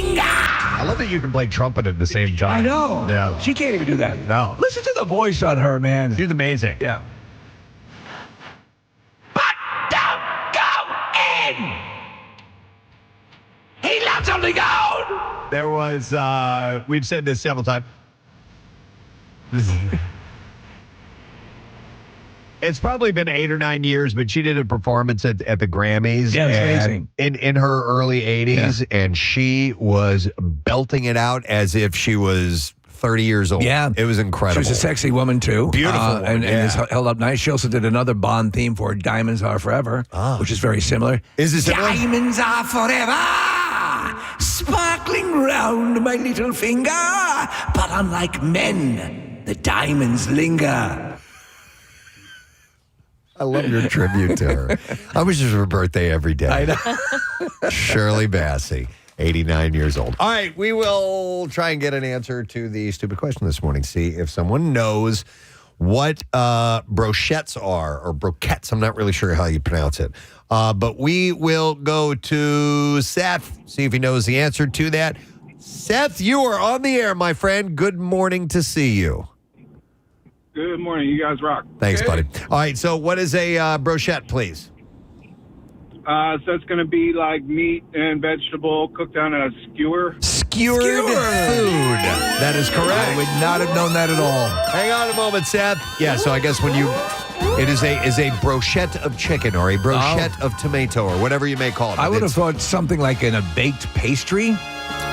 finger. I love that you can play trumpet at the same time. I know. Yeah. She can't even do that. No. Listen to the voice on her, man. She's amazing. Yeah. But don't go in. He loves only gold. There was, we've said this several times. It's probably been 8 or 9 years, but she did a performance at the Grammys. Yeah, it's amazing. In her early 80s, and she was belting it out as if she was 30 years old. Yeah. It was incredible. She was a sexy woman, too. Beautiful woman, and yeah. it's held up nice. She also did another Bond theme for Diamonds Are Forever, which is very similar. Is it similar? Diamonds are forever, sparkling round my little finger. But unlike men, the diamonds linger. I love your tribute to her. I wish it was her birthday every day. I know. Shirley Bassey, 89 years old. All right, we will try and get an answer to the stupid question this morning. See if someone knows what brochettes are, or brochettes. I'm not really sure how you pronounce it. But we will go to Seth, see if he knows the answer to that. Seth, you are on the air, my friend. Good morning to see you. Good morning. You guys rock. Thanks, buddy. All right, so what is a brochette, please? So it's going to be like meat and vegetable cooked on a skewer. Skewered food. That is correct. I would not have known that at all. Hang on a moment, Seth. Yeah, so I guess when you... It is a brochette of chicken or a brochette of tomato or whatever you may call it. I would have thought something like in a baked pastry.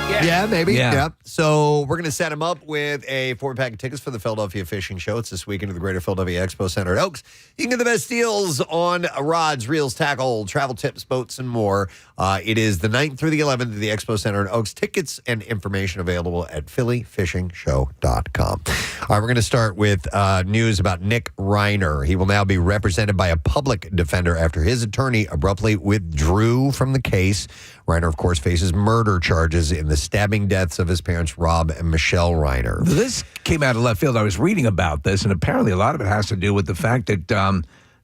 Yeah, maybe. Yeah. Yeah. So we're going to set him up with a 4-pack of tickets for the Philadelphia Fishing Show. It's this weekend at the Greater Philadelphia Expo Center at Oaks. You can get the best deals on rods, reels, tackle, travel tips, boats, and more. It is the 9th through the 11th at the Expo Center at Oaks. Tickets and information available at phillyfishingshow.com. All right, we're going to start with news about Nick Reiner. He will now be represented by a public defender after his attorney abruptly withdrew from the case. Reiner, of course, faces murder charges in the stabbing deaths of his parents, Rob and Michelle Reiner. This came out of left field. I was reading about this, and apparently a lot of it has to do with the fact that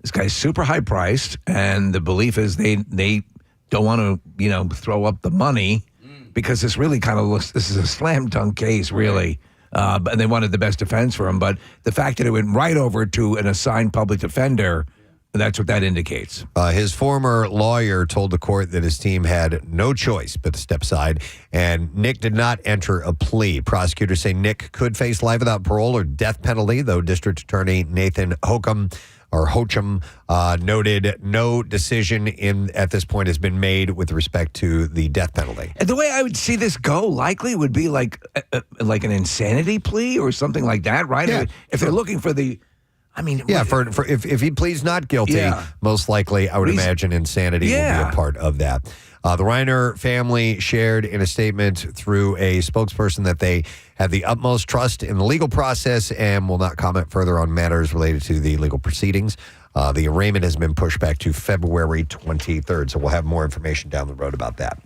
this guy's super high priced, and the belief is they don't want to, throw up the money because this really kind of looks, this is a slam dunk case, really. And they wanted the best defense for him. But the fact that it went right over to an assigned public defender, that's what that indicates. His former lawyer told the court that his team had no choice but to step aside, and Nick did not enter a plea. Prosecutors say Nick could face life without parole or death penalty, though District Attorney Nathan Hocham noted no decision at this point has been made with respect to the death penalty. And the way I would see this go likely would be like an insanity plea or something like that, right? Yeah. If they're looking for the... if he pleads not guilty, most likely I would imagine insanity will be a part of that. The Reiner family shared in a statement through a spokesperson that they have the utmost trust in the legal process and will not comment further on matters related to the legal proceedings. The arraignment has been pushed back to February 23rd, so we'll have more information down the road about that.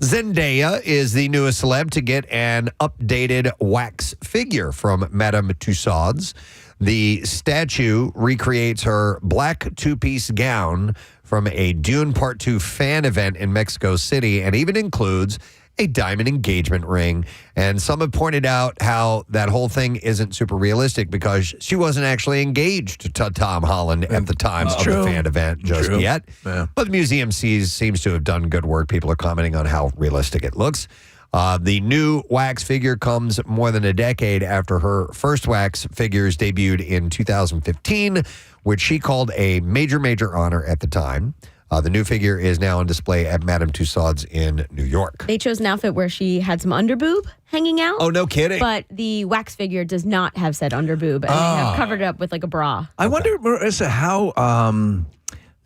Zendaya is the newest celeb to get an updated wax figure from Madame Tussauds. The statue recreates her black two-piece gown from a Dune Part 2 fan event in Mexico City and even includes a diamond engagement ring. And some have pointed out how that whole thing isn't super realistic because she wasn't actually engaged to Tom Holland at the time of the fan event just yet. Yeah. But the museum seems to have done good work. People are commenting on how realistic it looks. The new wax figure comes more than a decade after her first wax figures debuted in 2015, which she called a major, major honor at the time. The new figure is now on display at Madame Tussauds in New York. They chose an outfit where she had some underboob hanging out. Oh, no kidding. But the wax figure does not have said underboob, and they have covered it up with like a bra. I wonder, Marissa, how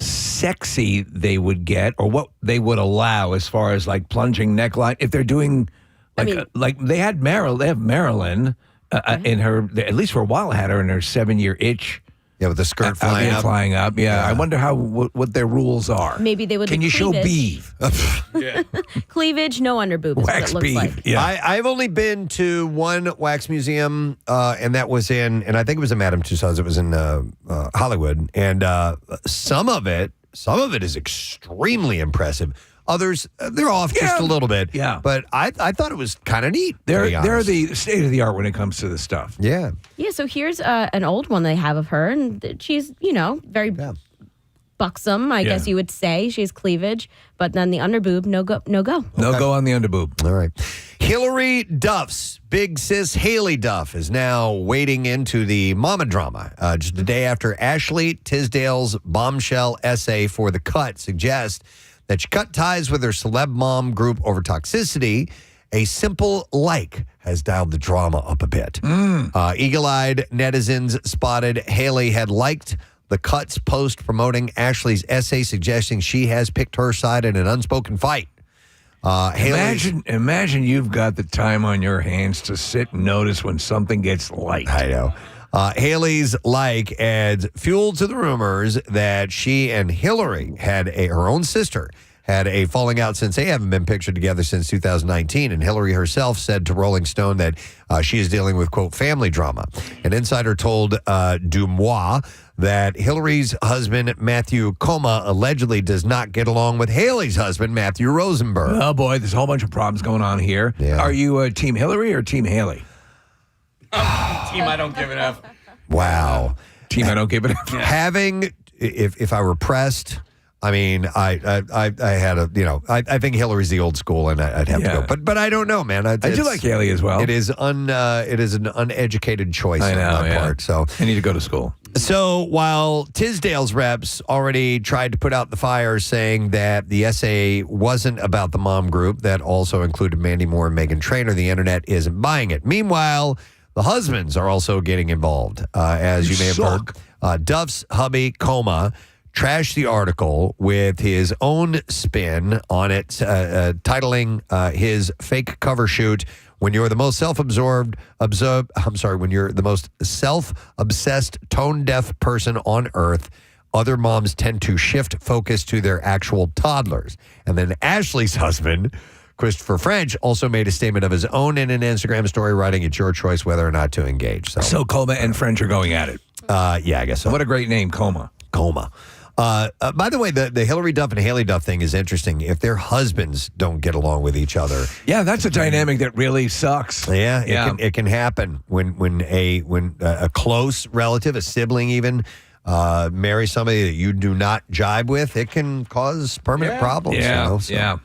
sexy they would get or what they would allow as far as like plunging neckline. If they're doing like they have Marilyn in her, at least for a while, had her in her 7-year itch. Yeah, with the skirt flying up. Yeah. I wonder what their rules are. Maybe they would. Can you show beef? Cleavage, no underboob is wax what it looks like. Yeah. I've only been to one wax museum, and that was and I think it was in Madame Tussauds. It was in Hollywood, and some of it is extremely impressive. Others, they're off just a little bit. Yeah. But I thought it was kind of neat. They're the state of the art when it comes to this stuff. Yeah. Yeah, so here's an old one they have of her, and she's, very buxom, I guess you would say. She has cleavage, but then the underboob, no go. No go on the underboob. All right. Hillary Duff's big sis Haley Duff is now wading into the mama drama. Just a day after Ashley Tisdale's bombshell essay for The Cut suggests that she cut ties with her celeb mom group over toxicity, a simple like has dialed the drama up a bit. Eagle-eyed netizens spotted Haley had liked The Cut's post promoting Ashley's essay, suggesting she has picked her side in an unspoken fight. Imagine you've got the time on your hands to sit and notice when something gets liked. I know. Haley's like adds fuel to the rumors that she and Hillary her own sister, had a falling out since they haven't been pictured together since 2019. And Hillary herself said to Rolling Stone that she is dealing with, quote, family drama. An insider told Dumois that Hillary's husband, Matthew Coma, allegedly does not get along with Haley's husband, Matthew Rosenberg. Oh, boy, there's a whole bunch of problems going on here. Yeah. Are you Team Hillary or Team Haley? Team I don't give it up. Wow. Team I don't give it up. Having, if I were pressed, I mean, I had I think Hillary's the old school, and I'd have to go. But I don't know, man. I do like Haley as well. It is an uneducated choice on my part. So I need to go to school. So while Tisdale's reps already tried to put out the fire, saying that the essay wasn't about the mom group that also included Mandy Moore and Meghan Trainor, the internet isn't buying it. Meanwhile, the husbands are also getting involved, as you may have heard. Duff's hubby, Coma, trashed the article with his own spin on it, titling his fake cover shoot, when you're the most when you're the most self-obsessed, tone-deaf person on earth, other moms tend to shift focus to their actual toddlers. And then Ashley's husband, Christopher French, also made a statement of his own in an Instagram story, writing, "It's your choice whether or not to engage." So Coma and French are going at it. Yeah, I guess so. What a great name, Coma. By the way, the Hillary Duff and Haley Duff thing is interesting. If their husbands don't get along with each other, yeah, that's a dynamic that really sucks. Yeah, it can happen when a close relative, a sibling, even marries somebody that you do not jibe with. It can cause permanent problems. Yeah.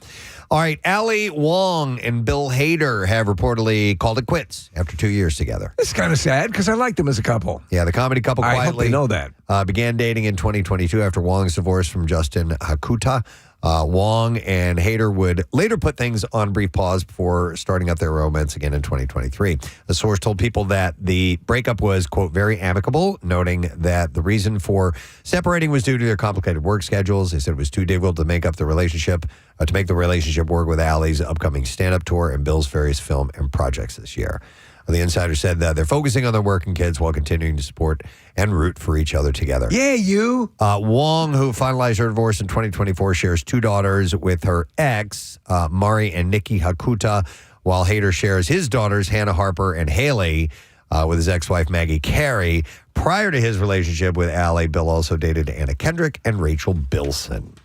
All right, Ali Wong and Bill Hader have reportedly called it quits after 2 years together. It's kind of sad because I liked them as a couple. Yeah, the comedy couple quietly. I hope they know that. Began dating in 2022 after Wong's divorce from Justin Hakuta. Wong and Hader would later put things on brief pause before starting up their romance again in 2023. The source told People that the breakup was, quote, very amicable, noting that the reason for separating was due to their complicated work schedules. They said it was too difficult to make the relationship work with Allie's upcoming stand-up tour and Bill's various film and projects this year. The insider said that they're focusing on their work and kids while continuing to support and root for each other together. Yeah, you. Wong, who finalized her divorce in 2024, shares 2 daughters with her ex, Mari and Nikki Hakuta, while Hader shares his daughters, Hannah Harper and Haley, with his ex-wife, Maggie Carey. Prior to his relationship with Allie, Bill also dated Anna Kendrick and Rachel Bilson.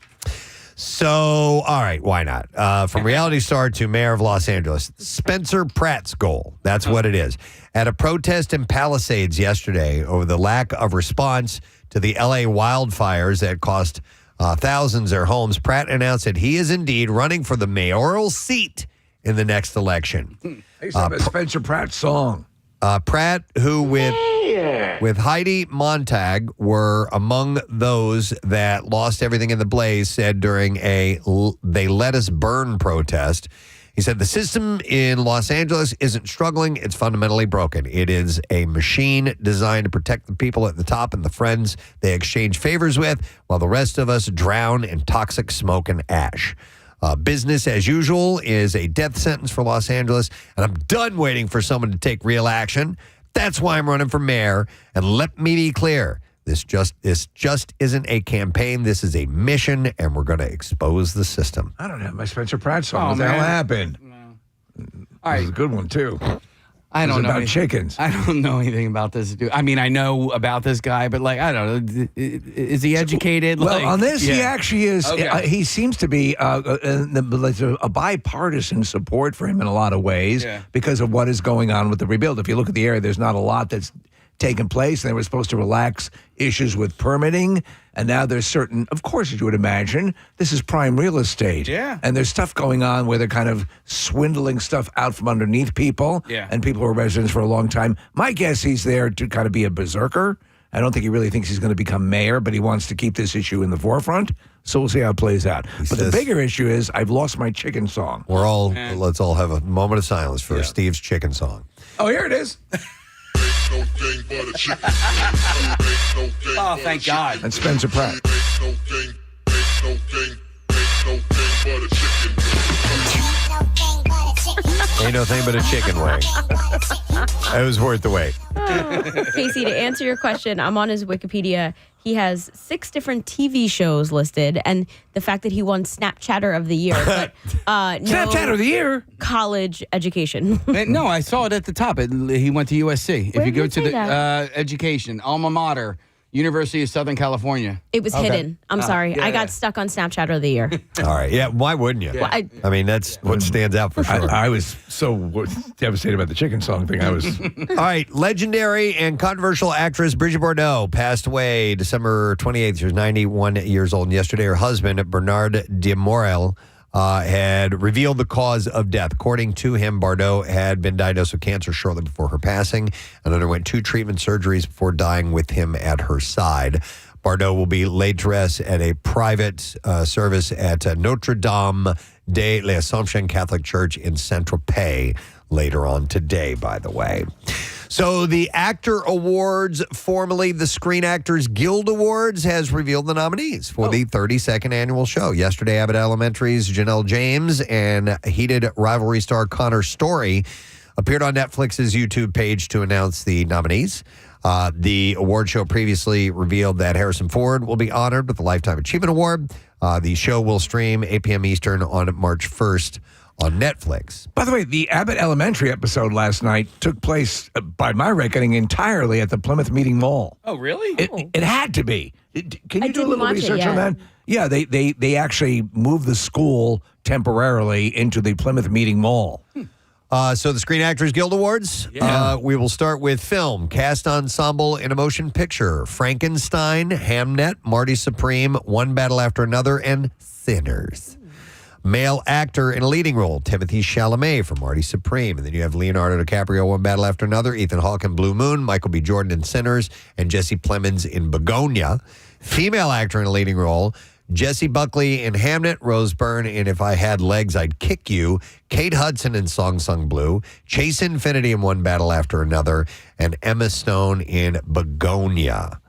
So, all right, why not? From reality star to mayor of Los Angeles, Spencer Pratt's goal. That's what it is. At a protest in Palisades yesterday over the lack of response to the L.A. wildfires that cost thousands their homes, Pratt announced that he is indeed running for the mayoral seat in the next election. They used to have a Spencer Pratt song. Pratt, who with Heidi Montag were among those that lost everything in the blaze, said during a "They Let Us Burn" protest, he said, "The system in Los Angeles isn't struggling. It's fundamentally broken. It is a machine designed to protect the people at the top and the friends they exchange favors with, while the rest of us drown in toxic smoke and ash. Business as usual is a death sentence for Los Angeles, and I'm done waiting for someone to take real action. That's why I'm running for mayor. And let me be clear, this just isn't a campaign. This is a mission, and we're going to expose the system." I don't have my Spencer Pratt song. What the hell happened? No. All right. It was a good one, too. I don't know about chickens. I don't know anything about this dude. I mean, I know about this guy, but like, I don't know. Is he educated? Well, like, on this, he actually is. Okay. He seems to be a bipartisan support for him in a lot of ways because of what is going on with the rebuild. If you look at the area, there's not a lot that's taken place. They were supposed to relax issues with permitting, and now there's certain, of course, as you would imagine, this is prime real estate. Yeah. And there's stuff going on where they're kind of swindling stuff out from underneath people. Yeah. And people who are residents for a long time. My guess, he's there to kind of be a berserker. I don't think he really thinks he's going to become mayor, but he wants to keep this issue in the forefront. So we'll see how it plays out. But the bigger issue is I've lost my chicken song. Let's all have a moment of silence for Steve's chicken song. Oh, here it is. Oh, thank God. And Spencer Pratt. Ain't no thing but a chicken wing. It was worth the wait. Casey, to answer your question, I'm on his Wikipedia. He has 6 different TV shows listed, and the fact that he won Snapchatter of the Year, but no Snapchatter of the Year? college education. No, I saw it at the top. He went to USC. Where if you did go it to say the that? education, alma mater, University of Southern California. It was hidden. I'm sorry. I got stuck on Snapchatter of the Year. All right. Yeah, why wouldn't you? Well, I mean, that's what stands out for sure. I was so devastated about the chicken song thing. I was. All right. Legendary and controversial actress Brigitte Bardot passed away December 28th. She was 91 years old. And yesterday, her husband, Bernard de Morel, had revealed the cause of death. According to him, Bardot had been diagnosed with cancer shortly before her passing and underwent 2 treatment surgeries before dying with him at her side. Bardot will be laid to rest at a private service at Notre Dame de l'Assomption Catholic Church in Saint-Tropez later on today, by the way. So the Actor Awards, formerly the Screen Actors Guild Awards, has revealed the nominees for the 32nd annual show. Yesterday, Abbott Elementary's Janelle James and heated rivalry star Connor Story appeared on Netflix's YouTube page to announce the nominees. The award show previously revealed that Harrison Ford will be honored with the Lifetime Achievement Award. The show will stream 8 p.m. Eastern on March 1st. On Netflix. By the way, the Abbott Elementary episode last night took place, by my reckoning, entirely at the Plymouth Meeting Mall. Oh, really? It had to be. Can you do a little watch it research on yet. that? Yeah, they actually moved the school temporarily into the Plymouth Meeting Mall. So the Screen Actors Guild Awards, we will start with film, cast ensemble in a motion picture, Frankenstein, Hamnet, Marty Supreme, One Battle After Another, and Sinners. Male actor in a leading role, Timothée Chalamet for Marty Supreme. And then you have Leonardo DiCaprio, One Battle After Another, Ethan Hawke in Blue Moon, Michael B. Jordan in Sinners, and Jesse Plemons in Begonia. Female actor in a leading role, Jessie Buckley in Hamnet, Rose Byrne in If I Had Legs, I'd Kick You, Kate Hudson in Song Sung Blue, Chase Infinity in One Battle After Another, and Emma Stone in Begonia.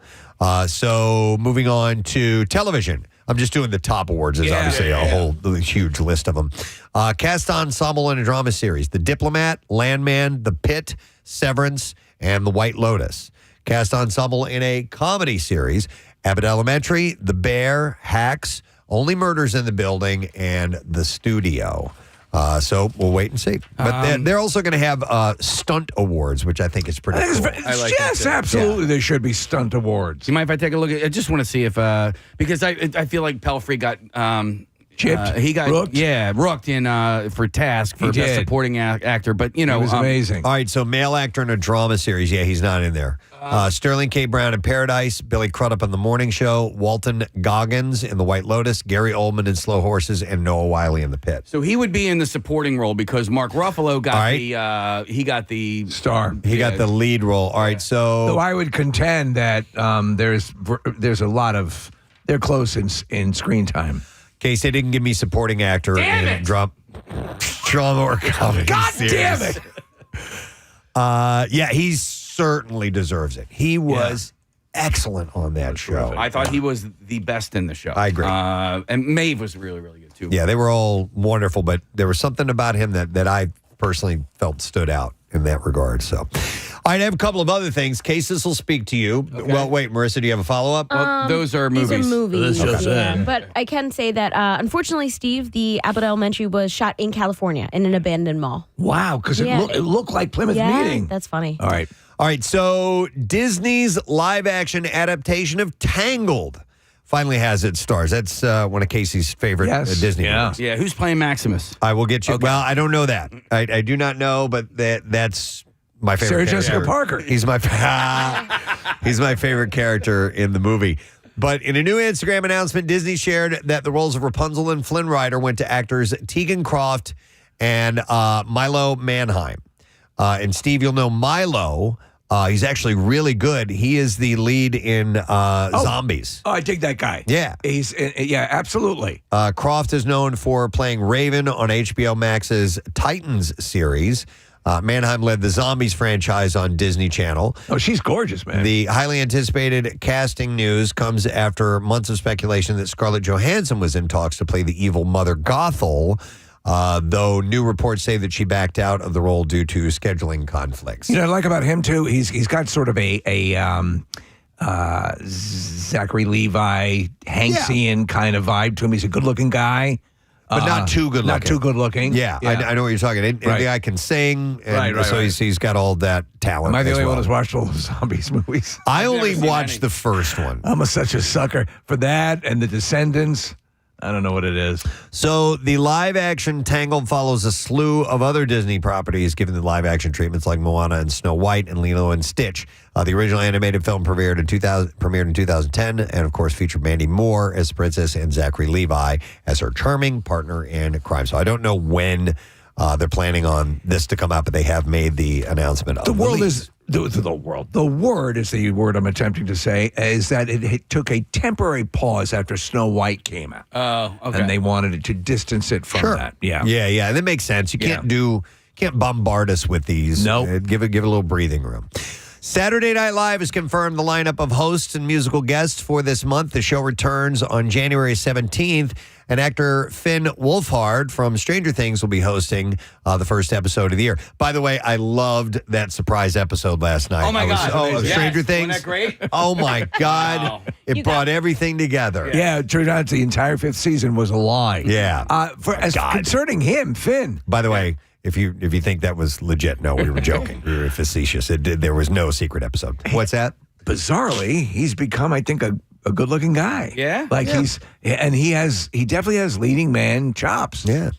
So moving on to television. I'm just doing the top awards. There's obviously a whole huge list of them. Cast ensemble in a drama series, The Diplomat, Landman, The Pit, Severance, and The White Lotus. Cast ensemble in a comedy series, Abbott Elementary, The Bear, Hacks, Only Murders in the Building, and The Studio. So we'll wait and see. But they're also going to have stunt awards, which I think is pretty cool. I like Yes, that, absolutely. There should be stunt awards. Do you mind if I take a look at? I just want to see if because I feel like Pelfrey got Chipped? he got Rooked? rooked in for Task for He best did. supporting actor. But you know, It was amazing. All right, so male actor in a drama series. Yeah, he's not in there. Sterling K. Brown in Paradise, Billy Crudup on The Morning Show, Walton Goggins in The White Lotus, Gary Oldman in Slow Horses, and Noah Wiley in The Pit. So he would be in the supporting role because Mark Ruffalo got right. he got the Star. He got the lead role. All right, So so I would contend that there's a lot of they're close in screen time. case they didn't give me supporting actor in drama or comedy. God series. damn it! Yeah, he certainly deserves it. He was excellent on that show. I thought he was the best in the show. I agree. And Maeve was really, really good too. Yeah, they were all wonderful, but there was something about him that I personally felt stood out in that regard. So, All right, I have a couple of other things. Case, this will speak to you. Okay. Well, wait, Marissa, do you have a follow-up? Well, those are movies. These are movies. This just in. But I can say that, unfortunately, Steve, the Abbott Elementary was shot in California in an abandoned mall. Wow, because Yeah. it looked like Plymouth Yeah, Meeting. that's funny. All right. All right, so Disney's live-action adaptation of Tangled finally has its stars. That's one of Casey's favorite Disney movies. Yeah, who's playing Maximus? I will get you. Okay. Well, I don't know that. I do not know, but that's my favorite Sarah character. Jessica Parker. He's my favorite character in the movie. But in a new Instagram announcement, Disney shared that the roles of Rapunzel and Flynn Rider went to actors Tegan Croft and Milo Manheim. And Steve, you'll know Milo. He's actually really good. He is the lead in Zombies. Oh, I dig that guy. Yeah. Yeah, absolutely. Croft is known for playing Raven on HBO Max's Titans series. Manheim led the Zombies franchise on Disney Channel. Oh, she's gorgeous, man. The highly anticipated casting news comes after months of speculation that Scarlett Johansson was in talks to play the evil Mother Gothel, though new reports say that she backed out of the role due to scheduling conflicts. You know what I like about him, too? He's got sort of a Zachary Levi, Hanksian kind of vibe to him. He's a good-looking guy. But not too good looking. Not too good looking. Yeah, I know what you're talking. And Right. the guy can sing, and Right, so right. he's got all that talent. Am I the as only well. one who's watched all the Zombies movies? I only never seen watched any. the first one. I'm such a sucker for that and The Descendants. I don't know what it is. So the live-action Tangled follows a slew of other Disney properties given the live-action treatments like Moana and Snow White and Lilo and Stitch. The original animated film premiered in 2010 and, of course, featured Mandy Moore as the princess and Zachary Levi as her charming partner in crime. So I don't know when they're planning on this to come out, but they have made the announcement of The world release. is the world. The word is the word I'm attempting to say is that it took a temporary pause after Snow White came out. Oh, okay. And they wanted it to distance it from that. Yeah. Yeah. That makes sense. You can't bombard us with these. Nope. Give it a little breathing room. Saturday Night Live has confirmed the lineup of hosts and musical guests for this month. The show returns on January 17th, and actor Finn Wolfhard from Stranger Things will be hosting the first episode of the year. By the way, I loved that surprise episode last night. Oh, my God. Of Yes. Stranger Wasn't Things. that great? Oh, my God. Wow. It brought everything together. Yeah, it turned out the entire fifth season was a lie. Yeah. Concerning him, Finn. By the way, if you think that was legit, no, we were joking. We were facetious. There was no secret episode. What's that? Bizarrely, he's become, I think, a good-looking guy. Yeah? Like he definitely has leading man chops. Yeah.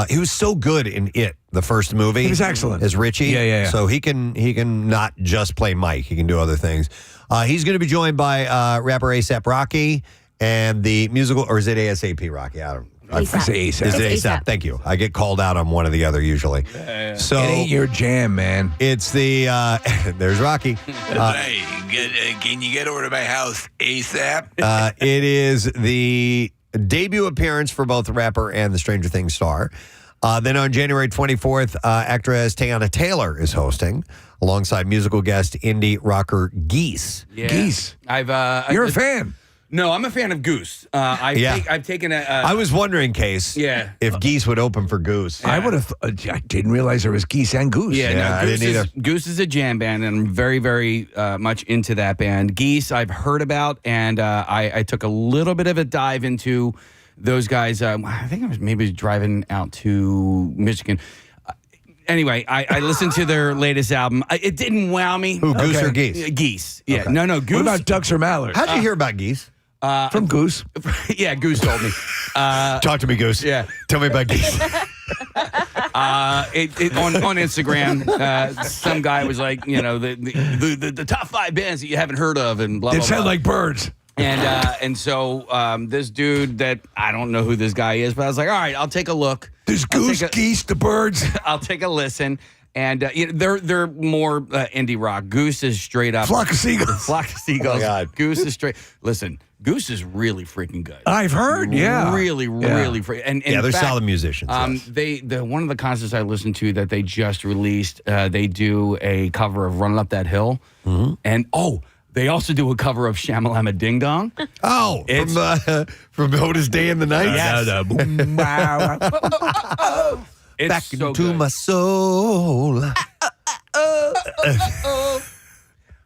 He was so good in It, the first movie. He was excellent. As Richie. Yeah. So he can not just play Mike. He can do other things. He's going to be joined by rapper A$AP Rocky and the musical, or is it ASAP Rocky? I don't know. I say Is ASAP. it It's A$AP? A$AP. Thank you. I get called out on one or the other usually. So It ain't your jam, man. it's the, there's Rocky. Hey, can you get over to my house ASAP? It is the debut appearance for both the rapper and the Stranger Things star. Then on January 24th, actress Teyana Taylor is hosting alongside musical guest indie rocker Geese. Yeah. Geese. You're a fan. No, I'm a fan of Goose. I've taken a. I was wondering, Case, Yeah. if Geese would open for Goose. I would have. I didn't realize there was geese and goose. Yeah, I no, didn't Goose is a jam band, and I'm very, very much into that band. Geese, I've heard about, and I took a little bit of a dive into those guys. I think I was maybe driving out to Michigan. Anyway, I listened to their latest album. It didn't wow me. Who, Goose or Geese? Geese. Yeah. Okay. No, Goose. What about ducks or mallards? How'd you hear about Geese? From Goose. Yeah, Goose told me. Talk to me, Goose. yeah. Tell me about Geese. On Instagram, some guy was like, the top 5 bands that you haven't heard of, and blah, blah, It sounded blah. like birds. And so this dude that I don't know who this guy is, but I was like, all right, I'll take a look. There's goose, geese, the birds. I'll take a listen. And they're more indie rock. Goose is straight up. Flock of seagulls. Flock of seagulls. Oh, my God. Goose is straight. Listen, Goose is really freaking good. I've heard, yeah. Really, Yeah. really freaking. And in Yeah, they're fact, solid musicians, yes. The one of the concerts I listened to that they just released, they do a cover of "Running Up That Hill," and they also do a cover of "Shamalama Ding Dong." Oh, from Otis Day in the Night? Yes. Wow. It's Back so into good. my soul.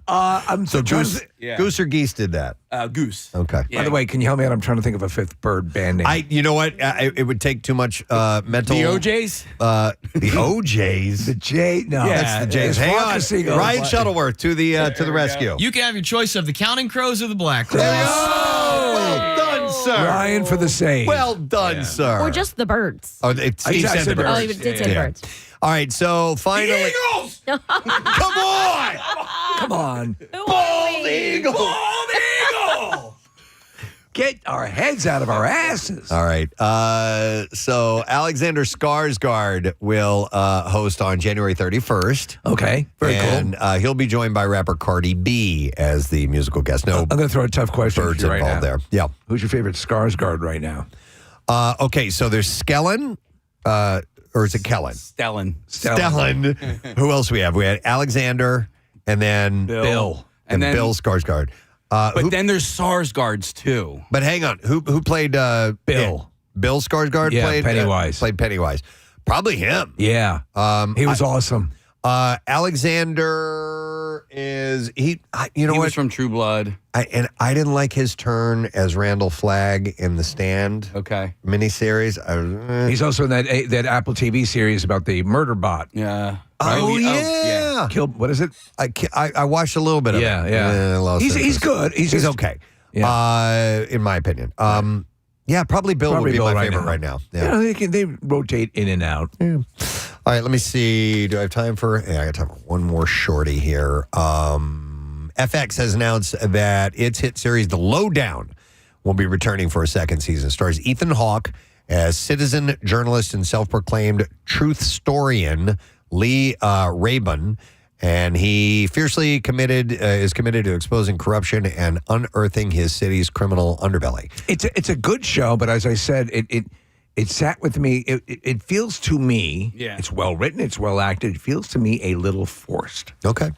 I'm So trying Goose, to Goose or Geese did that. Goose. Okay. By the way, can you help me out? I'm trying to think of a fifth bird band name. You know what? It would take too much mental. The OJs? The OJs. the J. No, That's the Jays. Hang on. Ryan Shuttleworth to the rescue. You can have your choice of the Counting Crows or the Black Crows. Well done, sir. Ryan for the save. Well done, sir. Or just the birds. Oh, Steve said the birds. Oh, you did say the birds. All right, so finally. Eagles! Come on! Come on. Bald eagle! Bald eagle! Get our heads out of our asses. All right. So Alexander Skarsgård will host on January 31st. Okay. Very and, cool. he'll be joined by rapper Cardi B as the musical guest. No I'm going to throw a tough question birds at you right involved now. there. Yeah. Who's your favorite Skarsgård right now? Okay, so there's Skellen, or is it Kellen? Stellan. Who else we have? We had Alexander, and then Bill. and then- Bill Skarsgård. But then there's Sarsgaards too. But hang on, who played Bill. Bill Skarsgård Yeah, played Pennywise. played Pennywise. Probably him. Yeah. He was awesome. Alexander is he? You know He what? was from True Blood. I didn't like his turn as Randall Flagg in The Stand Okay. miniseries. He's also in that Apple TV series about the murder bot. Yeah. Oh, Right? yeah. Killed, what is it? I watched a little bit of it. Yeah. I lost He's interest. good. He's just- okay. Yeah. In my opinion. Yeah, probably Bill would be Bill my favorite right now. Yeah. They rotate in and out. All right, let me see. Do I have time for? Yeah, I got time for one more shorty here. FX has announced that its hit series, The Lowdown, will be returning for a second season. It stars Ethan Hawke as citizen journalist and self-proclaimed truth historian Lee Rabin, and he fiercely is committed to exposing corruption and unearthing his city's criminal underbelly. It's a good show, but as I said, it sat with me. It feels to me, it's well written, it's well acted. It feels to me a little forced. Okay.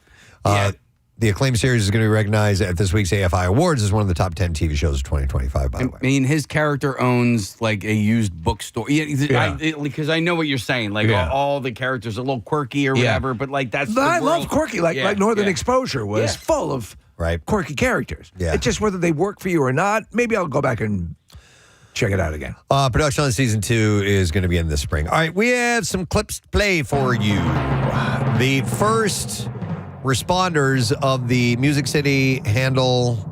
The acclaimed series is going to be recognized at this week's AFI Awards as one of the top 10 TV shows of 2025, by the way. I mean, his character owns like a used bookstore. Yeah, because I know what you're saying. Like all the characters are a little quirky or whatever, but like that's. But I love quirky. Like Northern Exposure was full of quirky characters. Yeah. It's just whether they work for you or not. Maybe I'll go back and check it out again. Production on season 2 is going to begin this spring. All right, we have some clips to play for you. The first responders of the Music City handle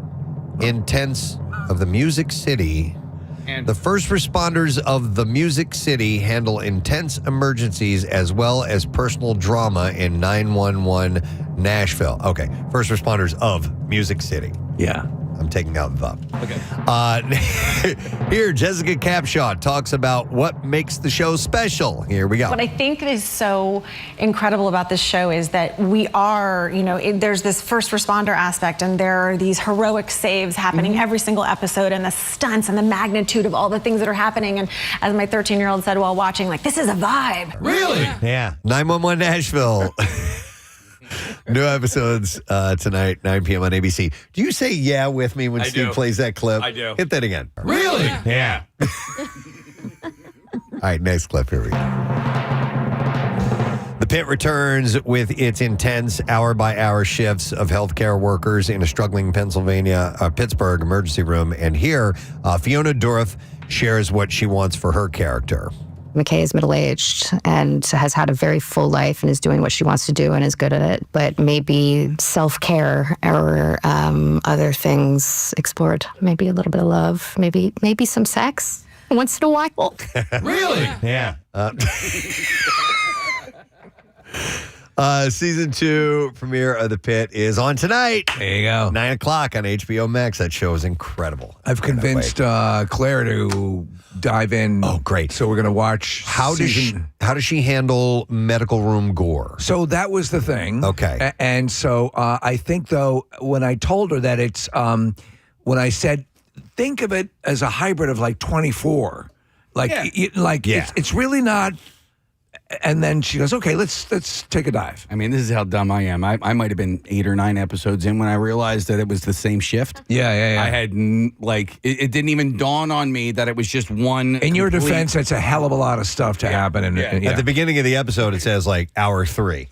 intense of the Music City. And The first responders of the Music City handle intense emergencies as well as personal drama in 911 Nashville. Okay, first responders of Music City. Yeah. I'm taking out the. Okay. Here, Jessica Capshaw talks about what makes the show special. Here we go. What I think is so incredible about this show is that we are, there's this first responder aspect, and there are these heroic saves happening every single episode, and the stunts and the magnitude of all the things that are happening. And as my 13-year-old said while watching, like, this is a vibe. Really? Yeah. 911 Nashville. New episodes tonight, 9 p.m. on ABC. Do you say yeah with me when I Steve do. plays that clip? I do. Hit that again. Really? Yeah. All right, next clip. Here we go. The Pit returns with its intense hour-by-hour shifts of healthcare workers in a struggling Pittsburgh emergency room. And here, Fiona Dourif shares what she wants for her character. McKay is middle-aged and has had a very full life and is doing what she wants to do and is good at it. But maybe self-care or other things explored. Maybe a little bit of love. Maybe some sex once in a while. Really? Yeah. Season 2 premiere of The Pit is on tonight. There you go. 9 o'clock on HBO Max. That show is incredible. I've convinced Claire to dive in. Oh, great. So we're going to watch How does she handle medical room gore? So that was the thing. Okay. And so I think, though, when I told her that it's, when I said, think of it as a hybrid of like 24. Like, Yeah. it's really not And then she goes, okay, let's take a dive. I mean, this is how dumb I am. I might have been 8 or 9 episodes in when I realized that it was the same shift. Yeah. I had, it didn't even dawn on me that it was just one. In your defense, that's a hell of a lot of stuff to happen. And, At the beginning of the episode, it says like hour 3.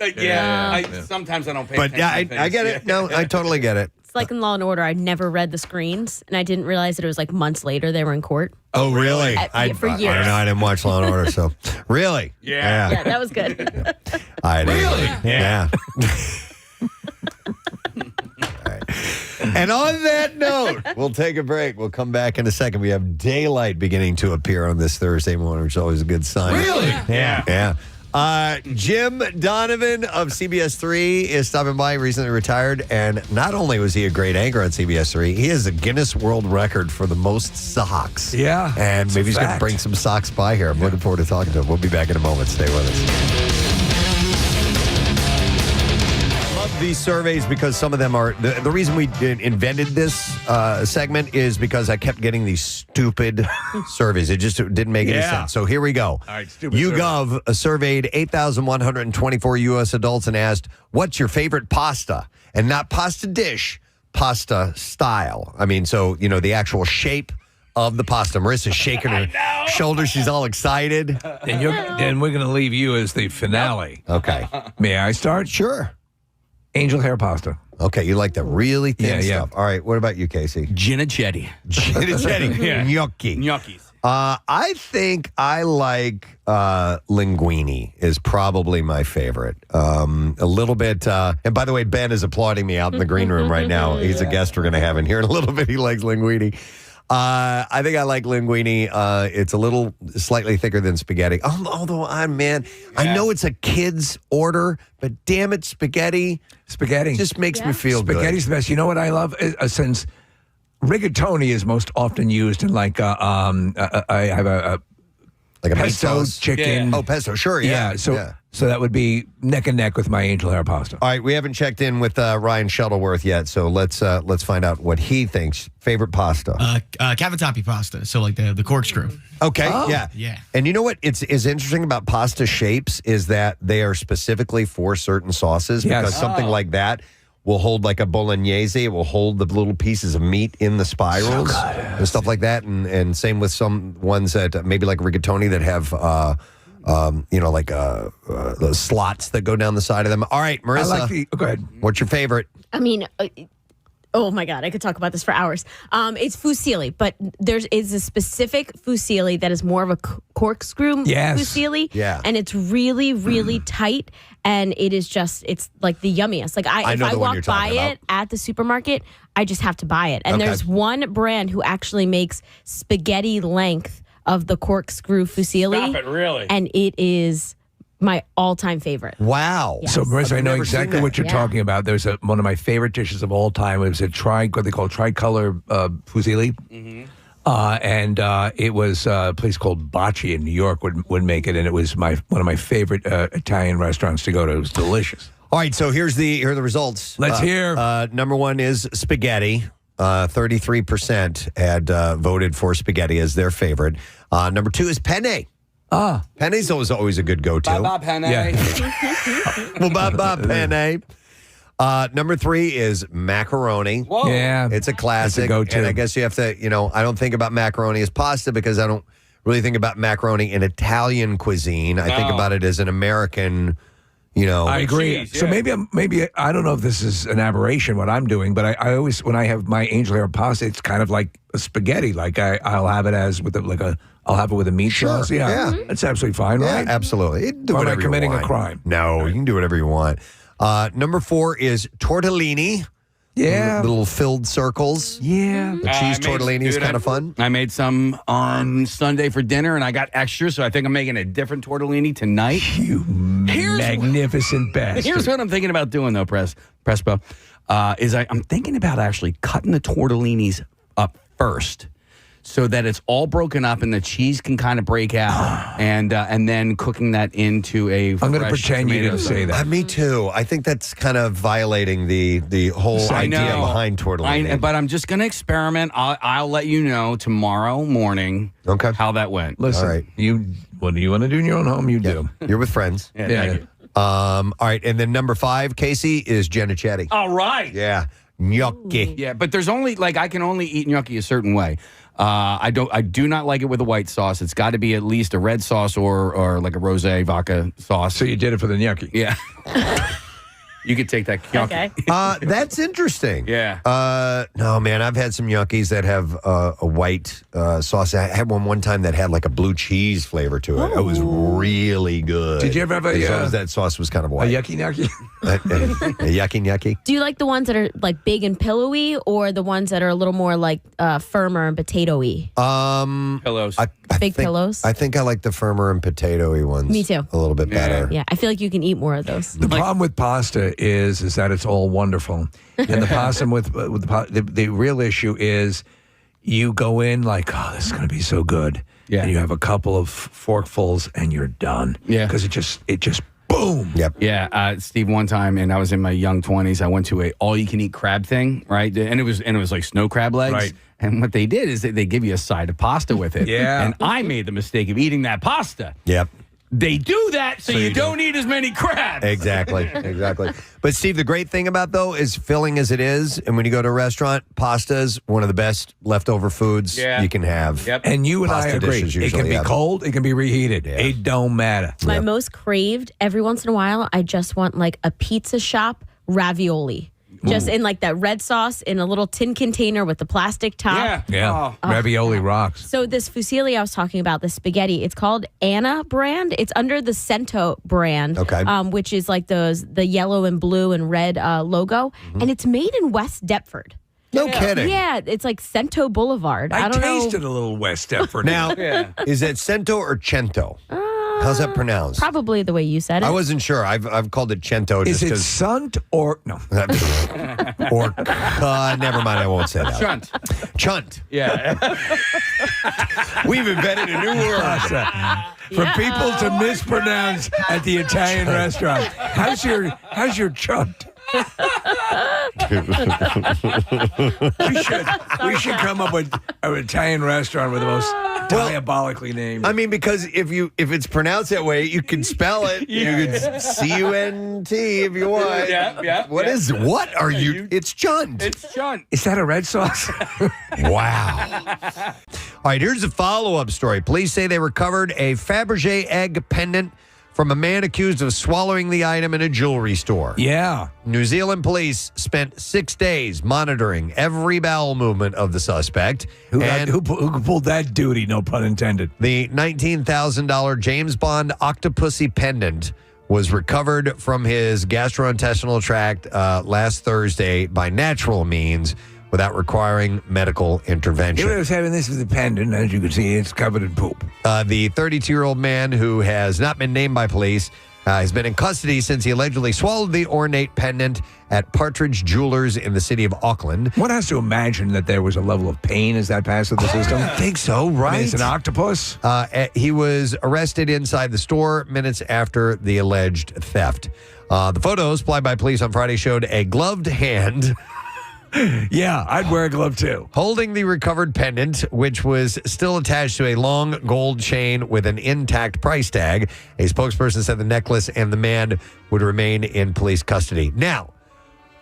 Sometimes I don't pay But attention to I get things. it. No, I totally get it. It's like in Law and Order. I never read the screens, and I didn't realize that it was like months later they were in court. Oh, really? For years. I don't know. I didn't watch Law and Order, so really? Yeah, that was good. I did. Really? Yeah. All right. And on that note, we'll take a break. We'll come back in a second. We have daylight beginning to appear on this Thursday morning, which is always a good sign. Really? Yeah. Jim Donovan of CBS 3 is stopping by, recently retired, and not only was he a great anchor on CBS 3, he has a Guinness World Record for the most socks. Yeah. And maybe he's going to fact. bring some socks by here. I'm looking forward to talking to him. We'll be back in a moment. Stay with us. These surveys, because some of them are the reason we invented this segment is because I kept getting these stupid surveys. It just didn't make any sense. So here we go. All right, stupid YouGov surveyed 8,124 U.S. adults and asked, "What's your favorite pasta?" And not pasta dish, pasta style. I mean, so the actual shape of the pasta. Marissa's shaking her shoulders. She's all excited. Then we're going to leave you as the finale. Okay. May I start? Sure. Angel hair pasta. Okay, you like the really thin stuff. All right, what about you, Casey? Ginachetti. Gnocchi. Gnocchis. I think I like linguine is probably my favorite. A little bit, and by the way, Ben is applauding me out in the green room right now. He's a guest we're going to have in here in a little bit. He likes linguine. I think I like linguine. It's a little slightly thicker than spaghetti. Although, I know it's a kid's order, but damn it, spaghetti just makes me feel good. Spaghetti's the best. You know what I love? Since rigatoni is most often used in I have a like a pesto meat sauce? chicken. Yeah. Oh, pesto, sure, yeah. So that would be neck and neck with my angel hair pasta. All right, we haven't checked in with Ryan Shuttleworth yet, so let's find out what he thinks. Favorite pasta? Cavatappi pasta. So like the corkscrew. Okay, Yeah. And you know what is interesting about pasta shapes is that they are specifically for certain sauces because something like that will hold like a bolognese. It will hold the little pieces of meat in the spirals and stuff like that. And same with some ones that maybe like rigatoni that have, the slots that go down the side of them. All right, Marissa. Go ahead. What's your favorite? I mean, oh my God, I could talk about this for hours. It's fusilli, but there is a specific fusilli that is more of a corkscrew fusilli. Yeah. And it's really, really tight. And it is it's like the yummiest. Like if I walk by it at the supermarket, I just have to buy it. And there's one brand who actually makes spaghetti length of the corkscrew fusilli. Stop it, really? And it is my all-time favorite. Wow. Yes. So, Marissa, I know never seen exactly that. what you're talking about. There's one of my favorite dishes of all time. It was what they call tricolor fusilli. Mm-hmm. And it was a place called Bocce in New York would make it, and it was one of my favorite Italian restaurants to go to. It was delicious. All right, so here are the results. Let's hear. Number one is spaghetti. 33% had voted for spaghetti as their favorite. Number two is penne. Penne's always a good go-to. Bye-bye, penne. Yeah. Well, bye-bye, penne. Number three is macaroni. Whoa. Yeah. It's a classic. It's a go-to. And I guess you have to, I don't think about macaroni as pasta because I don't really think about macaroni in Italian cuisine. I think about it as an American, I agree. Cheese, So yeah. maybe I don't know if this is an aberration what I'm doing, but I always when I have my angel hair pasta, it's kind of like a spaghetti. Like I'll have it as with I'll have it with a meat sauce. Yeah, that's absolutely fine, Yeah, right? absolutely. You can do Or am I whatever you committing a want. crime? No, you can do whatever you want. Number four is tortellini. Yeah, The little filled circles. yeah. The cheese tortellini is kind of fun. I made some on Sunday for dinner, and I got extra, so I think I'm making a different tortellini tonight. You magnificent bastard. Here's what I'm thinking about doing, though, I'm thinking about actually cutting the tortellinis up first so that it's all broken up and the cheese can kind of break out, and then cooking that into a. I'm going to pretend you didn't say that. Me too. I think that's kind of violating the whole idea behind tortellini. But I'm just going to experiment. I'll let you know tomorrow morning. Okay. How that went. Listen, all right. What do you want to do in your own home? You do. You're with friends. Yeah. All right, and then number 5, Casey, is Genichetti. All right. Yeah, gnocchi. Yeah, but there's only I can only eat gnocchi a certain way. I do not like it with a white sauce. It's got to be at least a red sauce or like a rosé vodka sauce. So you did it for the gnocchi. Yeah. You could take that gnocchi. Okay. That's interesting. Yeah. No, man, I've had some gnocchis that have a white sauce. I had one time that had like a blue cheese flavor to it. It was really good. Did you ever have as long as that sauce was kind of white? A yucky gnocchi? a yucky gnocchi? Do you like the ones that are like big and pillowy, or the ones that are a little more like firmer and potatoy? Pillows. Big pillows? I think I like the firmer and potatoy ones. Me too. A little bit better. Yeah, I feel like you can eat more of those. The problem with pasta is that it's all wonderful, and the pasta with the real issue is you go in like, oh, this is going to be so good, and you have a couple of forkfuls and you're done, because it just boom. Yep. Yeah, Steve. One time, and I was in my young 20s. I went to a all-you-can-eat crab thing, right? And it was like snow crab legs. Right. And what they did is they give you a side of pasta with it. Yeah. And I made the mistake of eating that pasta. Yep. They do that so you don't eat as many crabs. Exactly. But Steve, the great thing about though is filling as it is, and when you go to a restaurant, pasta's one of the best leftover foods you can have. Yep. And you and I Pasta agree. dishes It can usually be cold. It can be reheated. It don't matter. My most craved, every once in a while, I just want like a pizza shop ravioli. Just in like that red sauce in a little tin container with the plastic top. Yeah. Ravioli rocks. So this fusilli I was talking about, the spaghetti, it's called Anna brand. It's under the Cento brand, which is like the yellow and blue and red logo. And it's made in West Deptford. No kidding. Yeah, it's like Cento Boulevard. I don't tasted know. a little West Deptford. Now, is it Cento or Cento? How's that pronounced? Probably the way you said it. I wasn't sure. I've called it Cento. Is just it sunt or no? Or never mind. I won't say that. Chunt. Yeah. We've invented a new word For people to mispronounce at the Italian restaurant. How's your chunt? we should come up with an Italian restaurant with the most diabolically named. I mean, because if it's pronounced that way, you can spell it. You can CUNT if you want. What are you? It's chunt. It's chunt. Is that a red sauce? Wow. All right, here's a follow-up story. Police say they recovered a Fabergé egg pendant from a man accused of swallowing the item in a jewelry store. Yeah. New Zealand police spent 6 days monitoring every bowel movement of the suspect. Who pulled that duty, no pun intended? The $19,000 James Bond Octopussy pendant was recovered from his gastrointestinal tract last Thursday by natural means without requiring medical intervention. He was having this as a pendant. As you can see, it's covered in poop. The 32-year-old man, who has not been named by police, has been in custody since he allegedly swallowed the ornate pendant at Partridge Jewelers in the city of Auckland. One has to imagine that there was a level of pain as that passed through the system. I think so, right? I mean, it's an octopus. He was arrested inside the store minutes after the alleged theft. The photos supplied by police on Friday showed a gloved hand Yeah, I'd wear a glove too. holding the recovered pendant, which was still attached to a long gold chain with an intact price tag. A spokesperson said the necklace and the man would remain in police custody. Now,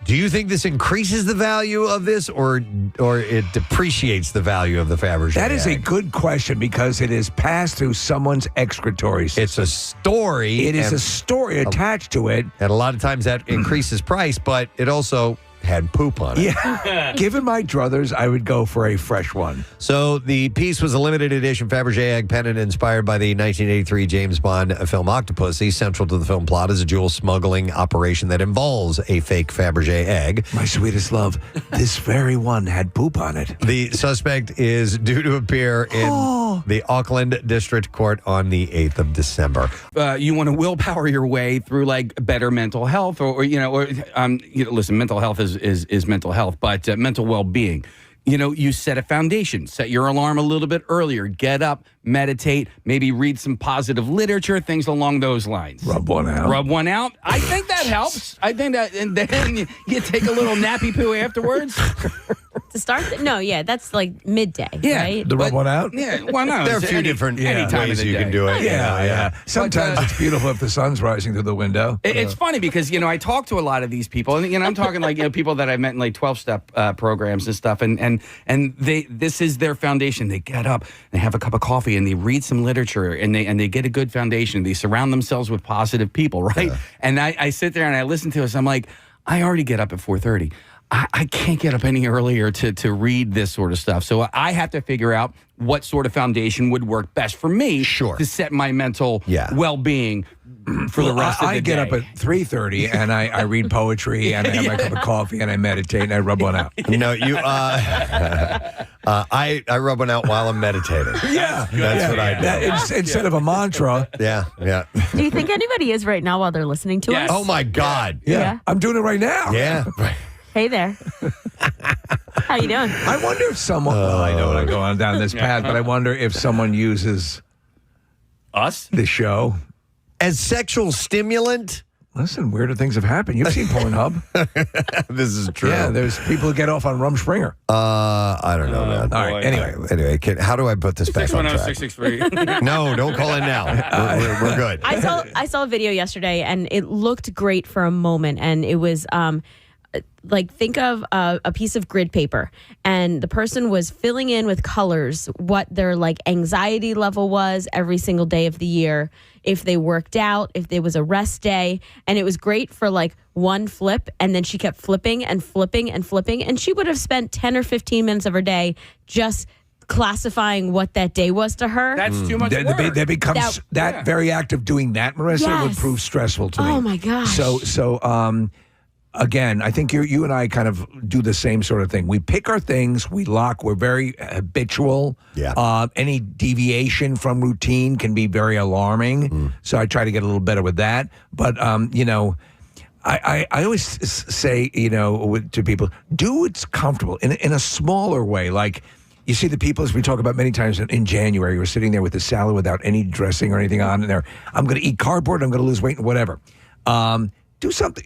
do you think this increases the value of this or it depreciates the value of the Fabergé That is a egg? good question because it is passed through someone's excretory system. It's a story. It is a story attached to it. And a lot of times that increases price, but it also had poop on it. Yeah. Given my druthers, I would go for a fresh one. So the piece was a limited edition Fabergé egg pendant inspired by the 1983 James Bond film Octopussy. Central to the film plot is a jewel smuggling operation that involves a fake Fabergé egg. My sweetest love, this very one had poop on it. The suspect is due to appear in the Auckland District Court on the 8th of December. You want to willpower your way through like better mental health or listen, mental health is mental health, but mental well-being. you set a foundation, set your alarm a little bit earlier, get up, meditate, maybe read some positive literature, things along those lines. Rub one out. I think that helps. I think that, and then you take a little nappy poo afterwards. To start? That's like midday, right? The rub one out? Yeah, why not? There are a few different ways you can do it. Yeah. Sometimes it's beautiful if the sun's rising through the window. It's funny because, I talk to a lot of these people, and I'm talking like, people that I've met in like 12-step programs and stuff, and this is their foundation. They get up, they have a cup of coffee, and they read some literature, and they get a good foundation. They surround themselves with positive people, right? Yeah. And I sit there and I listen to this. I'm like, I already get up at 4:30. I can't get up any earlier to read this sort of stuff. So I have to figure out what sort of foundation would work best for me to set my mental well-being for the rest of the day. I get up at 3:30 and I read poetry and I have my cup of coffee and I meditate and I rub one out. No, you. I rub one out while I'm meditating. That's what I do. Instead of a mantra. Yeah. Do you think anybody is right now while they're listening to us? Oh my God. Yeah. I'm doing it right now. Yeah. Hey there. How you doing? I wonder if someone. I know I'm going down this path, but I wonder if someone uses the show as sexual stimulant. Listen, weirder things have happened. You've seen Pornhub. This is true. Yeah, there's people who get off on Rumspringa. I don't know, man. All right. Anyway, how do I put this back on track? 610-663. No, don't call in now. We're good. I saw a video yesterday, and it looked great for a moment, and it was think of a piece of grid paper, and the person was filling in with colors what their anxiety level was every single day of the year, if they worked out, if there was a rest day, and it was great for one flip, and then she kept flipping and flipping and flipping, and she would have spent 10 or 15 minutes of her day just classifying what that day was to her. That's too much work. That becomes that very act of doing that, Marissa, would prove stressful to me. Oh my gosh. So again, I think you and I kind of do the same sort of thing. We pick our things, we lock, we're very habitual. Yeah. Any deviation from routine can be very alarming. So I try to get a little better with that. But, I always say, to people, do what's comfortable in a smaller way. Like, you see the people, as we talk about many times in January, who are sitting there with the salad without any dressing or anything on, and I'm going to eat cardboard, I'm going to lose weight, and whatever. Do something.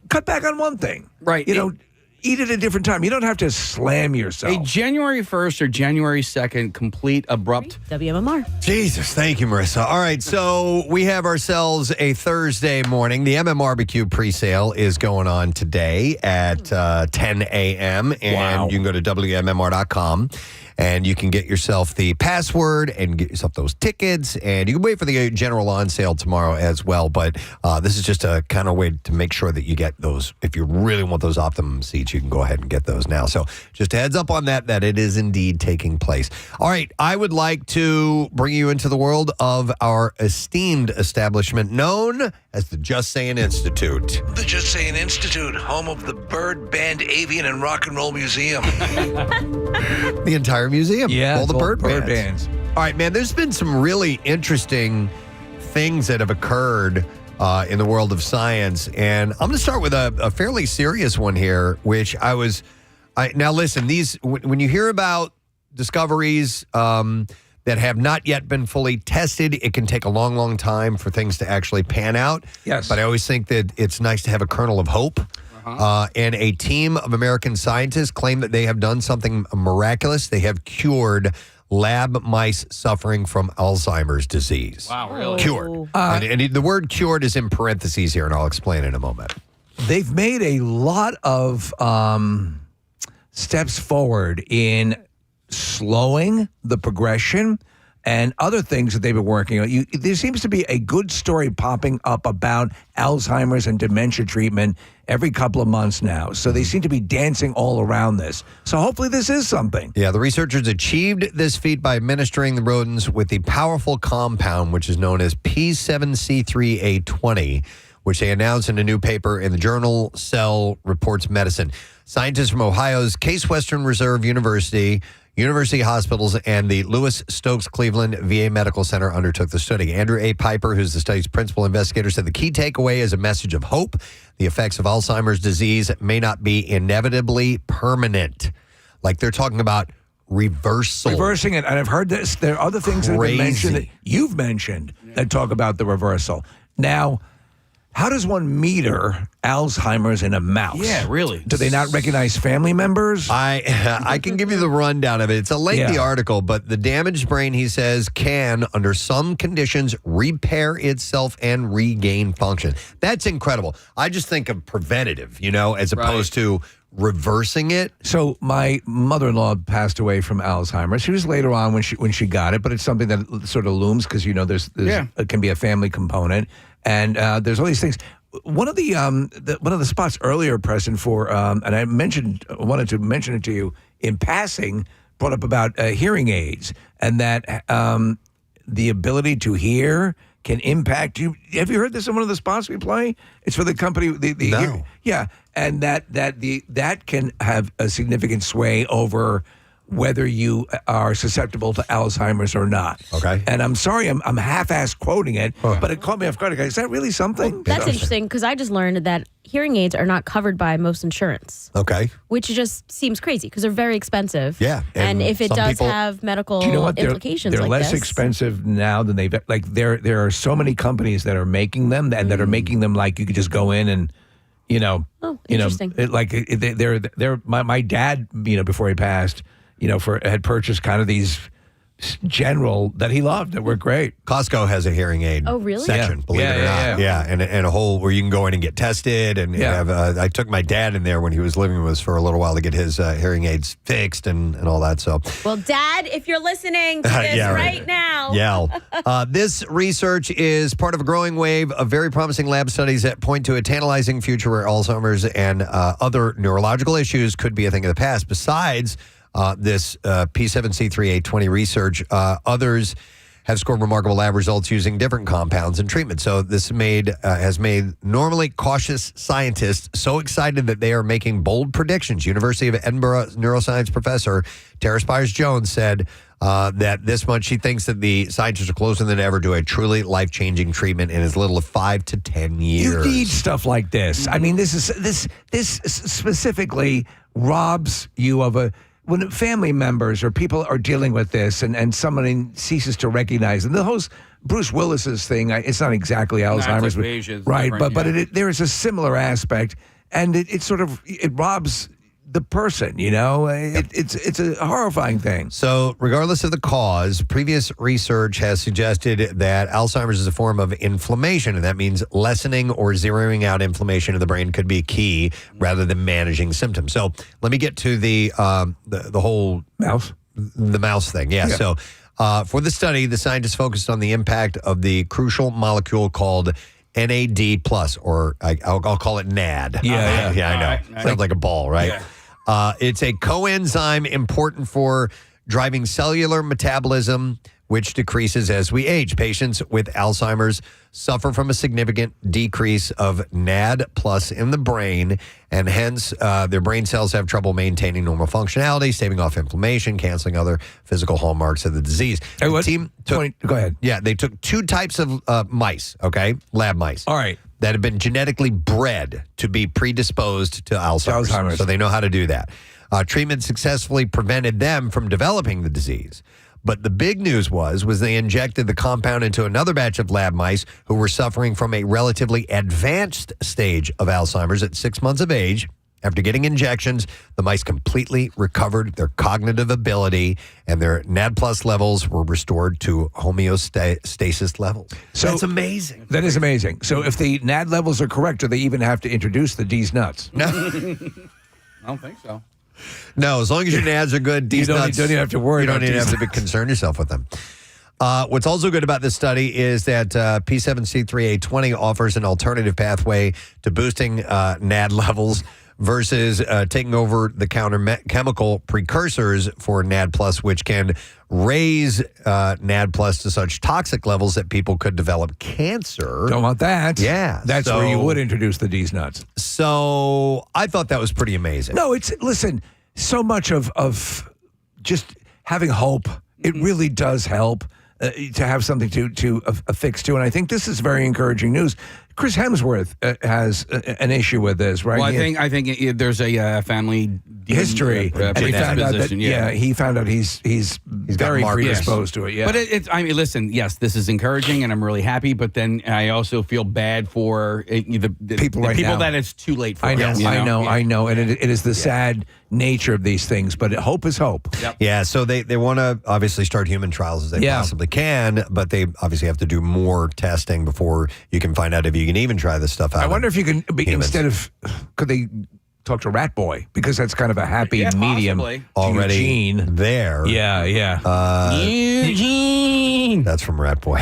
Cut back on one thing. Right. Eat at a different time. You don't have to slam yourself. A January 1st or January 2nd complete abrupt. WMMR. Jesus, thank you, Marissa. All right, so we have ourselves a Thursday morning. The MMRBQ pre-sale is going on today at 10 a.m. And you can go to WMMR.com. And you can get yourself the password and get yourself those tickets. And you can wait for the general on sale tomorrow as well. But this is just a kind of way to make sure that you get those. If you really want those optimum seats, you can go ahead and get those now. So just a heads up on that it is indeed taking place. All right, I would like to bring you into the world of our esteemed establishment known as the Just Sayin Institute. The Just Sayin Institute, home of the Bird, Band, Avian, and Rock and Roll Museum. The entire museum. Yeah. All the bird bands. All right, man, there's been some really interesting things that have occurred in the world of science. And I'm going to start with a fairly serious one here, which now listen, when you hear about discoveries that have not yet been fully tested, it can take a long, long time for things to actually pan out. Yes. But I always think that it's nice to have a kernel of hope. And a team of American scientists claim that they have done something miraculous. They have cured lab mice suffering from Alzheimer's disease. Wow, really? Cured. And the word cured is in parentheses here, and I'll explain in a moment. They've made a lot of steps forward in slowing the progression and other things that they've been working on. There seems to be a good story popping up about Alzheimer's and dementia treatment every couple of months now. So they seem to be dancing all around this. So hopefully this is something. Yeah, the researchers achieved this feat by administering the rodents with the powerful compound, which is known as P7C3A20, which they announced in a new paper in the journal Cell Reports Medicine. Scientists from Ohio's Case Western Reserve University Hospitals, and the Lewis Stokes Cleveland VA Medical Center undertook the study. Andrew A. Piper, who's the study's principal investigator, said the key takeaway is a message of hope. The effects of Alzheimer's disease may not be inevitably permanent. Like they're talking about reversing it. And I've heard this. There are other things that have been mentioned that you've mentioned that talk about the reversal. Now, how does one meter Alzheimer's in a mouse? Yeah, really. Do they not recognize family members? I can give you the rundown of it. It's a lengthy article, but the damaged brain, he says, can, under some conditions, repair itself and regain function. That's incredible. I just think of preventative, as opposed to reversing it. So my mother-in-law passed away from Alzheimer's. She was later on when she got it, but it's something that sort of looms because there's it can be a family component, and there's all these things. One of the spots earlier, Preston, for and I wanted to mention it to you in passing, brought up about hearing aids and that the ability to hear can impact you. Have you heard this in one of the spots we play? It's for the company. No. And that can have a significant sway over whether you are susceptible to Alzheimer's or not. Okay. And I'm sorry, I'm half-assed quoting it, but it caught me off guard. Is that really something? Well, that's interesting because I just learned that hearing aids are not covered by most insurance. Okay. Which just seems crazy because they're very expensive. Yeah. And if it does have medical implications they're like less this. expensive now than they've there are so many companies that are making them and that are making them like you could just go in and interesting. My dad, before he passed, had purchased kind of these general that he loved that were great. Costco has a hearing aid section, believe it or not. Yeah. And a whole where you can go in and get tested. And have, I took my dad in there when he was living with us for a little while to get his hearing aids fixed and all that. So, well, Dad, if you're listening to this right now. Yeah. This research is part of a growing wave of very promising lab studies that point to a tantalizing future where Alzheimer's and other neurological issues could be a thing of the past. Besides this P7C3A20 research, others have scored remarkable lab results using different compounds and treatments. So this has made normally cautious scientists so excited that they are making bold predictions. University of Edinburgh neuroscience professor Tara Spires-Jones said that this month she thinks that the scientists are closer than ever to a truly life-changing treatment in as little as 5 to 10 years. You need stuff like this. I mean, this specifically robs you of when family members or people are dealing with this and someone ceases to recognize it. The whole Bruce Willis's thing, it's not exactly Alzheimer's. Right, but there is a similar aspect, and it robs the person, It's a horrifying thing. So regardless of the cause, previous research has suggested that Alzheimer's is a form of inflammation, and that means lessening or zeroing out inflammation in the brain could be key rather than managing symptoms. So let me get to the whole the mouse thing. Yeah. So for the study, the scientists focused on the impact of the crucial molecule called NAD+, or I'll call it NAD. Yeah, I know. Right. Sounds like a ball, right? Yeah. It's a coenzyme important for driving cellular metabolism, which decreases as we age. Patients with Alzheimer's suffer from a significant decrease of NAD+ in the brain, and hence their brain cells have trouble maintaining normal functionality, staving off inflammation, canceling other physical hallmarks of the disease. Hey, team go ahead. Yeah, they took 2 types of mice, lab mice. All right. That have been genetically bred to be predisposed to Alzheimer's. So they know how to do that. Treatment successfully prevented them from developing the disease. But the big news was they injected the compound into another batch of lab mice who were suffering from a relatively advanced stage of Alzheimer's at 6 months of age. After getting injections, the mice completely recovered their cognitive ability, and their NAD+ levels were restored to homeostasis levels. So that's amazing. That is amazing. So if the NAD levels are correct, do they even have to introduce the D's nuts? No. I don't think so. No, as long as your NADs are good, D's nuts, you don't even have to worry you about don't even have to concern yourself with them. What's also good about this study is that P7C3A20 offers an alternative pathway to boosting NAD levels versus taking over the chemical precursors for NAD+, which can raise NAD+ to such toxic levels that people could develop cancer. Don't want that. Yeah. That's where you would introduce the D's nuts. So I thought that was pretty amazing. No, listen, so much of just having hope, it really does help to have something to affix to. And I think this is very encouraging news Chris Hemsworth has an issue with this, right? Well, I think there's a family history. And he found out that, he found out he's very predisposed to it. Yeah. But I mean, listen, yes, this is encouraging, and I'm really happy. But then I also feel bad for the people that it's too late for. I know, and it is the sad nature of these things. But hope is hope. Yep. Yeah. So they want to obviously start human trials as they possibly can, but they obviously have to do more testing before you can find out if you can even try this stuff out. I wonder if you can could they talk to Rat Boy, because that's kind of a happy medium. Possibly. Already Eugene. there. Yeah. Eugene. That's from Rat Boy.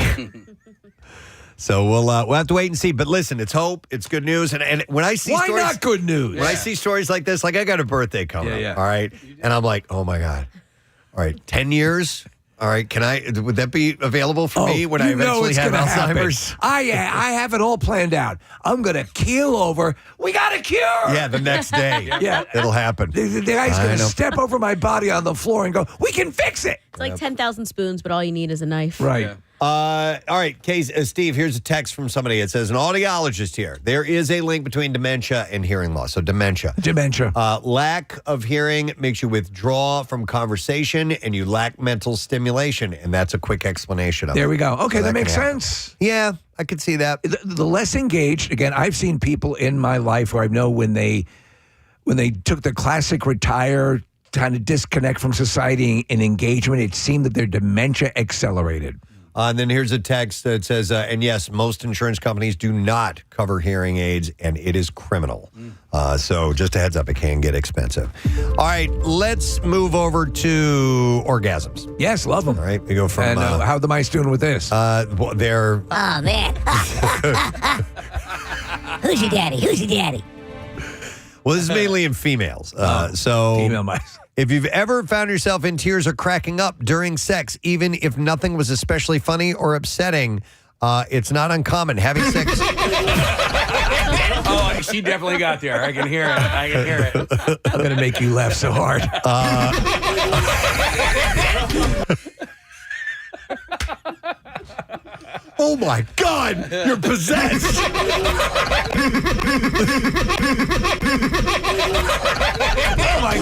So we'll have to wait and see. But listen, it's hope. It's good news. And when I see Why stories, not good news? When I see stories like this, like I got a birthday coming up, all right? And I'm like, oh my God. All right, 10 years? All right, would that be available for me when I eventually have Alzheimer's? I have it all planned out. I'm going to keel over. We got a cure. Yeah, the next day. It'll happen. The guy's going to step over my body on the floor and go, we can fix it. It's like 10,000 spoons, but all you need is a knife. Right. Yeah. All right, Steve, here's a text from somebody. It says, an audiologist here. There is a link between dementia and hearing loss. So dementia. Lack of hearing makes you withdraw from conversation and you lack mental stimulation. And that's a quick explanation of it. There we go. Okay, So that makes can sense. Yeah, I could see that. The less engaged, again, I've seen people in my life where I know when they took the classic retire, kind of disconnect from society and engagement, it seemed that their dementia accelerated. And then here's a text that says, and yes, most insurance companies do not cover hearing aids, and it is criminal. So just a heads up, it can get expensive. All right, let's move over to orgasms. Yes, love them. All right, we go from... And how are the mice doing with this? Well, they're... Oh, man. Who's your daddy? Well, this is mainly in females. Female mice. If you've ever found yourself in tears or cracking up during sex, even if nothing was especially funny or upsetting, it's not uncommon. Having sex... Oh, she definitely got there. I can hear it. I'm going to make you laugh so hard. Oh, my God. You're possessed. Oh, my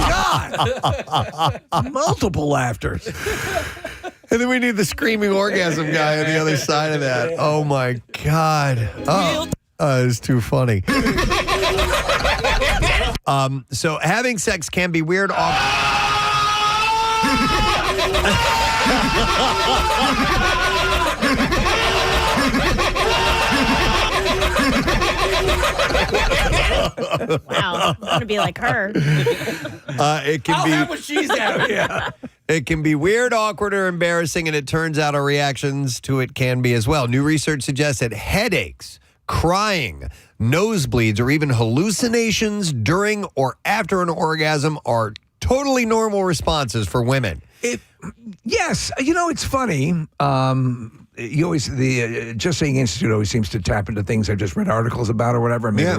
God. Multiple laughters. And then we need the screaming orgasm guy on the other side of that. Oh, my God. Oh, it's too funny. So having sex can be weird. Wow, I'm gonna be like her. It can be what she's at. Yeah. It can be weird, awkward, or embarrassing, and it turns out our reactions to it can be as well. New research suggests that headaches, crying, nosebleeds, or even hallucinations during or after an orgasm are totally normal responses for women. Yes, it's funny. You always the Just Saying Institute always seems to tap into things I've just read articles about or whatever. Maybe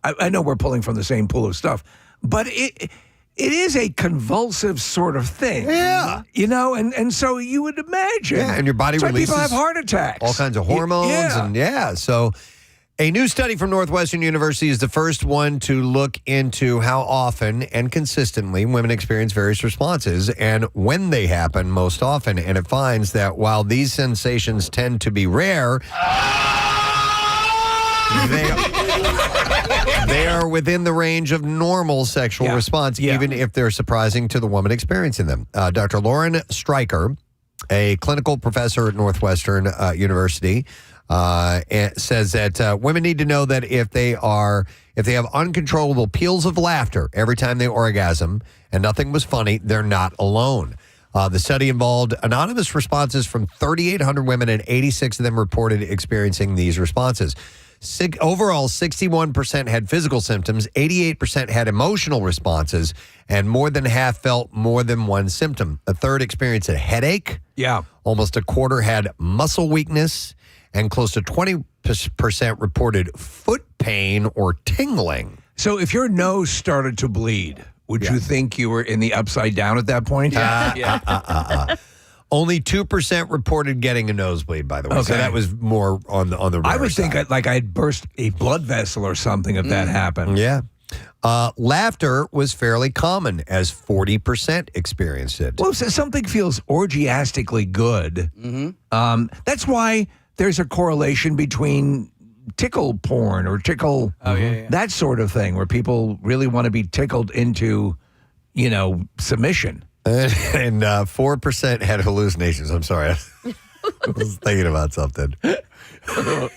I know we're pulling from the same pool of stuff, but it is a convulsive sort of thing. Yeah, and so you would imagine. Yeah, and your body releases people have heart attacks, all kinds of hormones, so. A new study from Northwestern University is the first one to look into how often and consistently women experience various responses and when they happen most often. And it finds that while these sensations tend to be rare, they are within the range of normal sexual response, even if they're surprising to the woman experiencing them. Dr. Lauren Stryker, a clinical professor at Northwestern University, says that women need to know that if they have uncontrollable peals of laughter every time they orgasm and nothing was funny, they're not alone. The study involved anonymous responses from 3,800 women, and 86 of them reported experiencing these responses. Overall, 61% had physical symptoms, 88% had emotional responses, and more than half felt more than one symptom. A third experienced a headache. Yeah. Almost a quarter had muscle weakness, and close to 20% reported foot pain or tingling. So if your nose started to bleed, would you think you were in the upside down at that point? Only 2% reported getting a nosebleed, by the way. Okay. So that was more on the rare I would side. think I'd burst a blood vessel or something if that happened. Yeah. Laughter was fairly common, as 40% experienced it. Well, if something feels orgiastically good, that's why there's a correlation between tickle porn or tickle, that sort of thing, where people really want to be tickled into, submission. And 4% had hallucinations. I'm sorry. I was thinking about something.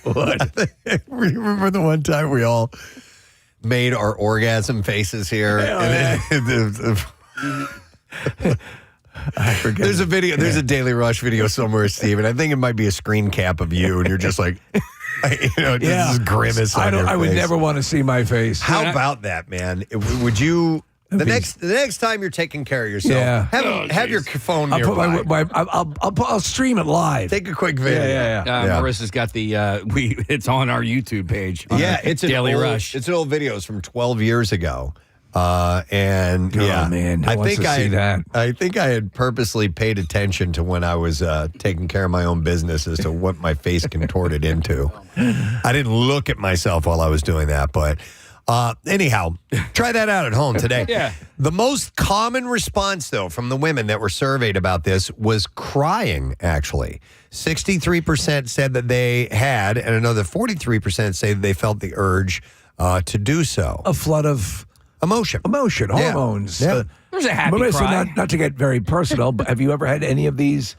What? Remember the one time we all made our orgasm faces here? I forget. There's a video. There's a Daily Rush video somewhere, Steve, and I think it might be a screen cap of you, and you're just like, this grimace on your face. I would never want to see my face. How about that, man? Would you? The next time you're taking care of yourself, have your phone nearby. I'll stream it live. Take a quick video. Marissa's got the it's on our YouTube page. It's Daily Rush. It's an old videos from 12 years ago. Man, I think I had purposely paid attention to when I was taking care of my own business as to what my face contorted into. I didn't look at myself while I was doing that, but anyhow, try that out at home today. The most common response, though, from the women that were surveyed about this was crying, actually. 63% said that they had, and another 43% say that they felt the urge to do so. A flood of emotion, hormones. Yeah. There's a happy Marissa, cry. not to get very personal, but have you ever had any of these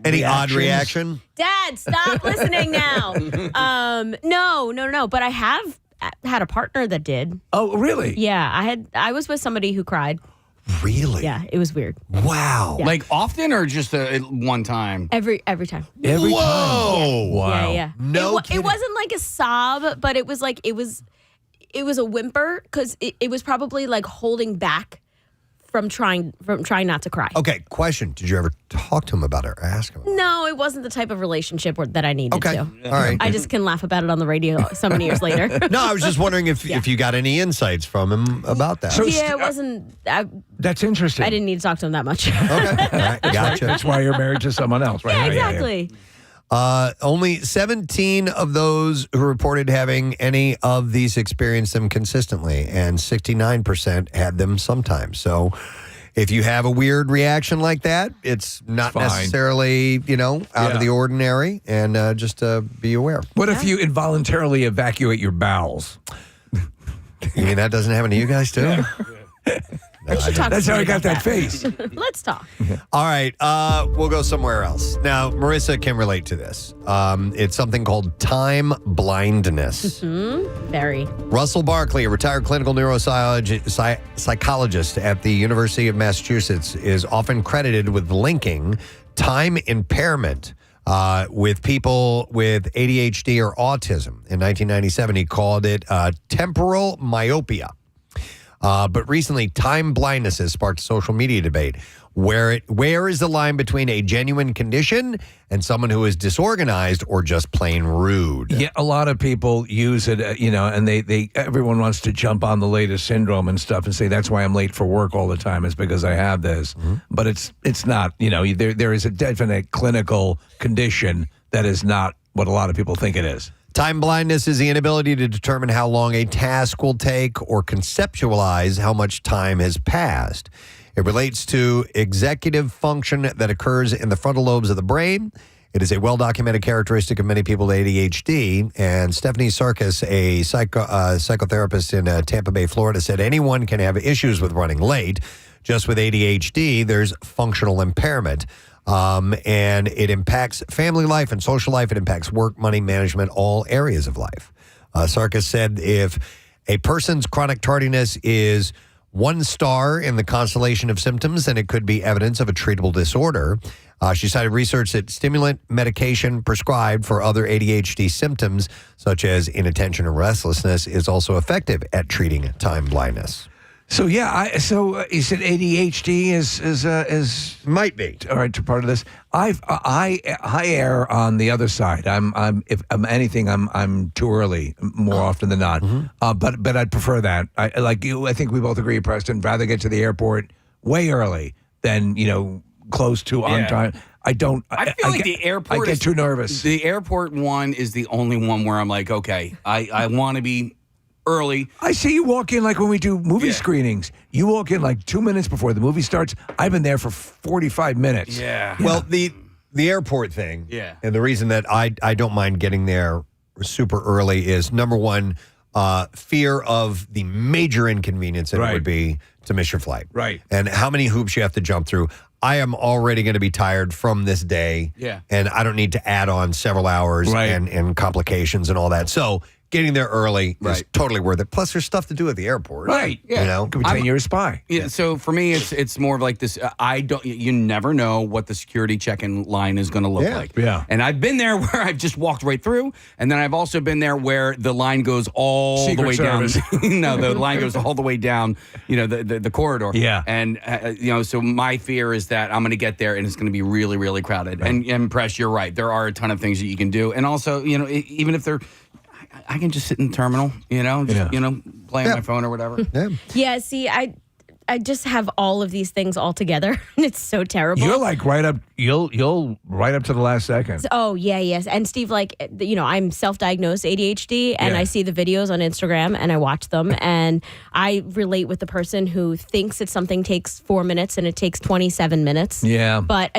any odd reactions? reaction? Dad, stop listening now. No. But I have had a partner that did. Oh, really? Yeah, I was with somebody who cried. Really? Yeah, it was weird. Wow. Yeah. Like often or just one time? Every time. Every Whoa. time. Wow. Yeah. No it wasn't like a sob, but it was like it was a whimper because it was probably like holding back from trying not to cry. Okay, question. Did you ever talk to him about it or ask him? No, it wasn't the type of relationship that I needed to. All right. I just can laugh about it on the radio so many years later. No, I was just wondering if you got any insights from him about that. It wasn't. That's interesting. I didn't need to talk to him that much. Okay. All right. Gotcha. That's why you're married to someone else, right? Yeah, exactly. Only 17 of those who reported having any of these experienced them consistently, and 69% had them sometimes. So if you have a weird reaction like that, it's not necessarily, out of the ordinary, and just be aware. What if you involuntarily evacuate your bowels? You mean that doesn't happen to you guys, too? That's how I got that face. Let's talk. All right, we'll go somewhere else. Now, Marissa can relate to this. It's something called time blindness. Very. Russell Barkley, a retired clinical psychologist at the University of Massachusetts, is often credited with linking time impairment with people with ADHD or autism. In 1997, he called it temporal myopia. But recently, time blindness has sparked a social media debate. Where is the line between a genuine condition and someone who is disorganized or just plain rude? Yeah, a lot of people use it, and everyone wants to jump on the latest syndrome and stuff and say that's why I'm late for work all the time. It's because I have this, but it's not. There is a definite clinical condition that is not what a lot of people think it is. Time blindness is the inability to determine how long a task will take or conceptualize how much time has passed. It relates to executive function that occurs in the frontal lobes of the brain. It is a well-documented characteristic of many people with ADHD. And Stephanie Sarkis, a psychotherapist in Tampa Bay, Florida, said anyone can have issues with running late. Just with ADHD, there's functional impairment. And it impacts family life and social life. It impacts work, money, management, all areas of life. Sarkis said if a person's chronic tardiness is 1 star in the constellation of symptoms, then it could be evidence of a treatable disorder. She cited research that stimulant medication prescribed for other ADHD symptoms, such as inattention and restlessness, is also effective at treating time blindness. So you said ADHD is might be all right. Part of this, I err on the other side. If I'm anything, I'm too early more often than not. But I'd prefer that. I like you. I think we both agree, Preston. Rather get to the airport way early than close to on time. I don't. I feel like the airport. I get too nervous. The airport one is the only one where I'm like, okay, I want to be early. I see you walk in like when we do movie screenings. You walk in like 2 minutes before the movie starts. I've been there for 45 minutes. Yeah. Well, the airport thing. Yeah. And the reason that I don't mind getting there super early is, number one, fear of the major inconvenience that it would be to miss your flight. Right. And how many hoops you have to jump through. I am already going to be tired from this day. Yeah. And I don't need to add on several hours and complications and all that. So getting there early is totally worth it. Plus, there's stuff to do at the airport. Right. Yeah. You know? Could pretend you're a spy. Yeah. So for me, it's more of like this. You never know what the security check-in line is going to look like. Yeah. And I've been there where I've just walked right through, and then I've also been there where the line goes all Secret the way Service. down. No, the line goes all the way down. The corridor. Yeah. And so my fear is that I'm going to get there and it's going to be really, really crowded. Right. And Press, you're right. There are a ton of things that you can do, and also, even if they're. I can just sit in the terminal, play on my phone or whatever. Yeah, see, I just have all of these things all together, and it's so terrible. You're like right up. You'll right up to the last second. Oh yeah, yes. And Steve, I'm self-diagnosed ADHD, and I see the videos on Instagram, and I watch them, and I relate with the person who thinks that something takes 4 minutes and it takes 27 minutes. Yeah. But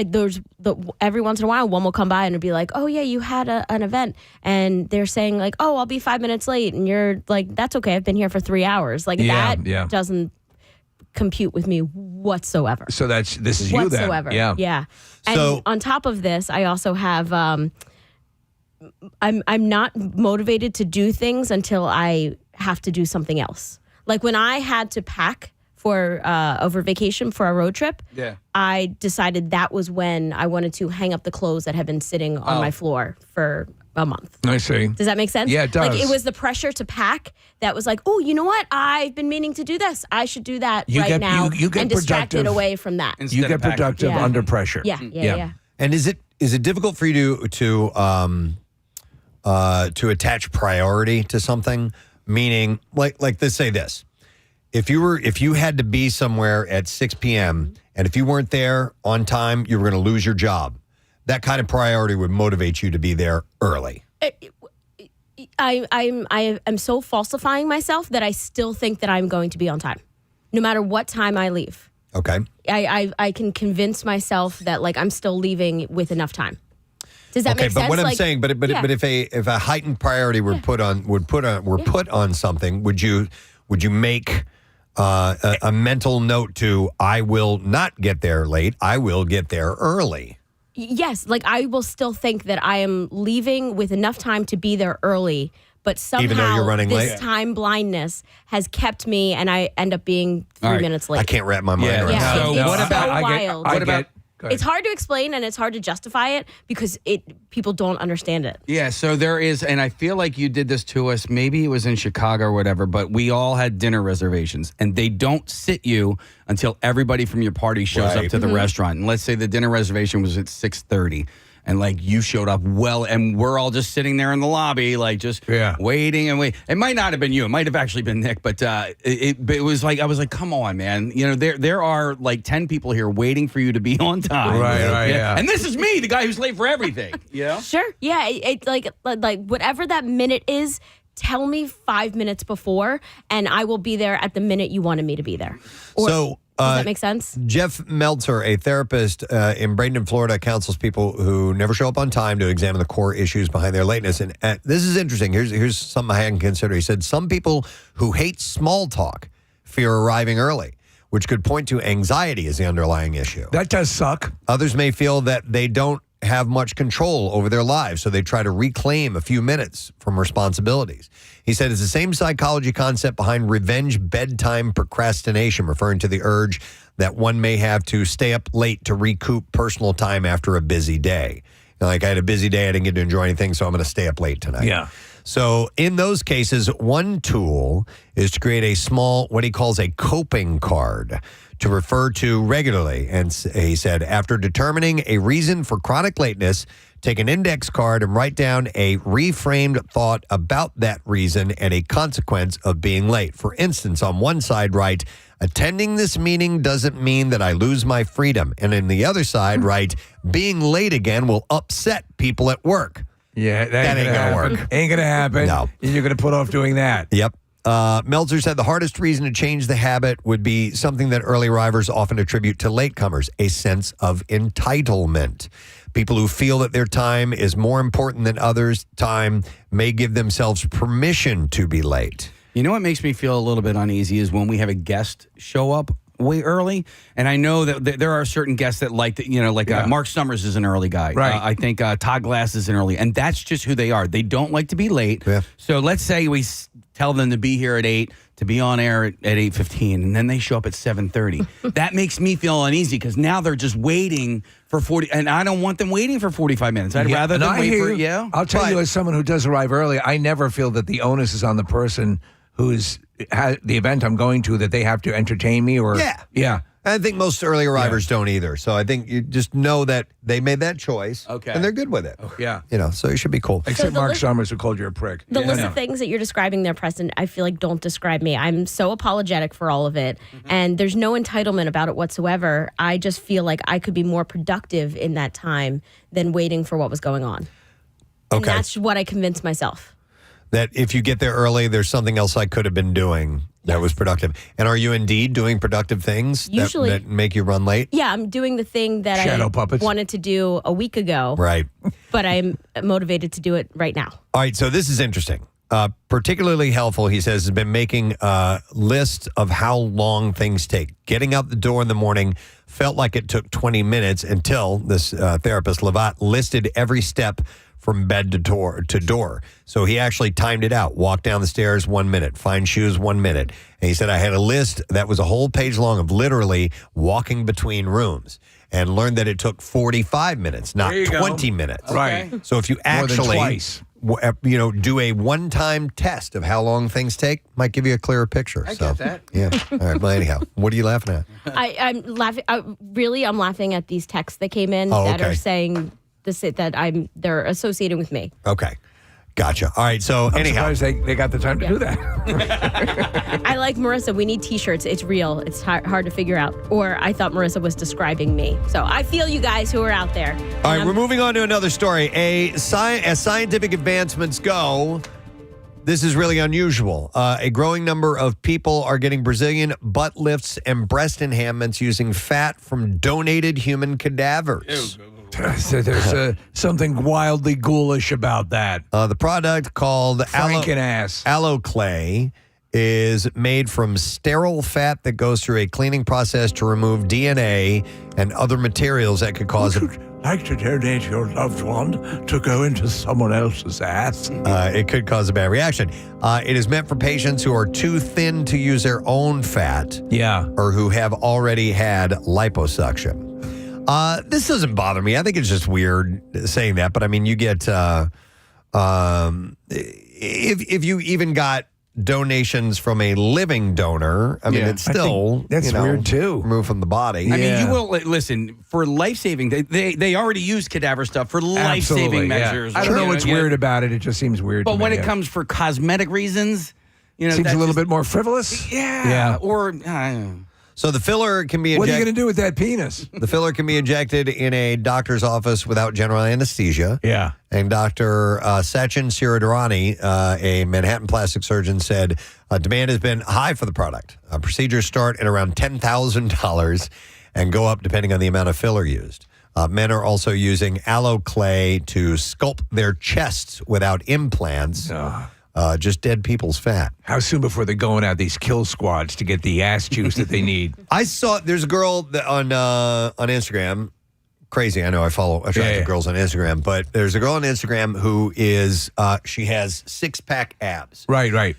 every once in a while, one will come by and it'll be like, "Oh yeah, you had an event," and they're saying like, "Oh, I'll be 5 minutes late," and you're like, "That's okay. I've been here for 3 hours." Like that doesn't compute with me whatsoever. So this is you then. Whatsoever. Yeah. And So- on top of this, I also have I'm not motivated to do things until I have to do something else. Like when I had to pack for over vacation for a road trip, I decided that was when I wanted to hang up the clothes that had been sitting on my floor for a month. I see. Does that make sense? Yeah, it does. Like it was the pressure to pack that was like, oh, you know what? I've been meaning to do this. I should do that now you get and distract it productive away from that. You get productive under pressure. Yeah. And is it difficult for you to attach priority to something? Meaning, like let's say this: if you had to be somewhere at 6 p.m. and if you weren't there on time, you were going to lose your job. That kind of priority would motivate you to be there early. I am so falsifying myself that I still think that I'm going to be on time, no matter what time I leave. Okay. I can convince myself that like I'm still leaving with enough time. Does that make sense? Okay, but what I'm saying, but if a heightened priority were put on something, would you make a mental note to I will not get there late, I will get there early? Yes, like I will still think that I am leaving with enough time to be there early, but somehow even though you're running this late? time blindness has kept me, and I end up being 3 minutes late. I can't wrap my mind around Yeah, that. So it's what so about- wild. What about? It's hard to explain and it's hard to justify it because people don't understand it. Yeah, so there is, and I feel like you did this to us. Maybe it was in Chicago or whatever, but we all had dinner reservations, and they don't sit you until everybody from your party shows up to the restaurant. And let's say the dinner reservation was at 6:30, and like you showed up well, and we're all just sitting there in the lobby, like just waiting and waiting. It might not have been you; it might have actually been Nick, but it was like I was like, come on, man! There are like 10 people here waiting for you to be on time, Right. And this is me, the guy who's late for everything. Sure. Yeah. It's like whatever that minute is, tell me 5 minutes before, and I will be there at the minute you wanted me to be there. Does that make sense? Jeff Meltzer, a therapist in Bradenton, Florida, counsels people who never show up on time to examine the core issues behind their lateness. And this is interesting. Here's something I hadn't considered. He said some people who hate small talk fear arriving early, which could point to anxiety as the underlying issue. That does suck. Others may feel that they don't have much control over their lives, so they try to reclaim a few minutes from responsibilities. He said it's the same psychology concept behind revenge bedtime procrastination, referring to the urge that one may have to stay up late to recoup personal time after a busy day. Like, I had a busy day, I didn't get to enjoy anything, so I'm going to stay up late tonight. Yeah. So in those cases, one tool is to create a small, what he calls a coping card to refer to regularly. And he said, after determining a reason for chronic lateness, Take an index card and write down a reframed thought about that reason and a consequence of being late. For instance, on one side, write, attending this meeting doesn't mean that I lose my freedom. And in the other side, write, being late again will upset people at work. Yeah, that ain't going to work. Ain't going to happen. No. You're going to put off doing that. Yep. Meltzer said the hardest reason to change the habit would be something that early arrivers often attribute to latecomers, a sense of entitlement. People who feel that their time is more important than others' time may give themselves permission to be late. You know what makes me feel a little bit uneasy is when we have a guest show up way early. And I know that there are certain guests that like, Mark Summers is an early guy. Right. I think Todd Glass is an early. And that's just who they are. They don't like to be late. Yeah. So let's say we tell them to be here at 8, to be on air at 8:15, and then they show up at 7:30. That makes me feel uneasy because now they're just waiting for 40, and I don't want them waiting for 45 minutes. I'd rather them wait for, I'll tell you, as someone who does arrive early, I never feel that the onus is on the person who's the event I'm going to, that they have to entertain me or. Yeah. I think most early arrivers don't either. So I think you just know that they made that choice. Okay. And they're good with it. Yeah. So it should be cool. Except Mark Summers, who called you a prick. The list of things that you're describing there, Preston, I feel like don't describe me. I'm so apologetic for all of it. And there's no entitlement about it whatsoever. I just feel like I could be more productive in that time than waiting for what was going on. And that's what I convinced myself. That if you get there early, there's something else I could have been doing that was productive. And are you indeed doing productive things Usually, that make you run late? Yeah, I'm doing the thing that Shadow I puppets. wanted to do a week ago. Right. But I'm motivated to do it right now. All right, so this is interesting. Particularly helpful, he says, has been making a list of how long things take. Getting out the door in the morning felt like it took 20 minutes until this therapist, Levat, listed every step from bed to door. So he actually timed it out. Walk down the stairs 1 minute, find shoes 1 minute. And he said, I had a list that was a whole page long of literally walking between rooms and learned that it took 45 minutes, not 20 minutes. Right. So if you actually twice. Do a one-time test of how long things take, might give you a clearer picture. I get that. Yeah. All right. Well, anyhow, what are you laughing at? I'm laughing. I'm laughing at these texts that came in that are saying that they're associating with me. Okay. Gotcha. All right. So I'm anyhow, surprised they got the time to do that. I like Marissa. We need T-shirts. It's real. It's hard to figure out. Or I thought Marissa was describing me. So I feel you guys who are out there. All right. We're moving on to another story. As scientific advancements go, this is really unusual. A growing number of people are getting Brazilian butt lifts and breast enhancements using fat from donated human cadavers. So there's something wildly ghoulish about that. The product called Alloclay is made from sterile fat that goes through a cleaning process to remove DNA and other materials that could cause like to donate your loved one to go into someone else's ass. It could cause a bad reaction. It is meant for patients who are too thin to use their own fat. Yeah. Or who have already had liposuction. This doesn't bother me. I think it's just weird saying that. But I mean, you get, if you even got donations from a living donor, I mean, it's still that's weird too. Removed from the body. I mean, you will listen for life-saving. They already use cadaver stuff for life-saving measures. I don't know what's weird about it. It just seems weird. But to when me, it comes for cosmetic reasons, seems a little bit more frivolous. Yeah. Or. So the filler can be injected. What are you going to do with that penis? The filler can be injected in a doctor's office without general anesthesia. Yeah. And Dr. Sayin Siradurani, a Manhattan plastic surgeon, said demand has been high for the product. Procedures start at around $10,000 and go up depending on the amount of filler used. Men are also using Alloclay to sculpt their chests without implants. Just dead people's fat. How soon before they're going out these kill squads to get the ass juice that they need? I saw there's a girl on Instagram. Crazy, I know. I follow attractive girls on Instagram, but there's a girl on Instagram who is she has 6-pack abs. Right.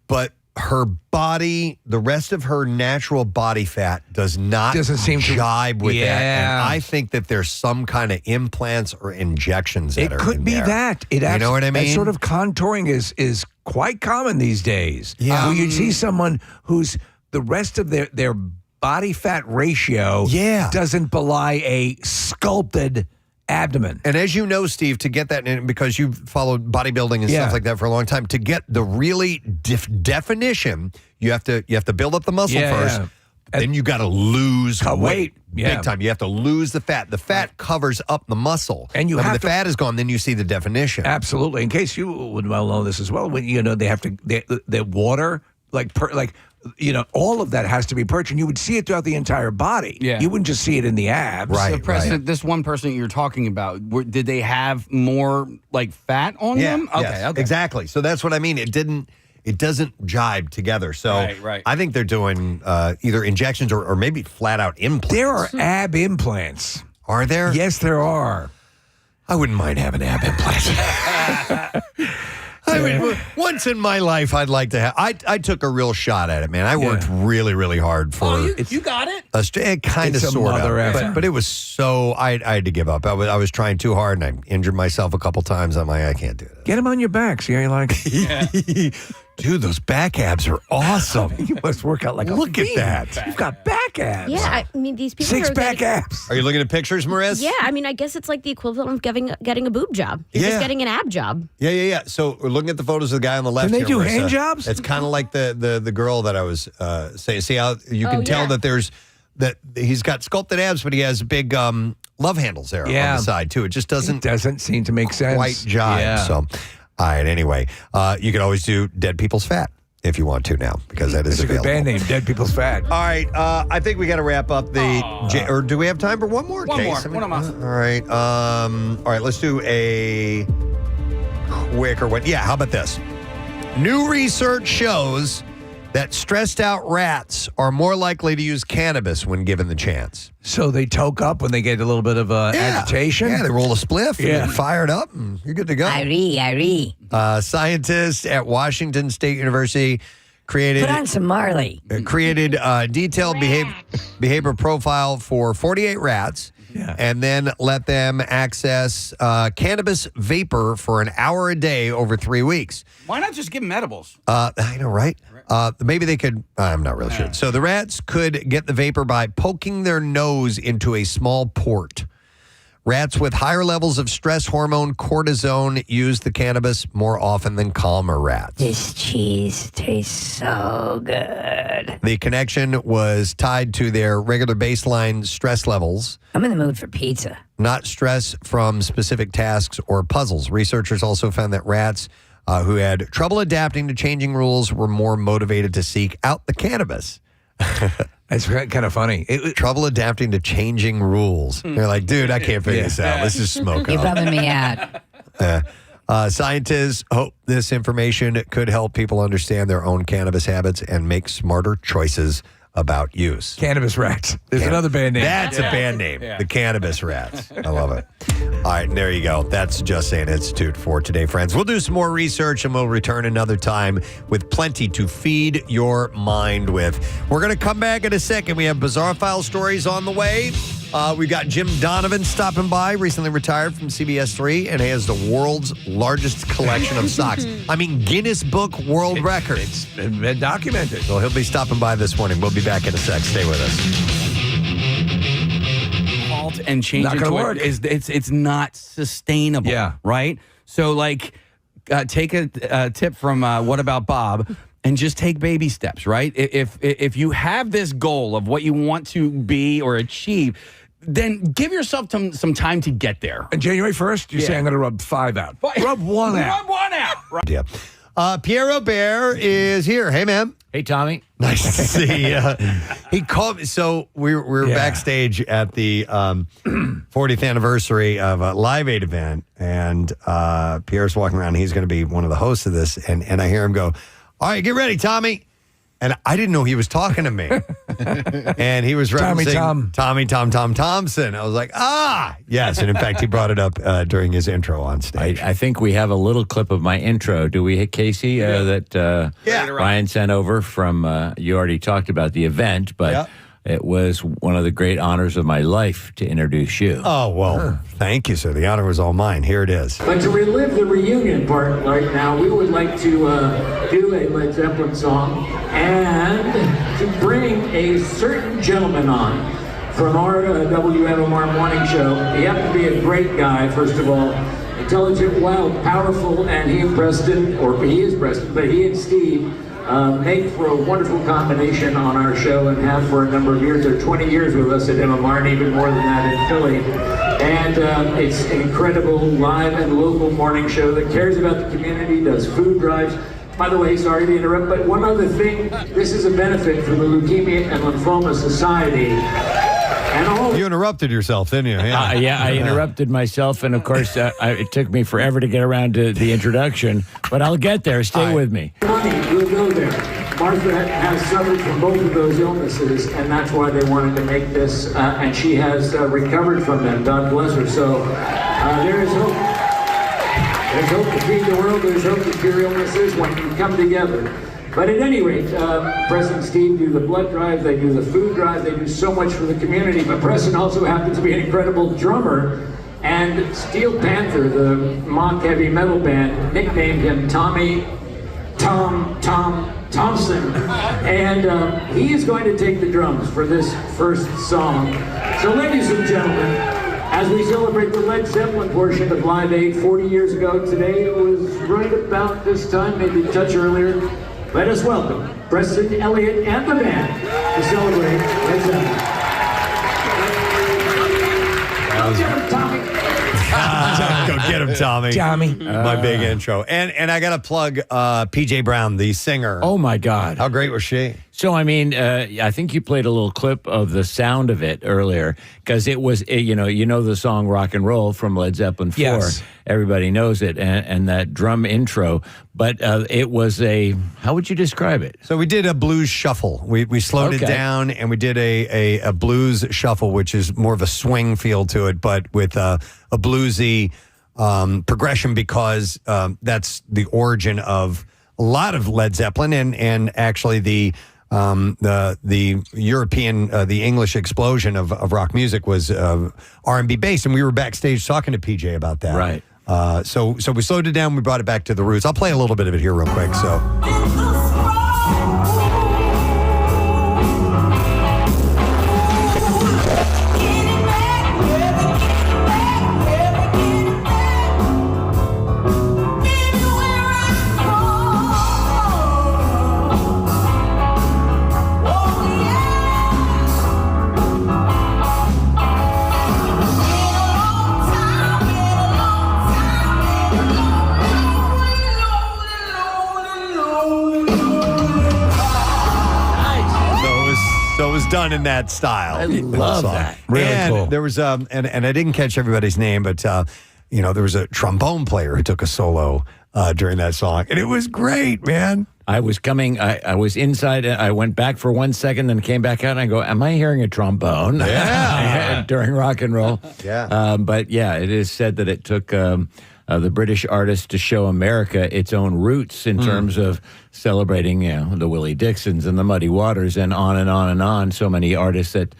But her body, the rest of her natural body fat doesn't seem to jibe with that. And I think that there's some kind of implants or injections that it could be there. that. You know what I mean? That sort of contouring is quite common these days. Yeah. Where you'd see someone who's the rest of their body fat ratio doesn't belie a sculpted abdomen. And as you know, Steve, to get that, because you've followed bodybuilding and stuff like that for a long time, to get the really definition, you have to build up the muscle first. Yeah. Then you got to lose weight Yeah. big time. You have to lose the fat. The fat covers up the muscle. And when the fat is gone, then you see the definition. Absolutely. In case you would well know this as well, when they have to the water all of that has to be purged, and you would see it throughout the entire body. Yeah. You wouldn't just see it in the abs. Right. So, Preston, this one person you're talking about, did they have more fat on them? Okay, exactly. So that's what I mean. It doesn't jibe together. So right. I think they're doing either injections or maybe flat out implants. There are ab implants. Are there? Yes, there are. I wouldn't mind having ab implants. I mean, once in my life, I'd like to have. I took a real shot at it, man. I worked really, really hard for. You got it. Kind of, sort of, but it was so. I had to give up. I was trying too hard, and I injured myself a couple times. I'm like, I can't do it. Get him on your back. See how you like it? Dude, those back abs are awesome. You must work out like Look at that. You've got back abs. Yeah, I mean, these people Six-pack abs. Are you looking at pictures, Mariz? Yeah, I mean, I guess it's like the equivalent of getting a boob job. You're just getting an ab job. Yeah. So we're looking at the photos of the guy on the left. Can they do Marissa. hand jobs? It's kind of like the girl that I was saying. See how you can tell that he's got sculpted abs, but he has big love handles there on the side too. It just doesn't seem to make sense. Quite jive. Yeah. So, all right. Anyway, you can always do Dead People's Fat if you want to now, because that is available. It's a good band name, Dead People's Fat. All right, I think we got to wrap up the. Or do we have time for one more? One case? more. One more. All right. Let's do a quicker one. Yeah. How about this? New research shows that stressed out rats are more likely to use cannabis when given the chance. So they toke up when they get a little bit of agitation? Yeah, they roll a spliff and then fire it up, and you're good to go. Irie. Scientists at Washington State University created Put on some Marley. Created a detailed behavior profile for 48 rats. Yeah. And then let them access cannabis vapor for an hour a day over 3 weeks. Why not just give them edibles? I know, right? Maybe they could. I'm not really sure. So the rats could get the vapor by poking their nose into a small port. Rats with higher levels of stress hormone cortisone use the cannabis more often than calmer rats. This cheese tastes so good. The connection was tied to their regular baseline stress levels. I'm in the mood for pizza. Not stress from specific tasks or puzzles. Researchers also found that rats who had trouble adapting to changing rules were more motivated to seek out the cannabis. It's kind of funny. Trouble adapting to changing rules. They're like, dude, I can't figure this out. Let's just smoke You're up. bumming me out. Scientists hope this information could help people understand their own cannabis habits and make smarter choices about use. Cannabis Rats. There's another band name. That's a band name. The Cannabis Rats. I love it. All right, and there you go. That's Just Saying Institute for today, friends. We'll do some more research and we'll return another time with plenty to feed your mind with. We're going to come back in a second. We have Bizarre File stories on the way. We've got Jim Donovan stopping by, recently retired from CBS 3, and has the world's largest collection of socks. I mean, Guinness Book World Record. It's been documented. So he'll be stopping by this morning. We'll be back in a sec. Stay with us. Halt and change Not it gonna to work. it's not sustainable. Yeah. Right. So take a tip from What About Bob. And just take baby steps, right? If you have this goal of what you want to be or achieve, then give yourself some time to get there. And January 1st, you say I'm going to rub 5 out. Rub 1 out. Rub 1 out. Right. Yeah. Pierre Robert is here. Hey, man. Hey, Tommy. Nice to see you. He called me. So we were backstage at the 40th anniversary of a Live Aid event, and Pierre's walking around. He's going to be one of the hosts of this, and I hear him go, "All right, get ready, Tommy." And I didn't know he was talking to me. And he was referencing Tommy Tom Thompson. I was like, yes. And in fact, he brought it up during his intro on stage. I think we have a little clip of my intro. Do we hit Casey that Ryan sent over from, you already talked about the event, but it was one of the great honors of my life to introduce you. Oh, well, thank you, sir. The honor was all mine. Here it is. But to relive the reunion part right now, we would like to do a Led Zeppelin song and to bring a certain gentleman on from our WMMR morning show. He happened to be a great guy, first of all. Intelligent, wild, powerful, and he and Preston, or he is Preston, but he and Steve make for a wonderful combination on our show and have for a number of years. They're 20 years with us at MMR and even more than that in Philly. And it's an incredible live and local morning show that cares about the community, does food drives. By the way, sorry to interrupt, but one other thing, this is a benefit for the Leukemia and Lymphoma Society. You interrupted yourself, didn't you? Yeah, I interrupted myself, and of course, it took me forever to get around to the introduction, but I'll get there. Stay with me. Money, we'll go there. Martha has suffered from both of those illnesses, and that's why they wanted to make this, and she has recovered from them. God bless her. So there is hope. There's hope to feed the world. There's hope to cure illnesses when you come together. But at any rate, Preston and Steve do the blood drive, they do the food drive, they do so much for the community. But Preston also happens to be an incredible drummer. And Steel Panther, the mock heavy metal band, nicknamed him Thompson. And he is going to take the drums for this first song. So ladies and gentlemen, as we celebrate the Led Zeppelin portion of Live Aid 40 years ago today, it was right about this time, maybe a touch earlier. Let us welcome Preston, Elliott, and the band to celebrate Led Zeppelin. Go get him, Tommy. Tommy. My big intro. And I got to plug PJ Brown, the singer. Oh, my God. How great was she? So, I mean, I think you played a little clip of the sound of it earlier because it was, you know the song Rock and Roll from Led Zeppelin 4. Yes. Everybody knows it. And that drum intro. But it was how would you describe it? So we did a blues shuffle. We slowed it down and we did a blues shuffle, which is more of a swing feel to it, but with a bluesy progression because that's the origin of a lot of Led Zeppelin and actually the European, the English explosion of rock music was R&B based, and we were backstage talking to PJ about that. Right. So we slowed it down. We brought it back to the roots. I'll play a little bit of it here real quick. So. Done in that style. I love that. Really cool. There was and I didn't catch everybody's name, but there was a trombone player who took a solo during that song, and it was great, man. I was coming. I was inside. I went back for 1 second, then came back out, and I go, "Am I hearing a trombone?" Yeah. During rock and roll. Yeah. But yeah, it is said that it took the British artist to show America its own roots in terms of celebrating, the Willie Dixons and the Muddy Waters and on and on and on. So many artists that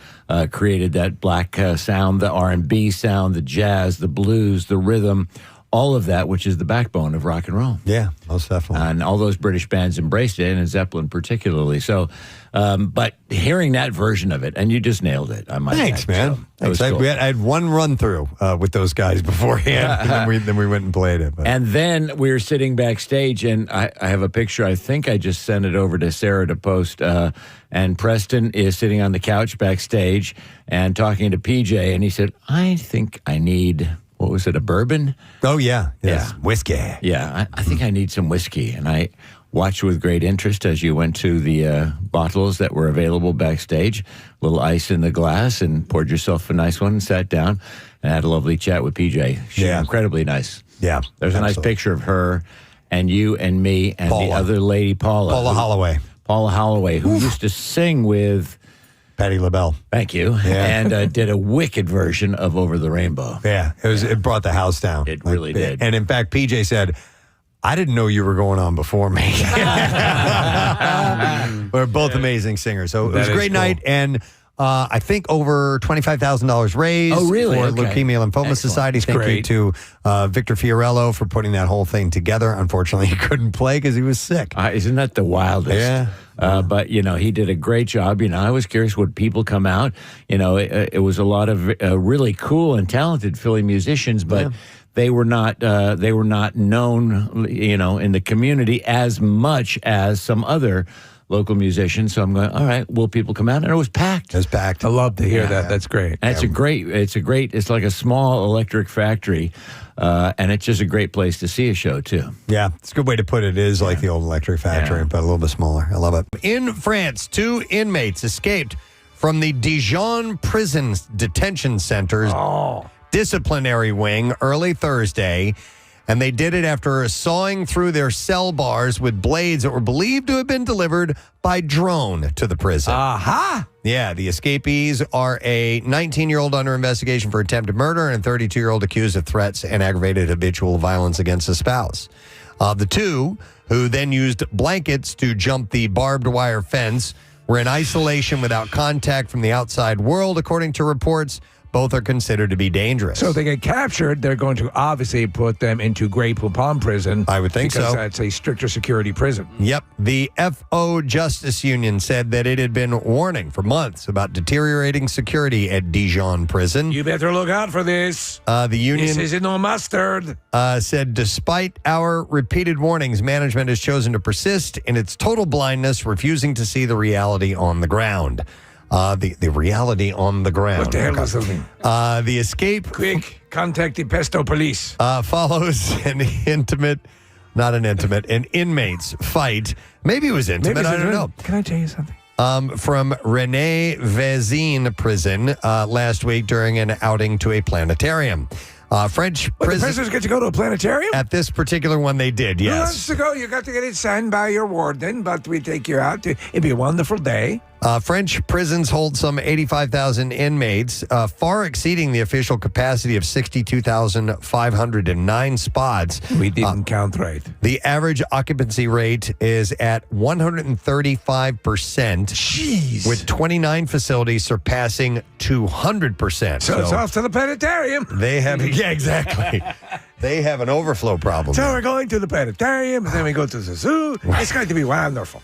created that black sound, the R&B sound, the jazz, the blues, the rhythm, all of that, which is the backbone of rock and roll. Yeah, most definitely. And all those British bands embraced it, and Zeppelin particularly. So, but hearing that version of it, and you just nailed it. I might Thanks, add. man. So, that was cool. I had one run through with those guys beforehand, and then we went and played it. But. And then we were sitting backstage, and I have a picture. I think I just sent it over to Sarah to post. And Preston is sitting on the couch backstage and talking to PJ, and he said, "I think I need." What was it, a bourbon? Oh, yeah. Yes. Yeah. Whiskey. Yeah, I think I need some whiskey. And I watched with great interest as you went to the bottles that were available backstage, a little ice in the glass, and poured yourself a nice one and sat down and had a lovely chat with PJ. She's incredibly nice. Yeah. There's a nice picture of her and you and me and Paula. the other lady, Paula. Paula Holloway, who used to sing with Patti LaBelle. Thank you. Yeah. And did a wicked version of Over the Rainbow. Yeah, it brought the house down. It really did. And in fact, PJ said, I didn't know you were going on before me. We're both amazing singers. So it was a great night. And I think over $25,000 raised for Leukemia Lymphoma Excellent. Society. Thank you to Victor Fiorello for putting that whole thing together. Unfortunately, he couldn't play because he was sick. Isn't that the wildest? Yeah. But, he did a great job. I was curious, would people come out? It was a lot of really cool and talented Philly musicians, but they were not known, in the community as much as some other local musicians. So I'm going, all right, will people come out? And it was packed. It was packed. I love to hear that. That's great. And it's like a small electric factory. And it's just a great place to see a show, too. Yeah, it's a good way to put it. It is like the old electric factory, but a little bit smaller. I love it. In France, 2 inmates escaped from the Dijon prison detention center's disciplinary wing early Thursday, and they did it after sawing through their cell bars with blades that were believed to have been delivered by drone to the prison. Aha! Yeah, the escapees are a 19-year-old under investigation for attempted murder and a 32-year-old accused of threats and aggravated habitual violence against a spouse. The two, who then used blankets to jump the barbed wire fence, were in isolation without contact from the outside world, according to reports. Both are considered to be dangerous. So if they get captured, they're going to obviously put them into Grey Poupon prison. I would think because so. That's a stricter security prison. Yep. The FO Justice Union said that it had been warning for months about deteriorating security at Dijon prison. You better look out for this. The union This isn't no mustard. Said, despite our repeated warnings, management has chosen to persist in its total blindness, refusing to see the reality on the ground. The reality on the ground. What the hell does that mean? The escape. Quick, contact the pesto police. Follows an inmate's fight. Maybe it was intimate. I don't know. Can I tell you something? From René Vezin prison last week during an outing to a planetarium. French the prisoners get to go to a planetarium? At this particular one, they did, yes. Months ago, you got to get it signed by your warden, but we take you out. It'd be a wonderful day. French prisons hold some 85,000 inmates, far exceeding the official capacity of 62,509 spots. We didn't count right. The average occupancy rate is at 135%. Jeez. With 29 facilities surpassing 200%. So it's off to the planetarium. They have, yeah, exactly. They have an overflow problem. So we're going to the planetarium, and then we go to the zoo. It's going to be wonderful.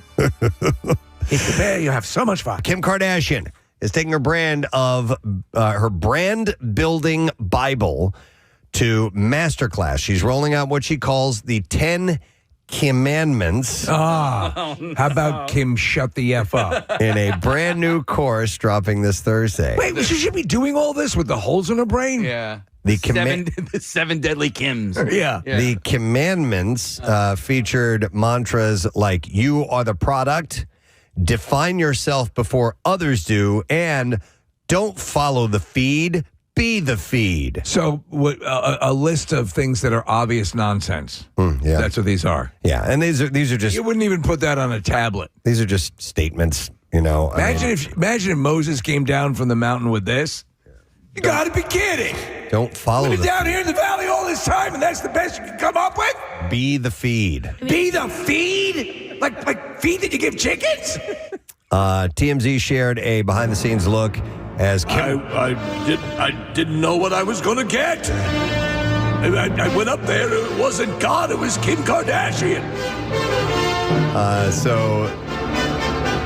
It's there. You have so much fun. Kim Kardashian is taking her brand building Bible to masterclass. She's rolling out what she calls the 10 Commandments. How about Kim shut the F up? In a brand new course dropping this Thursday. Wait, she should be doing all this with the holes in her brain? Yeah. The seven deadly Kims. Yeah. The Commandments featured mantras like, you are the product, define yourself before others do, and don't follow the feed, be the feed. So a list of things that are obvious nonsense. Yeah. That's what these are. Yeah, and these are just... You wouldn't even put that on a tablet. These are just statements, you know. Imagine if Moses came down from the mountain with this. You got to be kidding. Don't follow We've been the down here in the valley all this time, and that's the best you can come up with? Be the feed. Be the feed? Like feed that you give chickens? TMZ shared a behind-the-scenes look as Kim... I didn't know what I was going to get. I went up there. It wasn't God. It was Kim Kardashian. So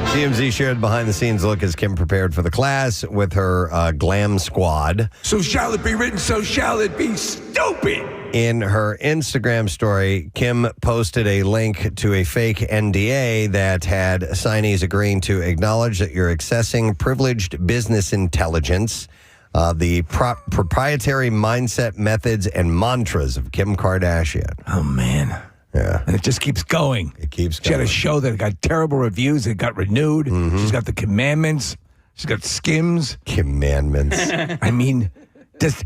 TMZ shared behind-the-scenes look as Kim prepared for the class with her glam squad. So shall it be written, so shall it be stupid. In her Instagram story, Kim posted a link to a fake NDA that had signees agreeing to acknowledge that you're accessing privileged business intelligence, the proprietary mindset, methods, and mantras of Kim Kardashian. Oh, man. Yeah. And it just keeps going. It keeps going. She had a show that got terrible reviews. It got renewed. Mm-hmm. She's got the Commandments. She's got Skims. Commandments. I mean...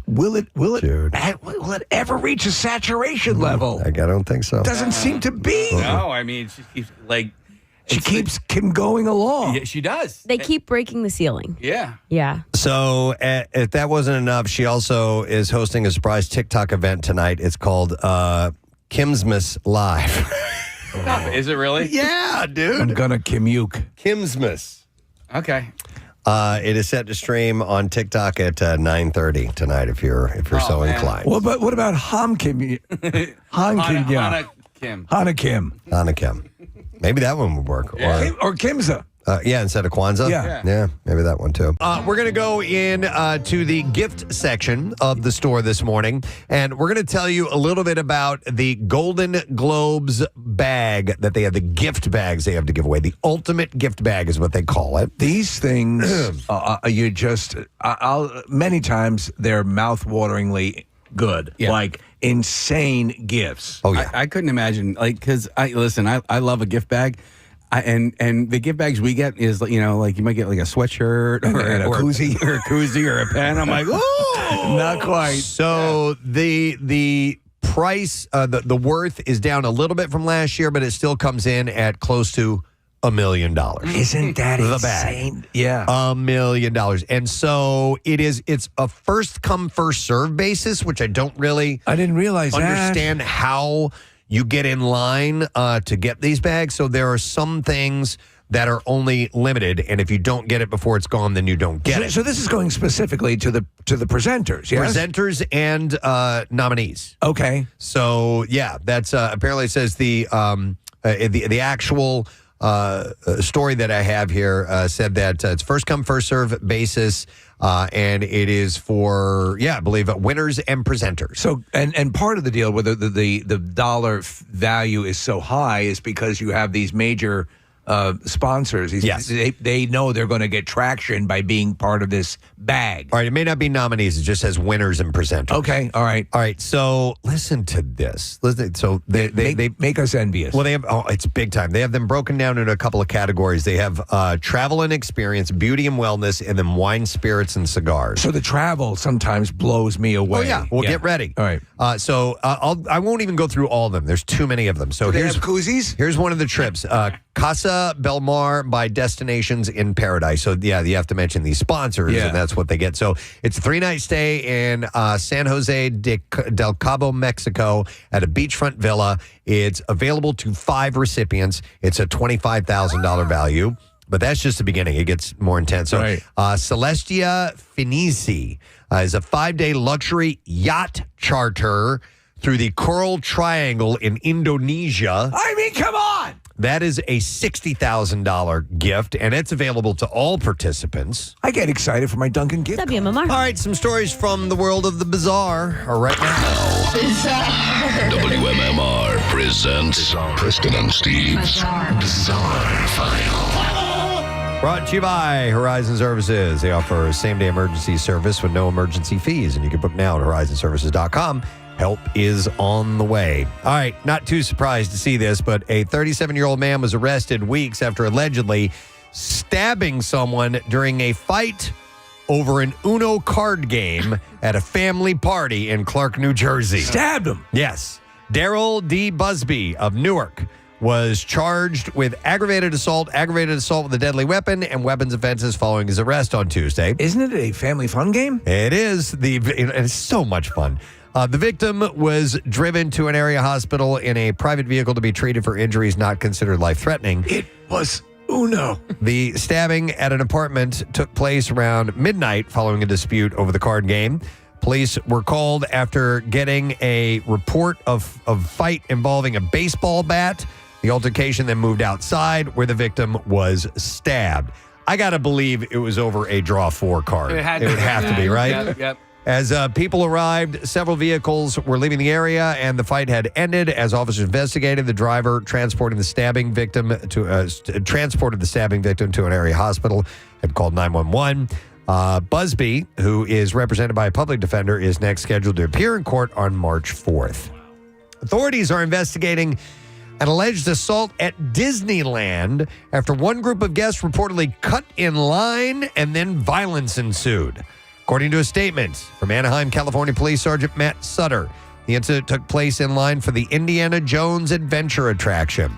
Will it ever reach a saturation level? I don't think so. Doesn't seem to be. No, I mean, she keeps Kim going along. Yeah, she does. They keep breaking the ceiling. Yeah. Yeah. So if that wasn't enough, she also is hosting a surprise TikTok event tonight. It's called Kimsmas Live. Is it really? Yeah, dude. I'm gonna Kim-uke. Kimsmas. Okay. It is set to stream on TikTok at 9:30 tonight. If you're so inclined. Well, but what about Hana Kim? Hana Kim. Maybe that one would work. Or Kimza. Instead of Kwanzaa. Yeah, maybe that one too. We're going to go in to the gift section of the store this morning, and we're going to tell you a little bit about the Golden Globes bag that they have, the gift bags they have to give away. The ultimate gift bag is what they call it. These things, many times they're mouth-wateringly good, like insane gifts. Oh yeah, I couldn't imagine, because I love a gift bag. And the gift bags we get is, you might get like a sweatshirt or a koozie or a koozie or a pen. I'm like, ooh, not quite. So the price, the worth is down a little bit from last year, but it still comes in at close to $1 million. Isn't that the insane? bag? Yeah, $1 million. And so it's a first come first serve basis, which I didn't realize understand how you get in line to get these bags. So there are some things that are only limited, and if you don't get it before it's gone, then you don't get it. So this is going specifically to the presenters, yes? Presenters and nominees. Okay. So yeah, that's apparently it says the actual story that I have here said that it's first come first serve basis. And it is for, I believe, winners and presenters. So, and part of the deal where the dollar value is so high is because you have these major sponsors. Yes. They know they're going to get traction by being part of this bag. All right, it may not be nominees. It just says winners and presenters. Okay, all right. All right, so listen to this. So they make us envious. Well, they have, it's big time. They have them broken down into a couple of categories. They have travel and experience, beauty and wellness, and then wine, spirits, and cigars. So the travel sometimes blows me away. Oh, yeah. Well, get ready. All right. I won't even go through all of them. There's too many of them. So Do they have koozies? Here's one of the trips. Casa Belmar by Destinations in Paradise. So, you have to mention these sponsors, and that's what they get. So, it's a 3-night stay in San Jose del Cabo, Mexico, at a beachfront villa. It's available to 5 recipients. It's a $25,000 value. But that's just the beginning. It gets more intense. So, Celestia Finici is a 5-day luxury yacht charter through the Coral Triangle in Indonesia. I mean, come on! That is a $60,000 gift, and it's available to all participants. I get excited for my Dunkin' gift. WMMR. All right, some stories from the world of the bizarre are right now. Bizarre. WMMR presents Preston and Steve's Bizarre File. Brought to you by Horizon Services. They offer same-day emergency service with no emergency fees, and you can book now at horizonservices.com. Help is on the way. All right, not too surprised to see this, but a 37-year-old man was arrested weeks after allegedly stabbing someone during a fight over an Uno card game at a family party in Clark, New Jersey. Stabbed him? Yes. Daryl D. Busby of Newark was charged with aggravated assault with a deadly weapon, and weapons offenses following his arrest on Tuesday. Isn't it a family fun game? It is. It's so much fun. The victim was driven to an area hospital in a private vehicle to be treated for injuries not considered life-threatening. It was Uno. The stabbing at an apartment took place around midnight following a dispute over the card game. Police were called after getting a report of fight involving a baseball bat. The altercation then moved outside where the victim was stabbed. I got to believe it was over a draw 4 card. It would have to be, right? Yep. As people arrived, several vehicles were leaving the area, and the fight had ended. As officers investigated, the driver transported the stabbing victim to an area hospital, had called 911. Busby, who is represented by a public defender, is next scheduled to appear in court on March 4th. Authorities are investigating an alleged assault at Disneyland after one group of guests reportedly cut in line and then violence ensued. According to a statement from Anaheim, California Police Sergeant Matt Sutter, the incident took place in line for the Indiana Jones Adventure attraction.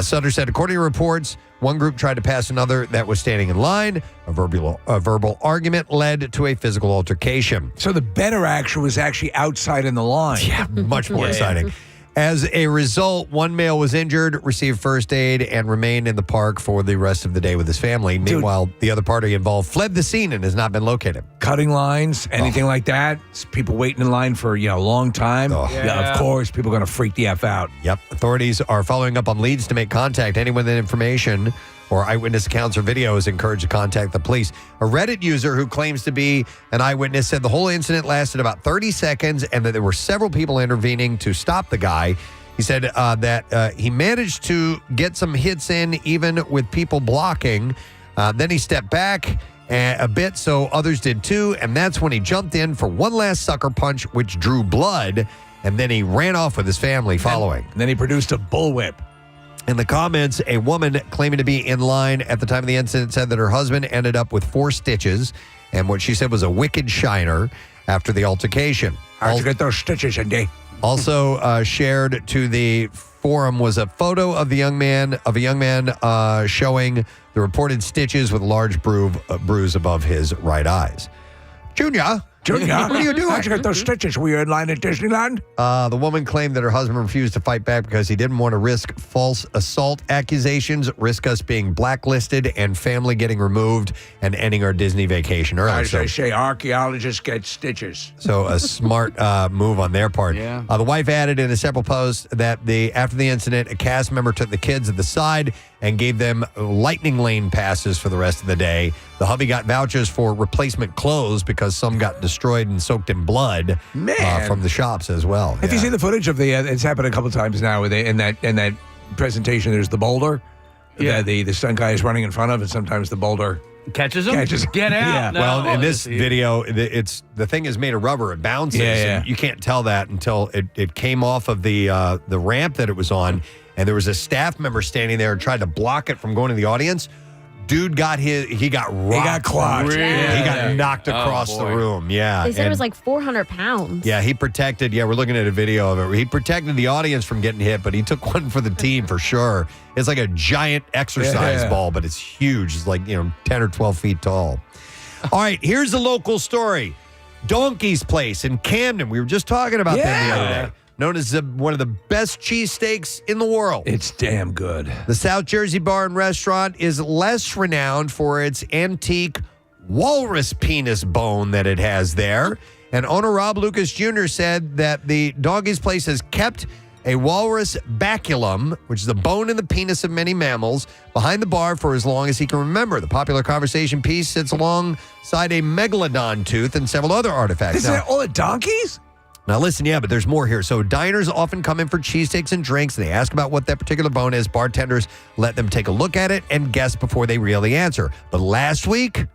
Sutter said, according to reports, one group tried to pass another that was standing in line. A verbal argument led to a physical altercation. So the better action was actually outside in the line. Yeah, much more exciting. As a result, one male was injured, received first aid, and remained in the park for the rest of the day with his family. Meanwhile, the other party involved fled the scene and has not been located. Cutting lines, anything like that. People waiting in line for a long time. Yeah, of course, people are going to freak the F out. Yep. Authorities are following up on leads to make contact. Anyone with information or eyewitness accounts or video is encouraged to contact the police. A Reddit user who claims to be an eyewitness said the whole incident lasted about 30 seconds and that there were several people intervening to stop the guy. He said that he managed to get some hits in even with people blocking. Then he stepped back a bit so others did too, and that's when he jumped in for one last sucker punch, which drew blood, and then he ran off with his family following. And then he produced a bullwhip. In the comments, a woman claiming to be in line at the time of the incident said that her husband ended up with 4 stitches and what she said was a wicked shiner after the altercation. How'd you get those stitches, Indy? Also shared to the forum was a photo of a young man showing the reported stitches with a large bruise above his right eyes. Junior, what are you doing? How'd you get those stitches? Were you in line at Disneyland? The woman claimed that her husband refused to fight back because he didn't want to risk false assault accusations, risk us being blacklisted, and family getting removed and ending our Disney vacation early. As they say, archaeologists get stitches. So a smart move on their part. Yeah. The wife added in a separate post that after the incident, a cast member took the kids at the side and gave them lightning lane passes for the rest of the day. The hubby got vouchers for replacement clothes because some got destroyed and soaked in blood from the shops as well. Have you seen the footage of the? It's happened a couple times now. In that presentation, there's the boulder. Yeah, the stunt guy is running in front of, and sometimes the boulder catches him. Get out! Yeah. No, well, in this video, the thing is made of rubber. It bounces. Yeah. And you can't tell that until it came off of the ramp that it was on, and there was a staff member standing there and tried to block it from going to the audience. Dude got rocked. He got clocked. Really? He got knocked across the room. Yeah. They said it was like 400 pounds. Yeah, he protected. Yeah, we're looking at a video of it. He protected the audience from getting hit, but he took one for the team for sure. It's like a giant exercise ball, but it's huge. It's like 10 or 12 feet tall. All right, here's a local story. Donkey's Place in Camden. We were just talking about them the other day. Known as one of the best cheesesteaks in the world. It's damn good. The South Jersey bar and restaurant is less renowned for its antique walrus penis bone that it has there. And owner Rob Lucas Jr. said that the Donkey's Place has kept a walrus baculum, which is a bone in the penis of many mammals, behind the bar for as long as he can remember. The popular conversation piece sits alongside a megalodon tooth and several other artifacts. Is that all the donkeys? Now, listen, but there's more here. So diners often come in for cheesesteaks and drinks. They ask about what that particular bone is. Bartenders let them take a look at it and guess before they really answer. But last week,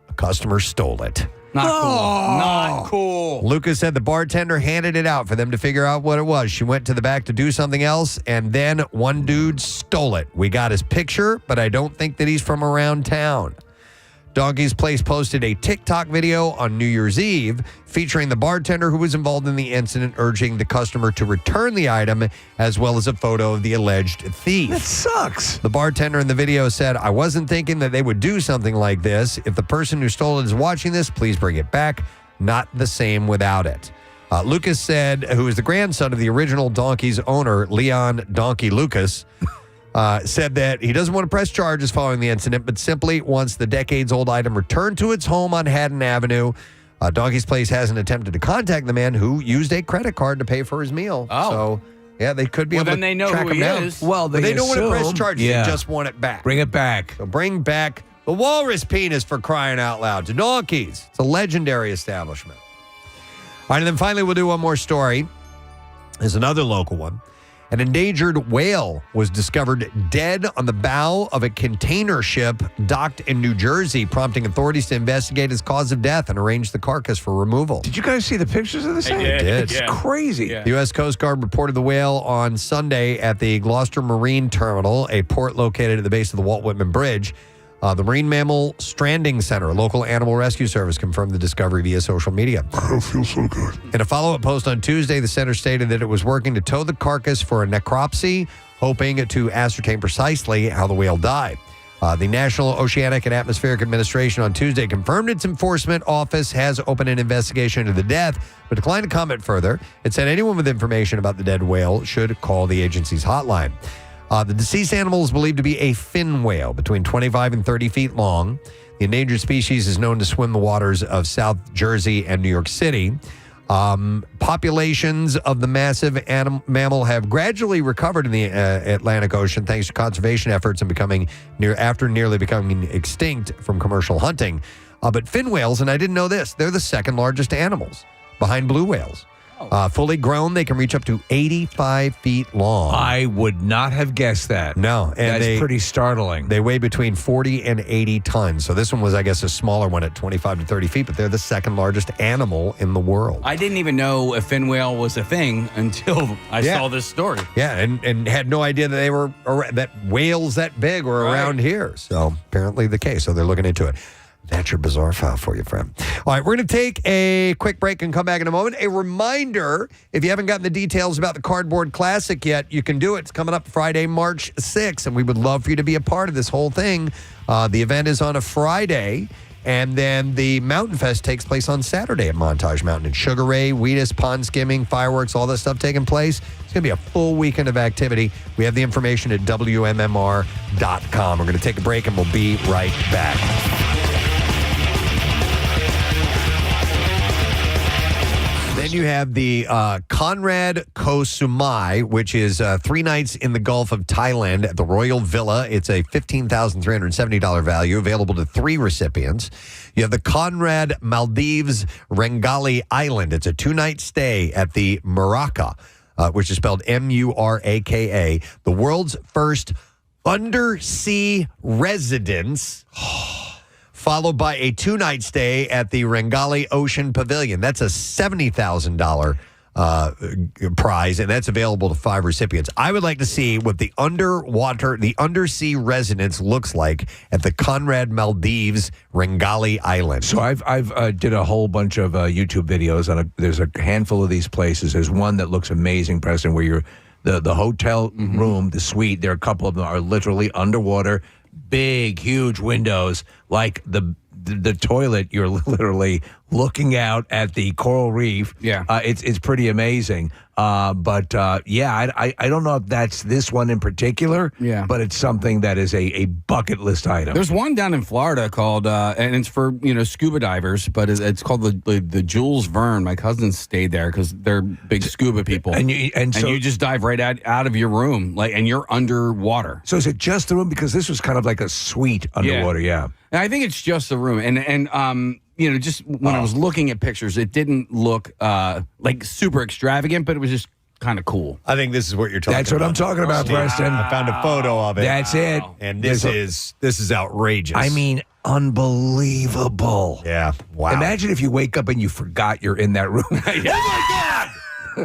a customer stole it. Not cool. Lucas said the bartender handed it out for them to figure out what it was. She went to the back to do something else, and then one dude stole it. We got his picture, but I don't think that he's from around town. Donkey's Place posted a TikTok video on New Year's Eve featuring the bartender who was involved in the incident, urging the customer to return the item, as well as a photo of the alleged thief. That sucks. The bartender in the video said, "I wasn't thinking that they would do something like this. If the person who stole it is watching this, please bring it back. Not the same without it." Lucas said, who is the grandson of the original Donkey's owner, Leon Donkey Lucas, said that he doesn't want to press charges following the incident, but simply wants the decades-old item returned to its home on Haddon Avenue. Donkey's Place hasn't attempted to contact the man who used a credit card to pay for his meal. Oh. So, yeah, they could be able then to they know track who him he down. is. Well, But they don't want to press assume- charges. Yeah. They just want it back. Bring it back. So bring back the walrus penis, for crying out loud, to Donkey's. It's a legendary establishment. All right, and then finally we'll do one more story. There's another local one. An endangered whale was discovered dead on the bow of a container ship docked in New Jersey, prompting authorities to investigate its cause of death and arrange the carcass for removal. Did you guys see the pictures of this? I did. It's crazy. Yeah. The U.S. Coast Guard reported the whale on Sunday at the Gloucester Marine Terminal, a port located at the base of the Walt Whitman Bridge. The Marine Mammal Stranding Center, a local animal rescue service, confirmed the discovery via social media. I don't feel so good. In a follow-up post on Tuesday, the center stated that it was working to tow the carcass for a necropsy, hoping to ascertain precisely how the whale died. The National Oceanic and Atmospheric Administration on Tuesday confirmed its enforcement office has opened an investigation into the death, but declined to comment further. It said anyone with information about the dead whale should call the agency's hotline. The deceased animal is believed to be a fin whale between 25 and 30 feet long. The endangered species is known to swim the waters of South Jersey and New York City. Populations of the massive mammal have gradually recovered in the Atlantic Ocean thanks to conservation efforts and after nearly becoming extinct from commercial hunting. But fin whales, and I didn't know this, they're the second largest animals behind blue whales. Fully grown, they can reach up to 85 feet long. I would not have guessed that. No. And that's pretty startling. They weigh between 40 and 80 tons. So this one was, I guess, a smaller one at 25 to 30 feet, but they're the second largest animal in the world. I didn't even know a fin whale was a thing until I saw this story. Yeah, and had no idea that they were that whales that big were around here. So apparently the case. So they're looking into it. That's your bizarre file for you, friend. All right, we're going to take a quick break and come back in a moment. A reminder, if you haven't gotten the details about the Cardboard Classic yet, you can do it. It's coming up Friday, March 6th, and we would love for you to be a part of this whole thing. The event is on a Friday, and then the Mountain Fest takes place on Saturday at Montage Mountain. And Sugar Ray, Wheatus, pond skimming, fireworks, all this stuff taking place. It's going to be a full weekend of activity. We have the information at WMMR.com. We're going to take a break, and we'll be right back. Then you have the Conrad Koh Sumai, which is 3 nights in the Gulf of Thailand at the Royal Villa. It's a $15,370 value, available to 3 recipients. You have the Conrad Maldives Rengali Island. It's a 2-night stay at the Muraka, which is spelled Muraka, the world's first undersea residence. Followed by a 2-night stay at the Rengali Ocean Pavilion. That's a $70,000 prize, and that's available to 5 recipients. I would like to see what the undersea residence looks like at the Conrad Maldives Rengali Island. So I've did a whole bunch of YouTube videos on there's a handful of these places. There's one that looks amazing, Preston, where you're the hotel room, the suite. There are a couple of them are literally underwater. Big, huge windows, like the toilet. You're literally looking out at the coral reef. Yeah, it's pretty amazing. I don't know if that's this one in particular. Yeah, but it's something that is a bucket list item. There's one down in Florida called, and it's for scuba divers, but it's called the Jules Verne. My cousins stayed there because they're big scuba people, and you just dive right out of your room, and you're underwater. So is it just the room? Because this was kind of like a suite underwater. Yeah. And I think it's just the room, and just when I was looking at pictures, it didn't look like super extravagant, but it was just kind of cool. I think this is what you're talking about. That's what I'm talking about, Preston. I found a photo of it. That's it. And this is outrageous. I mean, unbelievable. Yeah. Wow. Imagine if you wake up and you forgot you're in that room. Oh, my God.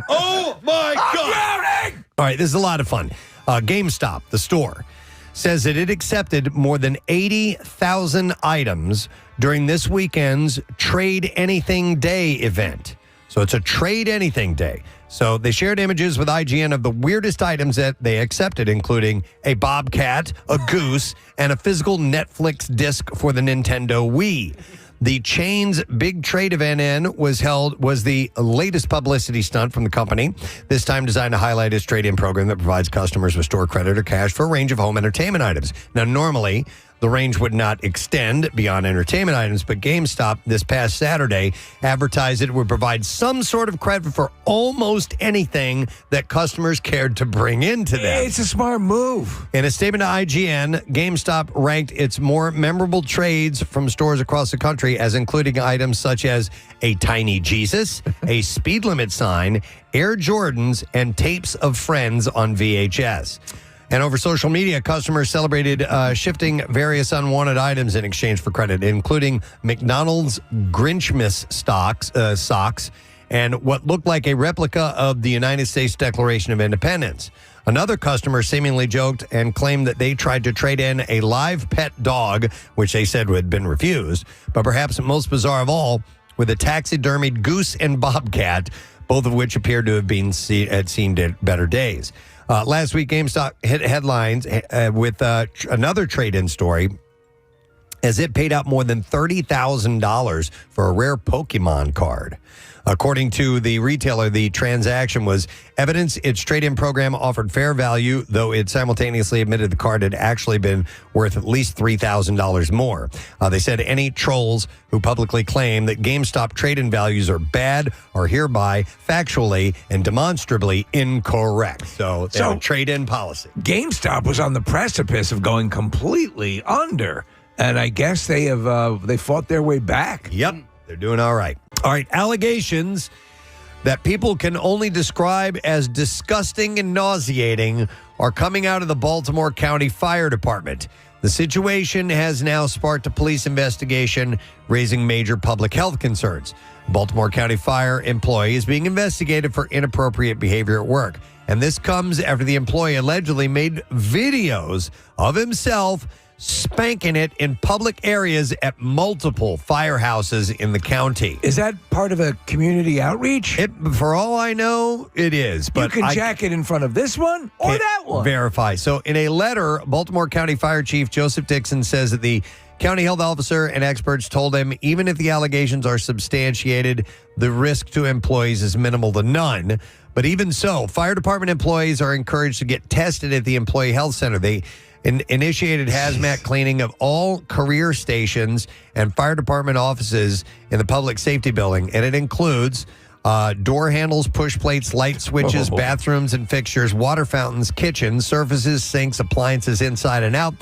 Oh, my God. Drowning! All right, this is a lot of fun. GameStop, the store, says that it accepted more than 80,000 items during this weekend's Trade Anything Day event. So it's a Trade Anything Day. So they shared images with IGN of the weirdest items that they accepted, including a bobcat, a goose, and a physical Netflix disc for the Nintendo Wii. The chain's big trade event was the latest publicity stunt from the company, this time designed to highlight its trade-in program that provides customers with store credit or cash for a range of home entertainment items. Now, normally, the range would not extend beyond entertainment items, but GameStop this past Saturday advertised it would provide some sort of credit for almost anything that customers cared to bring into them. It's a smart move. In a statement to IGN, GameStop ranked its more memorable trades from stores across the country as including items such as a tiny Jesus, a speed limit sign, Air Jordans, and tapes of Friends on VHS. And over social media, customers celebrated shifting various unwanted items in exchange for credit, including McDonald's Grinchmas socks and what looked like a replica of the United States Declaration of Independence. Another customer seemingly joked and claimed that they tried to trade in a live pet dog, which they said had been refused. But perhaps most bizarre of all, with a taxidermied goose and bobcat, both of which appeared to have seen better days. Last week, GameStop hit headlines with another trade-in story as it paid out more than $30,000 for a rare Pokemon card. According to the retailer, the transaction was evidence its trade-in program offered fair value, though it simultaneously admitted the card had actually been worth at least $3,000 more. They said any trolls who publicly claim that GameStop trade-in values are bad are hereby factually and demonstrably incorrect. So they have a trade-in policy. GameStop was on the precipice of going completely under, and I guess they fought their way back. Yep, they're doing all right. All right, allegations that people can only describe as disgusting and nauseating are coming out of the Baltimore County Fire Department. The situation has now sparked a police investigation, raising major public health concerns. Baltimore County Fire employee is being investigated for inappropriate behavior at work. And this comes after the employee allegedly made videos of himself spanking it in public areas at multiple firehouses in the county. Is that part of a community outreach? For all I know, it is. But you can jack it in front of this one or that one. Verify. So in a letter, Baltimore County Fire Chief Joseph Dixon says that the county health officer and experts told him even if the allegations are substantiated, the risk to employees is minimal to none. But even so, fire department employees are encouraged to get tested at the employee health center. They initiated hazmat cleaning of all career stations and fire department offices in the public safety building. And it includes door handles, push plates, light switches, bathrooms and fixtures, water fountains, kitchens, surfaces, sinks, appliances inside and out,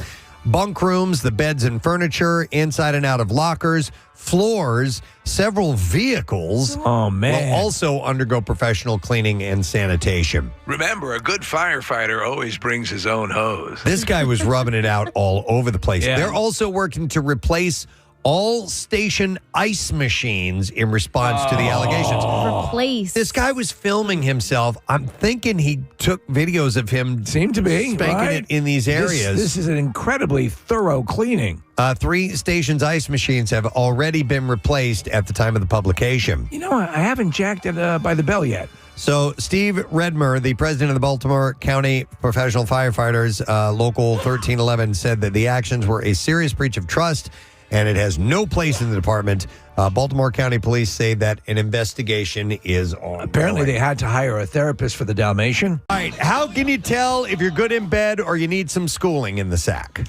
bunk rooms, the beds and furniture, inside and out of lockers, floors, several vehicles will also undergo professional cleaning and sanitation. Remember, a good firefighter always brings his own hose. This guy was rubbing it out all over the place. Yeah. They're also working to replace all station ice machines in response to the allegations. Replace. This guy was filming himself. I'm thinking he took videos of him spanking it in these areas. This is an incredibly thorough cleaning. 3 stations ice machines have already been replaced at the time of the publication. You know, I haven't jacked it by the bell yet. So Steve Redmer, the president of the Baltimore County Professional Firefighters, Local 1311, said that the actions were a serious breach of trust and it has no place in the department. Baltimore County Police say that an investigation is on. Apparently, they had to hire a therapist for the Dalmatian. All right, how can you tell if you're good in bed or you need some schooling in the sack?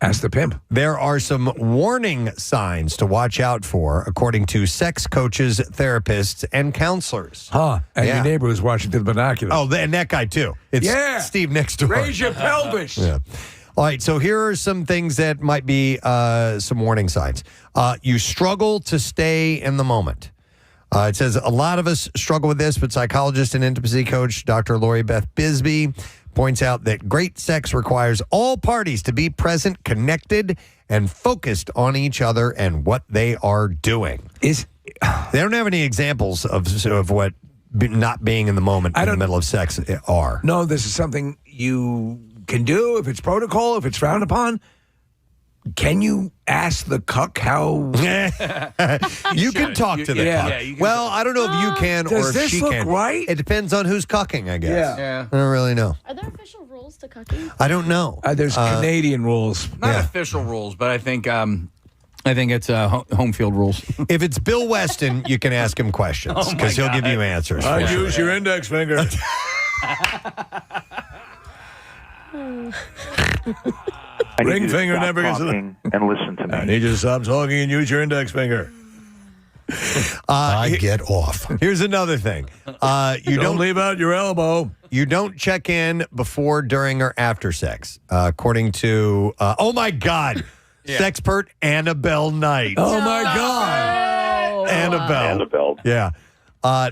Ask the pimp. There are some warning signs to watch out for, according to sex coaches, therapists, and counselors. And your neighbor was watching through the binoculars. Oh, and that guy, too. It's Steve next door. Raise your pelvis. Yeah. All right, so here are some things that might be some warning signs. You struggle to stay in the moment. It says a lot of us struggle with this, but psychologist and intimacy coach Dr. Lori Beth Bisbee points out that great sex requires all parties to be present, connected, and focused on each other and what they are doing. They don't have any examples of what not being in the moment in the middle of sex are. No, this is something you can do if it's protocol, if it's frowned upon. Can you ask the cuck how? You can talk to the cuck. Well, I don't know if you can or if she can. Does this look right? It depends on who's cucking, I guess. Yeah. I don't really know. Are there official rules to cucking? I don't know. There's Canadian rules. Not official rules, but I think it's home field rules. If it's Bill Weston, you can ask him questions because he'll give you answers. I use your index finger. Ring finger never gets talking and listen to me. I need you to stop talking and use your index finger. I get off. Here's another thing. You don't leave out your elbow. You don't check in before, during, or after sex. According to, oh my God, sexpert Annabelle Knight. Oh my God. Annabelle. Yeah.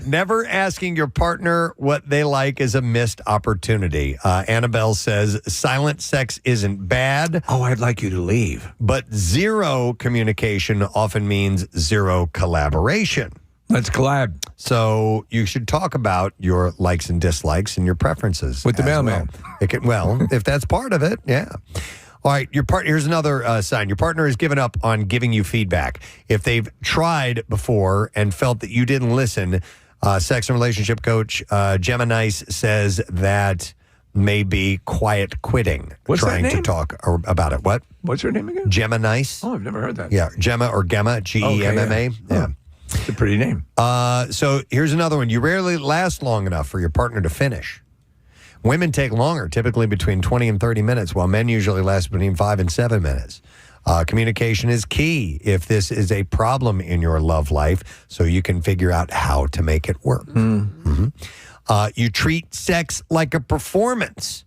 Never asking your partner what they like is a missed opportunity. Annabelle says silent sex isn't bad. Oh, I'd like you to leave. But zero communication often means zero collaboration. Let's collab. So you should talk about your likes and dislikes and your preferences. With the mailman. Well, if that's part of it, yeah. All right, here's another sign. Your partner has given up on giving you feedback. If they've tried before and felt that you didn't listen, sex and relationship coach Gemma Nice says that may be quiet quitting. What's trying that name? to talk about it. What? What's her name again? Gemma Nice. Oh, I've never heard that. Yeah, Gemma or Gemma, Gemma. Yeah. It's a pretty name. So here's another one. You rarely last long enough for your partner to finish. Women take longer, typically between 20 and 30 minutes, while men usually last between 5 and 7 minutes. Communication is key if this is a problem in your love life, so you can figure out how to make it work. You treat sex like a performance.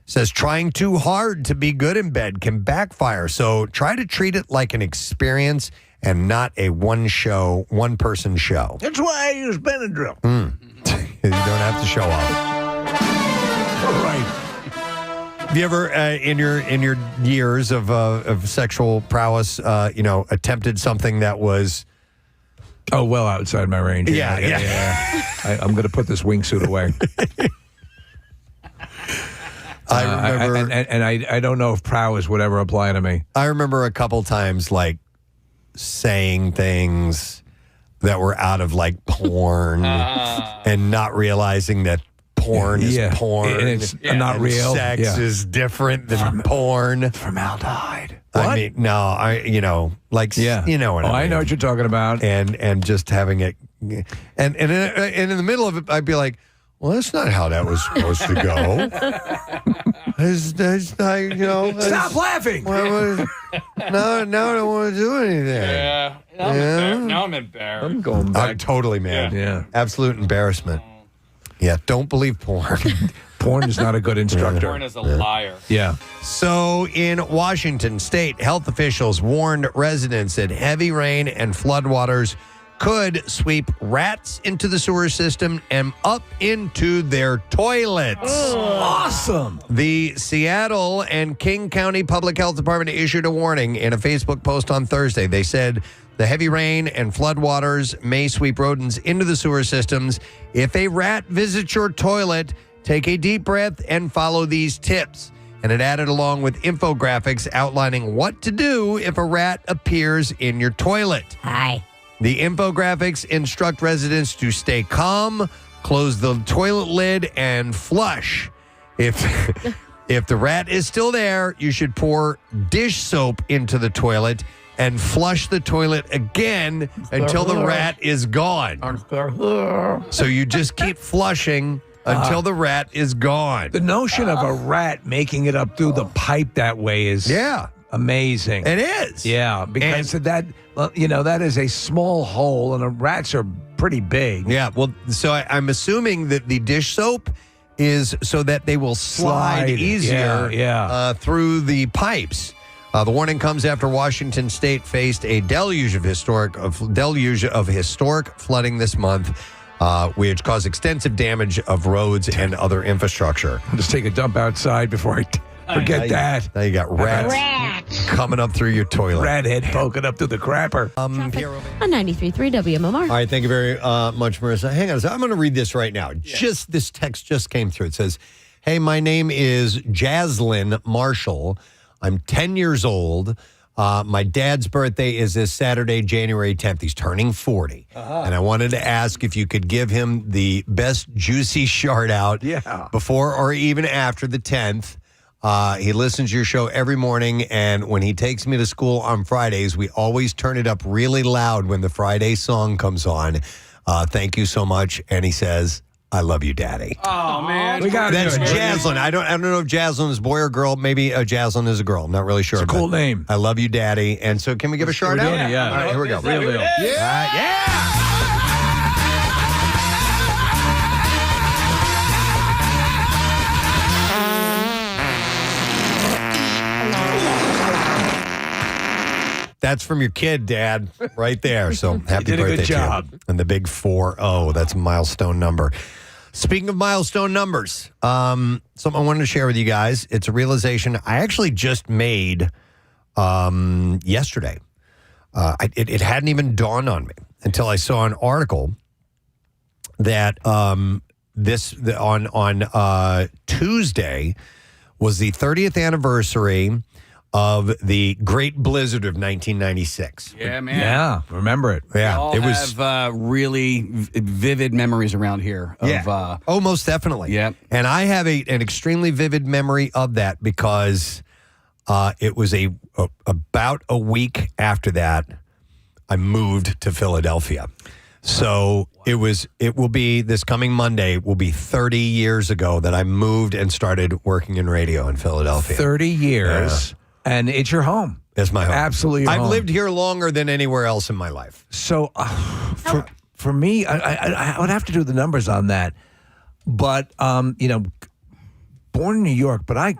Says trying too hard to be good in bed can backfire, so try to treat it like an experience and not a one-person show. That's why I use Benadryl. You don't have to show off. All right. Have you ever, in your years of sexual prowess, attempted something that was well outside my range? Yeah. I'm going to put this wingsuit away. I remember, and I don't know if prowess would ever apply to me. I remember a couple times like saying things that were out of like porn and not realizing that porn is porn and it's not real. Sex is different than porn. Formaldehyde. I mean, no, you know what I mean. I know what you're talking about. And just having it, and in the middle of it, I'd be like, well, that's not how that was supposed to go. That's not, Stop laughing. No, I don't want to do anything. Yeah. Now I'm embarrassed. I'm going back. I'm totally mad. Yeah. Absolute embarrassment. Yeah, don't believe porn. Porn is not a good instructor. Porn is a liar. Yeah. So in Washington state, health officials warned residents that heavy rain and floodwaters could sweep rats into the sewer system and up into their toilets. Awesome. The Seattle and King County Public Health Department issued a warning in a Facebook post on Thursday. They said the heavy rain and floodwaters may sweep rodents into the sewer systems. If a rat visits your toilet, take a deep breath and follow these tips. And it added along with infographics outlining what to do if a rat appears in your toilet. Hi. The infographics instruct residents to stay calm, close the toilet lid, and flush. If the rat is still there, you should pour dish soap into the toilet and flush the toilet again until the rat is gone. So you just keep flushing until the rat is gone. The notion of a rat making it up through the pipe that way is amazing. It is. Yeah, because that is a small hole, and the rats are pretty big. Yeah, well, so I'm assuming that the dish soap is so that they will slide easier through the pipes. The warning comes after Washington State faced a deluge of historic flooding this month, which caused extensive damage of roads and other infrastructure. I'll just take a dump outside before I forget that. Now you got rats coming up through your toilet. Rat head poking up through the crapper. On 93.3 WMMR. All right, thank you very much, Marissa. Hang on a second. I'm going to read this right now. This text just came through. It says, hey, my name is Jaslyn Marshall. I'm 10 years old. My dad's birthday is this Saturday, January 10th. He's turning 40. And I wanted to ask if you could give him the best juicy shout out before or even after the 10th. He listens to your show every morning, and when he takes me to school on Fridays, we always turn it up really loud when the Friday song comes on. Thank you so much. And he says, I love you, Daddy. Oh, man. That's Jaslyn. I don't know if Jaslyn is boy or girl. Maybe Jaslyn is a girl. I'm not really sure. It's a cool name. I love you, Daddy. And so can we give a shout out? Yeah. All right, here we go. Real deal. Yeah. That's from your kid, Dad, right there. So happy did a birthday good job. to you. And the big 4-0, that's a milestone number. Speaking of milestone numbers, something I wanted to share with you guys. It's a realization I actually just made yesterday. It hadn't even dawned on me until I saw an article that on Tuesday was the 30th anniversary of the Great Blizzard of 1996. Yeah, man. Yeah, remember it. Yeah, We all it was have really vivid memories around here. Of, most definitely. Yeah. And I have an extremely vivid memory of that because it was about a week after that I moved to Philadelphia. So it will be this coming Monday will be 30 years ago that I moved and started working in radio in Philadelphia. 30 years, and it's your home. It's my home. Absolutely your I've home. lived here longer than anywhere else in my life. So for me, I would have to do the numbers on that. But, born in New York, but I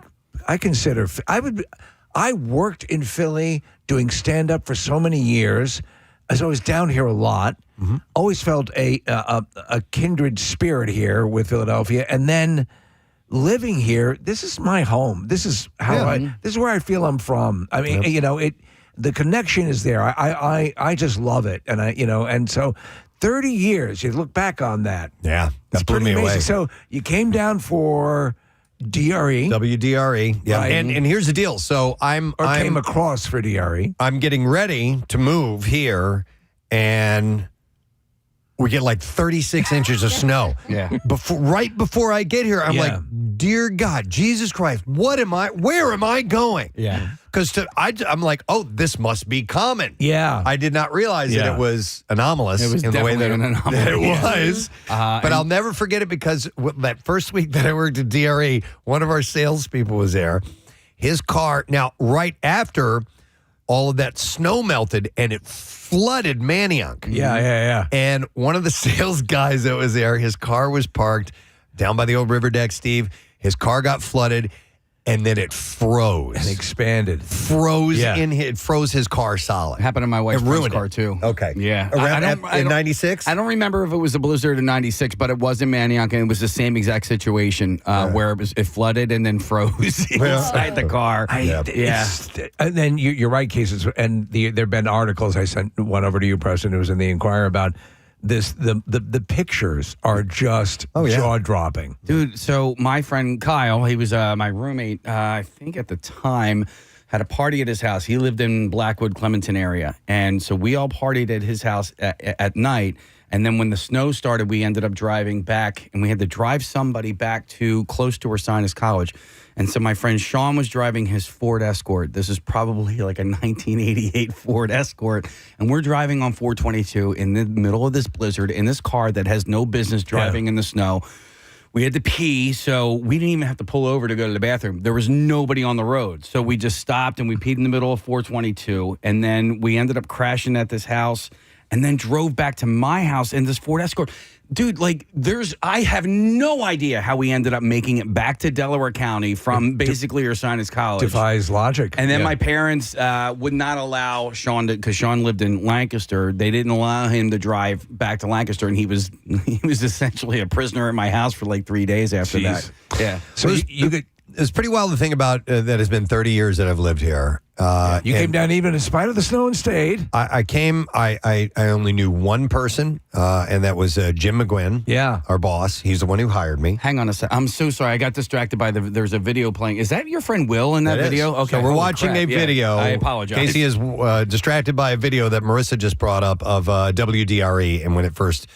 consider, I worked in Philly doing stand-up for so many years. As I was down here a lot. Mm-hmm. Always felt a kindred spirit here with Philadelphia, and then living here. This is my home. This is how this is where I feel I'm from. I mean, the connection is there. I just love it, and and so 30 years. You look back on that. Yeah, that blew pretty me amazing. away. So you came down for DRE. WDRE. Yeah. Right. And here's the deal. So I came across for DRE. I'm getting ready to move here, and we get like 36 inches of snow. Yeah. Right before I get here, I'm like, dear God, Jesus Christ, where am I going? Yeah. Because I'm like, oh, this must be common. Yeah. I did not realize that it was anomalous It was in the way that definitely an anomaly. it was. But I'll never forget it because that first week that I worked at DRE, one of our salespeople was there. His car, now, right after all of that snow melted and it flooded Manayunk. Yeah. And one of the sales guys that was there, his car was parked down by the old river deck, Steve. His car got flooded, and then it froze. And expanded. It froze his car solid. Happened to my wife's ruined car it. too. Okay. Yeah. In 96? I don't remember if it was a blizzard in 96, but it was in Manayunk, and it was the same exact situation where it flooded and then froze inside the car. And then you're right, cases, and there have been articles. I sent one over to you, Preston. It was in the Inquirer about this. The pictures are just jaw dropping, dude. So my friend Kyle, he was my roommate. I think at the time, had a party at his house. He lived in Blackwood, Clementon area, and so we all partied at his house at night. And then when the snow started, we ended up driving back, and we had to drive somebody back to close to Ursinus College. And so my friend Sean was driving his Ford Escort. This is probably like a 1988 Ford Escort. And we're driving on 422 in the middle of this blizzard in this car that has no business driving in the snow. We had to pee, so we didn't even have to pull over to go to the bathroom. There was nobody on the road. So we just stopped and we peed in the middle of 422. And then we ended up crashing at this house and then drove back to my house in this Ford Escort. Dude, I have no idea how we ended up making it back to Delaware County from basically Ursinus College. Defies logic. And then my parents would not allow Sean to, because Sean lived in Lancaster. They didn't allow him to drive back to Lancaster, and he was essentially a prisoner at my house for like 3 days after that. Yeah. So it's pretty wild to think about that has been 30 years that I've lived here. You came down even in spite of the snow and stayed. I came. I only knew one person, and that was Jim McGuinn. Yeah, our boss. He's the one who hired me. Hang on a sec. I'm so sorry. I got distracted by there's a video playing. Is that your friend Will in that video? Okay. So we're watching a video. I apologize. Casey is distracted by a video that Marissa just brought up of WDRE, and when it first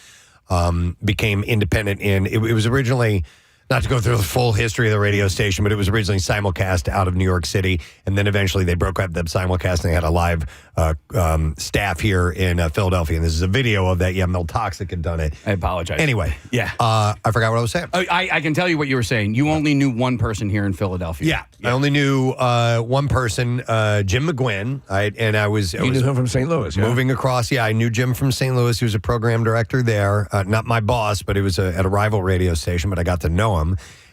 became independent. It was originally. Not to go through the full history of the radio station, but it was originally simulcast out of New York City, and then eventually they broke up that simulcast and they had a live staff here in Philadelphia. And this is a video of that. Yeah, Mel Toxic had done it. I apologize. Anyway, I forgot what I was saying. I can tell you what you were saying. You only knew one person here in Philadelphia. Yeah. I only knew one person, Jim McGuinn. You knew him from St. Louis, moving across. Yeah, I knew Jim from St. Louis. He was a program director there. Not my boss, but he was at a rival radio station, but I got to know him.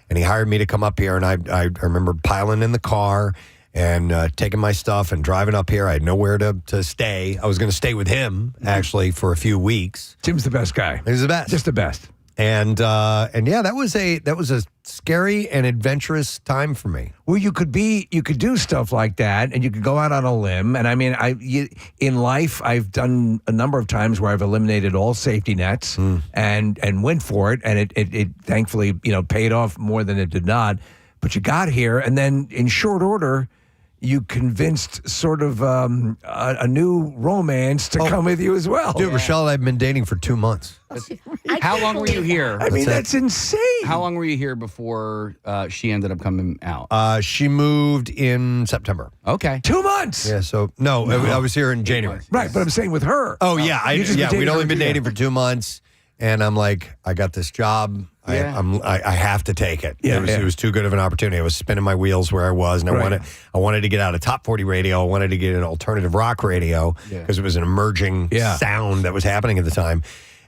And he hired me to come up here, and I remember piling in the car and taking my stuff and driving up here. I had nowhere to stay. I was going to stay with him, actually, for a few weeks. Jim's the best guy. He's the best. Just the best. And yeah, that was a scary and adventurous time for me. Well, you could do stuff like that, and you could go out on a limb. And I mean, in life, I've done a number of times where I've eliminated all safety nets and went for it, and it thankfully paid off more than it did not. But you got here, and then in short order, you convinced sort of a new romance to come with you as well. Dude, Rochelle and I have been dating for 2 months. How long were you here? I mean, that's insane. How long were you here before she ended up coming out? She moved in September. Okay. 2 months. Yeah, so I was here in January. Right, but I'm saying with her. Oh, yeah. We'd only been dating for for 2 months, and I'm like, I got this job. Yeah. I have to take it. Yeah, It was too good of an opportunity. I was spinning my wheels where I was, and I wanted to get out of top 40 radio. I wanted to get an alternative rock radio because it was an emerging sound that was happening at the time.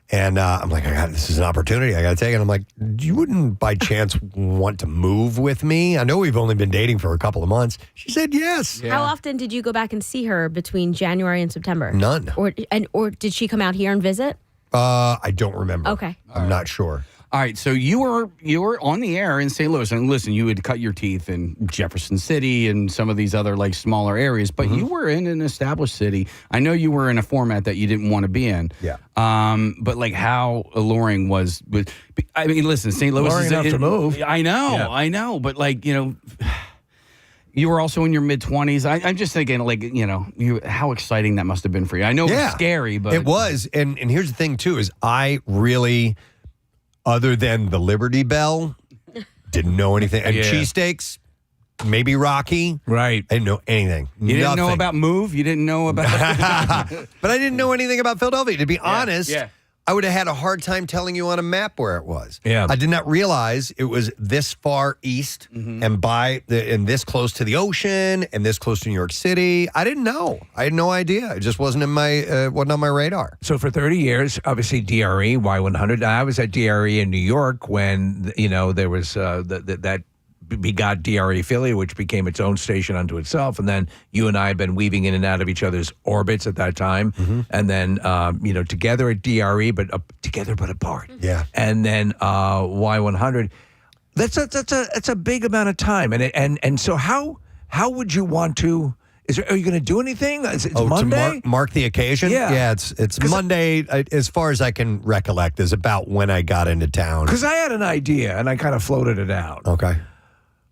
And I'm like, this is an opportunity. I got to take it. And I'm like, you wouldn't by chance want to move with me? I know we've only been dating for a couple of months. She said yes. Yeah. How often did you go back and see her between January and September? None. Or did she come out here and visit? I don't remember. Okay. I'm not sure. All right, so you were on the air in St. Louis, and listen, you would cut your teeth in Jefferson City and some of these other like smaller areas, but you were in an established city. I know you were in a format that you didn't want to be in. Yeah. But like, how alluring was? I mean, listen, St. Louis Alluring is enough to move. I know, but like you were also in your mid-20s. I'm just thinking, like, how exciting that must have been for you. I know it was scary, but it was. And here's the thing too: is I really. Other than the Liberty Bell, didn't know anything. And cheesesteaks, maybe Rocky. Right. I didn't know anything. You didn't know about Move? You didn't know about... But I didn't know anything about Philadelphia. To be honest, I would have had a hard time telling you on a map where it was. Yeah. I did not realize it was this far east and this close to the ocean and this close to New York City. I didn't know. I had no idea. It just wasn't wasn't on my radar. So for 30 years, obviously DRE, Y100. I was at DRE in New York when, there was that begot DRE Philly, which became its own station unto itself. And then you and I have been weaving in and out of each other's orbits at that time. And then, together at DRE, but together but apart. Yeah. And then Y100. That's a big amount of time. And so how would you want to... Are you going to do anything? It's Monday? To mark the occasion? Yeah. It's Monday, as far as I can recollect, is about when I got into town. Because I had an idea, and I kind of floated it out. Okay.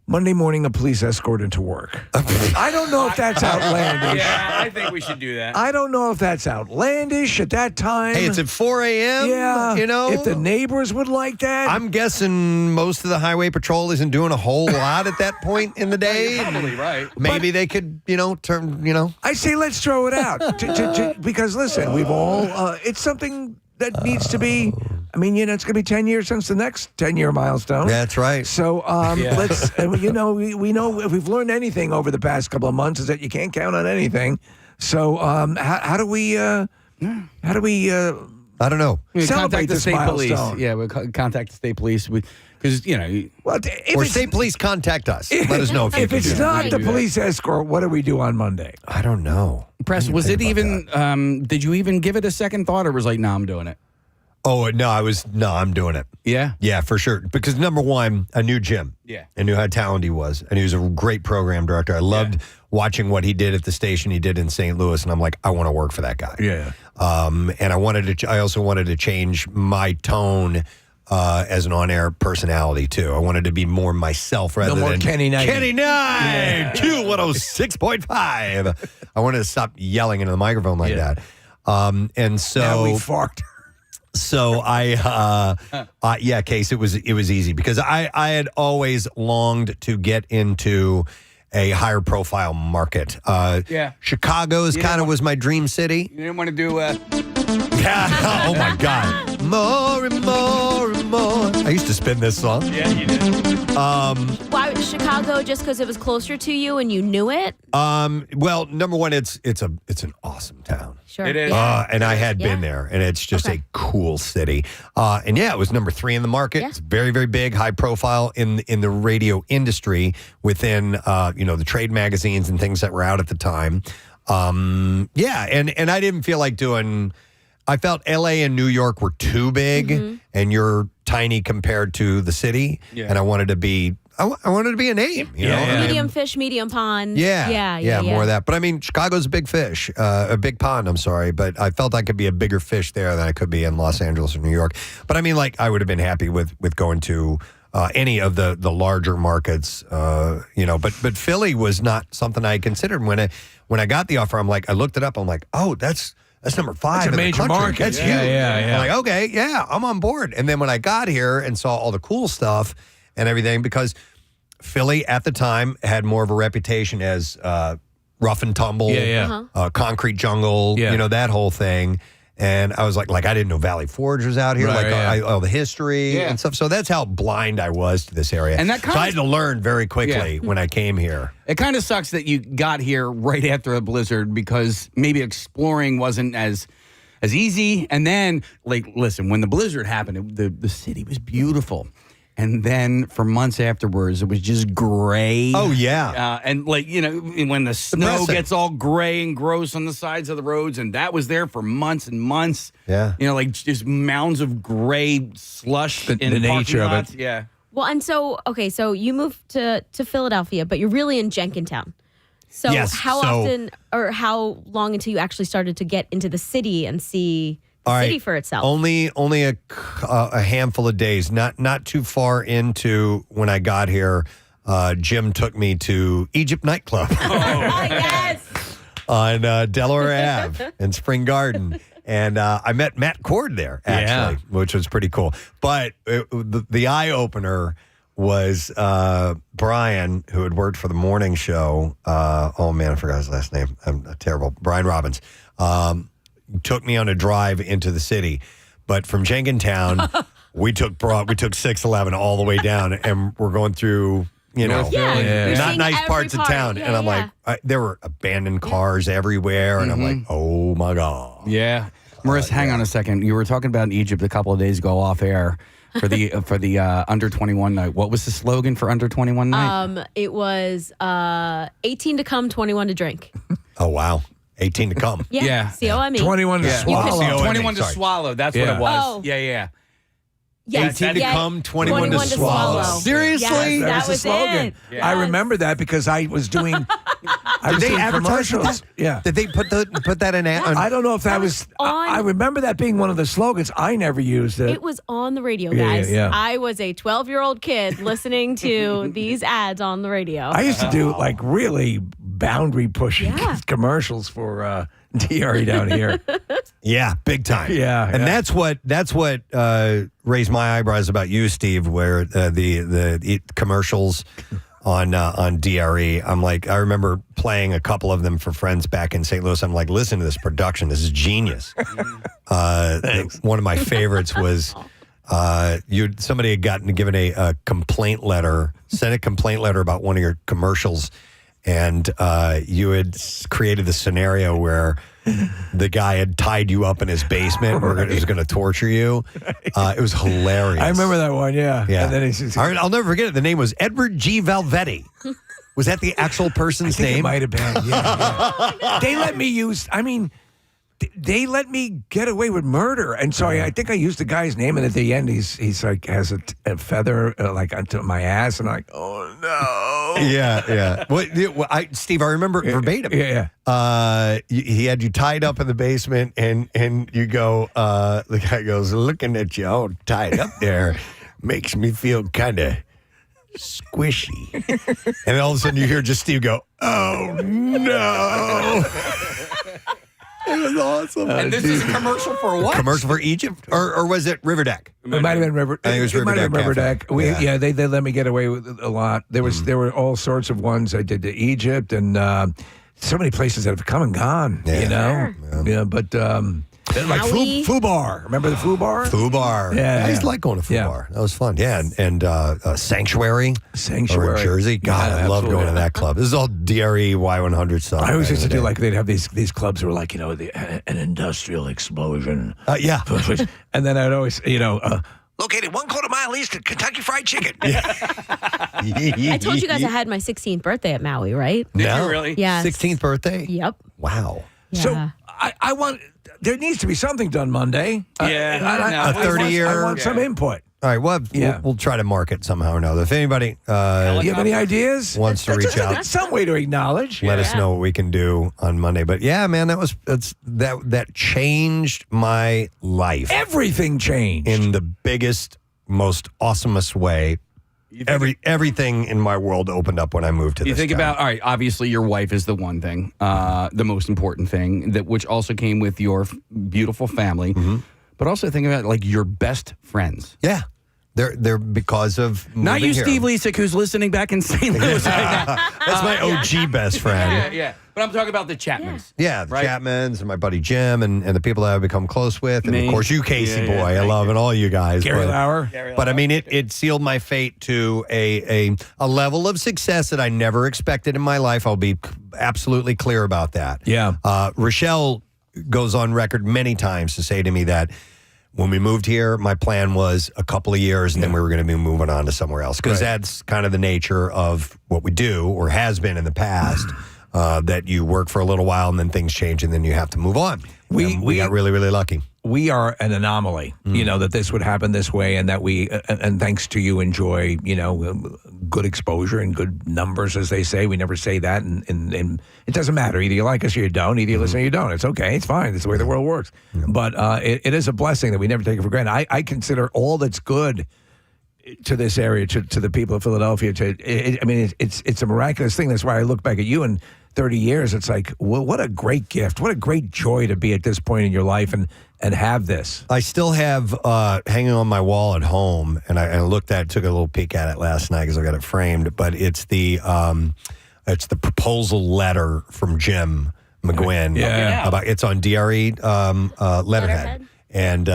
Monday morning, a police escort into work. I don't know if that's outlandish. Yeah, I think we should do that. I don't know if that's outlandish at that time. Hey, it's at 4 a.m., Yeah. If the neighbors would like that. I'm guessing most of the highway patrol isn't doing a whole lot at that point in the day. You're probably right. Maybe they could, turn. I say let's throw it out. Because, listen, we've all, it's something that needs to be... I mean, it's going to be 10 years since the next 10-year milestone. That's right. So let's, we know if we've learned anything over the past couple of months is that you can't count on anything. So how do we I don't know. Celebrate the this state milestone. police. Yeah, we'll contact the state police. Because, or state police contact us. Let us know if it's not the police escort, what do we do on Monday? I don't know. Press, was it even, did you even give it a second thought or was like, I'm doing it? Oh, no, I'm doing it. Yeah? Yeah, for sure. Because number one, I knew Jim. Yeah. I knew how talented he was. And he was a great program director. I loved watching what he did at the station he did in St. Louis. And I'm like, I want to work for that guy. Yeah. And I also wanted to change my tone as an on-air personality, too. I wanted to be more myself rather than Kenny Knight. Kenny Knight! Q106.5. I wanted to stop yelling into the microphone like that. And so... Now we farted. So Case, it was easy because I had always longed to get into a higher profile market. Chicago was my dream city. You didn't want to do oh my God. More and more and more. I used to spin this song. Yeah, you did. Why Chicago? Just because it was closer to you and you knew it? Well, number one, it's an awesome town. Sure. It is. And I had been there, and it's just a cool city. And it was number 3 in the market. Yeah. It's very, very big, high profile in the radio industry within the trade magazines and things that were out at the time. And I didn't feel like doing. I felt L.A. and New York were too big, and you're tiny compared to the city. Yeah. And I wanted to be. I wanted to be a name, you know? Medium fish, medium pond. Yeah, more of that. But I mean, Chicago's a big fish, a big pond, I'm sorry. But I felt I could be a bigger fish there than I could be in Los Angeles or New York. But I mean, like, I would have been happy with going to any of the larger markets, but Philly was not something I considered when I got the offer. I'm like, I looked it up. I'm like, oh, that's number 5 That's a in major the country. market. That's huge. Yeah. I'm like, okay, yeah, I'm on board. And then when I got here and saw all the cool stuff and everything, because Philly at the time had more of a reputation as rough and tumble, concrete jungle, that whole thing. And I was like I didn't know Valley Forge was out here, all the history and stuff. So that's how blind I was to this area. And so I had to learn very quickly when I came here. It kind of sucks that you got here right after a blizzard because maybe exploring wasn't as easy. And then, listen, when the blizzard happened, the city was beautiful. And then for months afterwards, it was just gray. Oh, yeah. And when the snow gets all gray and gross on the sides of the roads, and that was there for months and months. Yeah. Just mounds of gray slush in the nature of lots. it. Yeah. Well, and so you moved to Philadelphia, but you're really in Jenkintown. So how often or how long until you actually started to get into the city and see the city for itself? Only a handful of days, not too far into when I got here. Jim took me to Egypt nightclub. Yes. On Delaware Ave in Spring Garden. And I met Matt Cord there, actually, which was pretty cool. But the eye-opener was Brian, who had worked for the morning show. Oh, man, I forgot his last name. I'm terrible. Brian Robbins. Took me on a drive into the city. But from Jenkintown, we took 611 all the way down, and we're going through... not nice parts of town. And I'm like, there were abandoned cars everywhere. And I'm like, oh my God. Yeah. Marissa, hang on a second. You were talking about Egypt a couple of days ago off air for the under 21 night. What was the slogan for under 21 night? It was 18 to come, 21 to drink. Oh, wow. 18 to come. Yeah. COME. 21 to swallow. 21 to swallow. That's what it was. Oh. Yeah. Yes, 18 to come, 21 to swallow. Seriously? Yes, that was slogan. Yes. I remember that because I was doing. Did they advertise that? Yeah. Did they put that in? I don't know if that was. I remember that being one of the slogans. I never used it. It was on the radio, guys. Yeah. I was a 12-year-old kid listening to these ads on the radio. I used to do really boundary pushing commercials for DRE down here. Yeah, big time. Yeah, and that's what raised my eyebrows about you, Steve. Where the commercials on DRE, I'm like, I remember playing a couple of them for friends back in St. Louis. I'm like, listen to this production. This is genius. One of my favorites was somebody had given a complaint letter, sent a complaint letter about one of your commercials. And you had created the scenario where the guy had tied you up in his basement or was going to torture you. It was hilarious. I remember that one, yeah. And then I'll never forget it. The name was Edward G. Valvetti. Was that the actual person's name? It might have been, yeah. They let me use, they let me get away with murder. And so I think I used the guy's name. And at the end, he's like, has a feather onto my ass. And I'm like, oh, no. Yeah. Steve, I remember verbatim. Yeah. He had you tied up in the basement, and you go, the guy goes, looking at you all tied up there makes me feel kind of squishy. And all of a sudden you hear just Steve go, oh, no. It was awesome. And this is a commercial for what? Commercial for Egypt? Or was it Riverdeck? It might have been Riverdeck. I think it was Riverdeck. They let me get away with a lot. There were all sorts of ones I did to Egypt and so many places that have come and gone, but like Fubar. Remember the Fubar? Fubar. Yeah. I used to like going to Fubar. That was fun. Yeah, and Sanctuary. Over in Jersey. God, I love going to that club. This is all DRE Y100 stuff. I always used to do they'd have these clubs that were like, an industrial explosion. Yeah. And then I'd always, located 1/4 mile east of Kentucky Fried Chicken. I told you guys I had my 16th birthday at Maui, right? Did you really? Yeah. 16th birthday? Yep. Wow. Yeah. So I want, there needs to be something done Monday. A 30-year. I want some input. All right, we'll try to mark it somehow or another. If anybody you have any ideas? Wants to reach out, some way to acknowledge. Let us know what we can do on Monday. But yeah, man, that changed my life. Everything changed in the biggest, most awesomest way everything in my world opened up when I moved to this You think town. about, all right, obviously your wife is the one thing, the most important thing, which also came with your beautiful family. Mm-hmm. But also think about like your best friends. Yeah. They're because of Not you, moving here. Steve Lisick, who's listening back in St. Louis right now. That's my OG best friend. Yeah. But I'm talking about the Chapmans. Yeah, the right? Chapmans and my buddy Jim and the people that I've become close with. And Me. of course you, Casey Yeah, boy. I love and all you guys. Gary but, Lauer. But I mean, it sealed my fate to a level of success that I never expected in my life. I'll be absolutely clear about that. Yeah. Rochelle goes on record many times to say to me that when we moved here, my plan was a couple of years and then we were going to be moving on to somewhere else because that's kind of the nature of what we do or has been in the past, that you work for a little while and then things change and then you have to move on. We got really, really lucky. We are an anomaly, that this would happen this way and that we, and thanks to you, enjoy, good exposure and good numbers, as they say. We never say that. And it doesn't matter. Either you like us or you don't. Either you listen or you don't. It's okay. It's fine. It's the way the world works. But it is a blessing that we never take it for granted. I consider all that's good to this area, to the people of Philadelphia. It's a miraculous thing. That's why I look back at you and 30 years, it's like, what a great gift. What a great joy to be at this point in your life and have this. I still have hanging on my wall at home, and I took a little peek at it last night because I got it framed, but it's the proposal letter from Jim McGuinn. Yeah. It's on DRE letterhead. And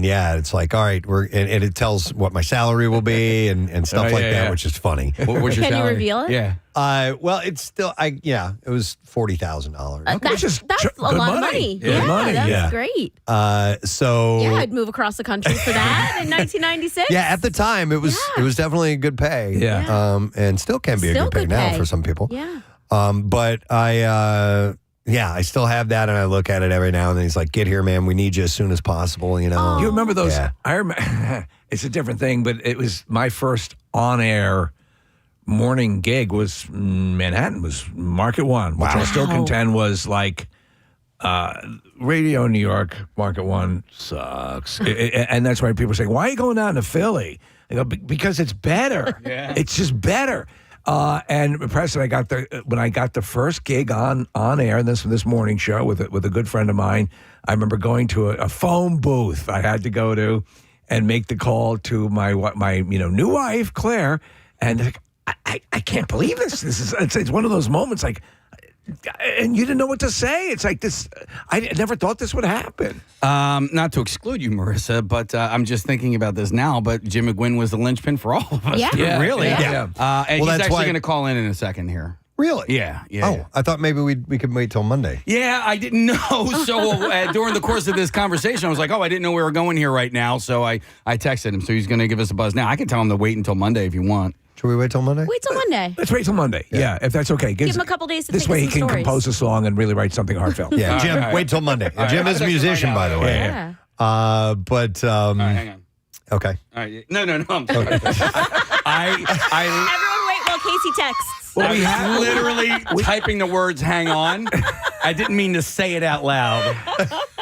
yeah, it's like, all right, and it tells what my salary will be and stuff like that, which is funny. What was your Can salary? you reveal it? Yeah. Well, it's still, it was $40,000. That's a lot of money. Good money. That's great. So Yeah, I'd move across the country for that in 1996. yeah, at the time it was definitely a good pay. Yeah. And still can be a good pay now for some people. Yeah. But I still have that, and I look at it every now and then. He's like, "Get here, man. We need you as soon as possible." You know. You remember those? Yeah. I remember. It's a different thing, but it was my first on-air morning gig was Manhattan, was Market One, which I still contend was like radio in New York. Market One sucks, and that's why people are saying, "Why are you going down to Philly?" I go, "Because it's better. It's just better." And Preston, when I got the first gig on air, this morning show with a good friend of mine. I remember going to a phone booth I had to go to and make the call to my new wife Claire, and I can't believe this. It's one of those moments like. And you didn't know what to say. It's like this. I never thought this would happen. Not to exclude you, Marissa, but I'm just thinking about this now. But Jim McGuinn was the linchpin for all of us. Yeah. Really. Yeah. And he's that's actually why- going to call in a second here. Really? Yeah. Oh, I thought maybe we could wait till Monday. Yeah, I didn't know. So during the course of this conversation, I was like, I didn't know we were going here right now. So I texted him. So he's going to give us a buzz now. I can tell him to wait until Monday if you want. Should we wait till Monday? Wait till Monday. Let's wait till Monday. Yeah, if that's okay. Give him a couple days to this think way of he some can stories. compose a song and really write something heartfelt. Yeah, Jim, right. wait till Monday. Jim is a musician, by the way. Yeah. But All right, hang on. okay. All right. No. I'm sorry. Everyone wait while Casey texts. I was literally typing the words "hang on." I didn't mean to say it out loud.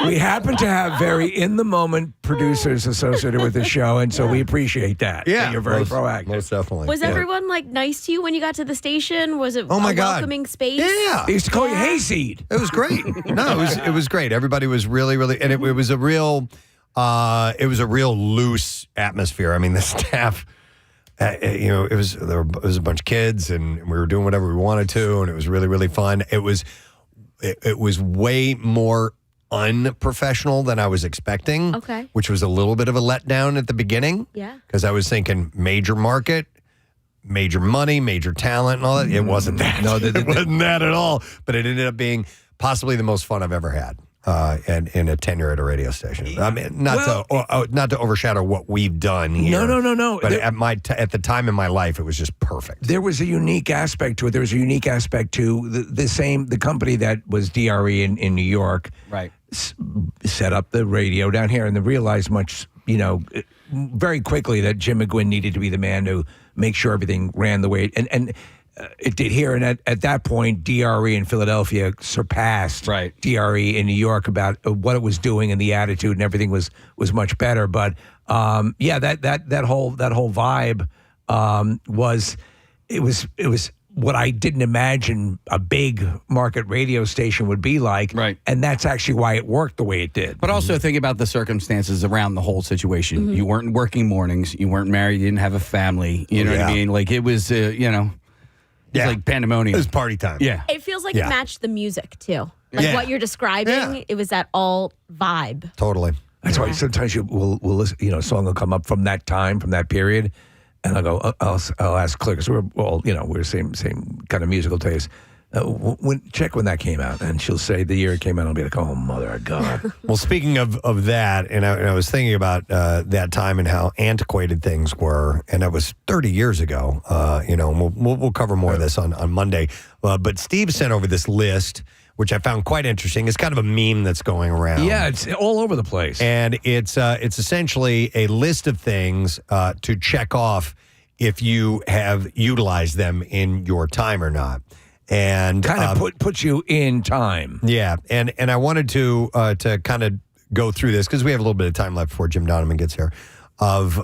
We happen to have very in-the-moment producers associated with the show, and so we appreciate that. Yeah, you're very proactive. Most definitely. Was Yeah. everyone like nice to you when you got to the station? Was it Oh my a God. welcoming space? Yeah. They used to call you Hayseed. It was great. No, it was great. Everybody was really, really, and it was a real loose atmosphere. I mean, the staff, it was a bunch of kids, and we were doing whatever we wanted to, and it was really, really fun. It was way more unprofessional than I was expecting. Okay. Which was a little bit of a letdown at the beginning. Yeah. Because I was thinking major market, major money, major talent, and all that. It wasn't that. No, it wasn't that at all. But it ended up being possibly the most fun I've ever had. And in a tenure at a radio station. I mean, not to overshadow what we've done here. No. But at the time in my life, it was just perfect. There was a unique aspect to it. There was a unique aspect to the company that was DRE in New York. Right. Set up the radio down here, and they realized very quickly that Jim McGuinn needed to be the man to make sure everything ran the way and it did here. And at that point, DRE in Philadelphia surpassed DRE in New York about what it was doing, and the attitude and everything was much better. But that whole vibe was what I didn't imagine a big market radio station would be like. Right. And that's actually why it worked the way it did. But also think about the circumstances around the whole situation. You weren't working mornings. You weren't married. You didn't have a family. You know what I mean? Like it was, it's like pandemonium. It was party time. Yeah. It feels like it matched the music too. Like what you're describing, it was that all vibe. Totally. That's why sometimes we'll listen, a song will come up from that time, from that period, and I'll go, I'll ask Claire, because we're all, we're same kind of musical taste. Check when that came out, and she'll say the year it came out. I'll be like, oh, mother of God. Well, speaking of that, and I was thinking about that time and how antiquated things were, and that was 30 years ago. And we'll cover more of this on Monday. But Steve sent over this list, which I found quite interesting. It's kind of a meme that's going around. Yeah, it's all over the place. And it's essentially a list of things to check off if you have utilized them in your time or not. And kind of put you in time. Yeah, and I wanted to kind of go through this because we have a little bit of time left before Jim Donovan gets here. Of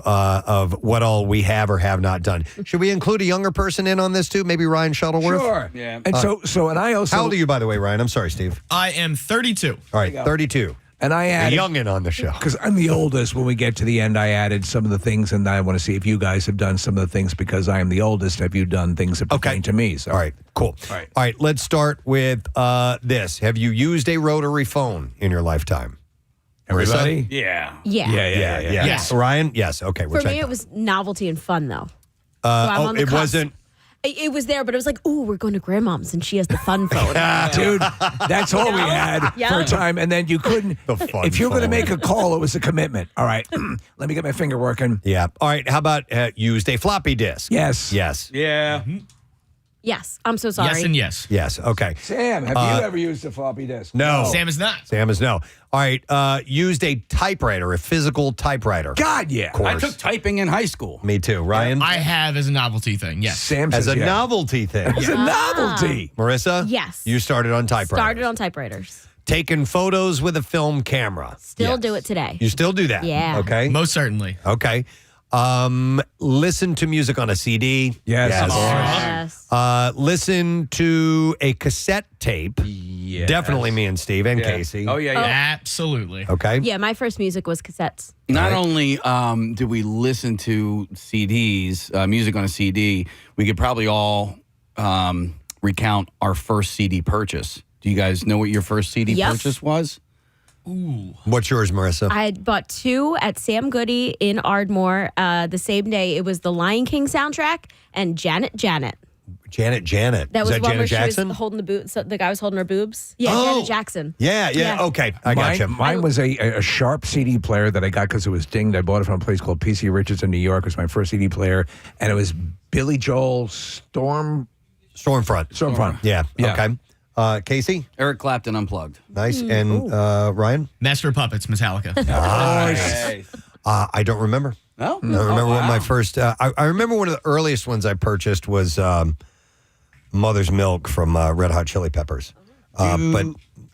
what all we have or have not done. Should we include a younger person in on this too? Maybe Ryan Shuttleworth? Sure. Yeah. And and I also. How old are you, by the way, Ryan? I'm sorry, Steve. I am 32. All right, 32. And I added. A youngin' on the show. Because I'm the oldest. When we get to the end, I added some of the things, and I want to see if you guys have done some of the things because I am the oldest. Have you done things that pertain to me? So. All right, cool. All right, let's start with this. Have you used a rotary phone in your lifetime? Everybody? Yeah. Yeah. Yeah. Yes. Ryan? Yes. Okay. For me, it was novelty and fun, though. It wasn't. It was there, but it was like, ooh, we're going to grandmom's and she has the fun phone. Dude, that's all we had for a time. And then you couldn't. If you're going to make a call, it was a commitment. All right. Let me get my finger working. Yeah. All right. How about used a floppy disk? Yes. Yes. Yeah. Yes. I'm so sorry. Yes and yes. Yes. Okay. Sam, have you ever used a floppy disk? No. Sam is not. Sam is no. All right. Used a typewriter, a physical typewriter. God, yeah. Of course. I took typing in high school. Me too. Ryan? I have as a novelty thing, yes. Sam As says a novelty thing. As a novelty. Marissa? Yes. You started on typewriters. Started on typewriters. Taking photos with a film camera. Still do it today. You still do that? Yeah. Okay. Most certainly. Okay. Listen to music on a CD. Yes. Listen to a cassette tape. Yes. Definitely me and Steve and Casey. Oh, yeah. Absolutely. Okay. Yeah, my first music was cassettes. Not only did we listen to CDs, music on a CD, we could probably all recount our first CD purchase. Do you guys know what your first CD purchase was? Ooh. What's yours, Marissa? I had bought 2 at Sam Goody in Ardmore the same day. It was the Lion King soundtrack and Janet. Janet. That was Is that one where Janet she Jackson? was holding the boot. So the guy was holding her boobs. Yeah, Janet Jackson. Yeah. Okay. I got you. Mine was a Sharp CD player that I got because it was dinged. I bought it from a place called PC Richards in New York. It was my first CD player. And it was Billy Joel Stormfront. Yeah. Okay. Casey? Eric Clapton Unplugged. Nice. And Ryan? Master of Puppets, Metallica. Nice. I don't remember. No? I remember what my first... I remember one of the earliest ones I purchased was Mother's Milk from Red Hot Chili Peppers. But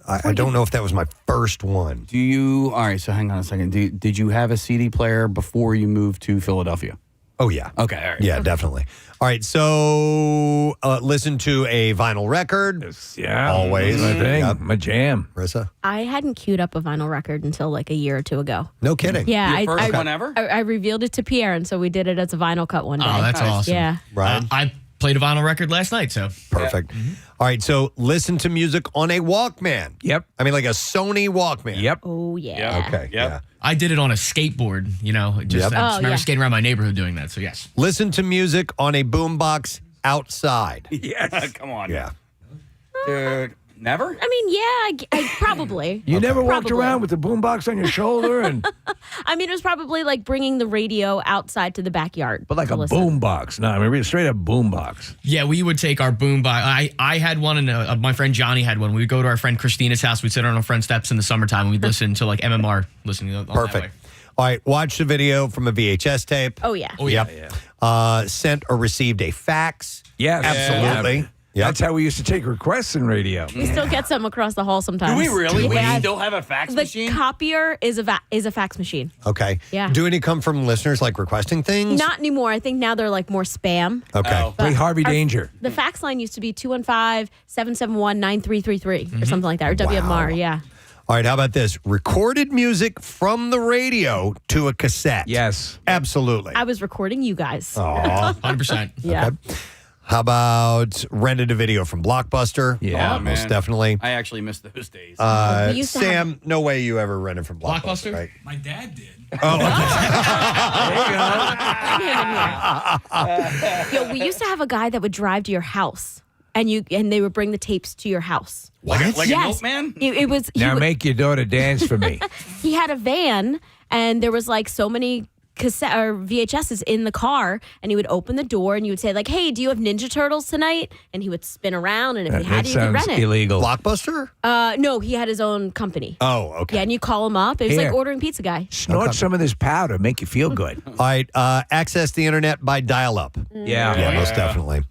I don't know if that was my first one. All right, so hang on a second. Did you have a CD player before you moved to Philadelphia? Oh, yeah. Okay, all right. Yeah, definitely. All right, so listen to a vinyl record. Yeah. Always. My thing. Yep. My jam. Marissa? I hadn't queued up a vinyl record until like a year or 2 ago. No kidding. Yeah. Your first one ever? I revealed it to Pierre, and so we did it as a vinyl cut one day. Oh, that's awesome. Yeah. Ryan? I played a vinyl record last night, so. Perfect. All right, so listen to music on a Walkman. Yep. I mean, like a Sony Walkman. Yep. Oh, yeah. Okay. Yeah. I did it on a skateboard, just I just remember skating around my neighborhood doing that, so yes. Listen to music on a boombox outside. Yes. Come on. Yeah. Dude, never? I mean, yeah, I probably. You never walked Probably. around with the boombox on your shoulder and I mean, it was probably like bringing the radio outside to the backyard. but like to a listen. boombox. No, I mean straight up boombox. Yeah, we would take our boom box. I had one, and my friend Johnny had one. We'd go to our friend Christina's house. We'd sit on our friend's steps in the summertime, and we'd listen to like MMR, listening on Perfect. that way. All right, watch the video from a VHS tape. Oh, yeah. Oh, yeah. Sent or received a fax. Yes. Absolutely. That's how we used to take requests in radio. We still get some across the hall sometimes. Do we really? Yeah. We still have a fax machine? The copier is a fax machine. Okay. Yeah. Do any come from listeners like requesting things? Not anymore. I think now they're like more spam. Okay. Play Harvey Danger. The fax line used to be 215-771-9333 or something like that, or WMR, yeah. All right, how about this? Recorded music from the radio to a cassette. Yes. Absolutely. I was recording you guys. Aw. 100%. Yeah. Okay. How about rented a video from Blockbuster? Yeah. Oh, most man. definitely. I actually missed those days. We used to Sam, no way you ever rented from Blockbuster, Blockbuster? right? My dad did. Oh, Yo, we used to have a guy that would drive to your house, and they would bring the tapes to your house. Like a Yes. milkman? It was. Now make your daughter dance for me. He had a van, and there was like so many cassette or VHSs in the car, and he would open the door, and you would say like, "Hey, do you have Ninja Turtles tonight?" And he would spin around, and if he had That it, you could sounds rent it. illegal. Blockbuster? No, he had his own company. Oh, okay. Yeah, and you call him up. It was Here. like ordering pizza guy. Snort some of this powder, make you feel good. All right, access the internet by dial-up. Yeah. Yeah, most definitely.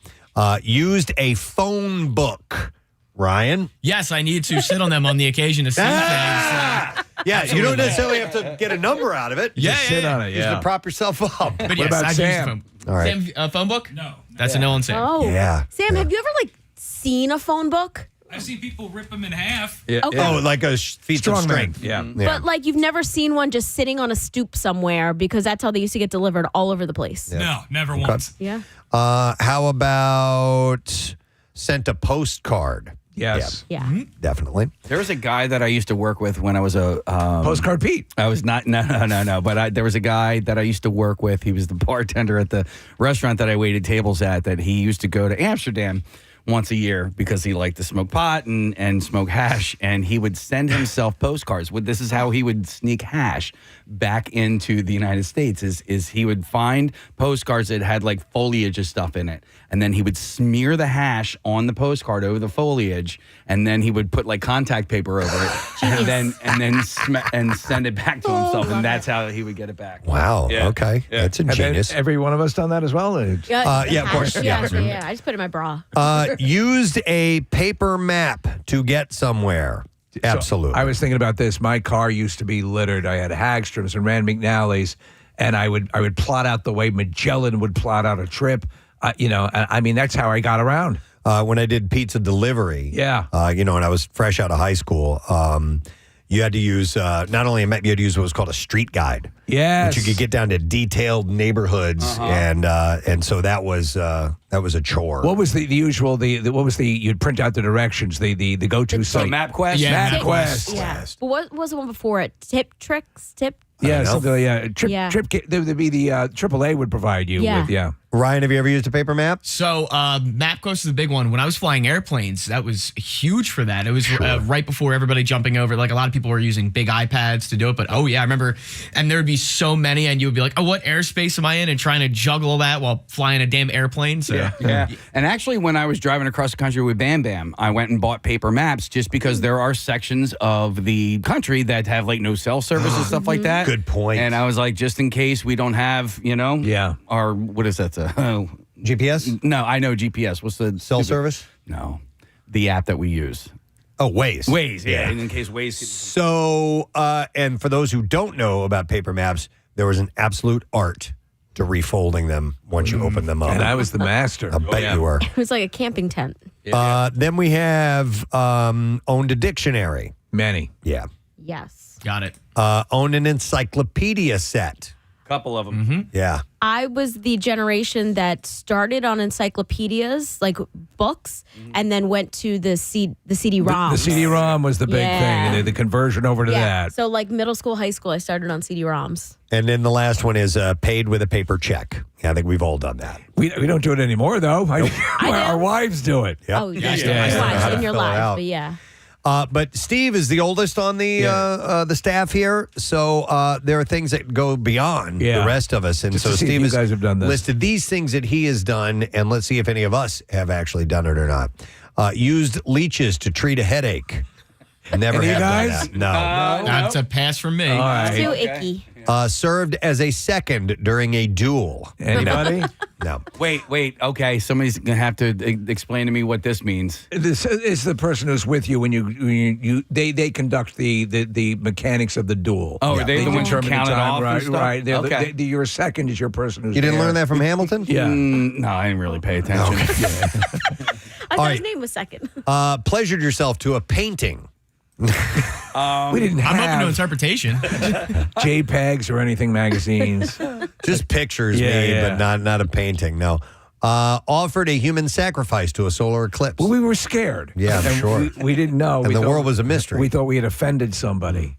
Used a phone book. Ryan? Yes, I need to sit on them on the occasion to see things. Yeah, you don't necessarily have to get a number out of it. Yeah, Just yeah, sit yeah. on it. Just Yeah. to prop yourself up. But What yes, about I've Sam? used the phone. All right. Sam, phone book? No. That's a no on Sam. Oh, Yeah. Sam, have you ever like seen a phone book? I've seen people rip them in half. Yeah. Okay. Oh, like a feats of Strong man. strength. Yeah. But like you've never seen one just sitting on a stoop somewhere because that's how they used to get delivered all over the place. No, never once. Yeah. How about sent a postcard? Yes. Yeah. Definitely. There was a guy that I used to work with when I was a Postcard Pete. I was not no. But there was a guy that I used to work with. He was the bartender at the restaurant that I waited tables at. That he used to go to Amsterdam once a year because he liked to smoke pot and smoke hash, and he would send himself postcards. This is how he would sneak hash back into the United States. Is he would find postcards that had like foliage of stuff in it, and then he would smear the hash on the postcard over the foliage, and then he would put like contact paper over it, and then send it back to himself, and that's how he would get it back. Wow. Yeah. Okay. Yeah. That's Have ingenious. every one of us done that as well? Yeah, of course. Yeah. Yeah. I just put it in my bra. Used a paper map to get somewhere. Absolutely. I was thinking about this. My car used to be littered. I had Hagstrom's and Rand McNally's, and I would plot out the way Magellan would plot out a trip. I mean, that's how I got around. When I did pizza delivery, Yeah. and I was fresh out of high school, you had to use not only a map, you had to use what was called a street guide. Yes. Which you could get down to detailed neighborhoods, and so that was a chore. What was the usual? You'd print out the directions. The go-to site. MapQuest. Yeah, MapQuest. Yeah. But what was the one before it? Tip tricks? Yeah, something like Yeah. There'd be the AAA would provide you Yeah. with. Yeah. Ryan, have you ever used a paper map? So MapQuest is a big one. When I was flying airplanes, that was huge for that. It was right before everybody jumping over. Like a lot of people were using big iPads to do it. But oh yeah, I remember. And there would be so many, and you would be like, oh, what airspace am I in? And trying to juggle that while flying a damn airplane. So Yeah. And actually, when I was driving across the country with Bam Bam, I went and bought paper maps just because there are sections of the country that have like no cell service and stuff like that. Good point. And I was like, just in case we don't have, our, what is that? GPS? No, I know GPS. What's the Cell service? No, the app that we use. Oh, Waze. Waze, yeah. In case Waze. So, and for those who don't know about paper maps, there was an absolute art to refolding them once you open them up. And I was the master. I bet you were. It was like a camping tent. Then we have owned a dictionary. Many. Yeah. Yes. got it. Owned an encyclopedia set. Couple of them. Yeah. I was the generation that started on encyclopedias, like books, and then went to the CD-ROM. The CD-ROM was the big Yeah. thing, and the conversion over to that. So like middle school, high school, I started on CD-ROMs. And then the last one is paid with a paper check. Yeah, I think we've all done that. We don't do it anymore, though. Our wives do it. Yep. Oh, You yeah. still know how to In your fill it life, out. but yeah. But Steve is the oldest on the staff here, so there are things that go beyond the rest of us. And Just so to see if Steve you has guys have done this. listed these things that he has done, and let's see if any of us have actually done it or not. Used leeches to treat a headache. Never Any have guys? done that. No. That's a pass from me. All right. Too icky. Served as a second during a duel. Anybody? No. Wait. Okay, somebody's gonna have to explain to me what this means. This is the person who's with you when they conduct the mechanics of the duel. Oh, are they the ones who determine count it time, off and right? stuff? Right. Okay. Your second is your person who's. You didn't there. learn that from Hamilton? Yeah. No, I didn't really pay attention. I thought his name was second. Pleasured yourself to a painting. We didn't have I'm open to interpretation. JPEGs or anything magazines. Just pictures, but not a painting. No. Offered a human sacrifice to a solar eclipse. Well, we were scared. Yeah, and sure. We didn't know. And the world was a mystery. We thought we had offended somebody.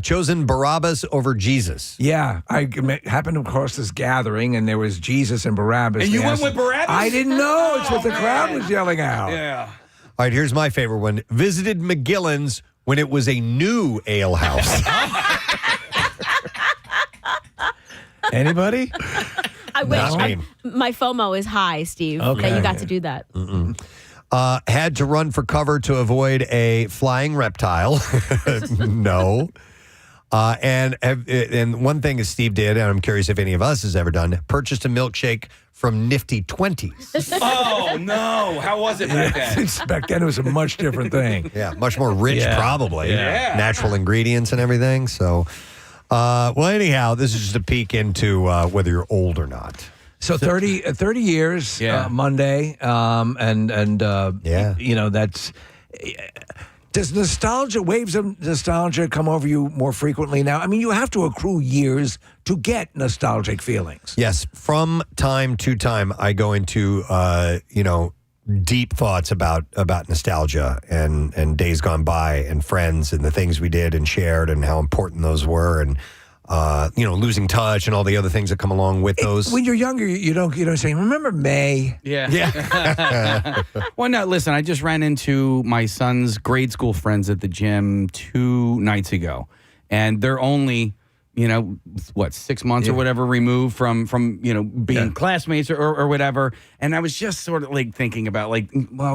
Chosen Barabbas over Jesus. Yeah, I happened across this gathering, and there was Jesus and Barabbas. And you went with Barabbas? I didn't know. It's what the crowd was yelling out. Yeah. All right, here's my favorite one. Visited McGillen's when it was a new ale house. Anybody? I wish. Not me. My FOMO is high, Steve, Okay. that you got to do that. Had to run for cover to avoid a flying reptile. No. And one thing that Steve did, and I'm curious if any of us has ever done, purchased a milkshake from Nifty 20s. Oh no! How was it back then? Back then, it was a much different thing. Yeah, much more rich, probably. Yeah. Natural ingredients and everything. So, well, anyhow, this is just a peek into whether you're old or not. So 30 years Monday, you know, that's. Does waves of nostalgia come over you more frequently now? I mean, you have to accrue years to get nostalgic feelings. Yes, from time to time, I go into deep thoughts about nostalgia and days gone by and friends and the things we did and shared and how important those were and losing touch and all the other things that come along with those. When you're younger, you don't say, "Remember May?" Yeah. Well, no, listen, I just ran into my son's grade school friends at the gym 2 nights ago, and they're only, 6 months or whatever removed from being classmates or whatever. And I was just sort of like thinking about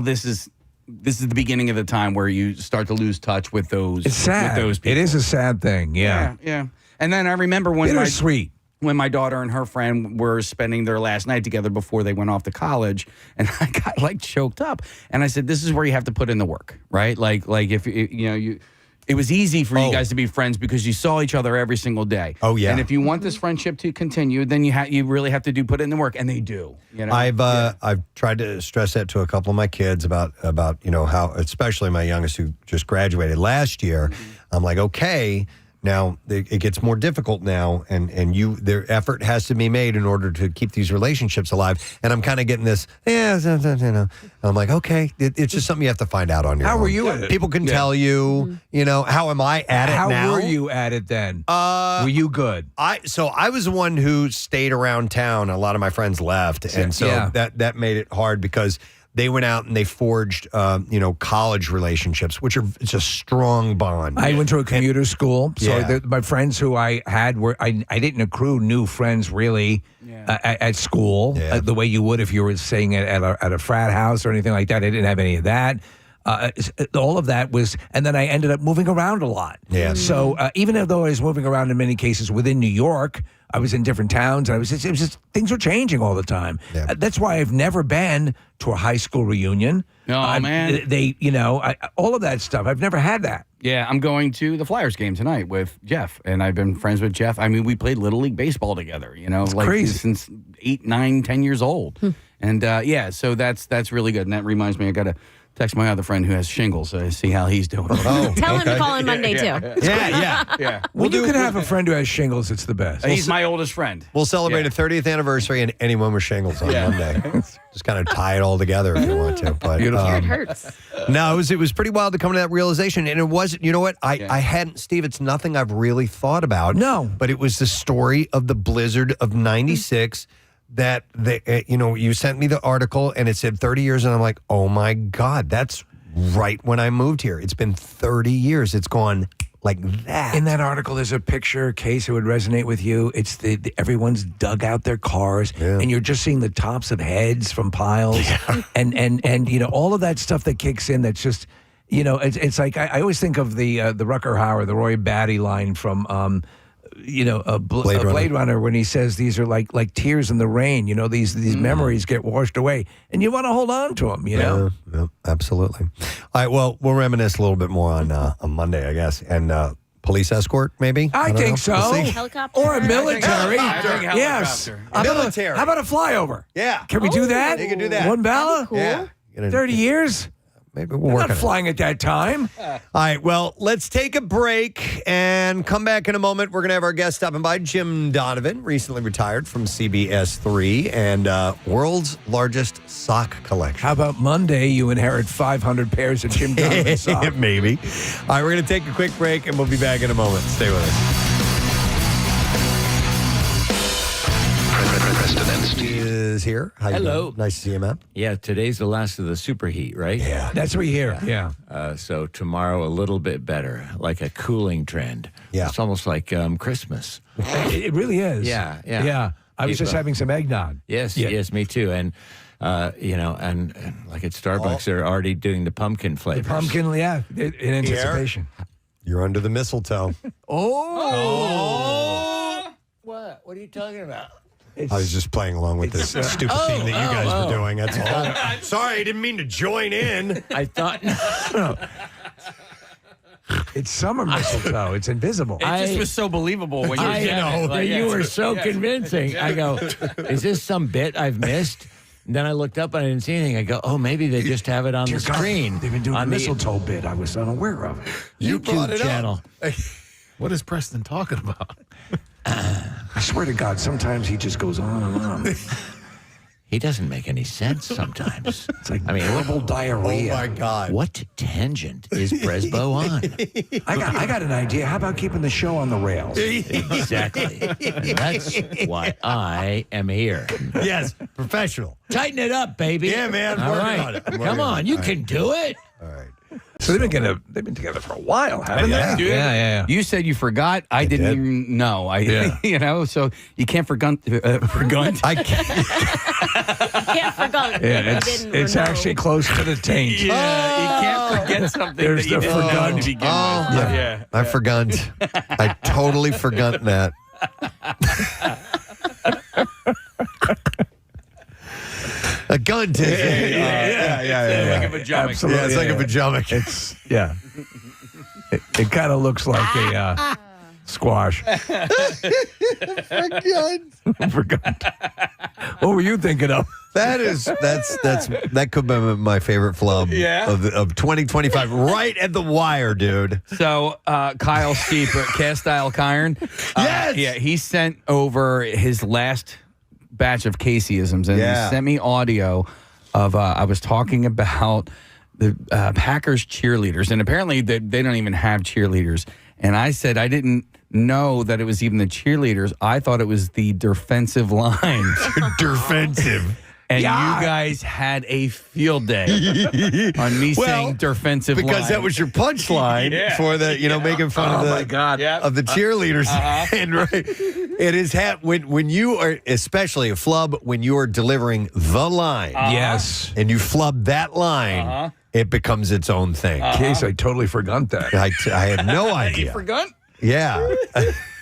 this is the beginning of the time where you start to lose touch with those. It's sad. With those people. It is a sad thing. Yeah. And then I remember when my daughter and her friend were spending their last night together before they went off to college, and I got choked up. And I said, "This is where you have to put in the work, right? Like if it was easy for you guys to be friends because you saw each other every single day. Oh yeah. And if you want this friendship to continue, then you really have to put in the work, and they do. I've tried to stress that to a couple of my kids about how, especially my youngest who just graduated last year. I'm like, okay. Now, it gets more difficult now, and their effort has to be made in order to keep these relationships alive. And I'm kind of getting this, I'm like, okay, it's just something you have to find out on your own. How were you at it? People can tell you, how am I at it now? How were you at it then? Were you good? I was the one who stayed around town. A lot of my friends left, and so that made it hard because they went out and they forged, college relationships, which it's a strong bond. I went to a commuter school, so my friends who I had I didn't accrue new friends really at school the way you would if you were staying at a frat house or anything like that. I didn't have any of that. All of that was, and then I ended up moving around a lot. Yeah. So even though I was moving around in many cases within New York, I was in different towns, and it was just things were changing all the time. Yeah. That's why I've never been to a high school reunion. Oh man, all of that stuff. I've never had that. Yeah, I'm going to the Flyers game tonight with Jeff, and I've been friends with Jeff. I mean, we played Little League Baseball together, crazy. Since 8, 9, 10 years old. And so that's really good. And that reminds me, I got to text my other friend who has shingles to see how he's doing. Tell him to call in Monday, too. Yeah. When you can have a friend who has shingles, it's the best. He's my oldest friend. We'll celebrate a 30th anniversary and anyone with shingles on Monday. Just kind of tie it all together if you want to. But it hurts. No, it was pretty wild to come to that realization. And it wasn't, you know what? I hadn't, Steve, it's nothing I've really thought about. No. But it was the story of the blizzard of 96 that, you sent me the article and it said 30 years. And I'm like, oh my God, that's right when I moved here. It's been 30 years. It's gone like that. In that article, there's a picture, Case, it would resonate with you. It's everyone's dug out their cars, and you're just seeing the tops of heads from piles, and all of that stuff that kicks in. That's just, it's like I always think of the Rucker Hauer, the Roy Batty line from Blade Runner when he says these are like tears in the rain. These memories get washed away, and you want to hold on to them. Yeah, absolutely. All right, well, we'll reminisce a little bit more on Monday, I guess, and police escort, maybe? I think so. We'll see. Helicopter. Or a military. Yes. Military. How about a flyover? Yeah. Can we do that? You can do that. One bala? Cool. Yeah. 30 years? Maybe we'll We're work not on it. flying at that time. All right, well, let's take a break and come back in a moment. We're going to have our guest stopping by, Jim Donovan, recently retired from CBS 3 and world's largest sock collection. How about Monday you inherit 500 pairs of Jim Donovan socks? Maybe. All right, we're going to take a quick break and we'll be back in a moment. Stay with us. Preston and Steve is here. How you Hello. doing? Nice to see you, man. Yeah, today's the last of the superheat, right? Yeah. That's what we hear. Yeah. So tomorrow a little bit better, like a cooling trend. Yeah. It's almost like Christmas. It really is. Yeah. Yeah. I was just having some eggnog. Yes, me too. And and like at Starbucks, they're already doing the pumpkin flavors. The pumpkin, yeah, in anticipation. You're under the mistletoe. Oh. What? What are you talking about? I was just playing along with this stupid theme that you guys were doing. That's all. Sorry, I didn't mean to join in. I thought. It's summer mistletoe. It's invisible. It just was so believable when you were saying it. You were so convincing. I go, is this some bit I've missed? And then I looked up and I didn't see anything. I go, oh, maybe they just have it on the screen. They've been doing on the mistletoe bit. I was unaware of it. brought YouTube it channel. What is Preston talking about? I swear to God, sometimes he just goes on and on. He doesn't make any sense sometimes. It's like verbal diarrhea. Oh, my God. What tangent is Presbo on? I got an idea. How about keeping the show on the rails? Exactly. That's why I am here. Yes, professional. Tighten it up, baby. Yeah, man. All Working right. on it. Come on, you can do it. All right. So they've been together for a while, haven't they? Yeah. You said you forgot. I didn't even know. So you can't forget. I can't. Can't forget. Yeah, it's actually close to the taint. You can't forget something There's that you the didn't know forgot. to begin with. Yeah. I forgot. I totally forgot that. A gun is Like a pajama. Absolutely. Yeah, it's like a pajama. It kind of looks like a squash. Forgot. What were you thinking of? That could be my favorite flub of 2025. Right at the wire, dude. So Kyle Steep at Cast Style Kyron. Yes! Yeah, he sent over his last batch of Caseyisms and he sent me audio of I was talking about the Packers cheerleaders, and apparently they don't even have cheerleaders. And I said I didn't know that it was even the cheerleaders. I thought it was the defensive line. Defensive. And you guys had a field day on me saying defensive line. Because that was your punchline for the, making fun of the cheerleaders. And it is when you are, especially a flub, when you are delivering the line. Yes. And you flub that line, it becomes its own thing. Case, I totally forgot that. I had no idea. You forgot? Yeah.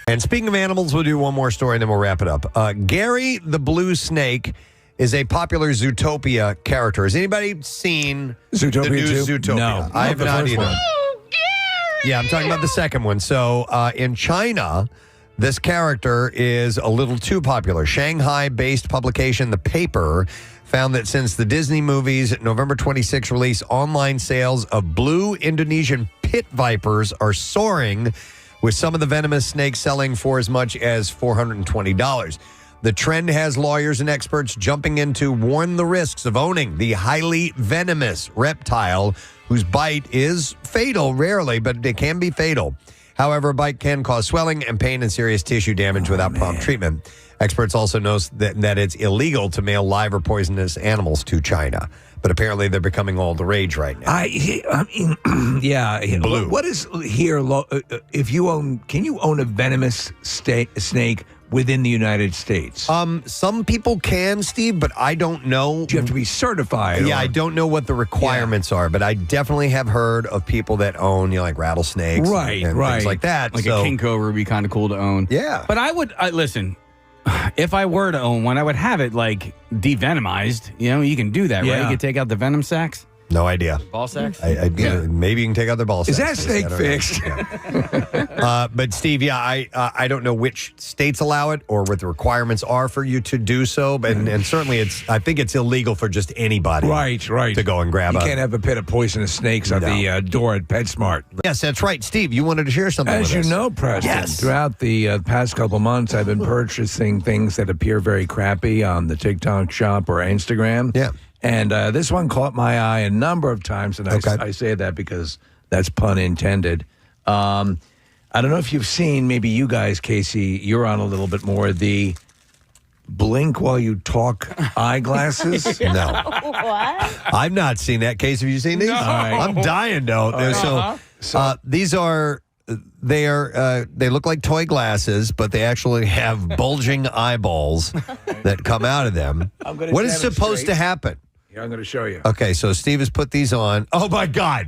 And speaking of animals, we'll do one more story and then we'll wrap it up. Gary the Blue Snake is a popular Zootopia character. Has anybody seen Zootopia the new 2? Zootopia? No. I have The not first either. one. Yeah, I'm talking about the second one. So in China, this character is a little too popular. Shanghai-based publication The Paper found that since the Disney movie's November 26 release, online sales of blue Indonesian pit vipers are soaring, with some of the venomous snakes selling for as much as $420. The trend has lawyers and experts jumping in to warn the risks of owning the highly venomous reptile whose bite is fatal, rarely, but it can be fatal. However, a bite can cause swelling and pain and serious tissue damage without prompt treatment. Experts also know that it's illegal to mail live or poisonous animals to China. But apparently they're becoming all the rage right now. I mean, yeah. Blue. What is here? If you own, can you own a venomous snake within the United States? Some people can, Steve, but I don't know. Do you have to be certified? Yeah, I don't know what the requirements are, but I definitely have heard of people that own, like rattlesnakes, and things like that. Like a king cobra would be kind of cool to own. Yeah, but I would listen. If I were to own one, I would have it like devenomized. You can do that, right? You can take out the venom sacs. No idea. Ball sacks? Maybe you can take out their ball Is sacks. that snake fixed? But Steve, I don't know which states allow it or what the requirements are for you to do so. And certainly I think it's illegal for just anybody right. to go and grab You can't have a pit of poisonous snakes at the door at PetSmart. Yes, that's right. Steve, you wanted to share something As with you us. know, Preston, throughout the past couple months, I've been purchasing things that appear very crappy on the TikTok shop or Instagram. Yeah. And this one caught my eye a number of times, and I say that because that's pun intended. I don't know if you've seen, maybe you guys, Casey, you're on a little bit more, the blink while you talk eyeglasses. No. What? I've not seen that. Casey, have you seen these? No. I'm dying to. So these are... They look like toy glasses, but they actually have bulging eyeballs that come out of them. What is supposed to happen? Here, I'm going to show you. Okay, so Steve has put these on. Oh, my God.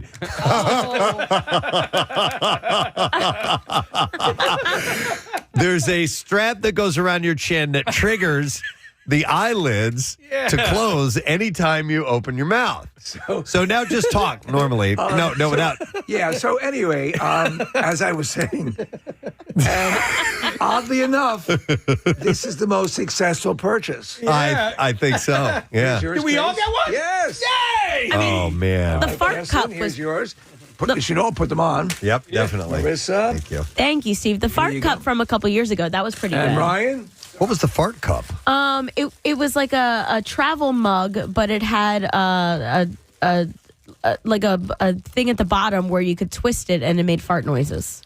There's a strap that goes around your chin that triggers the eyelids to close anytime you open your mouth. So now just talk normally. No, without. Yeah, so anyway, as I was saying, and oddly enough, this is the most successful purchase. I think so. Yeah. Do we all get one? Yes. Yay! Oh, man. The fart cup Here's was yours. You should all put them on. Yep, definitely. Marissa. Thank you. Thank you, Steve. The fart cup from a couple years ago. That was pretty And good. Ryan? What was the fart cup? It was like a travel mug, but it had a thing at the bottom where you could twist it and it made fart noises.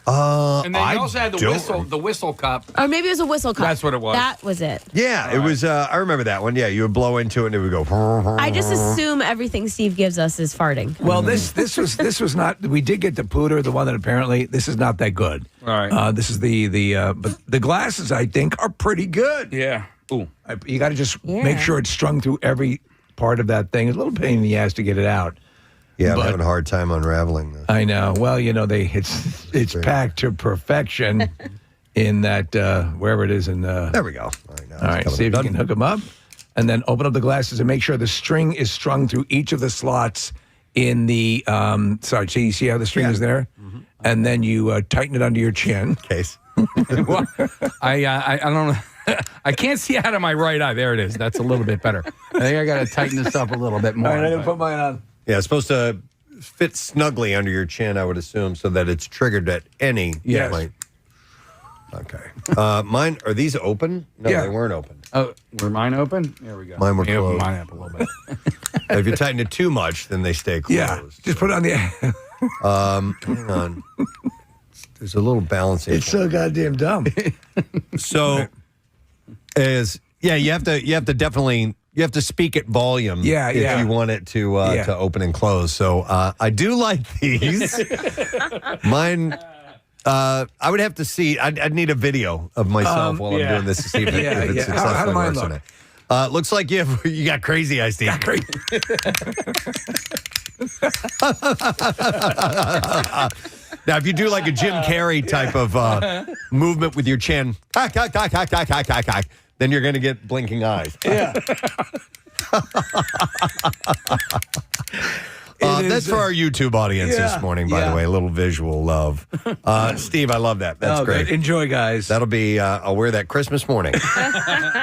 And then you also had the whistle cup. Or maybe it was a whistle cup. That's what it was. That was it. Yeah, it was. I remember that one. Yeah, you would blow into it and it would go. I just assume everything Steve gives us is farting. Well, this was not. We did get the pooter, the one that apparently this is not that good. All right. This is but the glasses I think are pretty good. Yeah. Ooh. You got to just make sure it's strung through every part of that thing. It's a little pain in the ass to get it out. Yeah, I'm having a hard time unraveling this. I know. Well, it's packed to perfection in that wherever it is in. There we go. All right, see if you can hook them up, and then open up the glasses and make sure the string is strung through each of the slots in the. Sorry, you see how the string is there, and then you tighten it under your chin. Case. Well, I don't know. I can't see out of my right eye. There it is. That's a little bit better. I think I got to tighten this up a little bit more. All right, I'm gonna put mine on. Yeah, it's supposed to fit snugly under your chin, I would assume, so that it's triggered at any point. Okay. Mine, are these open? No, they weren't open. Oh, were mine open? There we go. Mine were Let me open closed. mine up a little bit. If you tighten it too much, then they stay closed. Yeah, just put it on the. Hang on. There's a little balancing. It's so goddamn dumb. So, you have to definitely. You have to speak at volume if you want it to open and close. So I do like these. Mine, I would have to see. I'd need a video of myself while I'm doing this to see if it successfully How do mine works look? on it. Looks like you got crazy eyes, Steve. Now, if you do like a Jim Carrey type of movement with your chin, then you're going to get blinking eyes. Yeah. That's for our YouTube audience this morning, by the way. A little visual love. Steve, I love that. That's great. Good. Enjoy, guys. That'll be, I'll wear that Christmas morning.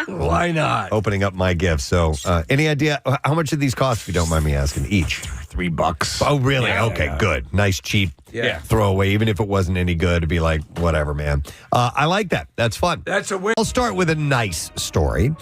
Why not? Opening up my gift. So, any idea how much of these cost, if you don't mind me asking, each? $3. Oh, really? Okay, good. Nice, cheap throwaway. Even if it wasn't any good, it'd be like, whatever, man. I like that. That's fun. That's a win. I'll start with a nice story.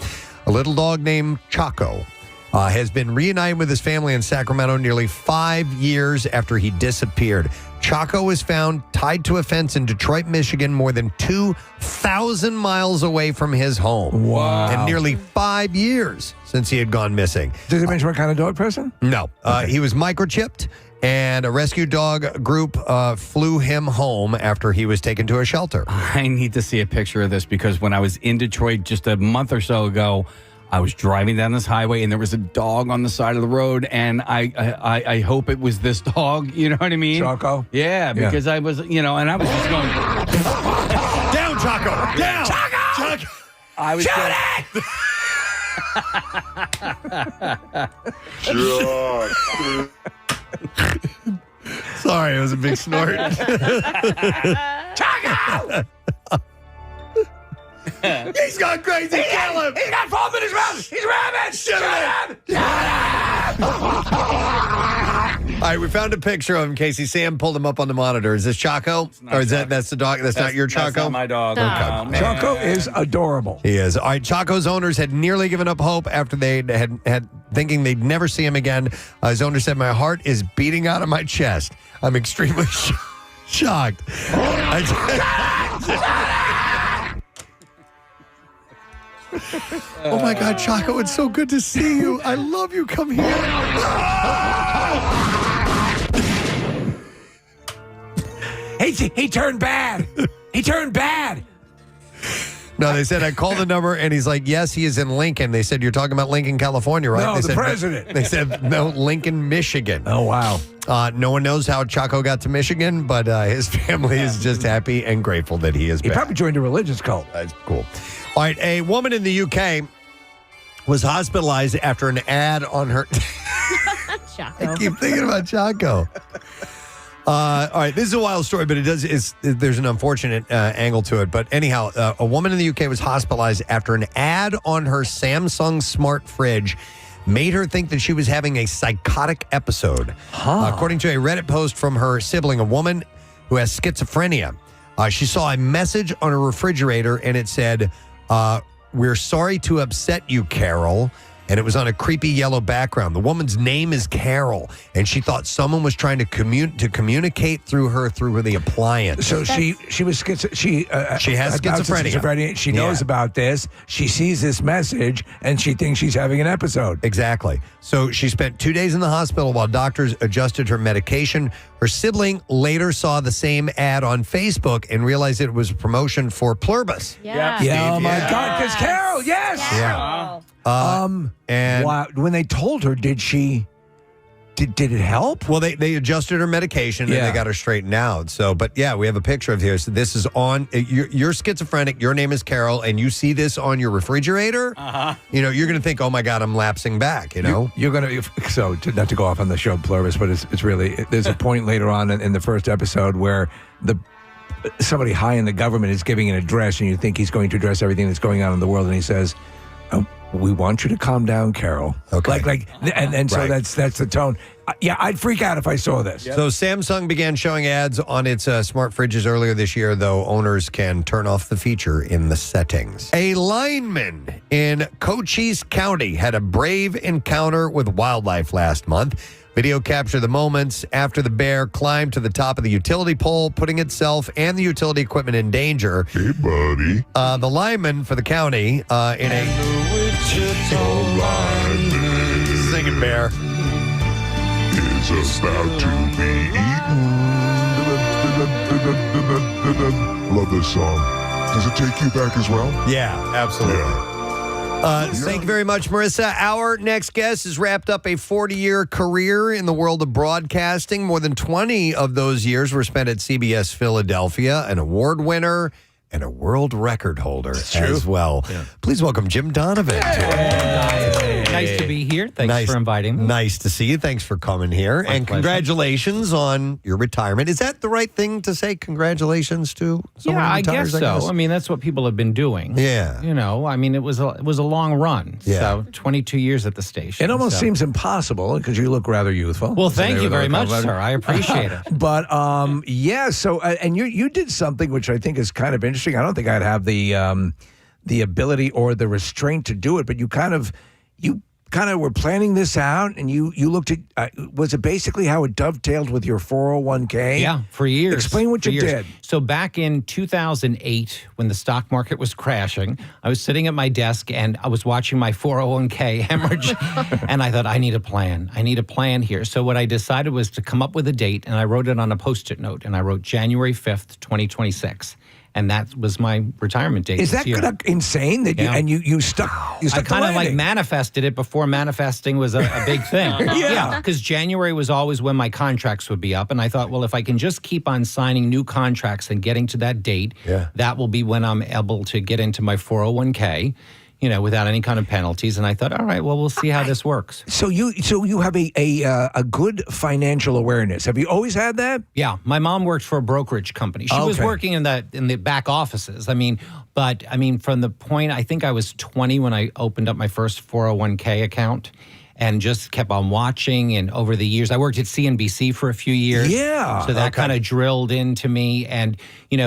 A little dog named Chaco has been reunited with his family in Sacramento nearly 5 years after he disappeared. Chaco was found tied to a fence in Detroit, Michigan, more than 2,000 miles away from his home. Wow. And nearly 5 years since he had gone missing. Does it mention what kind of dog, Preston? No. He was microchipped And a rescue dog group flew him home after he was taken to a shelter. I need to see a picture of this because when I was in Detroit just a month or so ago, I was driving down this highway and there was a dog on the side of the road, and I hope it was this dog. You know what I mean? Choco? Yeah, because I was, and I was just going down, Choco, down, Choco. I was Shoot it! Sorry, it was a big snort. Choco! He's gone crazy. Kill him. He's got foam in his mouth. He's rabid. Shoot him. All right, we found a picture of him, Casey. Sam pulled him up on the monitor. Is this Choco? Or is that's the dog? That's not your Choco? That's not my dog. Okay. Choco is adorable. He is. All right, Choco's owners had nearly given up hope after they had thinking they'd never see him again. His owner said, "My heart is beating out of my chest. I'm extremely shocked." Oh my God, Choco, it's so good to see you. I love you. Come here. He turned bad. He turned bad. No, they said I called the number and he's like, yes, he is in Lincoln. They said, you're talking about Lincoln, California, right? No, They the said, president. They said, no, Lincoln, Michigan. Oh, wow. No one knows how Choco got to Michigan, but his family is just happy and grateful that he is back. He probably joined a religious cult. That's cool. All right, a woman in the UK was hospitalized after an ad on her... Choco. I keep thinking about Choco. All right, this is a wild story, but there's an unfortunate angle to it. But anyhow, a woman in the UK was hospitalized after an ad on her Samsung smart fridge made her think that she was having a psychotic episode. According to a Reddit post from her sibling, a woman who has schizophrenia, she saw a message on her refrigerator and it said, "We're sorry to upset you, Carol." And it was on a creepy yellow background. The woman's name is Carol, and she thought someone was trying to communicate through the appliance. So she has schizophrenia. She knows about this. She sees this message, and she thinks she's having an episode. Exactly. So she spent 2 days in the hospital while doctors adjusted her medication. Her sibling later saw the same ad on Facebook and realized it was a promotion for Plurbus. Yeah. Oh my God! Because Carol, yes. Yeah. And wow, when they told her, did it help? Well, they adjusted her medication and they got her straightened out. So, but yeah, we have a picture of here. So this is on. You're schizophrenic. Your name is Carol, and you see this on your refrigerator. You're going to think, oh my God, I'm lapsing back. You're going to. So not to go off on the show Pluribus, but it's really there's a point later on in the first episode where somebody high in the government is giving an address, and you think he's going to address everything that's going on in the world, and he says, "We want you to calm down, Carol." Okay. And so that's the tone. I'd freak out if I saw this. Yep. So Samsung began showing ads on its smart fridges earlier this year, though owners can turn off the feature in the settings. A lineman in Cochise County had a brave encounter with wildlife last month. Video captured the moments after the bear climbed to the top of the utility pole, putting itself and the utility equipment in danger. Hey, buddy. The lineman for the county in a singing bear is about to be eaten. Love this song. Does it take you back as well? Yeah, absolutely. Yeah. Thank you very much, Marissa. Our next guest has wrapped up a 40-year career in the world of broadcasting. More than 20 of those years were spent at CBS Philadelphia, an award winner and a world record holder as well. Yeah. Please welcome Jim Donovan. Nice to be here. Thanks for inviting me. Nice to see you. Thanks for coming here. My pleasure. Congratulations on your retirement. Is that the right thing to say? Congratulations to someone who retires, I guess so. I mean, that's what people have been doing. Yeah. I mean, it was a long run. Yeah. So 22 years at the station. It almost seems impossible because you look rather youthful. Well, thank you very much, sir. I appreciate it. But so and you did something which I think is kind of interesting. I don't think I'd have the ability or the restraint to do it, but you kind of were planning this out, and you looked at, was it basically how it dovetailed with your 401k? Yeah, for years. Explain what you did. So back in 2008, when the stock market was crashing, I was sitting at my desk and I was watching my 401k hemorrhage, and I thought, I need a plan. I need a plan here. So what I decided was to come up with a date, and I wrote it on a Post-it note, and I wrote January 5th, 2026. And that was my retirement date. Is that insane that you stuck? You stuck I kind of landing. manifested it before manifesting was a big thing. Yeah, because January was always when my contracts would be up, and I thought, well, if I can just keep on signing new contracts and getting to that date, that will be when I'm able to get into my 401k. Without any kind of penalties. And I thought, all right, well, we'll see how this works. So you have a good financial awareness. Have you always had that? Yeah, my mom worked for a brokerage company. She was working in the back offices. From the point, I think I was 20 when I opened up my first 401k account. And just kept on watching. And over the years, I worked at CNBC for a few years. Yeah. So that kind of drilled into me. And,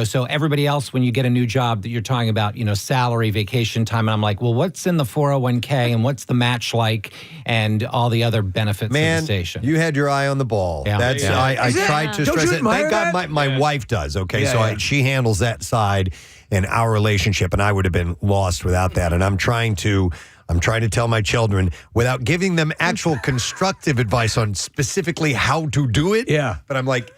so everybody else, when you get a new job that you're talking about, salary, vacation time. And I'm like, well, what's in the 401k and what's the match like and all the other benefits of the station? You had your eye on the ball. Yeah. I tried to stress it. Thank God my wife does. Okay. She handles that side in our relationship. And I would have been lost without that. And I'm trying to tell my children, without giving them actual constructive advice on specifically how to do it. Yeah. But I'm like,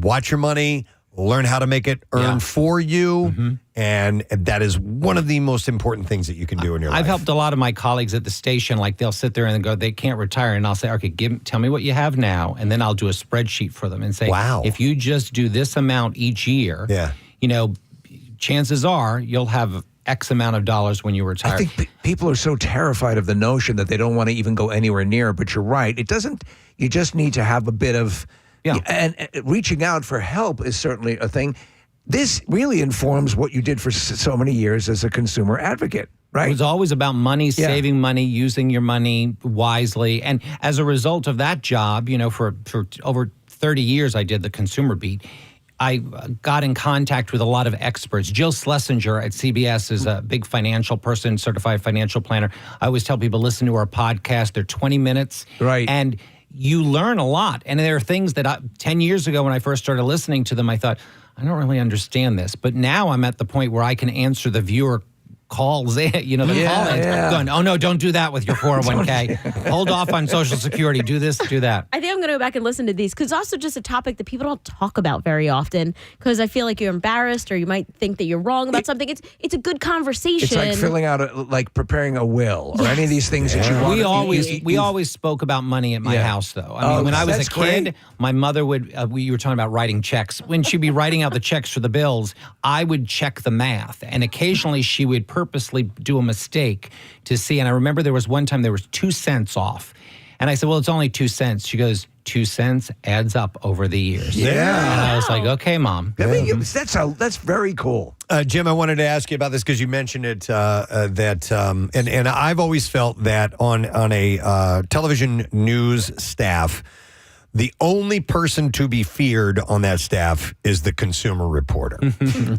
watch your money, learn how to make it earn for you. And that is one of the most important things that you can do in your life. I've helped a lot of my colleagues at the station. Like they'll sit there and go, they can't retire. And I'll say, okay, tell me what you have now. And then I'll do a spreadsheet for them and say, wow, if you just do this amount each year, chances are you'll have X amount of dollars when you retire. I think people are so terrified of the notion that they don't want to even go anywhere near it. But you're right. You just need to have a bit of, and reaching out for help is certainly a thing. This really informs what you did for so many years as a consumer advocate, right? It was always about money, saving money, using your money wisely. And as a result of that job, for over 30 years, I did the consumer beat. I got in contact with a lot of experts. Jill Schlesinger at CBS is a big financial person, certified financial planner. I always tell people, listen to our podcast. They're 20 minutes. Right. And you learn a lot. And there are things that 10 years ago when I first started listening to them, I thought, I don't really understand this. But now I'm at the point where I can answer the viewer calls in, going, oh no, don't do that with your 401k. Hold off on Social Security. Do this, do that. I think I'm going to go back and listen to these because it's also just a topic that people don't talk about very often because I feel like you're embarrassed or you might think that you're wrong about something. It's a good conversation. It's like filling out, like preparing a will or any of these things that you want. We always spoke about money at my house, though. I mean, when I was a kid, my mother would, you were talking about writing checks. When she'd be writing out the checks for the bills, I would check the math. And occasionally she would purposely do a mistake to see. And I remember there was one time there was 2 cents off. And I said, well, it's only 2 cents. She goes, 2 cents adds up over the years. Yeah. And I was like, okay, Mom. I mean, that's very cool. Jim, I wanted to ask you about this because you mentioned it, and I've always felt that on a television news staff, the only person to be feared on that staff is the consumer reporter.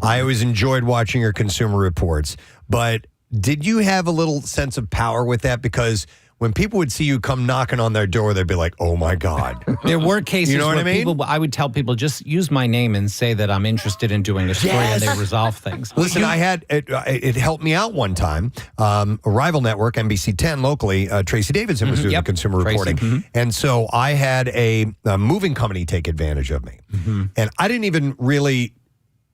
I always enjoyed watching your consumer reports, but did you have a little sense of power with that? Because when people would see you come knocking on their door, they'd be like, oh my God. There were cases where I mean? I would tell people, just use my name and say that I'm interested in doing a story and they resolve things. Listen, I had, it helped me out one time. A rival network, NBC 10 locally, Tracy Davidson was doing the consumer reporting. And so I had a moving company take advantage of me. And I didn't even really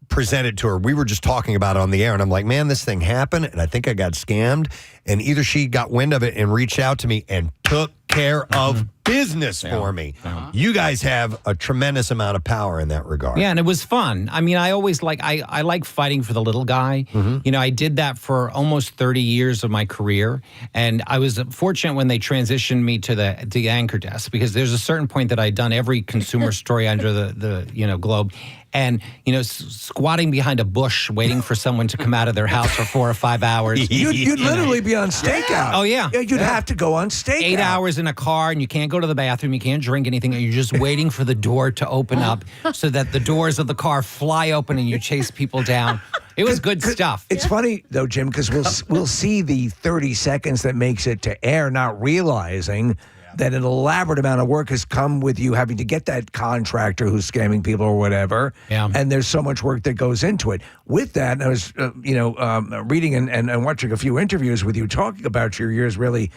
present it to her. We were just talking about it on the air, and I'm like, man, this thing happened, and I think I got scammed. And either she got wind of it and reached out to me and took care of business for me. You guys have a tremendous amount of power in that regard. Yeah, and it was fun. I mean, I always I like fighting for the little guy. You know, I did that for almost 30 years of my career, and I was fortunate when they transitioned me to the anchor desk, because there's a certain point that I'd done every consumer story under the globe. And, you know, squatting behind a bush waiting for someone to come out of their house for 4 or 5 hours. You'd literally be on stakeout. Oh, yeah. You'd have to go on stakeout. 8 hours in a car, and you can't go to the bathroom, you can't drink anything, and you're just waiting for the door to open up so that the doors of the car fly open and you chase people down. It was good stuff. It's funny though, Jim, because we'll see the 30 seconds that makes it to air, not realizing that an elaborate amount of work has come with you having to get that contractor who's scamming people or whatever. Yeah. And there's so much work that goes into it. With that, I was, reading and watching a few interviews with you talking about your years really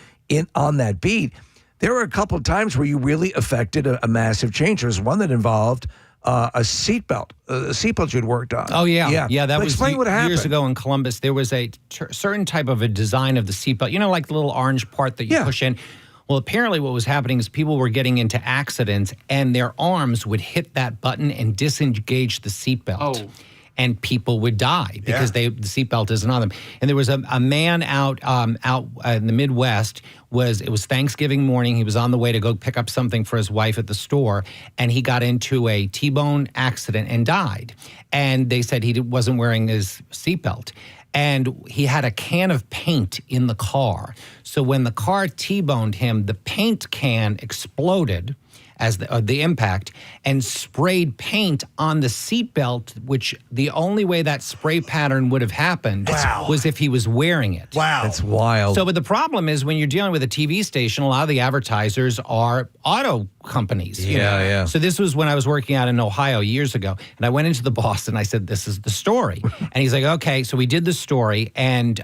on that beat. There were a couple of times where you really affected a massive change. There was one that involved a seatbelt you'd worked on. Oh, yeah. Yeah, that was explain what happened. Years ago in Columbus. There was a certain type of a design of the seatbelt. You know, like the little orange part that you push in? Well, apparently what was happening is people were getting into accidents and their arms would hit that button and disengage the seatbelt. Oh. And people would die because the seatbelt isn't on them. And there was a man out in the Midwest. It was Thanksgiving morning. He was on the way to go pick up something for his wife at the store, and he got into a T-bone accident and died. And they said he wasn't wearing his seatbelt. And he had a can of paint in the car. So when the car T-boned him, the paint can exploded as the impact and sprayed paint on the seatbelt, which the only way that spray pattern would have happened was if he was wearing it. Wow. That's wild. So, but the problem is when you're dealing with a TV station, a lot of the advertisers are auto companies. Yeah. So this was when I was working out in Ohio years ago. And I went into the boss and I said, this is the story. And he's like, okay. So we did the story. And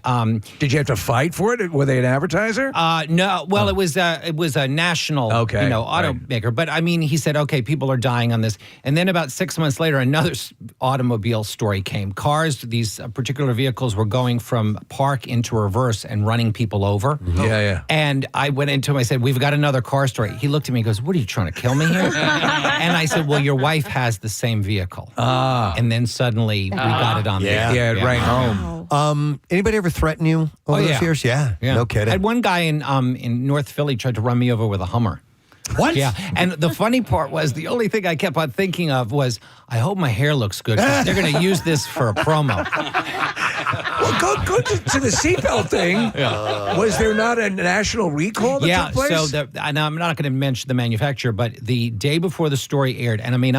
did you have to fight for it? Were they an advertiser? No. Well, it was a national automaker. But I mean, he said, okay, people are dying on this. And then about 6 months later, another automobile story came. Cars, these particular vehicles were going from park into reverse and running people over. Yeah. And I went into him, I said, we've got another car story. He looked at me and goes, what are you trying to kill me here? And I said, well, your wife has the same vehicle. And then suddenly we got it on video. Yeah, right home. Anybody ever threaten you over those years? Yeah. No kidding. I had one guy in North Philly tried to run me over with a Hummer. What? Yeah. And the funny part was the only thing I kept on thinking of was, I hope my hair looks good. They're going to use this for a promo. Well, go to the seatbelt thing. Was there not a national recall that took place? So and I'm not going to mention the manufacturer, but the day before the story aired, and I mean,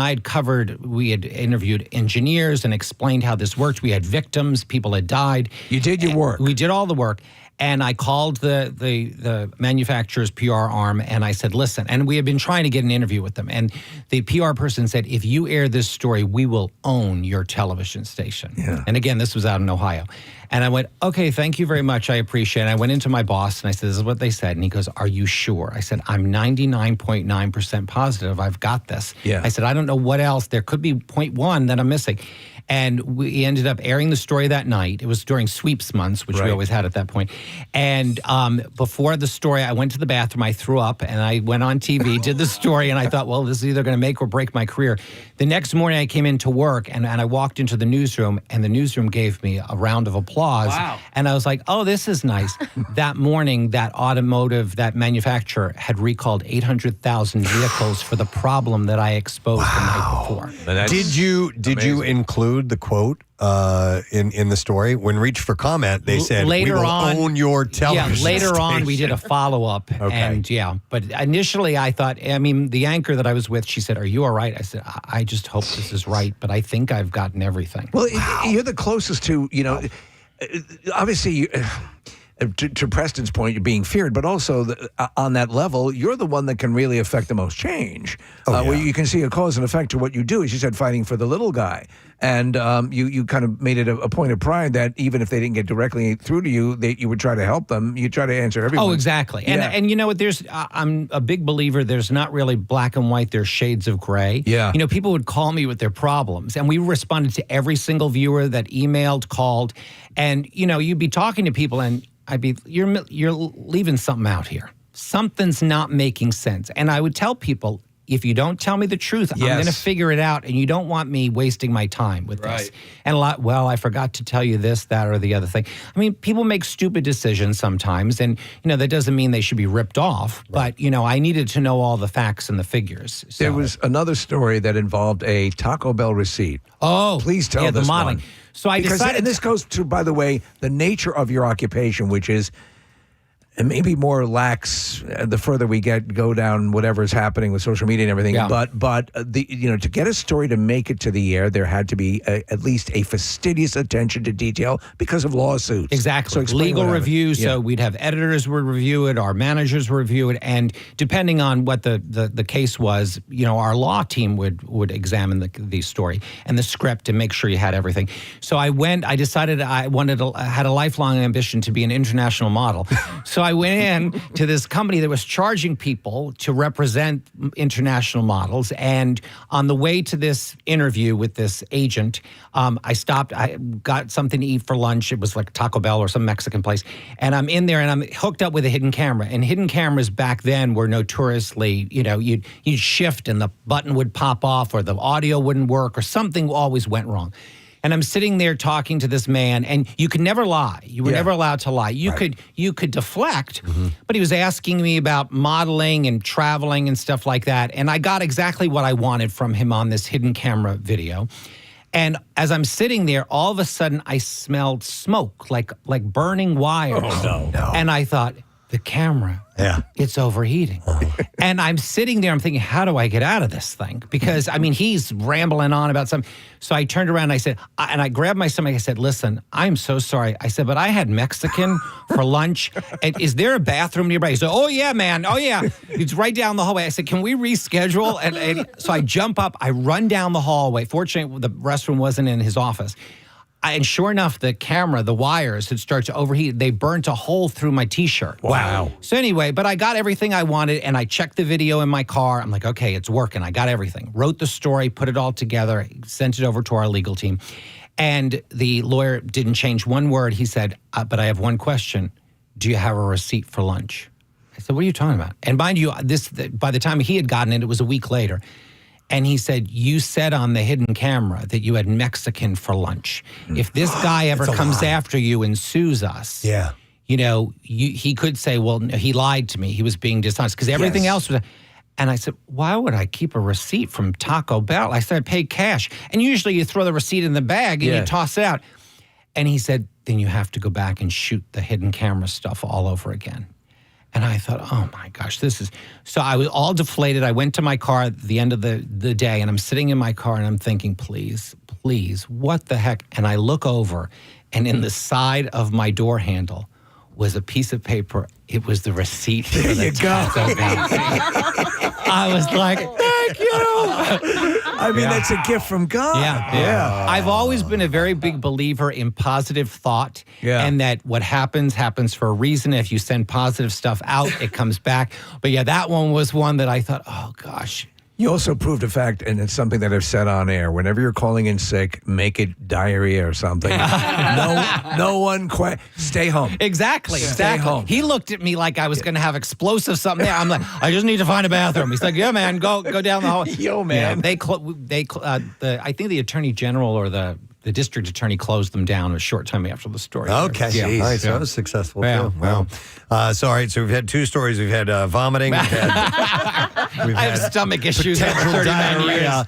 we had interviewed engineers and explained how this worked. We had victims, people had died. You did your work. We did all the work. And I called the manufacturer's PR arm and I said, listen, and we had been trying to get an interview with them. And the PR person said, if you air this story, we will own your television station. Yeah. And again, this was out in Ohio. And I went, okay, thank you very much. I appreciate it. And I went into my boss and I said, this is what they said. And he goes, are you sure? I said, I'm 99.9% positive I've got this. Yeah. I said, I don't know what else. There could be 0.1 that I'm missing. And we ended up airing the story that night. It was during sweeps months, which we always had at that point. And before the story, I went to the bathroom, I threw up, and I went on TV, did the story, and I thought, well, this is either going to make or break my career. The next morning, I came into work, and I walked into the newsroom, and the newsroom gave me a round of applause. Wow. And I was like, oh, this is nice. That morning, that manufacturer had recalled 800,000 vehicles for the problem that I exposed the night before. Did you include the quote in the story? When reached for comment, they said, later we will on, own your television later on, station. we did a follow-up. And but initially I thought, the anchor that I was with, she said, are you all right? I said, I just hope this is right, but I think I've gotten everything. Well, you're the closest to, obviously, to Preston's point, you're being feared, but also on that level, you're the one that can really affect the most change. Where you can see a cause and effect to what you do. As you said, fighting for the little guy. And you kind of made it a point of pride that even if they didn't get directly through to you, that you would try to help them. You try to answer everyone. Oh, exactly. And you know what? I'm a big believer. There's not really black and white. There's shades of gray. Yeah. People would call me with their problems, and we responded to every single viewer that emailed, called, and you'd be talking to people, and I'd be, you're leaving something out here. Something's not making sense. And I would tell people, if you don't tell me the truth, I'm going to figure it out, and you don't want me wasting my time with this. And I forgot to tell you this, that, or the other thing. People make stupid decisions sometimes, and, that doesn't mean they should be ripped off. Right. But, I needed to know all the facts and the figures. So. There was another story that involved a Taco Bell receipt. Oh. Please tell this the modeling. one. So I decided... And this goes to, by the way, the nature of your occupation, which is... and maybe more lax the further we go down whatever is happening with social media and everything. Yeah. But to get a story to make it to the air, there had to be at least a fastidious attention to detail because of lawsuits. Exactly. So explain legal what happened. review. Yeah. So we'd have editors would review it, our managers would review it, and depending on what the case was, our law team would examine the story and the script and make sure you had everything. So I decided I had a lifelong ambition to be an international model. So I went in to this company that was charging people to represent international models. And on the way to this interview with this agent, I stopped. I got something to eat for lunch. It was like Taco Bell or some Mexican place. And I'm in there and I'm hooked up with a hidden camera. And hidden cameras back then were notoriously, you'd shift and the button would pop off or the audio wouldn't work or something always went wrong. And I'm sitting there talking to this man, and you could never lie. You were never allowed to lie. You could deflect, but he was asking me about modeling and traveling and stuff like that. And I got exactly what I wanted from him on this hidden camera video. And as I'm sitting there, all of a sudden I smelled smoke, like burning wires. Oh, no. And I thought, the camera, it's overheating. And I'm sitting there, I'm thinking, how do I get out of this thing? Because, he's rambling on about something. So I turned around and I said, and I grabbed my stomach, I said, listen, I'm so sorry. I said, but I had Mexican for lunch. And is there a bathroom nearby? He said, oh, yeah, man. Oh, yeah. It's right down the hallway. I said, can we reschedule? And so I jump up, I run down the hallway. Fortunately, the restroom wasn't in his office. And sure enough, the camera, the wires had started to overheat. They burnt a hole through my T-shirt. Wow. So anyway, but I got everything I wanted, and I checked the video in my car. I'm like, okay, it's working. I got everything. Wrote the story, put it all together, sent it over to our legal team. And the lawyer didn't change one word. He said, but I have one question. Do you have a receipt for lunch? I said, what are you talking about? And mind you, by the time he had gotten it was a week later. And he said, you said on the hidden camera that you had Mexican for lunch. If this guy ever comes after you and sues us, he could say, well, no, he lied to me. He was being dishonest because everything else was. And I said, why would I keep a receipt from Taco Bell? I said, I paid cash. And usually you throw the receipt in the bag and you toss it out. And he said, then you have to go back and shoot the hidden camera stuff all over again. And I thought, oh my gosh, so I was all deflated. I went to my car at the end of the day and I'm sitting in my car and I'm thinking, please, what the heck? And I look over and in the side of my door handle was a piece of paper. It was the receipt for the Taco Bell. I was like, thank you. That's a gift from God. Yeah. I've always been a very big believer in positive thought and that what happens for a reason. If you send positive stuff out, it comes back. But that one was one that I thought, oh gosh. You also proved a fact, and it's something that I've said on air. Whenever you're calling in sick, make it diarrhea or something. no one stay home. Exactly. Stay home. He looked at me like I was going to have explosive something there. I'm like, I just need to find a bathroom. He's like, yeah, man, go down the hall. Yo, man. I think the attorney general or the district attorney closed them down a short time after the story. Okay. All right, so that was successful. Too. Wow. So we've had two stories. We've had vomiting. I have stomach issues after 39 years.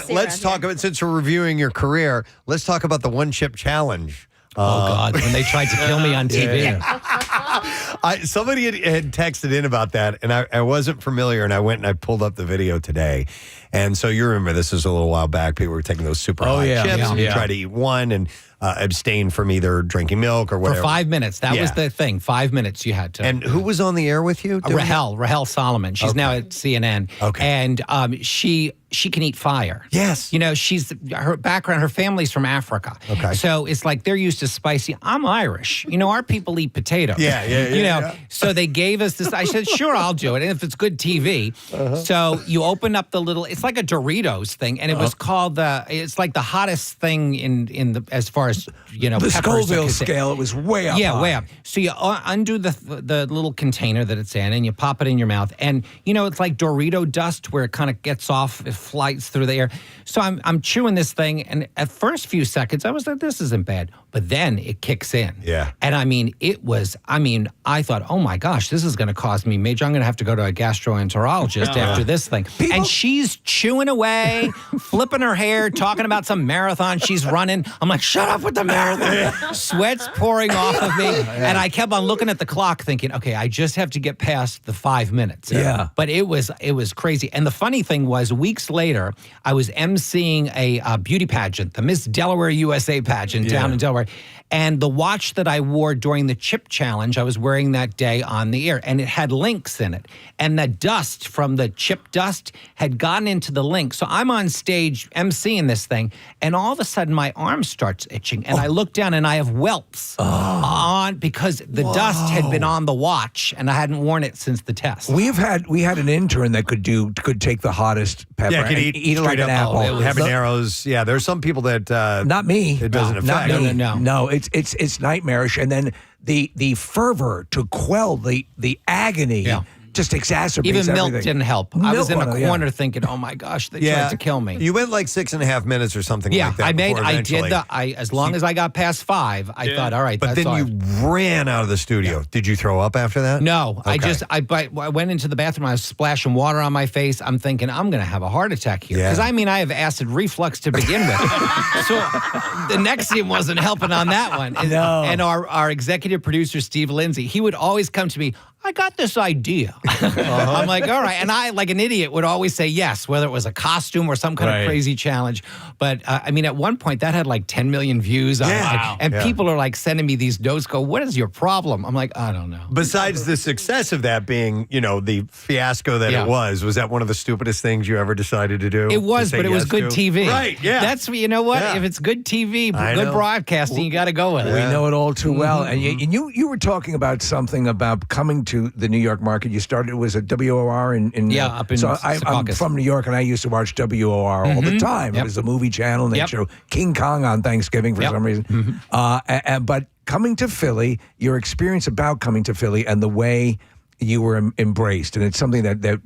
Let's talk about, since we're reviewing your career, let's talk about the one-chip challenge. Oh, God, when they tried to kill me on TV. Somebody had texted in about that, and I wasn't familiar, and I went and I pulled up the video today. And so you remember this is a little while back. People were taking those super hot chips, and you try to eat one and abstain from either drinking milk or whatever. For 5 minutes. That was the thing. 5 minutes you had to. And who was on the air with you? Rahel Solomon. She's now at CNN. Okay. And she can eat fire. Yes. Her background, her family's from Africa. Okay. So it's like they're used to spicy. I'm Irish. Our people eat potatoes. Yeah. So they gave us this. I said, sure, I'll do it. And if it's good TV. So you open up the little, it's like a Doritos thing. And it was called it's like the hottest thing in the, as far as, the Scoville scale, it was way up. Yeah, way up. So you undo the little container that it's in and you pop it in your mouth. And, it's like Dorito dust where it kind of gets off, it flies through the air. So I'm chewing this thing. And at first few seconds, I was like, this isn't bad. But then it kicks in. Yeah. And I thought, oh my gosh, this is going to cause me major. I'm going to have to go to a gastroenterologist after this thing. And she's chewing away, flipping her hair, talking about some marathon she's running. I'm like, shut up with the marathon. Sweat's pouring off of me. And I kept on looking at the clock thinking, okay, I just have to get past the 5 minutes. Yeah. But it was crazy. And the funny thing was, weeks later, I was emceeing a beauty pageant, the Miss Delaware USA pageant down in Delaware. And the watch that I wore during the chip challenge, I was wearing that day on the air, and it had links in it. And the dust from the chip dust had gotten into the link. So I'm on stage emceeing this thing, and all of a sudden my arm starts itching. And I look down and I have welts on because the dust had been on the watch, and I hadn't worn it since the test. We had an intern that could take the hottest pepper. Yeah, could eat it like straight an up apple. habaneros. Yeah, there's some people that not me. It doesn't affect. No, it's nightmarish, and then the fervor to quell the agony just exacerbates Even milk everything. didn't help. I was in a corner thinking, "Oh my gosh, they tried to kill me." You went like 6.5 minutes or something like that. As long as I got past 5, I thought, all right, but that's then you ran out of the studio. Yeah. Did you throw up after that? No, Okay. I went into the bathroom. I was splashing water on my face. I'm thinking I'm going to have a heart attack here because I have acid reflux to begin with. So the Nexium wasn't helping on that one. And, and our executive producer Steve Lindsay, he would always come to me, I got this idea. I'm like, all right. And I, like an idiot, would always say yes, whether it was a costume or some kind of crazy challenge. But at one point that had like 10 million views on it. And people are like sending me these notes, go, what is your problem? I'm like, I don't know. Besides the success of that being, the fiasco that it was that one of the stupidest things you ever decided to do? It was, but it was good TV. Right, yeah. That's, you know what? Yeah. If it's good TV, good broadcasting, you got to go with it. We know it all too well. And you were talking about something about coming to the New York market. You started, it was at WOR in up in so I'm from New York, and I used to watch WOR all the time. It was a movie channel, and they show King Kong on Thanksgiving for some reason. But coming to Philly, your experience about coming to Philly and the way you were embraced, and it's something that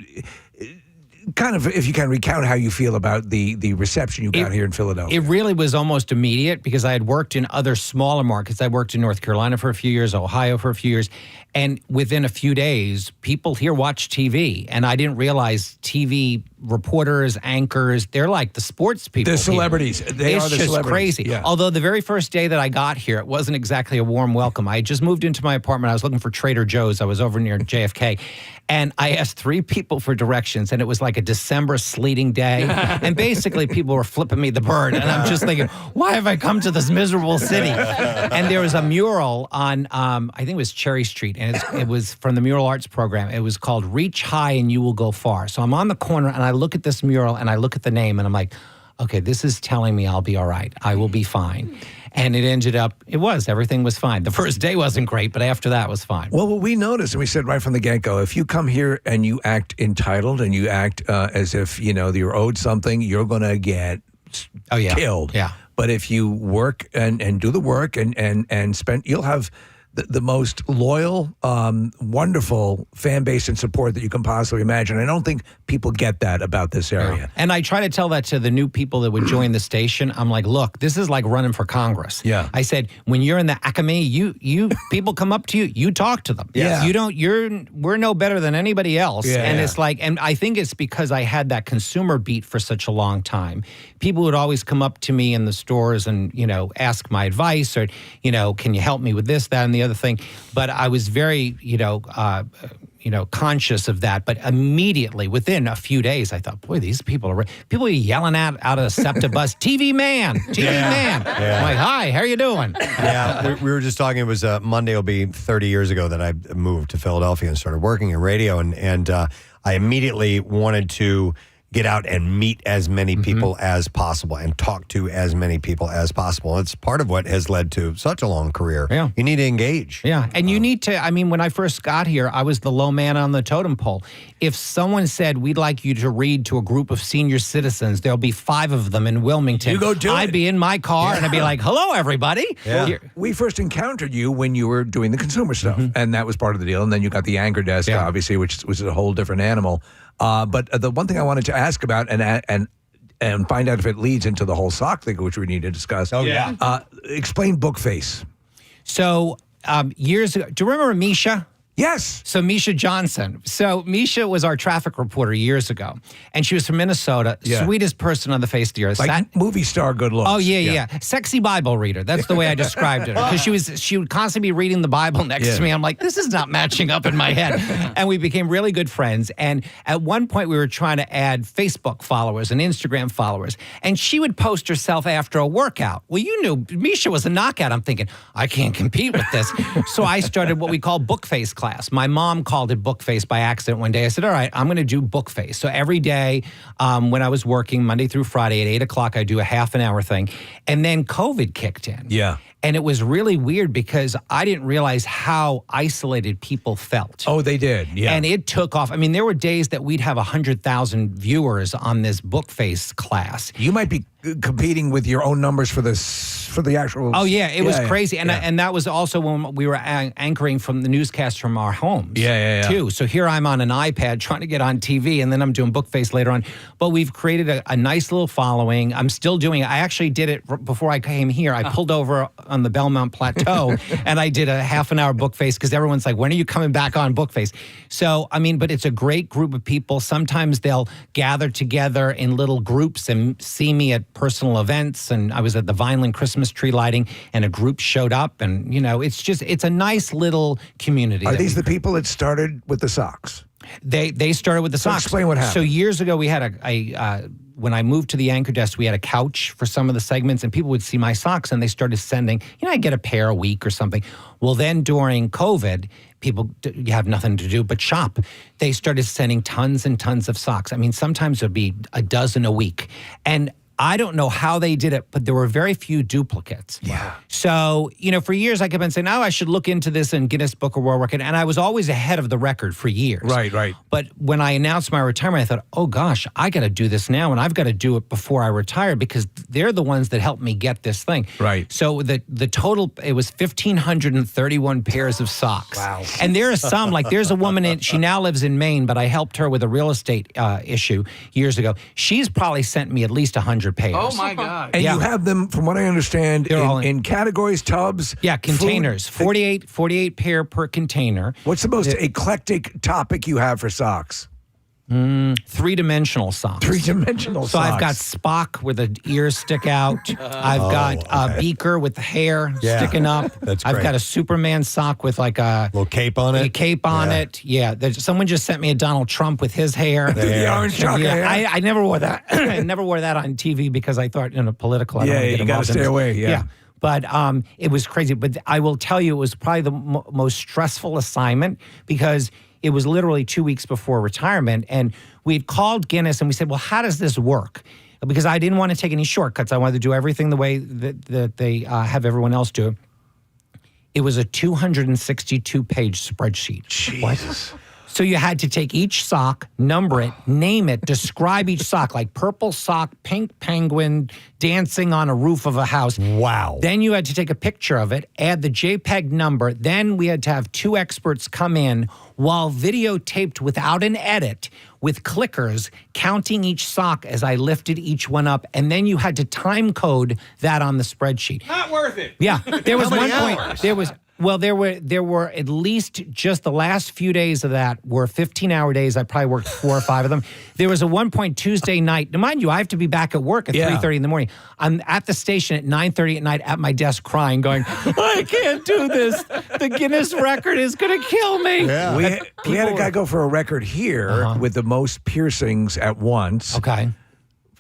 kind of, if you can recount how you feel about the reception you got here in Philadelphia. It really was almost immediate because I had worked in other smaller markets. I worked in North Carolina for a few years, Ohio for a few years. And within a few days, people here watch TV. And I didn't realize TV reporters, anchors, they're like the sports people. They're celebrities. They are the just celebrities. Crazy. Yeah. Although the very first day that I got here, it wasn't exactly a warm welcome. I had just moved into my apartment. I was looking for Trader Joe's. I was over near JFK. And I asked 3 people for directions, and it was like a December sleeting day. And basically, people were flipping me the bird. And I'm just thinking, why have I come to this miserable city? And there was a mural on, I think it was Cherry Street, and it was from the Mural Arts program. It was called Reach High and You Will Go Far. So I'm on the corner, and I look at this mural, and I look at the name, and I'm like, okay, this is telling me I'll be all right. I will be fine. And it ended up, everything was fine. The first day wasn't great, but after that was fine. Well, what we noticed, and we said right from the get-go, if you come here and you act entitled and you act as if, you're owed something, you're going to get killed. Yeah. But if you work and do the work and spend, you'll have the most loyal, wonderful fan base and support that you can possibly imagine. I don't think people get that about this area. Yeah. And I try to tell that to the new people that would join the station. I'm like, look, this is like running for Congress. Yeah. I said, when you're in the academy, you people come up to you, you talk to them. Yeah. We're no better than anybody else. Yeah, and yeah. it's like, and I think it's because I had that consumer beat for such a long time. People would always come up to me in the stores and, ask my advice or, can you help me with this, that, and the other thing. But I was very, conscious of that. But immediately, within a few days, I thought, boy, these people are yelling out of the SEPTA bus, TV man. I'm like, hi, how are you doing? Yeah, we were just talking. It was Monday will be 30 years ago that I moved to Philadelphia and started working in radio. And I immediately wanted to get out and meet as many people as possible and talk to as many people as possible. It's part of what has led to such a long career. Yeah. You need to engage. Yeah, and you need to, when I first got here, I was the low man on the totem pole. If someone said, we'd like you to read to a group of senior citizens, there'll be 5 of them in Wilmington. You go do I'd it. be in my car and I'd be like, hello, everybody. Yeah. We first encountered you when you were doing the consumer stuff, and that was part of the deal. And then you got the anchor desk, obviously, which was a whole different animal. But the one thing I wanted to ask about and find out if it leads into the whole sock thing, which we need to discuss. Oh, yeah. Explain Bookface. So years ago, do you remember Misha? Yes. So Misha Johnson. So Misha was our traffic reporter years ago, and she was from Minnesota. Yeah. Sweetest person on the face of the earth. Like movie star good looks. Oh yeah. Sexy Bible reader. That's the way I described it. Because she would constantly be reading the Bible next to me. I'm like, this is not matching up in my head. And we became really good friends. And at one point we were trying to add Facebook followers and Instagram followers. And she would post herself after a workout. Well, you knew Misha was a knockout. I'm thinking, I can't compete with this. So I started what we call Bookface class. My mom called it Bookface by accident one day. I said, all right, I'm going to do Bookface. So every day when I was working Monday through Friday at 8 o'clock, I do a half an hour thing. And then COVID kicked in. Yeah. And it was really weird because I didn't realize how isolated people felt. Oh, they did. Yeah. And it took off. I mean, there were days that we'd have 100,000 viewers on this Bookface class. You might be competing with your own numbers for the actual. Oh yeah, it was crazy, and that was also when we were anchoring from the newscast from our homes. Yeah. Too. So here I'm on an iPad trying to get on TV, and then I'm doing Bookface later on. But we've created a nice little following. I'm still doing it. I actually did it before I came here. I pulled over on the Belmont Plateau, and I did a half an hour Bookface because everyone's like, "When are you coming back on Bookface?" So I mean, but it's a great group of people. Sometimes they'll gather together in little groups and see me at personal events, and I was at the Vineland Christmas tree lighting, and a group showed up, and it's a nice little community. Are these the people that started with the socks? They started with the socks. Explain what happened. So years ago, we had when I moved to the anchor desk, we had a couch for some of the segments, and people would see my socks, and they started sending, I'd get a pair a week or something. Well, then during COVID, people, you have nothing to do but shop. They started sending tons and tons of socks. I mean, sometimes it'd be a dozen a week. And I don't know how they did it, but there were very few duplicates. Yeah. So, for years I kept on saying, I should look into this in Guinness Book of World Record. And I was always ahead of the record for years. Right. But when I announced my retirement, I thought, oh gosh, I got to do this now. And I've got to do it before I retire because they're the ones that helped me get this thing. Right. So the total, it was 1,531 pairs of socks. Wow. And there are some, like there's a woman, she now lives in Maine, but I helped her with a real estate issue years ago. She's probably sent me at least 100 pairs. Oh my God. And you have them, from what I understand, in categories, tubs. Yeah, containers. 48 pair per container. What's the most eclectic topic you have for socks? Three-dimensional socks. Three-dimensional So socks. I've got Spock where the ears stick out. I've got Beaker with the hair sticking up. That's I've great. got a Superman sock with like a little cape on it. A cape on it. Yeah. Someone just sent me a Donald Trump with his hair. The orange chocolate hair. I never wore that. I never wore that on TV because I thought, political. I don't wanna get you got involved to in stay this. away. Yeah. But it was crazy. But I will tell you, it was probably the most stressful assignment because it was literally 2 weeks before retirement. And we'd called Guinness and we said, well, how does this work? Because I didn't want to take any shortcuts. I wanted to do everything the way that they have everyone else do. It was a 262-page spreadsheet. Jesus. So you had to take each sock, number it, name it, describe each sock, like purple sock, pink penguin, dancing on a roof of a house. Wow. Then you had to take a picture of it, add the JPEG number. Then we had to have two experts come in while videotaped without an edit with clickers counting each sock as I lifted each one up. And then you had to time code that on the spreadsheet. Not worth it. Yeah. There was How one many point, hours? there were at least just the last few days of that were 15-hour days. I probably worked 4 or 5 of them. There was a one point Tuesday night. Now, mind you, I have to be back at work at 3:30 in the morning. I'm at the station at 9:30 at night at my desk crying, going, I can't do this. The Guinness record is going to kill me. Yeah. We had a guy go for a record here with the most piercings at once. Okay.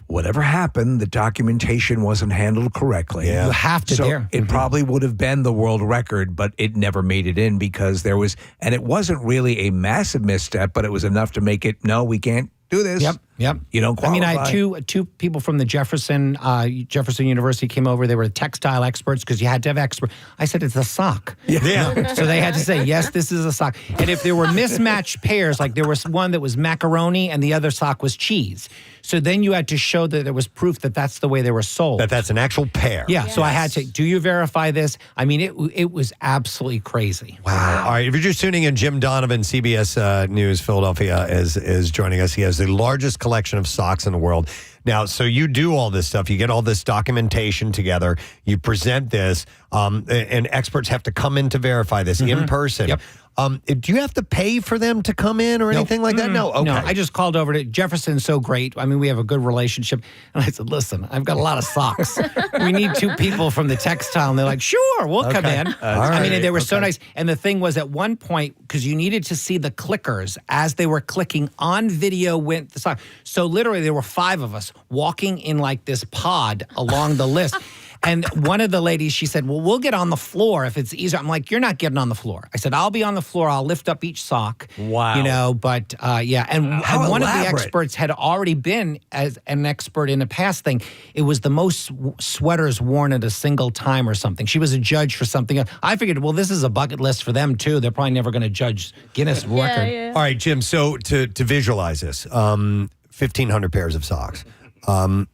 Whatever happened, the documentation wasn't handled correctly. Yeah. You have to So dare. it probably would have been the world record, but it never made it in because there was, and it wasn't really a massive misstep, but it was enough to make it, no, we can't do this. Yep. You don't qualify. I mean, I had two people from the Jefferson University came over. They were textile experts because you had to have expert. I said, it's a sock. Yeah. So they had to say, yes, this is a sock. And if there were mismatched pairs, like there was one that was macaroni and the other sock was cheese. So then you had to show that there was proof that that's the way they were sold. That's an actual pair. Yeah. So I had to, do you verify this? I mean, it was absolutely crazy. Wow. All right. If you're just tuning in, Jim Donovan, CBS News Philadelphia, is joining us. He has the largest collection of socks in the world. Now, so you do all this stuff. You get all this documentation together. You present this, and experts have to come in to verify this in person. Yep. Do you have to pay for them to come in or anything like that? No. Okay. No, I just called over to Jefferson's so great. I mean, we have a good relationship. And I said, listen, I've got a lot of socks. We need 2 people from the textile. And they're like, sure, we'll come in. I mean, they were so nice. And the thing was at one point, because you needed to see the clickers as they were clicking on video with the sock. So literally there were 5 of us walking in like this pod along the list. And one of the ladies, she said, well, we'll get on the floor if it's easier. I'm like, you're not getting on the floor. I said, I'll be on the floor. I'll lift up each sock. Wow. But yeah. And one of the experts had already been as an expert in a past thing. It was the most sweaters worn at a single time or something. She was a judge for something. I figured, well, this is a bucket list for them too. They're probably never going to judge Guinness record. Yeah. All right, Jim. So to visualize this, 1,500 pairs of socks.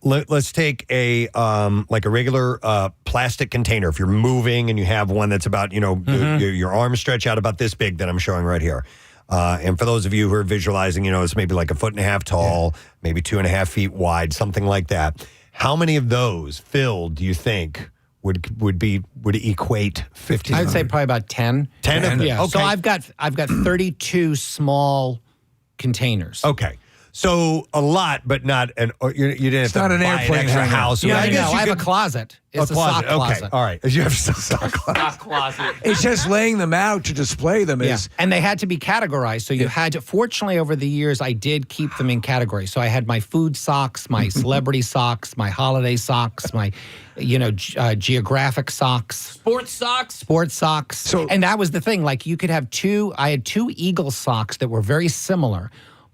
Let's take a regular plastic container. If you're moving and you have one that's about, your arms stretch out about this big that I'm showing right here. And for those of you who are visualizing, it's maybe like 1.5 feet tall, maybe 2.5 feet wide, something like that. How many of those filled do you think would equate 1,500? I'd say probably about 10. 10 of them. Yeah. Okay. So I've got 32 small containers. Okay. So a lot, but not you didn't have to not an buy airplane an extra hangar. house. Yeah, I have a closet. It's a sock closet. Okay, all right. You have a sock closet. It's just laying them out to display them. And they had to be categorized. So you had to, fortunately, over the years, I did keep them in categories. So I had my food socks, my celebrity socks, my holiday socks, my, geographic socks. Sports socks. So, and that was the thing. Like you could have I had 2 Eagle socks that were very similar,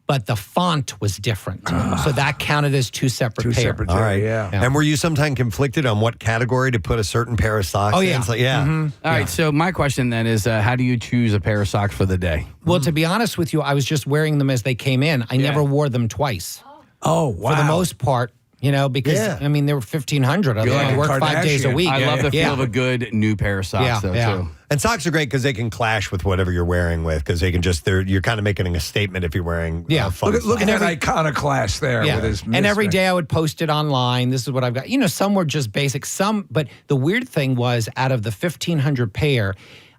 but the font was different. So that counted as 2 separate pairs. All right. Yeah. And were you sometimes conflicted on what category to put a certain pair of socks in? Yeah. So, yeah. Mm-hmm. All right. So my question then is, how do you choose a pair of socks for the day? Well, to be honest with you, I was just wearing them as they came in. I never wore them twice. Oh, wow. For the most part. Because, I mean, there were 1,500 of them. I worked 5 days a week. I love the feel of a good new pair of socks, too. And socks are great because they can clash with whatever you're wearing with, because they can you're kind of making a statement if you're wearing fun Look at that iconoclast there with his and every day I would post it online. This is what I've got. Some were just basic. But the weird thing was, out of the 1,500 pair,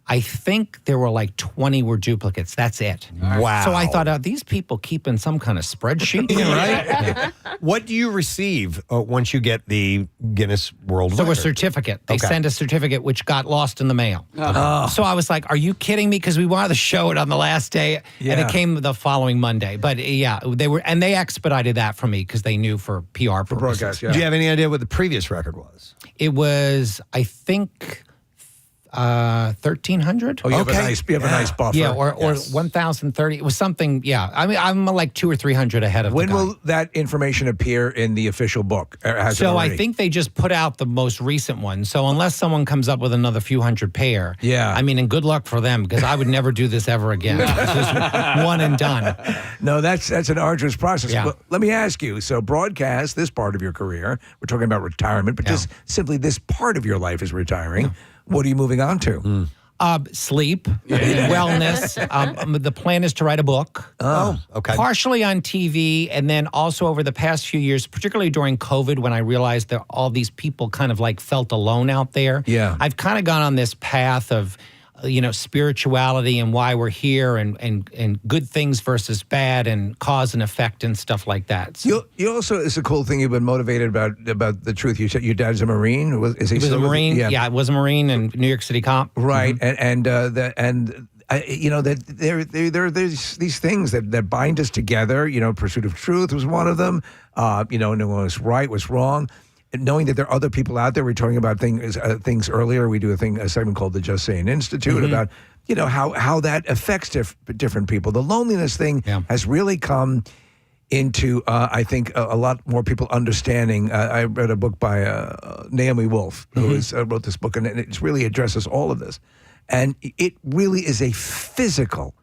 I think there were like 20 were duplicates. That's it. Wow. So I thought, are these people keeping some kind of spreadsheet? Right? Yeah. What do you receive once you get the Guinness World Record? So a certificate. They send a certificate which got lost in the mail. So I was like, are you kidding me? Because we wanted to show it on the last day, and it came the following Monday. But they expedited that for me because they knew for PR purposes. Broadcast, Do you have any idea what the previous record was? It was, I think, 1,300. Oh, you have a nice buffer. Yeah, or 1,030. It was something. Yeah, I mean, I'm like 200 or 300 ahead of. When the guy. will that information appear in the official book? So I think they just put out the most recent one. So unless someone comes up with another few hundred pair, I mean, and good luck for them, because I would never do this ever again. This is one and done. No, that's an arduous process. Yeah. But let me ask you. So broadcast, this part of your career, we're talking about retirement, but just simply this part of your life is retiring. What are you moving on to? Sleep, wellness. The plan is to write a book. Oh, okay. Partially on TV, and then also over the past few years, particularly during COVID, when I realized that all these people kind of like felt alone out there. Yeah. I've kind of gone on this path of, spirituality and why we're here, and good things versus bad, and cause and effect and stuff like that. So, You also, it's a cool thing you've been motivated about the truth. You said your dad's a Marine. He was a Marine. Yeah, I was a Marine and New York City cop. Right, there's these things that bind us together. Pursuit of truth was one of them. Knowing what's right, what's wrong. Knowing that there are other people out there. We were talking about things earlier. We do a segment called the Sayin Institute about how that affects different people. The loneliness thing has really come into I think a lot more people understanding. I read a book by Naomi Wolf, who wrote this book, and it really addresses all of this. And it really is a physical,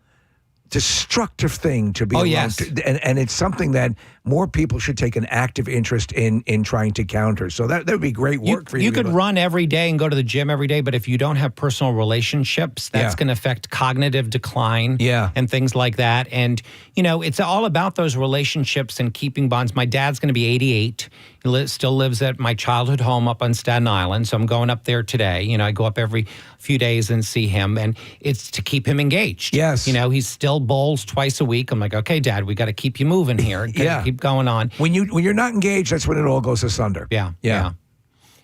destructive thing to be alone. And it's something that more people should take an active interest in trying to counter. So that would be great work for you. You could run every day and go to the gym every day, but if you don't have personal relationships, that's going to affect cognitive decline and things like that. And, it's all about those relationships and keeping bonds. My dad's going to be 88. He still lives at my childhood home up on Staten Island, so I'm going up there today. I go up every few days and see him, and it's to keep him engaged. Yes. He still bowls twice a week. I'm like, okay, Dad, we got to keep you moving here. Keep going on. When you're not engaged, that's when it all goes asunder. Yeah.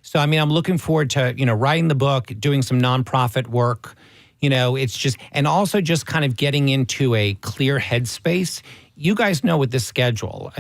So, I'm looking forward to, writing the book, doing some nonprofit work. It's just, and also just kind of getting into a clear headspace. You guys know with this schedule,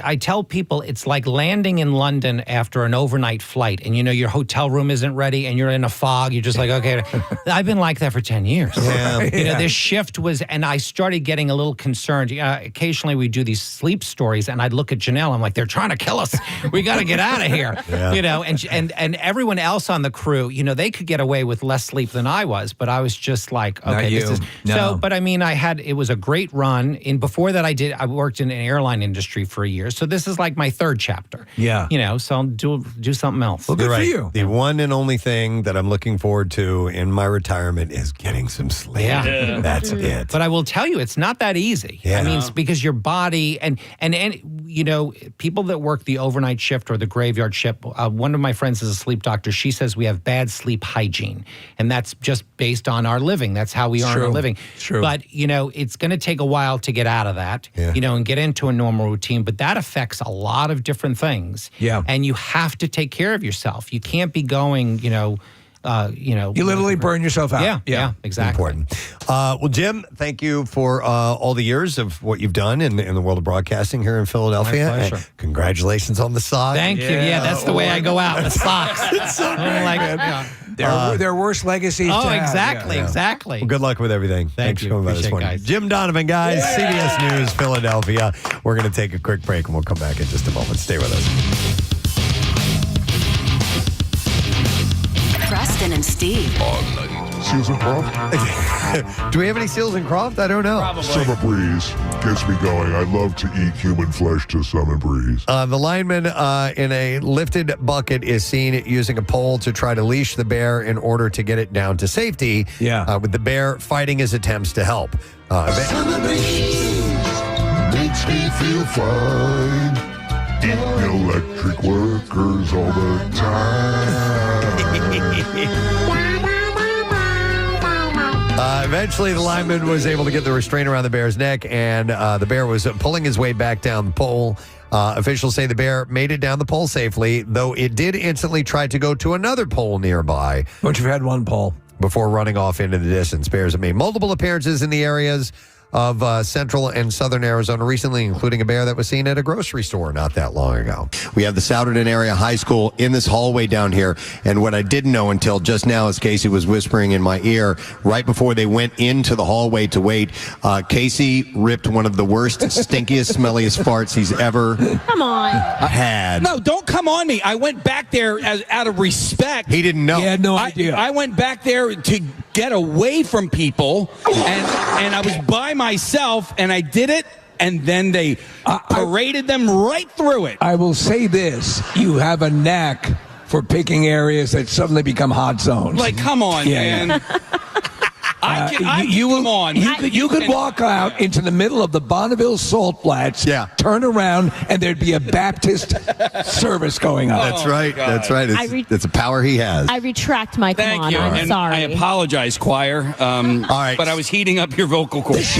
I tell people it's like landing in London after an overnight flight and, your hotel room isn't ready and you're in a fog. You're just like, okay, I've been like that for 10 years. This shift was, and I started getting a little concerned. Occasionally we do these sleep stories and I'd look at Janelle. I'm like, they're trying to kill us. We got to get out of here. And everyone else on the crew, they could get away with less sleep than I was, but I was just like, okay, it was a great run. And before that I worked in an airline industry for a year. So this is like my third chapter. So I'll do something else. Well, good for you. The one and only thing that I'm looking forward to in my retirement is getting some sleep. That's it. But I will tell you, it's not that easy. It's because your body and people that work the overnight shift or the graveyard shift, one of my friends is a sleep doctor. She says we have bad sleep hygiene. And that's just based on our living. That's how we earn our living. True. But, it's going to take a while to get out of that, and get into a normal routine. But that affects a lot of different things. And you have to take care of yourself. You can't be going, you literally burn yourself out. Yeah, exactly. Important. Well, Jim, thank you for all the years of what you've done in the world of broadcasting here in Philadelphia. My pleasure. And congratulations on the sock. Thank you. Yeah, that's the way I go out. The socks. It's so great, There are worse legacies to have. Exactly. Well, good luck with everything. Thanks for coming by this morning. Guys. Jim Donovan, guys, CBS News, Philadelphia. We're going to take a quick break and we'll come back in just a moment. Stay with us. Preston and Steve. Seals and Croft? Do we have any Seals and Croft? I don't know. Probably. Summer breeze gets me going. I love to eat human flesh to summer breeze. The lineman in a lifted bucket is seen using a pole to try to leash the bear in order to get it down to safety. With the bear fighting his attempts to help. Summer breeze makes me feel fine. Eating electric workers all the time. Eventually, the lineman was able to get the restraint around the bear's neck, and the bear was pulling his way back down the pole. Officials say the bear made it down the pole safely, though it did instantly try to go to another pole nearby. Once you've had one pole. Before running off into the distance. Bears have made multiple appearances in the areas of central and southern Arizona recently, including a bear that was seen at a grocery store not that long ago. We have the Souderton Area High School in this hallway down here, and what I didn't know until just now, as Casey was whispering in my ear, right before they went into the hallway to wait, Casey ripped one of the worst, stinkiest, smelliest farts he's ever had. No, don't come on me. I went back there out of respect. He didn't know. He had no idea. I went back there to get away from people, and I was by myself, and I did it, and then they paraded them right through it. I will say this. You have a knack for picking areas that suddenly become hot zones. Like, come on, man. You could walk out into the middle of the Bonneville Salt Flats, turn around, and there'd be a Baptist service going on. That's right. That's right. It's a power he has. I retract my come on. I'm sorry. I apologize, choir. All right. But I was heating up your vocal cords.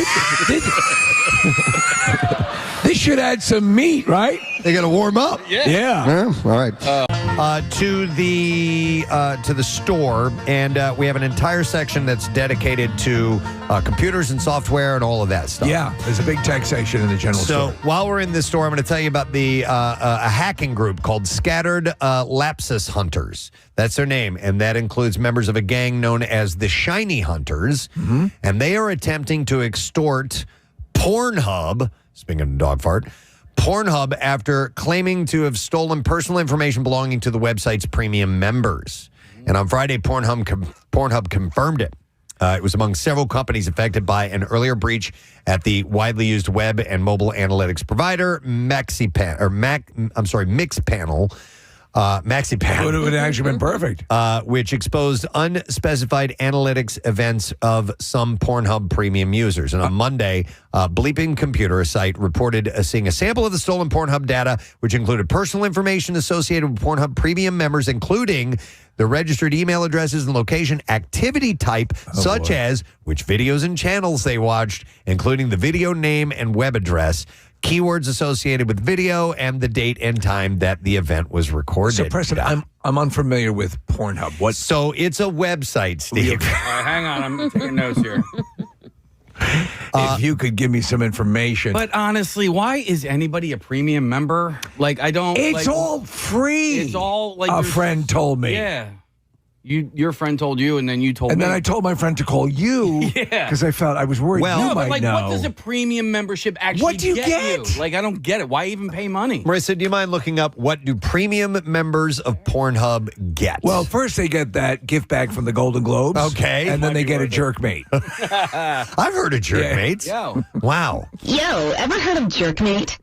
This should add some meat, right? They got to warm up. Yeah. All right. To the store, and we have an entire section that's dedicated to computers and software and all of that stuff. Yeah, there's a big tech section in the general store. So while we're in this store, I'm going to tell you about a hacking group called Scattered Lapsus Hunters. That's their name, and that includes members of a gang known as the Shiny Hunters, and they are attempting to extort Pornhub, speaking of dog fart, Pornhub after claiming to have stolen personal information belonging to the website's premium members. And on Friday, Pornhub confirmed it. It was among several companies affected by an earlier breach at the widely used web and mobile analytics provider Mixpanel. MaxiPanel. Would have actually been perfect. Which exposed unspecified analytics events of some Pornhub premium users. And on Monday, Bleeping Computer, a site, reported seeing a sample of the stolen Pornhub data, which included personal information associated with Pornhub premium members, including the registered email addresses and location, activity type, such as which videos and channels they watched, including the video name and web address, keywords associated with video, and the date and time that the event was recorded. So, Preston, I'm unfamiliar with Pornhub. What? So it's a website, Steve. Hang on, I'm taking notes here. If you could give me some information. But honestly, why is anybody a premium member? Like, I don't. It's all free. It's all like a friend told me. Yeah. Your friend told you, and then you told me. And then I told my friend to call you because I felt I was worried you might know. What does a premium membership actually What do you get? you? Like, I don't get it. Why even pay money? Marissa, do you mind looking up what do premium members of Pornhub get? Well, first they get that gift bag from the Golden Globes. Okay. And then they get a jerkmate. I've heard of jerkmates. Yo. Wow. Yo, ever heard of jerkmate?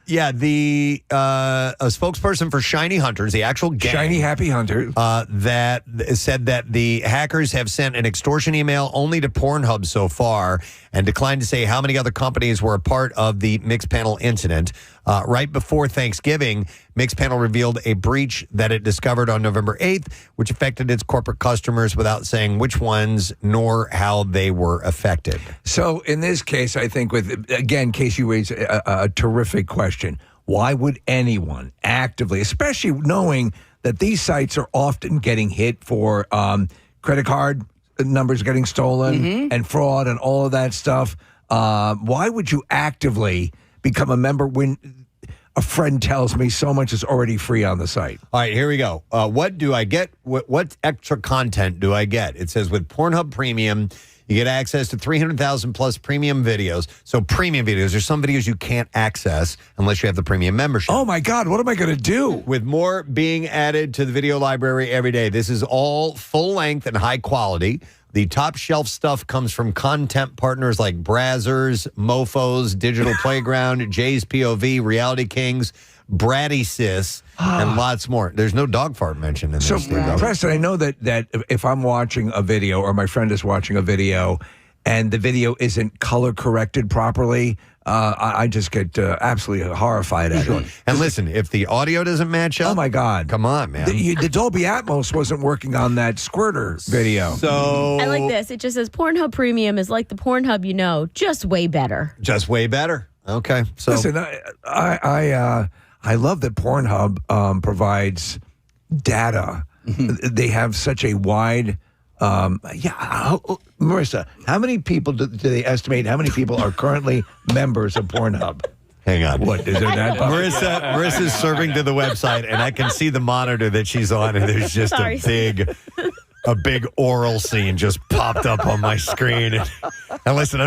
Yeah, a spokesperson for Shiny Hunters, the actual gang, Shiny Happy Hunter, that said that the hackers have sent an extortion email only to Pornhub so far and declined to say how many other companies were a part of the Mixpanel incident. Right before Thanksgiving, Mixpanel revealed a breach that it discovered on November 8th, which affected its corporate customers without saying which ones nor how they were affected. So in this case, I think Casey raised a terrific question. Why would anyone actively, especially knowing that these sites are often getting hit for credit card numbers getting stolen and fraud and all of that stuff, why would you actively become a member when a friend tells me so much is already free on the site? All right, here we go. What do I get? What extra content do I get? It says with Pornhub Premium, you get access to 300,000 plus premium videos. So premium videos. There's some videos you can't access unless you have the premium membership. Oh, my God. What am I going to do? With more being added to the video library every day. This is all full length and high quality. The top shelf stuff comes from content partners like Brazzers, Mofos, Digital Playground, Jay's POV, Reality Kings, Bratty Sis, and lots more. There's no dog fart mentioned in this. So, Preston, I know that if I'm watching a video or my friend is watching a video and the video isn't color corrected properly, I just get absolutely horrified at it. And listen, if the audio doesn't match up, oh my God, come on, man. The Dolby Atmos wasn't working on that squirter video. So I like this. It just says Pornhub Premium is like the Pornhub you know, just way better. Just way better. Okay. So listen, I love that Pornhub provides data. They have such a wide. Marissa, how many people do they estimate? How many people are currently members of Pornhub? Hang on. What is there that? Marissa's serving to the website, and I can see the monitor that she's on, and there's just a big oral scene just popped up on my screen. And listen,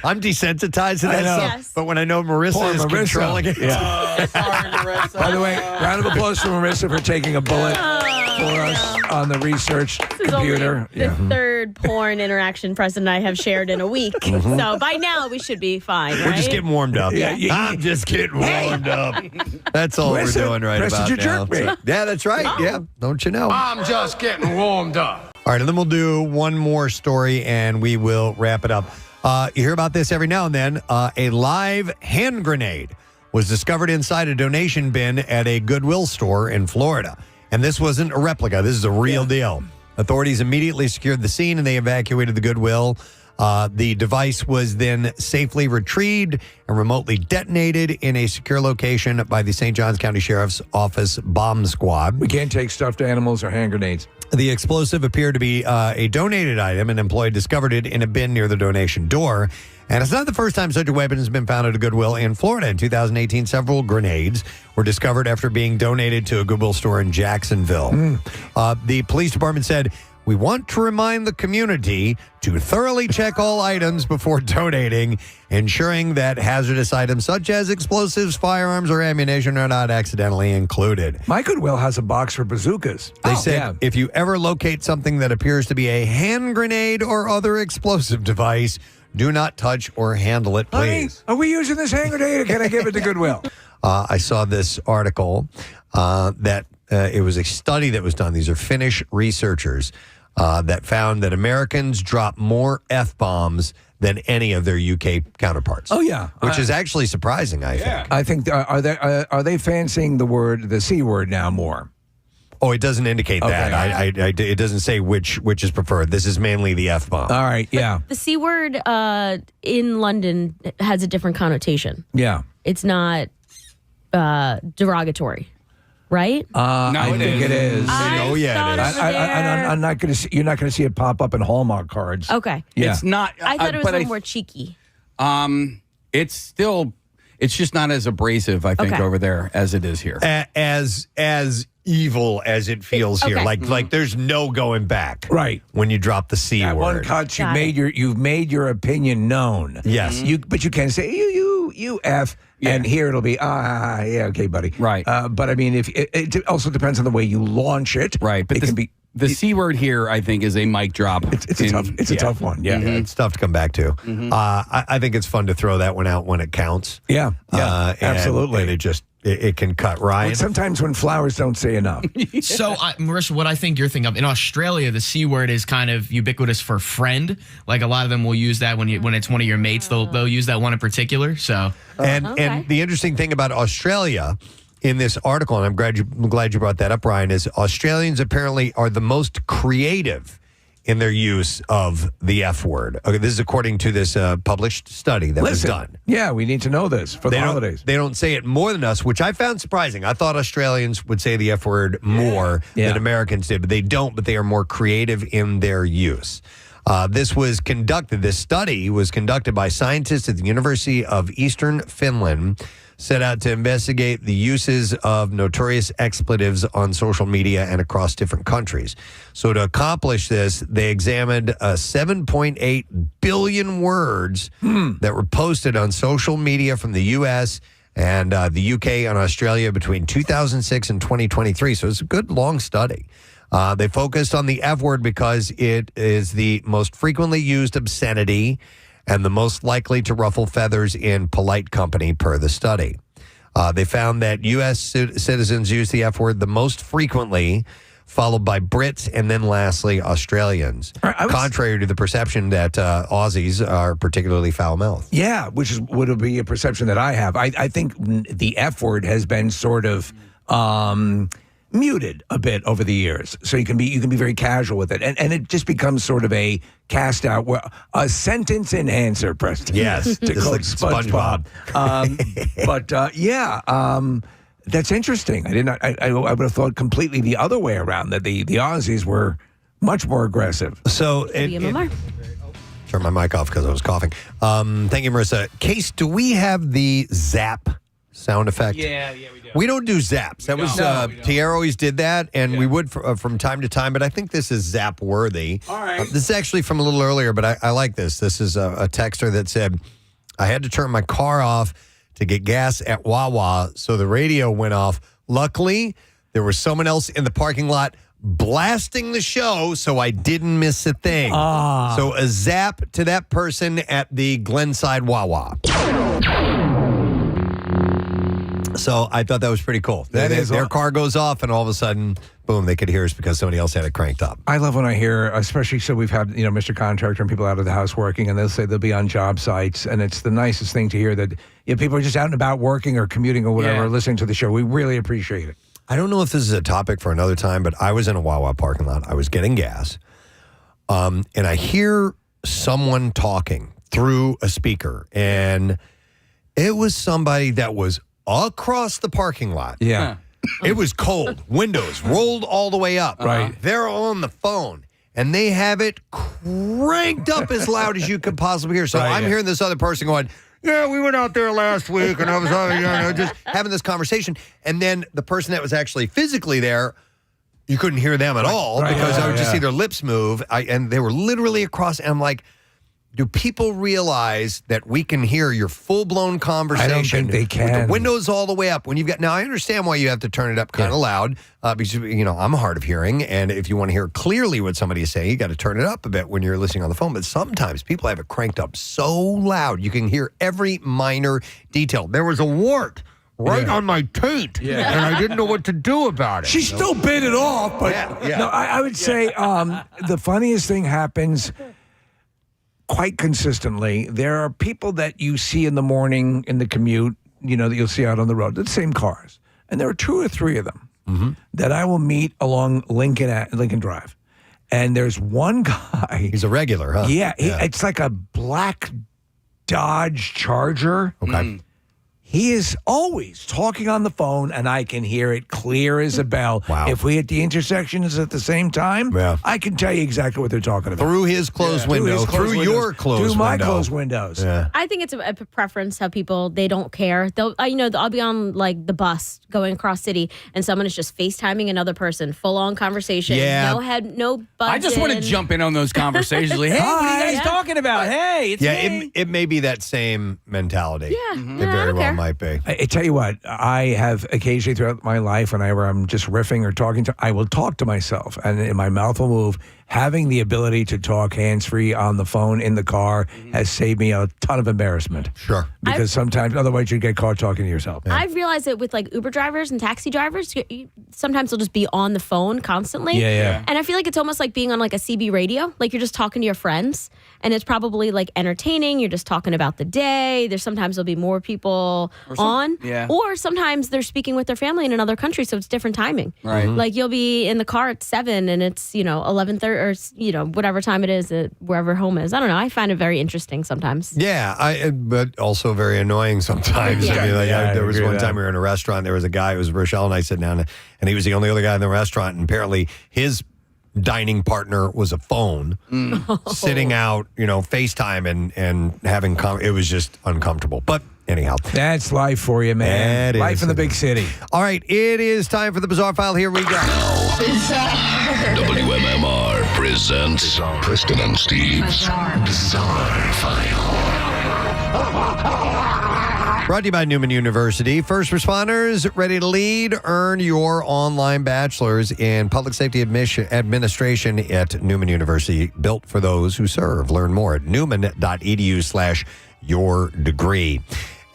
I'm desensitized to that stuff, but when I know Marissa is controlling it. Yeah. Sorry, Marissa. By the way, round of applause for Marissa for taking a bullet for us on the research computer. This is only the third porn interaction Preston and I have shared in a week. So by now we should be fine, right? We're just getting warmed up. Yeah. I'm just getting warmed up. That's all we're doing right about now. Yeah, that's right. Yeah, don't you know? I'm just getting warmed up. All right, and then we'll do one more story, and we will wrap it up. You hear about this every now and then. A live hand grenade was discovered inside a donation bin at a Goodwill store in Florida. And this wasn't a replica. This is a real deal. Authorities immediately secured the scene, and they evacuated the Goodwill. The device was then safely retrieved and remotely detonated in a secure location by the St. Johns County Sheriff's Office bomb squad. We can't take stuffed animals or hand grenades. The explosive appeared to be a donated item. An employee discovered it in a bin near the donation door. And it's not the first time such a weapon has been found at a Goodwill in Florida. In 2018, several grenades were discovered after being donated to a Goodwill store in Jacksonville. The police department said we want to remind the community to thoroughly check all items before donating, ensuring that hazardous items such as explosives, firearms, or ammunition are not accidentally included. My Goodwill has a box for bazookas. They said if you ever locate something that appears to be a hand grenade or other explosive device, do not touch or handle it, please. Honey, are we using this hand grenade or can I give it to Goodwill? I saw this article that it was a study that was done. These are Finnish researchers that found that Americans drop more F-bombs than any of their UK counterparts. Oh, yeah. Which is actually surprising, I think. I think, are they fancying the C word now more? Oh, it doesn't indicate that. It doesn't say which is preferred. This is mainly the F-bomb. All right, yeah. The C word in London has a different connotation. Yeah. It's not derogatory, right? I think it is. Oh, yeah, it is. I'm not going to. You're not going to see it pop up in Hallmark cards. Okay. Yeah. It's not. I thought it was a little more cheeky. It's still. It's just not as abrasive, I think, over there as it is here. As evil as it feels here. Like there's no going back. Right. When you drop the C word. One cut, you've made your opinion known. Yes. But you can say you F. Yeah. And here it'll be, okay, buddy. Right. But I mean, if it also depends on the way you launch it. Right. But it can be. The C word here, I think, is a mic drop. It's a tough one. Yeah. Yeah, it's tough to come back to. I think it's fun to throw that one out when it counts. Yeah. Absolutely. And it can cut Ryan. But sometimes when flowers don't say enough. So, Marissa, what I think you're thinking of, in Australia, the C word is kind of ubiquitous for friend. Like a lot of them will use that when it's one of your mates. They'll use that one in particular. So, and the interesting thing about Australia in this article, and I'm glad you brought that up, Ryan, is Australians apparently are the most creative in their use of the F word. Okay, this is according to this published study that was done. Yeah, we need to know this for the holidays. They don't say it more than us, which I found surprising. I thought Australians would say the F word more than Americans did, but they don't, but they are more creative in their use. This study was conducted by scientists at the University of Eastern Finland, set out to investigate the uses of notorious expletives on social media and across different countries. So to accomplish this, they examined 7.8 billion words that were posted on social media from the U.S. and the UK and Australia between 2006 and 2023. So it's a good long study. They focused on the F word because it is the most frequently used obscenity and the most likely to ruffle feathers in polite company per the study. They found that U.S. citizens use the F word the most frequently, followed by Brits, and then lastly, Australians, contrary to the perception that Aussies are particularly foul-mouthed. Yeah, which would be a perception that I have. I think the F word has been sort of muted a bit over the years, so you can be very casual with it, and it just becomes sort of a cast out, a sentence enhancer, Preston. Yes, to quote like SpongeBob. That's interesting. I would have thought completely the other way around, that the Aussies were much more aggressive. So turn my mic off because I was coughing. Thank you, Marissa. Case, do we have the zap sound effect? Yeah, we do. We don't do zaps. That was Tierra always did that, and we would from time to time. But I think this is zap worthy. All right. This is actually from a little earlier, but I like this. This is a texter that said, "I had to turn my car off to get gas at Wawa, so the radio went off. Luckily, there was someone else in the parking lot blasting the show, so I didn't miss a thing." So a zap to that person at the Glenside Wawa. So I thought that was pretty cool. Their car goes off, and all of a sudden, boom, they could hear us because somebody else had it cranked up. I love when I hear, especially so we've had, Mr. Contractor and people out of the house working, and they'll say they'll be on job sites, and it's the nicest thing to hear that people are just out and about working or commuting or whatever, listening to the show. We really appreciate it. I don't know if this is a topic for another time, but I was in a Wawa parking lot. I was getting gas, and I hear someone talking through a speaker, and it was somebody that was across the parking lot. Yeah. It was cold. Windows rolled all the way up. Right. They're on the phone, and they have it cranked up as loud as you could possibly hear. So I'm hearing this other person going, "Yeah, we went out there last week, and I was just having this conversation." And then the person that was actually physically there you couldn't hear them at all because I would just see their lips move. And they were literally across. And I'm like, do people realize that we can hear your full-blown conversation? I don't think they can. With the windows all the way up. When you've got, now, I understand why you have to turn it up kind of loud because, I'm hard of hearing. And if you want to hear clearly what somebody is saying, you got to turn it up a bit when you're listening on the phone. But sometimes people have it cranked up so loud, you can hear every minor detail. There was a wart right on my taint, and I didn't know what to do about it. She still bit it off, but no, I would say the funniest thing happens quite consistently. There are people that you see in the morning in the commute, that you'll see out on the road, the same cars. And there are 2 or 3 of them that I will meet along Lincoln Drive. And there's one guy. He's a regular, huh? Yeah. It's like a black Dodge Charger. Okay. He is always talking on the phone, and I can hear it clear as a bell. Wow. If we hit the intersections at the same time, I can tell you exactly what they're talking about. Through his closed window, through your closed window. Through my closed windows. Yeah. I think it's a preference how people, they don't care. I'll be on like the bus going across city and someone is just FaceTiming another person, full on conversation. Yeah. No head, no button. I just want to jump in on those conversations. Like, hey, what are you guys talking about? Hey, it's me. It may be that same mentality. Yeah. It very well might be. I tell you what, I have occasionally throughout my life, whenever I'm just riffing or talking I will talk to myself, and my mouth will move. Having the ability to talk hands-free on the phone in the car has saved me a ton of embarrassment. Sure. Because sometimes, otherwise, you'd get caught talking to yourself. I've realized it with like Uber drivers and taxi drivers. Sometimes they'll just be on the phone constantly. Yeah. And I feel like it's almost like being on like a CB radio. Like you're just talking to your friends, and it's probably like entertaining. You're just talking about the day. Sometimes there'll be more people on. Yeah. Or sometimes they're speaking with their family in another country, so it's different timing. Right. Like you'll be in the car at 7 and it's 11:30 or whatever time it is wherever home is. I don't know. I find it very interesting sometimes. Yeah, but also very annoying sometimes. Yeah. I mean, there was one time we were in a restaurant. There was a guy. It was Rochelle and I sat down, and he was the only other guy in the restaurant. And apparently, his dining partner was a phone sitting out, FaceTime and having. It was just uncomfortable. But anyhow, that's life for you, man. That life is. in the big city. All right, it is time for the Bizarre File. Here we go. WMMR presents Preston and Steve's Bizarre File. Brought to you by Neumann University. First responders ready to lead. Earn your online bachelor's in public safety administration at Neumann University. Built for those who serve. Learn more at newman.edu/your degree.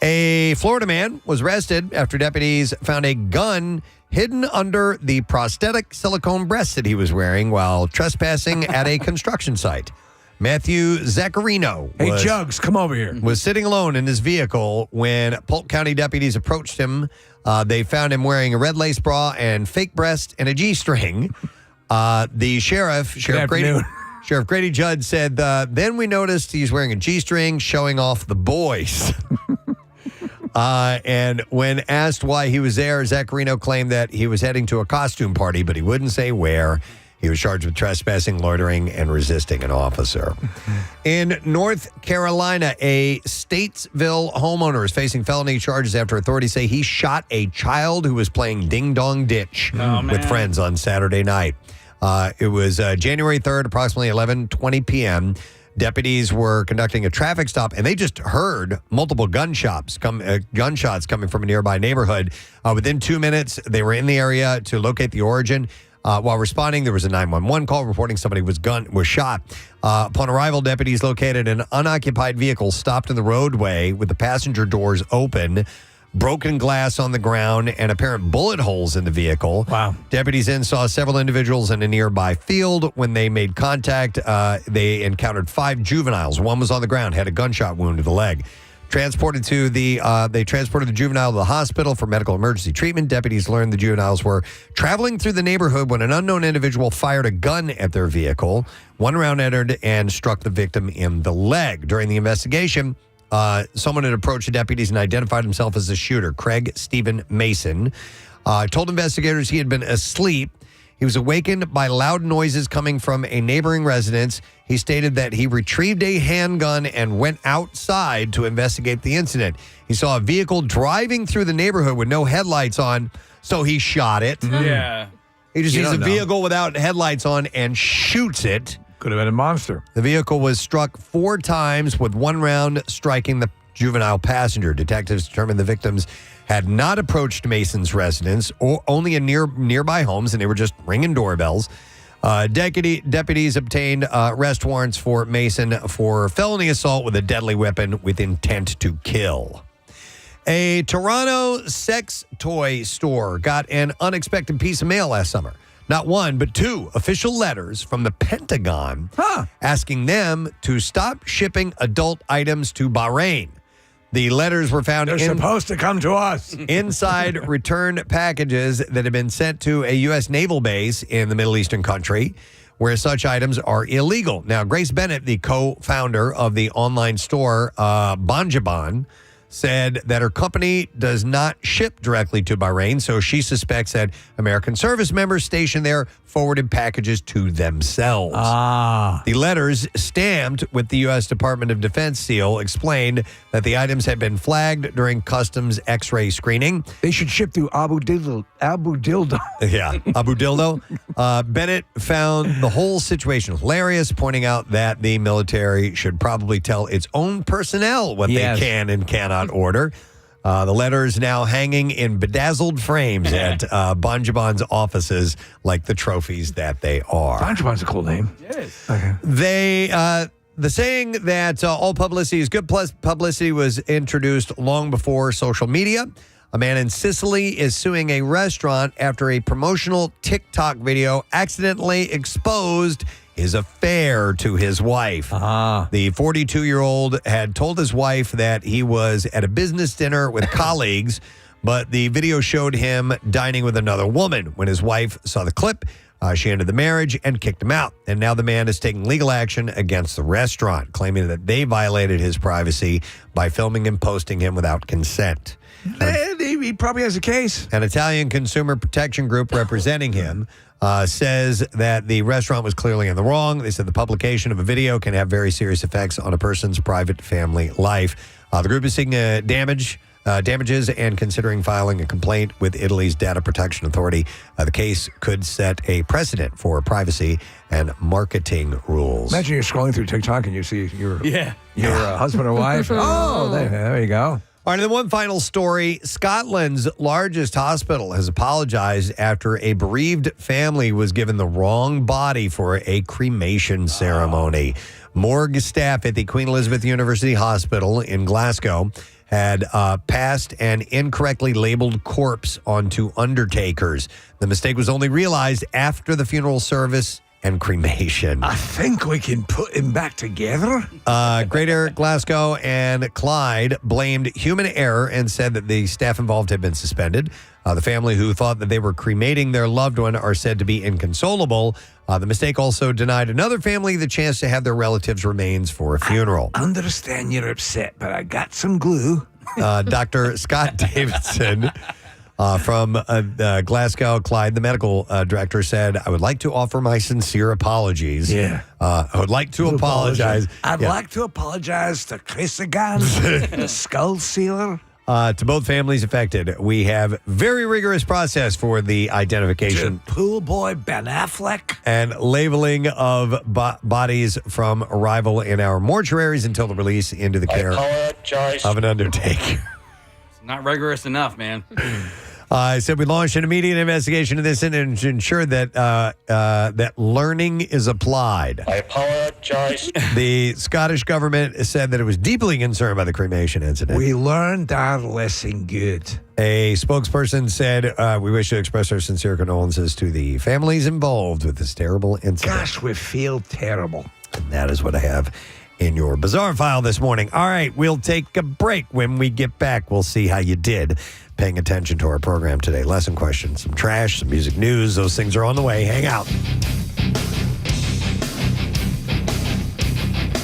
A Florida man was arrested after deputies found a gun hidden under the prosthetic silicone breast that he was wearing while trespassing at a construction site. Matthew Zaccarino. Hey, Jugs, come over here. Was sitting alone in his vehicle when Polk County deputies approached him. They found him wearing a red lace bra and fake breast and a G-string. The Sheriff Grady Judd said, then we noticed he's wearing a G-string showing off the boys. And when asked why he was there, Zaccarino claimed that he was heading to a costume party, but he wouldn't say where. He was charged with trespassing, loitering, and resisting an officer. In North Carolina, a Statesville homeowner is facing felony charges after authorities say he shot a child who was playing Ding Dong Ditch with friends on Saturday night. It was January 3rd, approximately 11:20 p.m. Deputies were conducting a traffic stop, and they just heard multiple gunshots coming from a nearby neighborhood. Within 2 minutes, they were in the area to locate the origin. While responding, there was a 911 call reporting somebody was shot. Upon arrival, deputies located an unoccupied vehicle stopped in the roadway with the passenger doors open, broken glass on the ground, and apparent bullet holes in the vehicle. Wow. Deputies then saw several individuals in a nearby field. When they made contact, they encountered 5 juveniles. One was on the ground, had a gunshot wound to the leg. They transported the juvenile to the hospital for medical emergency treatment. Deputies learned the juveniles were traveling through the neighborhood when an unknown individual fired a gun at their vehicle. One round entered and struck the victim in the leg. During the investigation, someone had approached the deputies and identified himself as the shooter, Craig Stephen Mason. Told investigators he had been asleep. He was awakened by loud noises coming from a neighboring residence. He stated that he retrieved a handgun and went outside to investigate the incident. He saw a vehicle driving through the neighborhood with no headlights on, so he shot it. Yeah. He just You sees a don't know. vehicle without headlights on and shoots it. Could have been a monster. The vehicle was struck 4 times, with one round striking the juvenile passenger. Detectives determined the victims had not approached Mason's residence or only in nearby homes, and they were just ringing doorbells. Deputies obtained arrest warrants for Mason for felony assault with a deadly weapon with intent to kill. A Toronto sex toy store got an unexpected piece of mail last summer. Not one, but 2 official letters from the Pentagon asking them to stop shipping adult items to Bahrain. The letters were found They're supposed to come to us. inside return packages that had been sent to a U.S. naval base in the Middle Eastern country, where such items are illegal. Now, Grace Bennett, the co-founder of the online store Banjaban, said that her company does not ship directly to Bahrain, so she suspects that American service members stationed there forwarded packages to themselves. The letters, stamped with the U.S. Department of Defense seal, explained that the items had been flagged during customs X-ray screening. They should ship through Abu Dildo. Yeah, Abu Dildo. Bennett found the whole situation hilarious, pointing out that the military should probably tell its own personnel what they can and cannot order. The letters now hanging in bedazzled frames at Banjaban's offices, like the trophies that they are. Banjaban's a cool name. Yes. Okay. The saying that all publicity is good publicity was introduced long before social media. A man in Sicily is suing a restaurant after a promotional TikTok video accidentally exposed his affair to his wife. The 42-year-old had told his wife that he was at a business dinner with colleagues, but the video showed him dining with another woman. When his wife saw the clip, she ended the marriage and kicked him out. And now the man is taking legal action against the restaurant, claiming that they violated his privacy by filming and posting him without consent. He probably has a case. An Italian consumer protection group representing him says that the restaurant was clearly in the wrong. They said the publication of a video can have very serious effects on a person's private family life. The group is seeking damages and considering filing a complaint with Italy's Data Protection Authority. The case could set a precedent for privacy and marketing rules. Imagine you're scrolling through TikTok and you see your husband or wife. Oh, there you go. All right, and then one final story. Scotland's largest hospital has apologized after a bereaved family was given the wrong body for a cremation ceremony. Morgue staff at the Queen Elizabeth University Hospital in Glasgow had passed an incorrectly labeled corpse onto undertakers. The mistake was only realized after the funeral service and cremation. I think we can put him back together. Greater Glasgow and Clyde blamed human error and said that the staff involved had been suspended. The family who thought that they were cremating their loved one are said to be inconsolable. The mistake also denied another family the chance to have their relatives' remains for a funeral. I understand you're upset, but I got some glue. Dr. Scott Davidson from Glasgow, Clyde, the medical director, said, I would like to offer my sincere apologies. I would like to apologize. I'd like to apologize to Chris again, the skull sealer. To both families affected. We have very rigorous process for the identification. To pool boy Ben Affleck. And labeling of bodies from arrival in our mortuaries until the release into the care of an undertaker. It's not rigorous enough, man. Said we launched an immediate investigation of this and to ensure that that learning is applied. I apologize. The Scottish government said that it was deeply concerned by the cremation incident. We learned our lesson good. A spokesperson said, we wish to express our sincere condolences to the families involved with this terrible incident. Gosh, we feel terrible. And that is what I have in your bizarre file this morning. All right, we'll take a break. When we get back, we'll see how you did paying attention to our program today. Lesson questions, some trash, some music news. Those things are on the way. Hang out.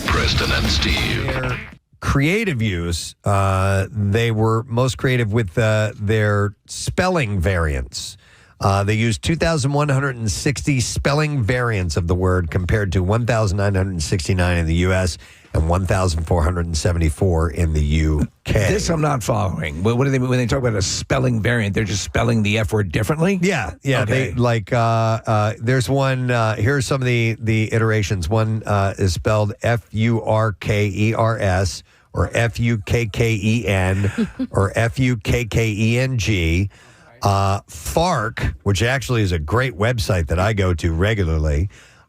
Preston and Steve. Their creative use, they were most creative with their spelling variants. They used 2,160 spelling variants of the word compared to 1,969 in the U.S. and 1,474 in the UK. This I'm not following. What do they when they talk about a spelling variant? They're just spelling the F word differently. Yeah. Okay. They there's one. Here's some of the iterations. One is spelled Furkers or Fukken or Fukkeng. FARC, which actually is a great website that I go to regularly,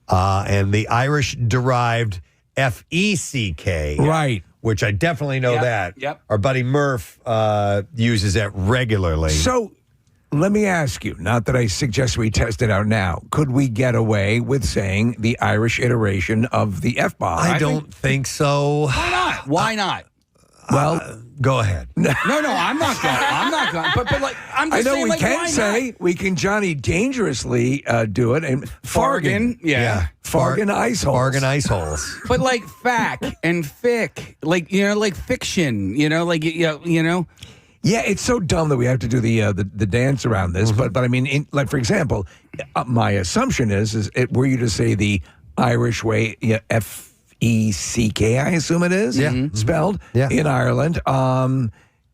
and the Irish-derived FECK. Right. Which I definitely know that. Yep. Our buddy Murph uses that regularly. So let me ask you, not that I suggest we test it out now, could we get away with saying the Irish iteration of the F-bomb? I don't think so. Why not? Why not? Well, go ahead. No, I'm not going. I'm not going. But like, I'm just I know saying, we like, can why say not? we can Johnny dangerously do it and Fargan, yeah. Fargan ice holes. Fargan ice holes. But like fact and fic, like like fiction, like you know. Yeah, it's so dumb that we have to do the dance around this. But I mean, like for example, my assumption is were you to say the Irish way, FECK, I assume it is, spelled in Ireland,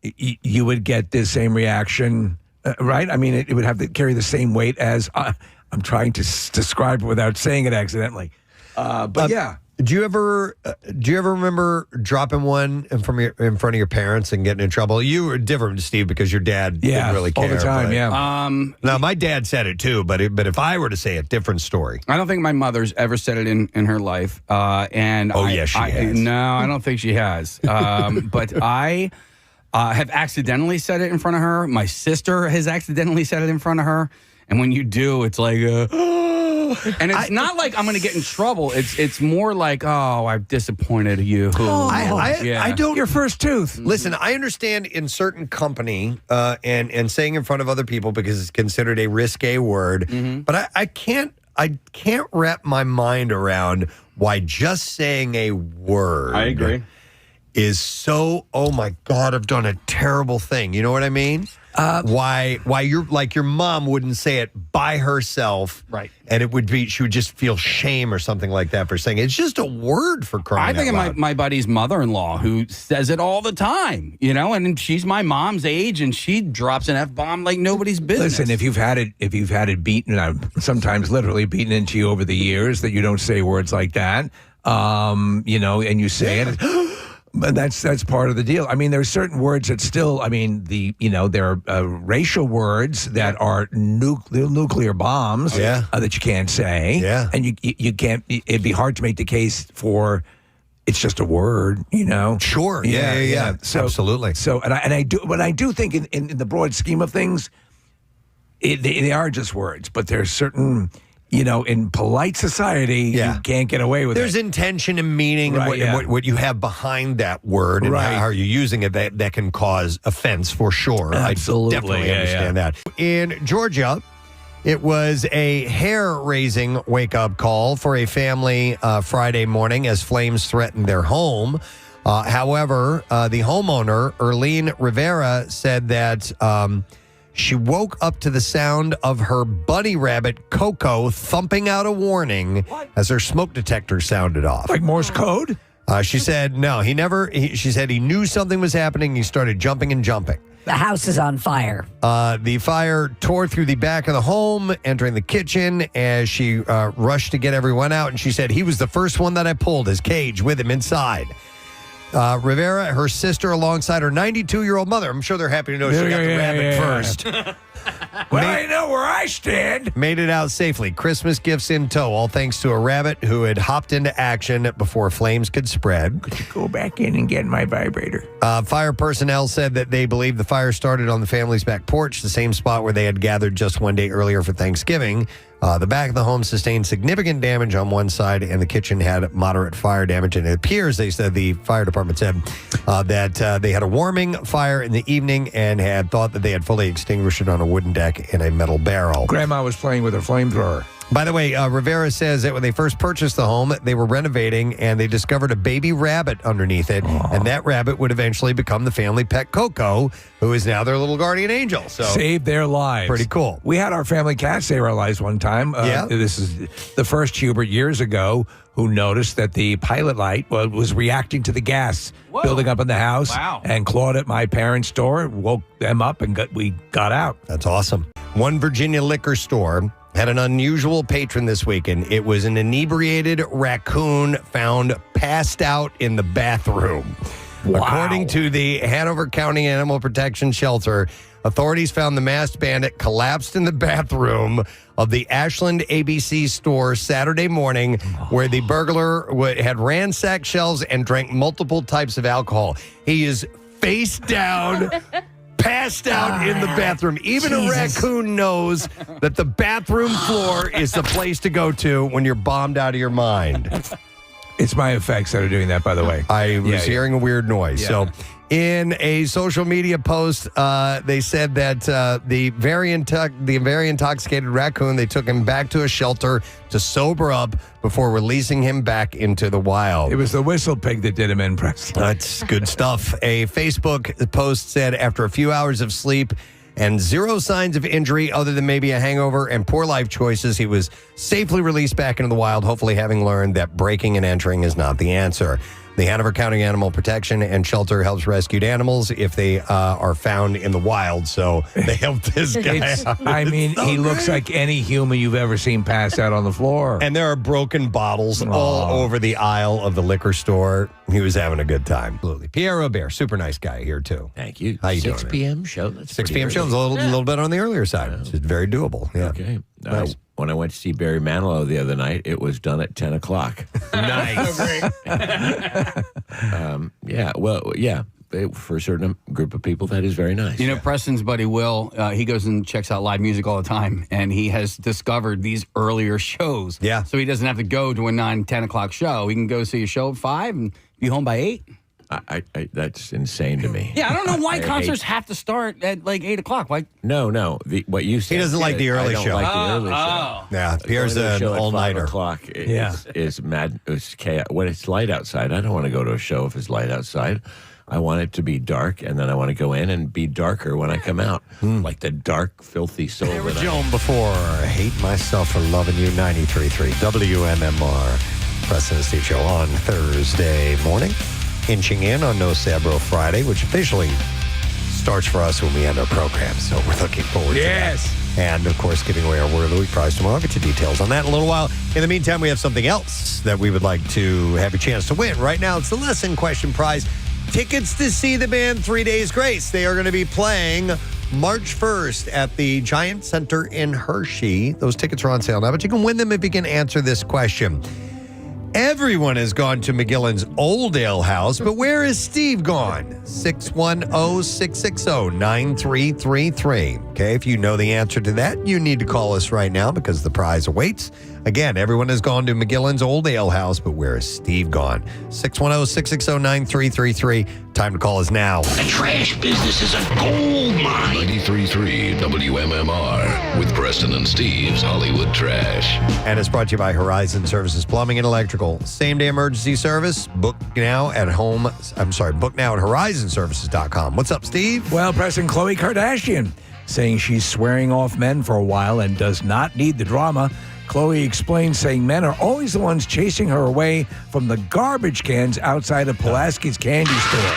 you would get the same reaction, right? I mean, it would have to carry the same weight as I'm trying to describe it without saying it accidentally. But yeah. Do you ever remember dropping one in front of your parents and getting in trouble? You were different, Steve, because your dad didn't really care. All the time, but, yeah. Now, my dad said it too, but if I were to say it, different story. I don't think my mother's ever said it in her life. And yes, she has. No, I don't think she has. But I have accidentally said it in front of her. My sister has accidentally said it in front of her. And when you do, it's like, and it's not like I'm going to get in trouble. It's more like, oh, I've disappointed you. I don't. Your first tooth. Listen, I understand in certain company and saying in front of other people because it's considered a risque word, but I can't wrap my mind around why just saying a word. I agree. Is so, oh my God, I've done a terrible thing. You know what I mean? Why you're like your mom wouldn't say it by herself, right? And she would just feel shame or something like that for saying it. It's just a word for crying I think out loud. of my buddy's mother-in-law who says it all the time, and she's my mom's age and she drops an F-bomb like nobody's business. Listen, if you've had it beaten, sometimes literally beaten into you over the years that you don't say words like that, and you say it. But that's part of the deal. I mean, there's certain words that still. I mean, there are racial words that are nuclear bombs that you can't say. Yeah, and you can't. It'd be hard to make the case for. It's just a word, Sure. Yeah. So, absolutely. So, and I do think in the broad scheme of things, they are just words. But there's certain. In polite society, you can't get away with There's it. There's intention and meaning and what you have behind that word and how you're using it that can cause offense for sure. Absolutely. I definitely understand that. In Georgia, it was a hair-raising wake-up call for a family Friday morning as flames threatened their home. However, the homeowner, Erlene Rivera, said that she woke up to the sound of her bunny rabbit, Coco, thumping out a warning as her smoke detector sounded off. Like Morse code? She said, no, she said he knew something was happening. He started jumping and jumping. The house is on fire. The fire tore through the back of the home, entering the kitchen as she rushed to get everyone out. And she said, he was the first one that I pulled his cage with him inside. Rivera, her sister, alongside her 92-year-old mother. I'm sure they're happy to know she got the rabbit first. Well, I know where I stand. Made it out safely. Christmas gifts in tow, all thanks to a rabbit who had hopped into action before flames could spread. Could you go back in and get my vibrator? Fire personnel said that they believe the fire started on the family's back porch, the same spot where they had gathered just one day earlier for Thanksgiving. The back of the home sustained significant damage on one side, and the kitchen had moderate fire damage. And it appears, they said, the fire department said that they had a warming fire in the evening and had thought that they had fully extinguished it on a wooden deck in a metal barrel. Grandma was playing with her flamethrower. By the way, Rivera says that when they first purchased the home, they were renovating and they discovered a baby rabbit underneath it. Aww. And that rabbit would eventually become the family pet Coco, who is now their little guardian angel. So saved their lives. Pretty cool. We had our family cat save our lives one time. This is the first Hubert years ago who noticed that the pilot light was reacting to the gas building up in the house. Wow. And clawed at my parents' door, woke them up, and we got out. That's awesome. One Virginia liquor store had an unusual patron this weekend. It was an inebriated raccoon found passed out in the bathroom. Wow. According to the Hanover County Animal Protection Shelter, authorities found the masked bandit collapsed in the bathroom of the Ashland ABC store Saturday morning, where the burglar had ransacked shelves and drank multiple types of alcohol. He is face down, passed out in the bathroom. Even a raccoon knows that the bathroom floor is the place to go to when you're bombed out of your mind. It's my effects that are doing that, by the way. I was hearing a weird noise. Yeah. So in a social media post, they said that the very intoxicated raccoon, they took him back to a shelter to sober up before releasing him back into the wild. It was the whistle pig that did him in, Preston. That's good stuff. A Facebook post said, after a few hours of sleep and zero signs of injury other than maybe a hangover and poor life choices, he was safely released back into the wild, hopefully having learned that breaking and entering is not the answer. The Hanover County Animal Protection and Shelter helps rescued animals if they are found in the wild. So they helped this guy out. I mean, he looks like any human you've ever seen pass out on the floor. And there are broken bottles all over the aisle of the liquor store. He was having a good time. Absolutely. Pierre Robert, super nice guy here, too. Thank you. How you 6 doing? p.m. show. That's 6 p.m. show is a little bit on the earlier side. It's very doable. Yeah. Okay. Nice. When I went to see Barry Manilow the other night, it was done at 10 o'clock. Nice. For a certain group of people, that is very nice. You know, Preston's buddy Will, he goes and checks out live music all the time, and he has discovered these earlier shows. Yeah. So he doesn't have to go to a 9, 10 o'clock show. He can go see a show at 5 and be home by 8. I that's insane to me. Yeah, I don't know why concerts have to start at like 8 o'clock. Why? No. What you said. He doesn't like the early show. I don't like the early show. Yeah, Pierre's an all-nighter. 5 o'clock is mad. It's chaos. When it's light outside, I don't want to go to a show if it's light outside. I want it to be dark, and then I want to go in and be darker when I come out. Like the dark, filthy soul. There was Joan before. Hate Myself for Loving You, 93.3 WMMR. Preston and Steve show on Thursday morning. Inching in on No Sabro Friday, which officially starts for us when we end our program. So we're looking forward to that. And, of course, giving away our Word of the Week prize tomorrow. I'll get you details on that in a little while. In the meantime, we have something else that we would like to have a chance to win. Right now, it's the Lesson Question prize. Tickets to see the band 3 Days Grace. They are going to be playing March 1st at the Giant Center in Hershey. Those tickets are on sale now, but you can win them if you can answer this question. Everyone has gone to McGillen's Old Ale House, but where is Steve gone? 610-660-9333. Okay, if you know the answer to that, you need to call us right now because the prize awaits. Again, everyone has gone to McGillen's Old Ale House, but where is Steve gone? 610-660-9333. Time to call us now. The trash business is a gold mine. 93.3 WMMR with Preston and Steve's Hollywood Trash. And it's brought to you by Horizon Services Plumbing and Electrical. Same-day emergency service. Book now at horizonservices.com. What's up, Steve? Well, Preston, Khloe Kardashian saying she's swearing off men for a while and does not need the drama. Khloe explains, saying men are always the ones chasing her away from the garbage cans outside of Pulaski's candy store.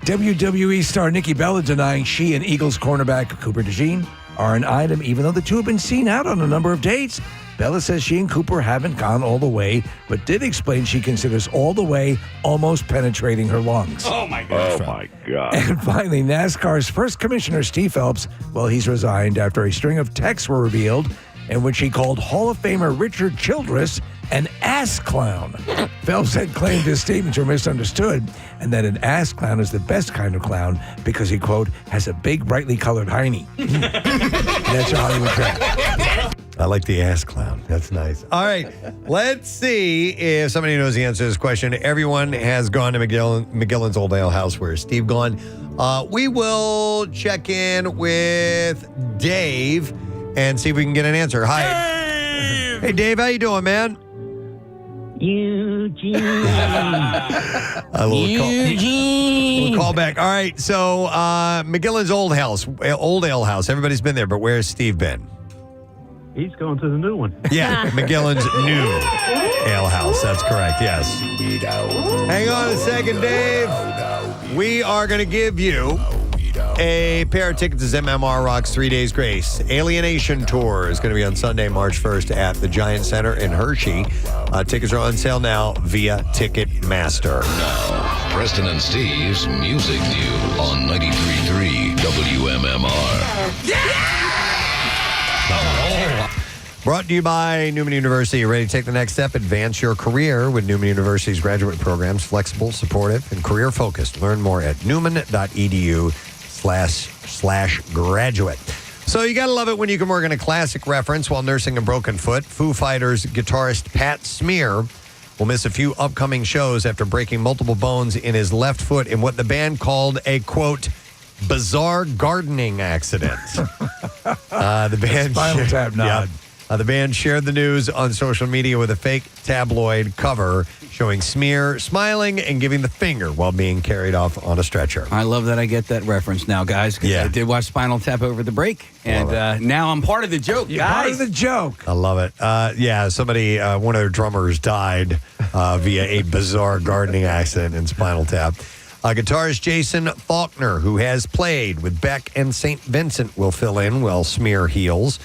WWE star Nikki Bella denying she and Eagles cornerback Cooper DeJean are an item, even though the two have been seen out on a number of dates. Bella says she and Cooper haven't gone all the way, but did explain she considers all the way almost penetrating her lungs. Oh, my God. Oh, my God. And finally, NASCAR's first commissioner, Steve Phelps, well, he's resigned after a string of texts were revealed in which he called Hall of Famer Richard Childress an ass clown. Phelps had claimed his statements were misunderstood and that an ass clown is the best kind of clown because he, quote, has a big, brightly colored hiney. That's your Hollywood Trash. I like the ass clown. That's nice. All right. Let's see if somebody knows the answer to this question. Everyone has gone to McGillen's Old Ale House. Where is Steve gone? We will check in with Dave. and see if we can get an answer. Hi. Hey, Dave, how you doing, man? Eugene. A little call back. All right, so McGillen's old ale house. Everybody's been there, but where's Steve been? He's going to the new one. Yeah, McGillen's new ale house. That's correct, yes. Hang on a second, Dave. We are going to give you a pair of tickets to MMR Rock's 3 Days Grace. Alienation Tour is going to be on Sunday, March 1st at the Giant Center in Hershey. Tickets are on sale now via Ticketmaster. Now, Preston and Steve's Music News on 93.3 WMMR. Brought to you by Neumann University. You ready to take the next step? Advance your career with Neumann University's graduate programs. Flexible, supportive, and career-focused. Learn more at newman.edu/graduate. So you got to love it when you can work in a classic reference while nursing a broken foot. Foo Fighters guitarist Pat Smear will miss a few upcoming shows after breaking multiple bones in his left foot in what the band called a, quote, bizarre gardening accident. The band Spinal Tap nod. The band shared the news on social media with a fake tabloid cover showing Smear smiling and giving the finger while being carried off on a stretcher. I love that I get that reference now, guys, because I did watch Spinal Tap over the break, and now I'm part of the joke, You're guys. part of the joke. I love it. Somebody, one of their drummers died via a bizarre gardening accident in Spinal Tap. Guitarist Jason Faulkner, who has played with Beck and St. Vincent, will fill in while Smear heals.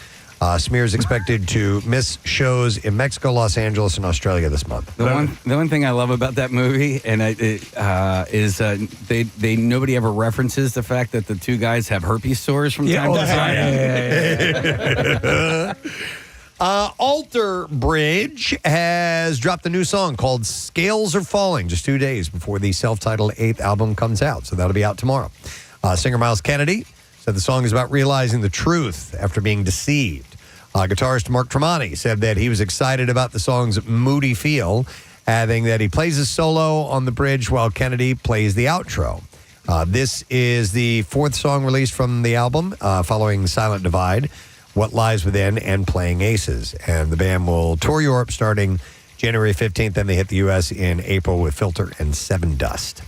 Smear is expected to miss shows in Mexico, Los Angeles, and Australia this month. The one thing I love about that movie is nobody ever references the fact that the two guys have herpes sores from time to time. Alter Bridge has dropped a new song called Scales Are Falling just 2 days before the self-titled 8th album comes out. So that'll be out tomorrow. Singer Miles Kennedy said the song is about realizing the truth after being deceived. Guitarist Mark Tremonti said that he was excited about the song's moody feel, adding that he plays his solo on the bridge while Kennedy plays the outro. This is the fourth song released from the album, following Silent Divide, What Lies Within, and Playing Aces. And the band will tour Europe starting January 15th, then they hit the U.S. in April with Filter and Seven Dust.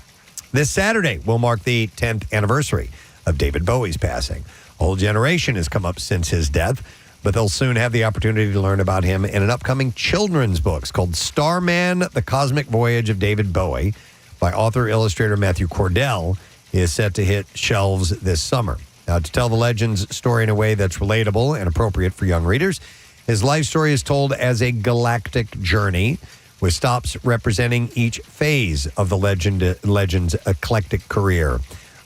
This Saturday will mark the 10th anniversary of David Bowie's passing. A whole generation has come up since his death, but they'll soon have the opportunity to learn about him in an upcoming children's book called Starman, The Cosmic Voyage of David Bowie by author-illustrator Matthew Cordell is set to hit shelves this summer. Now, to tell the legend's story in a way that's relatable and appropriate for young readers, his life story is told as a galactic journey with stops representing each phase of the legend's eclectic career.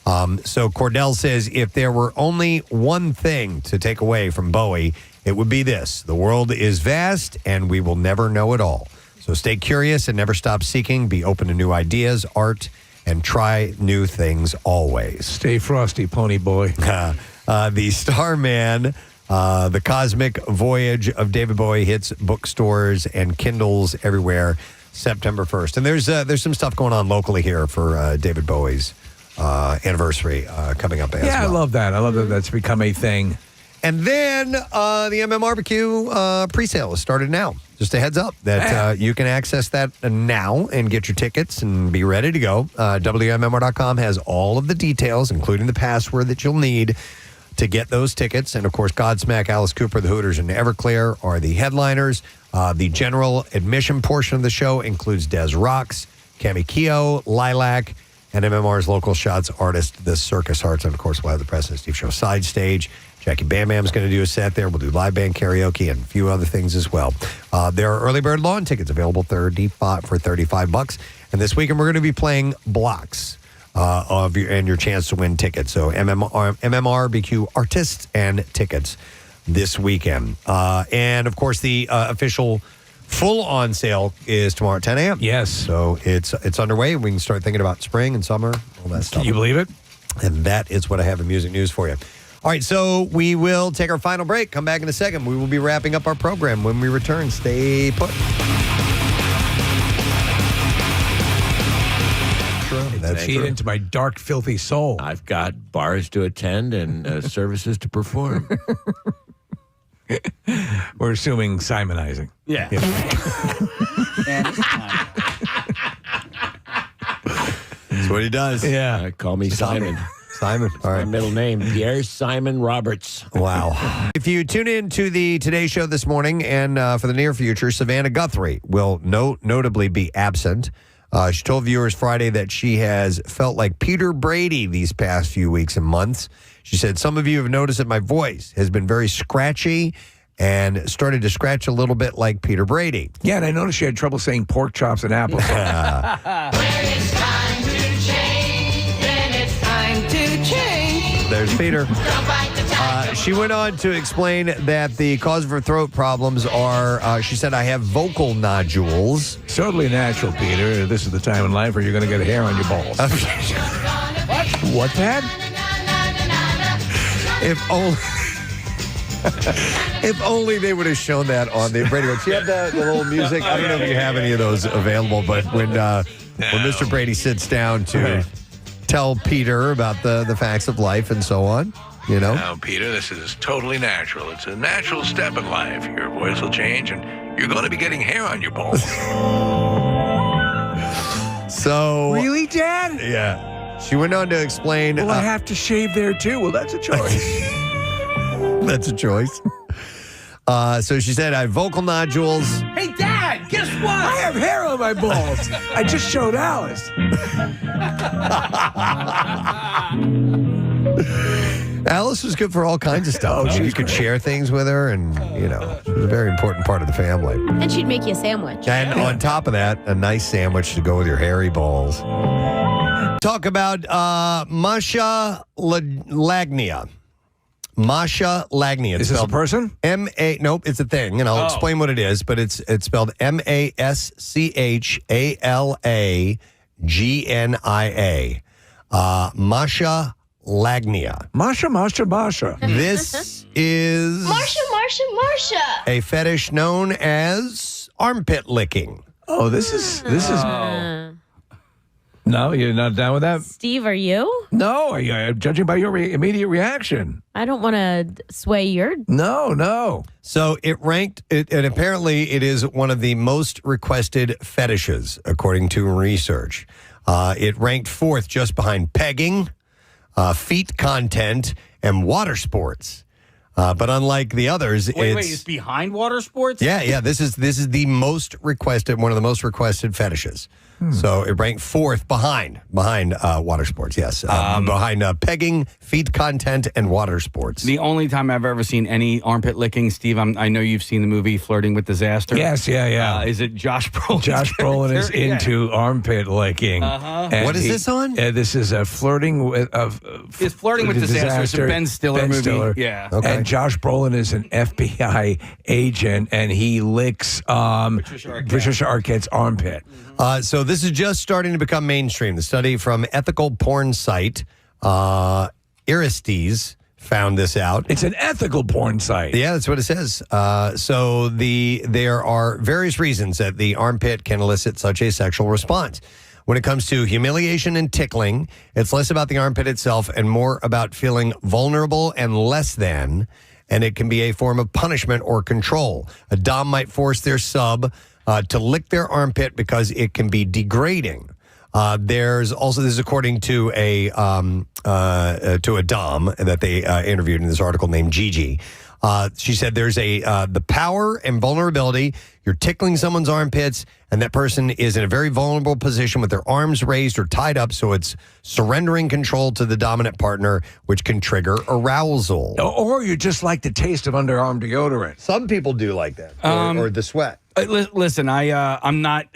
So Cordell says if there were only one thing to take away from Bowie, it would be this: the world is vast and we will never know it all. So stay curious and never stop seeking. Be open to new ideas, art, and try new things always. Stay frosty, pony boy. The Starman, The Cosmic Voyage of David Bowie hits bookstores and Kindles everywhere September 1st. And there's some stuff going on locally here for David Bowie's anniversary coming up as well. I love that. I love that that's become a thing. And then the MMRBQ pre-sale has started now. Just a heads up that you can access that now and get your tickets and be ready to go. WMMR.com has all of the details, including the password that you'll need to get those tickets. And, of course, Godsmack, Alice Cooper, The Hooters, and Everclear are the headliners. The general admission portion of the show includes Des Rocks, Cami Keogh, Lilac, and MMR's local shots artist, the Circus Arts. And, of course, we'll have the Preston and Steve Show side stage. Jackie Bam Bam's going to do a set there. We'll do live band karaoke and a few other things as well. There are early bird lawn tickets available for $35. And this weekend, we're going to be playing blocks of your chance to win tickets. So MMRBQ artists and tickets this weekend. And, of course, the official full on sale is tomorrow at 10 a.m. Yes. So it's underway. We can start thinking about spring and summer, all that stuff. Can you believe it? And that is what I have in music news for you. All right, so we will take our final break. Come back in a second. We will be wrapping up our program. When we return, stay put. That's feed into my dark, filthy soul. I've got bars to attend and services to perform. We're assuming Simonizing. Yeah. That's what he does. Yeah. Call me Simon. Simon. All right. My middle name, Pierre Simon Roberts. Wow. If you tune in to the Today Show this morning and for the near future, Savannah Guthrie will notably be absent. She told viewers Friday that she has felt like Peter Brady these past few weeks and months. She said, some of you have noticed that my voice has been very scratchy and started to scratch a little bit like Peter Brady. Yeah, and I noticed she had trouble saying pork chops and apples. There's Peter. She went on to explain that the cause of her throat problems are, she said, I have vocal nodules. It's totally natural, Peter. This is the time in life where you're going to get hair on your balls. What, Dad? If only they would have shown that on the radio. Do you have the little music? I don't know if you have any of those available, but when Mr. Brady sits down to tell Peter about the facts of life and so on, you know? Now, Peter, this is totally natural. It's a natural step in life. Your voice will change, and you're going to be getting hair on your balls. So... Really, Dad? Yeah. She went on to explain... Well, I have to shave there, too. Well, that's a choice. That's a choice. So she said, I have vocal nodules. Hey, Dad, guess what? I have hair on my balls. I just showed Alice. Alice was good for all kinds of stuff. You could share things with her, and, you know, she was a very important part of the family. And she'd make you a sandwich. And on top of that, a nice sandwich to go with your hairy balls. Talk about Masha Lagnia. Masha Lagnia. Is this a person? Nope, it's a thing, and I'll explain what it is, but it's spelled Maschalagnia. Masha Lagnia. Masha. This is Marsha. a fetish known as armpit licking. Oh, this is. No, you're not down with that? Steve, are you? No, judging by your immediate reaction. I don't want to sway your... No. So it ranked, and apparently it is one of the most requested fetishes, according to research. It ranked fourth just behind pegging, feet content, and water sports. But unlike the others, it's behind water sports? Yeah. This is the most requested, one of the most requested fetishes. So it ranked fourth behind water sports. Yes, behind pegging, feet content, and water sports. The only time I've ever seen any armpit licking, Steve. I know you've seen the movie Flirting with Disaster. Yes, yeah. Is it Josh Brolin? Josh Brolin is into armpit licking. What is this on? This is a Flirting with It's Flirting with Disaster. It's a Ben Stiller movie. Yeah. Okay. And Josh Brolin is an FBI agent, and he licks Patricia Arquette's armpit. So this is just starting to become mainstream. The study from ethical porn site Aristes found this out. It's an ethical porn site. Yeah, that's what it says. So there are various reasons that the armpit can elicit such a sexual response. When it comes to humiliation and tickling, it's less about the armpit itself and more about feeling vulnerable and less than, and it can be a form of punishment or control. A dom might force their sub to lick their armpit because it can be degrading. There's also, this is according to a dom that they interviewed in this article named Gigi. She said there's the power and vulnerability. You're tickling someone's armpits, and that person is in a very vulnerable position with their arms raised or tied up, so it's surrendering control to the dominant partner, which can trigger arousal. Or you just like the taste of underarm deodorant. Some people do like that, or the sweat. Listen, I'm not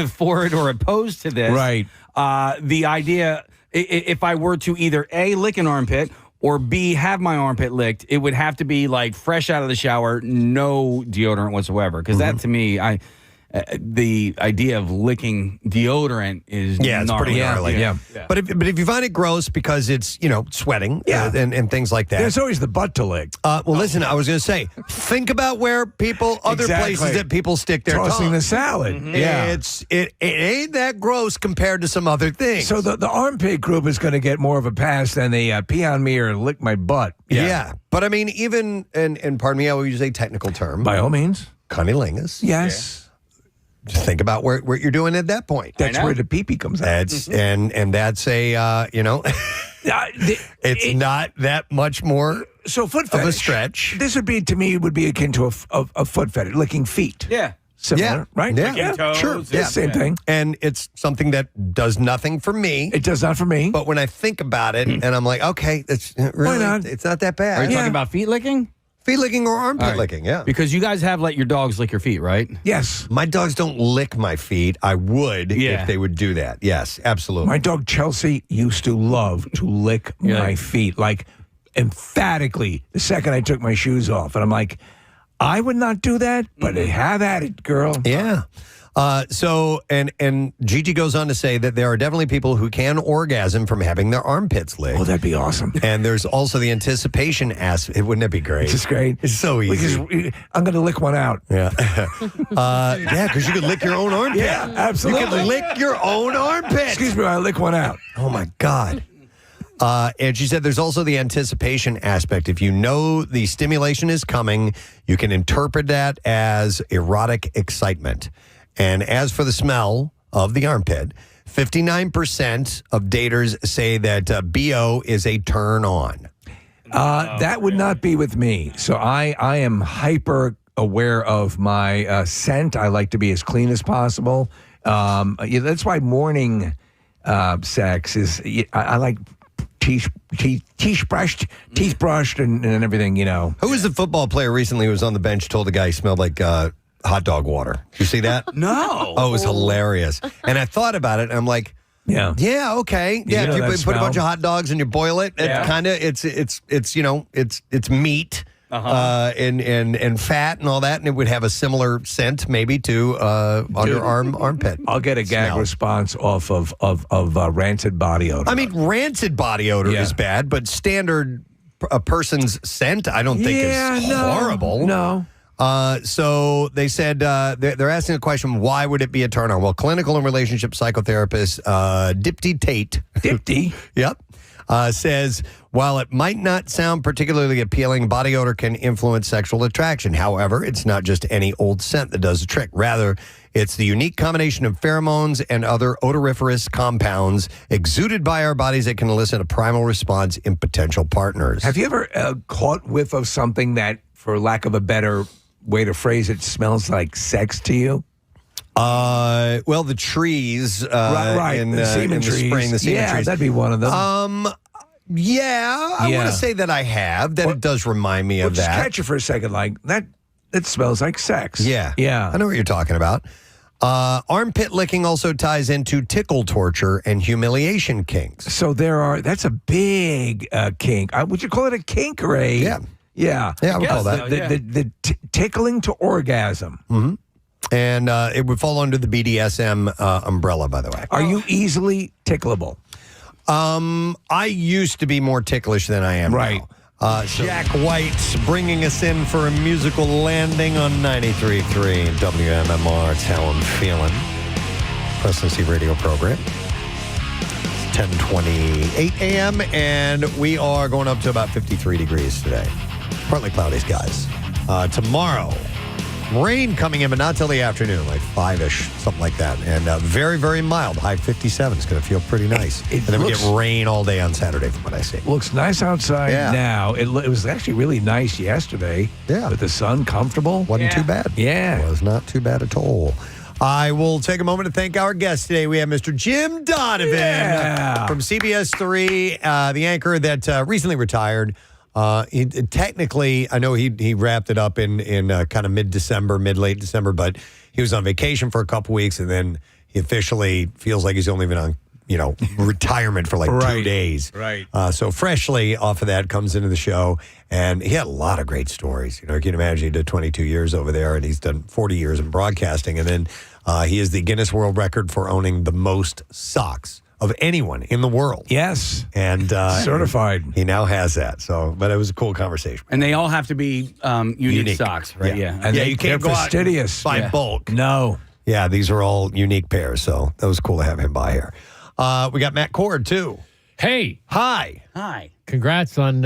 for it or opposed to this. Right. The idea, if I were to either A, lick an armpit, or B, have my armpit licked, it would have to be like fresh out of the shower, no deodorant whatsoever. Because that, to me, the idea of licking deodorant is it's pretty gnarly. Yeah. But if you find it gross because it's sweating and things like that, There's always the butt to lick. Listen, I was going to say, think about where other places that people stick their tossing tongue. the salad. Mm-hmm. Yeah, it ain't that gross compared to some other things. So the armpit group is going to get more of a pass than the pee on me or lick my butt. Yeah. But I mean, even and pardon me, I will use a technical term. By all means, cunnilingus. Yes. Just think about what you're doing at that point. That's where the pee-pee comes out. That's and that's a it's not that much more. So foot of fetish, a stretch. This would be akin to a foot fetish, licking feet. Yeah. Similar, right? Yeah, toes, sure. yeah. Same thing. And it's something that does nothing for me. It does not for me. But when I think about it, and I'm like, okay, it's really, not? It's not that bad. Are you talking about feet licking? Feet licking or armpit All right. licking, yeah. Because you guys have let your dogs lick your feet, right? Yes. My dogs don't lick my feet. I would if they would do that. Yes, absolutely. My dog Chelsea used to love to lick my feet, like emphatically the second I took my shoes off. And I'm like, I would not do that, but have at it, girl. Yeah. So Gigi goes on to say that there are definitely people who can orgasm from having their armpits licked. Oh, that'd be awesome. And there's also the anticipation aspect. Wouldn't that be great? It's just great. It's so easy. I'm going to lick one out. Yeah. Because you could lick your own armpit. Yeah, absolutely. You could lick your own armpit. Excuse me, I lick one out. Oh, my God. And she said there's also the anticipation aspect. If you know the stimulation is coming, you can interpret that as erotic excitement. And as for the smell of the armpit, 59% of daters say that BO is a turn on. That would not be with me. So I am hyper aware of my scent. I like to be as clean as possible. That's why morning sex is, I like teeth brushed, and everything, Who was the football player recently who was on the bench, told the guy he smelled like hot dog water? Did you see that? No. Oh, it was hilarious. And I thought about it, and I'm like, yeah, okay. Yeah, if you put a bunch of hot dogs and you boil it, it's kind of, it's meat. And fat and all that, and it would have a similar scent maybe to underarm armpit. I'll get a gag response off of rancid body odor. I mean, rancid body odor is bad, but standard a person's scent, I don't think is horrible. No. So they said they're asking the question, why would it be a turn on? Well, clinical and relationship psychotherapist Dipti Tate. Dipti? Yep. Says, while it might not sound particularly appealing, body odor can influence sexual attraction. However, it's not just any old scent that does the trick. Rather, it's the unique combination of pheromones and other odoriferous compounds exuded by our bodies that can elicit a primal response in potential partners. Have you ever caught whiff of something that, for lack of a better way to phrase it, smells like sex to you? Well, the trees, right. In the semen in the trees. spring, the semen trees. That'd be one of them. I want to say that I have. That it does remind me of just that. catch you for a second, like that. It smells like sex. Yeah. I know what you're talking about. Armpit licking also ties into tickle torture and humiliation kinks. So that's a big kink. Would you call it a kink or a? Yeah, I would call that. The tickling to orgasm. Mm-hmm. And it would fall under the BDSM umbrella, by the way. Are you easily tickleable? I used to be more ticklish than I am right. now. Jack White bringing us in for a musical landing on 93.3 WMMR. It's how I'm feeling. Preston C radio program. It's 10:28 a.m. and we are going up to about 53 degrees today. Partly cloudy skies. Tomorrow, rain coming in, but not till the afternoon, like 5-ish, something like that. And very, very mild. High 57. It's going to feel pretty nice. And then we get rain all day on Saturday, from what I see. Looks nice outside now. It was actually really nice yesterday. Yeah. With the sun comfortable. Wasn't too bad. Yeah. It was not too bad at all. I will take a moment to thank our guest today. We have Mr. Jim Donovan from CBS 3, the anchor that recently retired. Technically, I know he wrapped it up in kind of late December, but he was on vacation for a couple weeks, and then he officially feels like he's only been on retirement for like 2 days. Right. So freshly off of that comes into the show, and he had a lot of great stories. You can imagine he did 22 years over there, and he's done 40 years in broadcasting, and then he is the Guinness World Record for owning the most socks of anyone in the world. Yes. And certified. He now has that. So, but it was a cool conversation. And they all have to be unique socks, right? Yeah. And you can't go fastidious. out by bulk. No. Yeah, these are all unique pairs. So that was cool to have him by here. We got Matt Cord, too. Hey. Hi. Hi. Congrats on,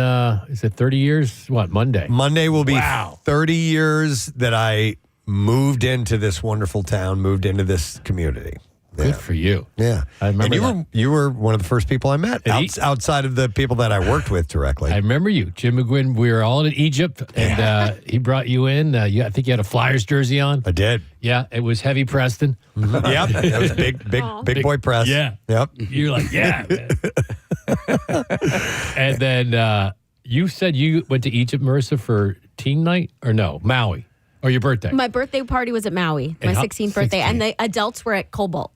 is it 30 years? What, Monday? Monday will be 30 years that I moved into this wonderful town, moved into this community. Good for you. Yeah. I remember and you were one of the first people I met outside of the people that I worked with directly. I remember you. Jim McGuinn, we were all in Egypt, and he brought you in. I think you had a Flyers jersey on. I did. Yeah, it was heavy Preston. Yep. That was big boy press. Yeah. Yep. You were like, yeah. And then you said you went to Egypt, Marissa, for teen night? Or no, Maui. Or your birthday. My birthday party was at Maui, my 16th birthday, and the adults were at Cobalt.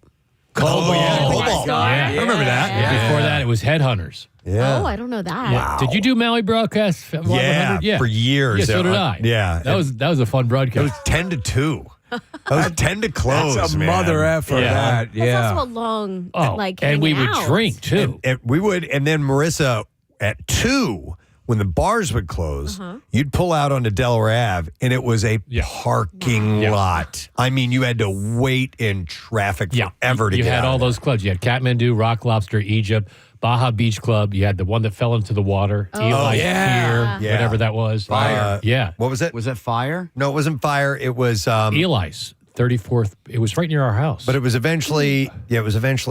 Cobalt. Cobalt. Yeah. I remember that. Yeah. Before that, it was Headhunters. Yeah. Oh, I don't know that. Yeah. Did you do Maui broadcast? at 100? For years. Yeah, so did I. Yeah. That was a fun broadcast. It was 10 to 2. That was 10 to close. That's a man. mother effort. Yeah. That's also a long, and we would drink, too. And we would, and then Marissa, at 2, when the bars would close, you'd pull out onto Delaware Ave, and it was a parking lot. I mean, you had to wait in traffic forever to get out. You had all of there. those clubs. You had Kathmandu, Rock Lobster, Egypt, Baja Beach Club. You had the one that fell into the water, Eli Pier, whatever that was. Fire. Yeah. What was it? Was that Fire? No, it wasn't Fire. It was Eli's 34th. It was right near our house. But it was eventually,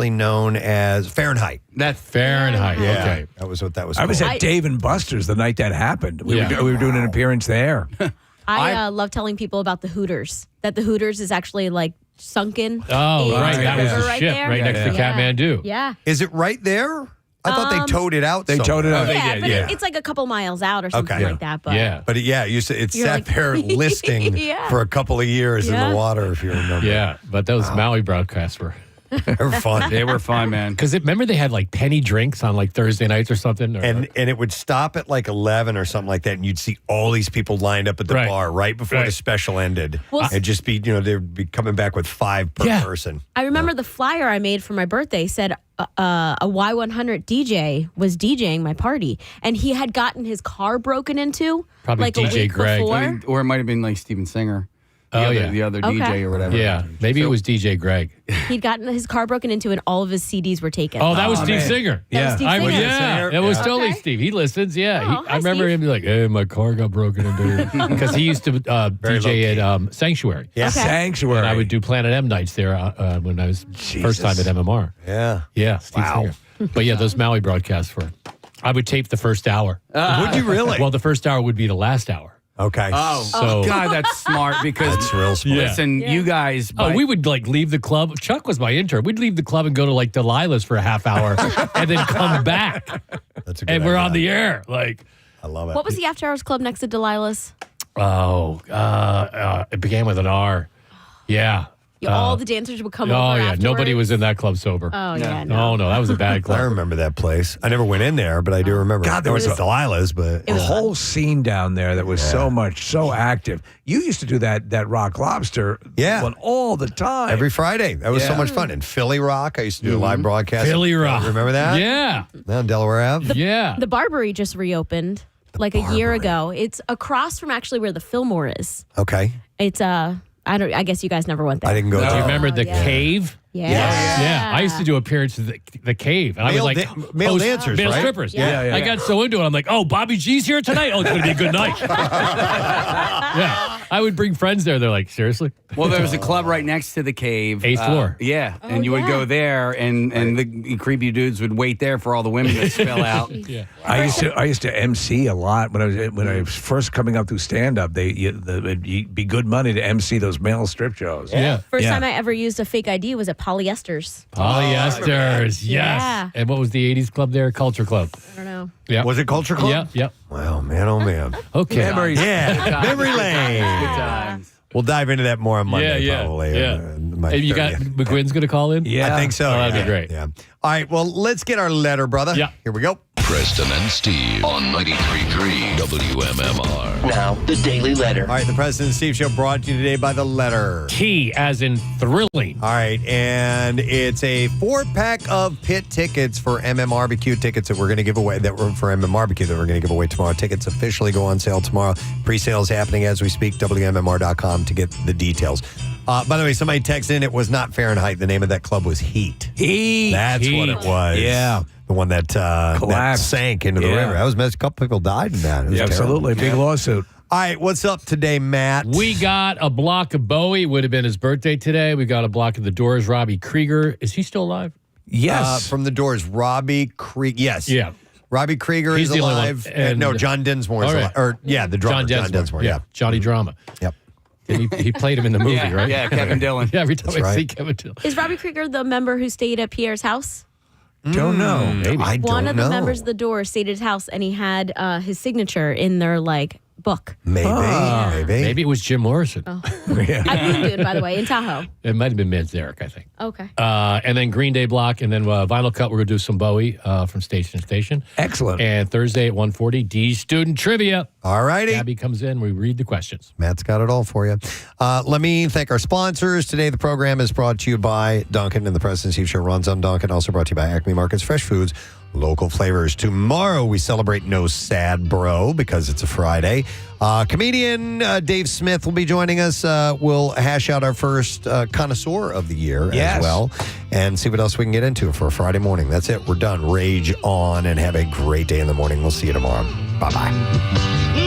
known as Fahrenheit. That's Fahrenheit. Yeah. Okay. That was what that was I was called. at Dave and Buster's the night that happened. We were doing an appearance there. I love telling people about the Hooters, that the Hooters is actually like sunken. Oh, right. into That the was river the right ship there. right next to Kathmandu. Yeah. Is it right there? I thought they towed it out. They towed it out. Yeah, but it's like a couple miles out or something like that. But But it sat like- there listing Yeah. for a couple of years in Yeah. the water, if you remember. Yeah, but those Maui broadcasts were They were fun. They were fun, man. Because remember they had like penny drinks on like Thursday nights or something? And it would stop at like 11 or something like that, and you'd see all these people lined up at the bar right before the special ended. Well, It'd just be, they'd be coming back with 5 per person. I remember the flyer I made for my birthday said a Y100 DJ was DJing my party, and he had gotten his car broken into Probably like DJ a week Greg. before. Or it might have been like Steven Singer. The other Okay. DJ or whatever. Yeah, maybe it was DJ Greg. He'd gotten his car broken into, and all of his CDs were taken. Oh, that was Steve Singer. That was Steve Singer. Yeah, it was totally Steve. He listens. Yeah, I remember him be like, "Hey, my car got broken into," because he used to DJ at Sanctuary. Yeah, Sanctuary. And I would do Planet M nights there when I was first time at MMR. Yeah, Steve Singer. But yeah, those Maui broadcasts were. I would tape the first hour. Would you really? Well, the first hour would be the last hour. Okay. Oh, God, that's smart because that's real smart. Listen, you guys. We would like leave the club. Chuck was my intern. We'd leave the club and go to like Delilah's for a half hour and then come back. That's a good and we're idea. on the air. Like, I love it. What was the after hours club next to Delilah's? It began with an R. Yeah. All the dancers would come over. Oh, yeah. Afterwards. Nobody was in that club sober. Oh, yeah. No, that was a bad club. I remember that place. I never went in there, but I do remember. God, there was a Delilah's, but a whole scene down there that was so active. You used to do that Rock Lobster one all the time. every Friday. That was so much fun. And Philly Rock, I used to do a live broadcast. Philly Rock. Remember that? Yeah. On Delaware Ave? The Barbary just reopened like a year ago. It's across from actually where the Fillmore is. Okay. It's I guess you guys never went there. I didn't go Do there. you remember the cave? Yeah. Yeah. I used to do appearances at the cave. And I was like, male dancers, male right? strippers. Yeah. I got so into it. I'm like, oh, Bobby G's here tonight? Oh, it's going to be a good night. Yeah. I would bring friends there. They're like, seriously? Well, there was a club right next to the cave. 8th floor. Yeah. And you would go there, and the creepy dudes would wait there for all the women to spill out. Yeah. I used to MC a lot when I was first coming up through stand up. It'd be good money to MC those male strip shows. Yeah. First time I ever used a fake ID was at Polyesters. Polyesters. Yes. Yeah. And what was the 80s club there? Culture Club. I don't know. Yeah. Was it Culture Club? Yeah. Yep. Wow, man, oh, man. Okay. Memories. Yeah, memory lane. Good times. We'll dive into that more on Monday, Yeah. probably. Yeah. You got McGuinn's going to call in? I think so. Oh, that'd be great. Yeah. All right. Well, let's get our letter, brother. Yeah. Here we go. Preston and Steve on 93.3 WMMR. Now, the Daily Letter. All right. The Preston and Steve Show brought to you today by The Letter. T as in thrilling. All right. And it's a 4-pack of pit tickets for MMRBQ tickets that we're going to give away, that were for MMRBQ that we're going to give away tomorrow. Tickets officially go on sale tomorrow. Pre-sale is happening as we speak. WMMR.com to get the details. By the way, somebody texted in, it was not Fahrenheit. The name of that club was Heat. Heat. That's what it was. Yeah. The one that sank into the river. That was messed. A couple people died in that. It was absolutely. terrible. Big lawsuit. All right, what's up today, Matt? We got a block of Bowie. Would have been his birthday today. We got a block of The Doors. Robbie Krieger. Is he still alive? Yes. From The Doors, Robbie Krieger. Yes. Yeah. Robbie Krieger He's is the only alive. one. And- no, John Dinsmore is alive. Or, the drummer. John Dinsmore. Yeah. Johnny Drama. Yep. He played him in the movie, right? Yeah, Kevin Dillon. Yeah, every time That's I see right. Kevin Dillon. Is Robbie Krieger the member who stayed at Pierre's house? Don't know. Maybe. I don't One of the know. members of the Doors stayed at his house, and he had his signature in their book. Maybe. Maybe it was Jim Morrison. I Moon Dude, by the way, in Tahoe. It might have been Manzarek, I think. Okay. And then Green Day block, and then Vinyl Cut. We're going to do some Bowie from Station to Station. Excellent. And Thursday at 1:40, D Student Trivia. All righty. Gabby comes in. We read the questions. Matt's got it all for you. Let me thank our sponsors. Today, the program is brought to you by Dunkin' and the Preston and Steve Show runs on Dunkin'. Also brought to you by Acme Markets Fresh Foods, local flavors. Tomorrow, we celebrate No Sad Bro because it's a Friday. Comedian Dave Smith will be joining us. We'll hash out our first connoisseur of the year as well and see what else we can get into for a Friday morning. That's it. We're done. Rage on and have a great day in the morning. We'll see you tomorrow. Bye-bye.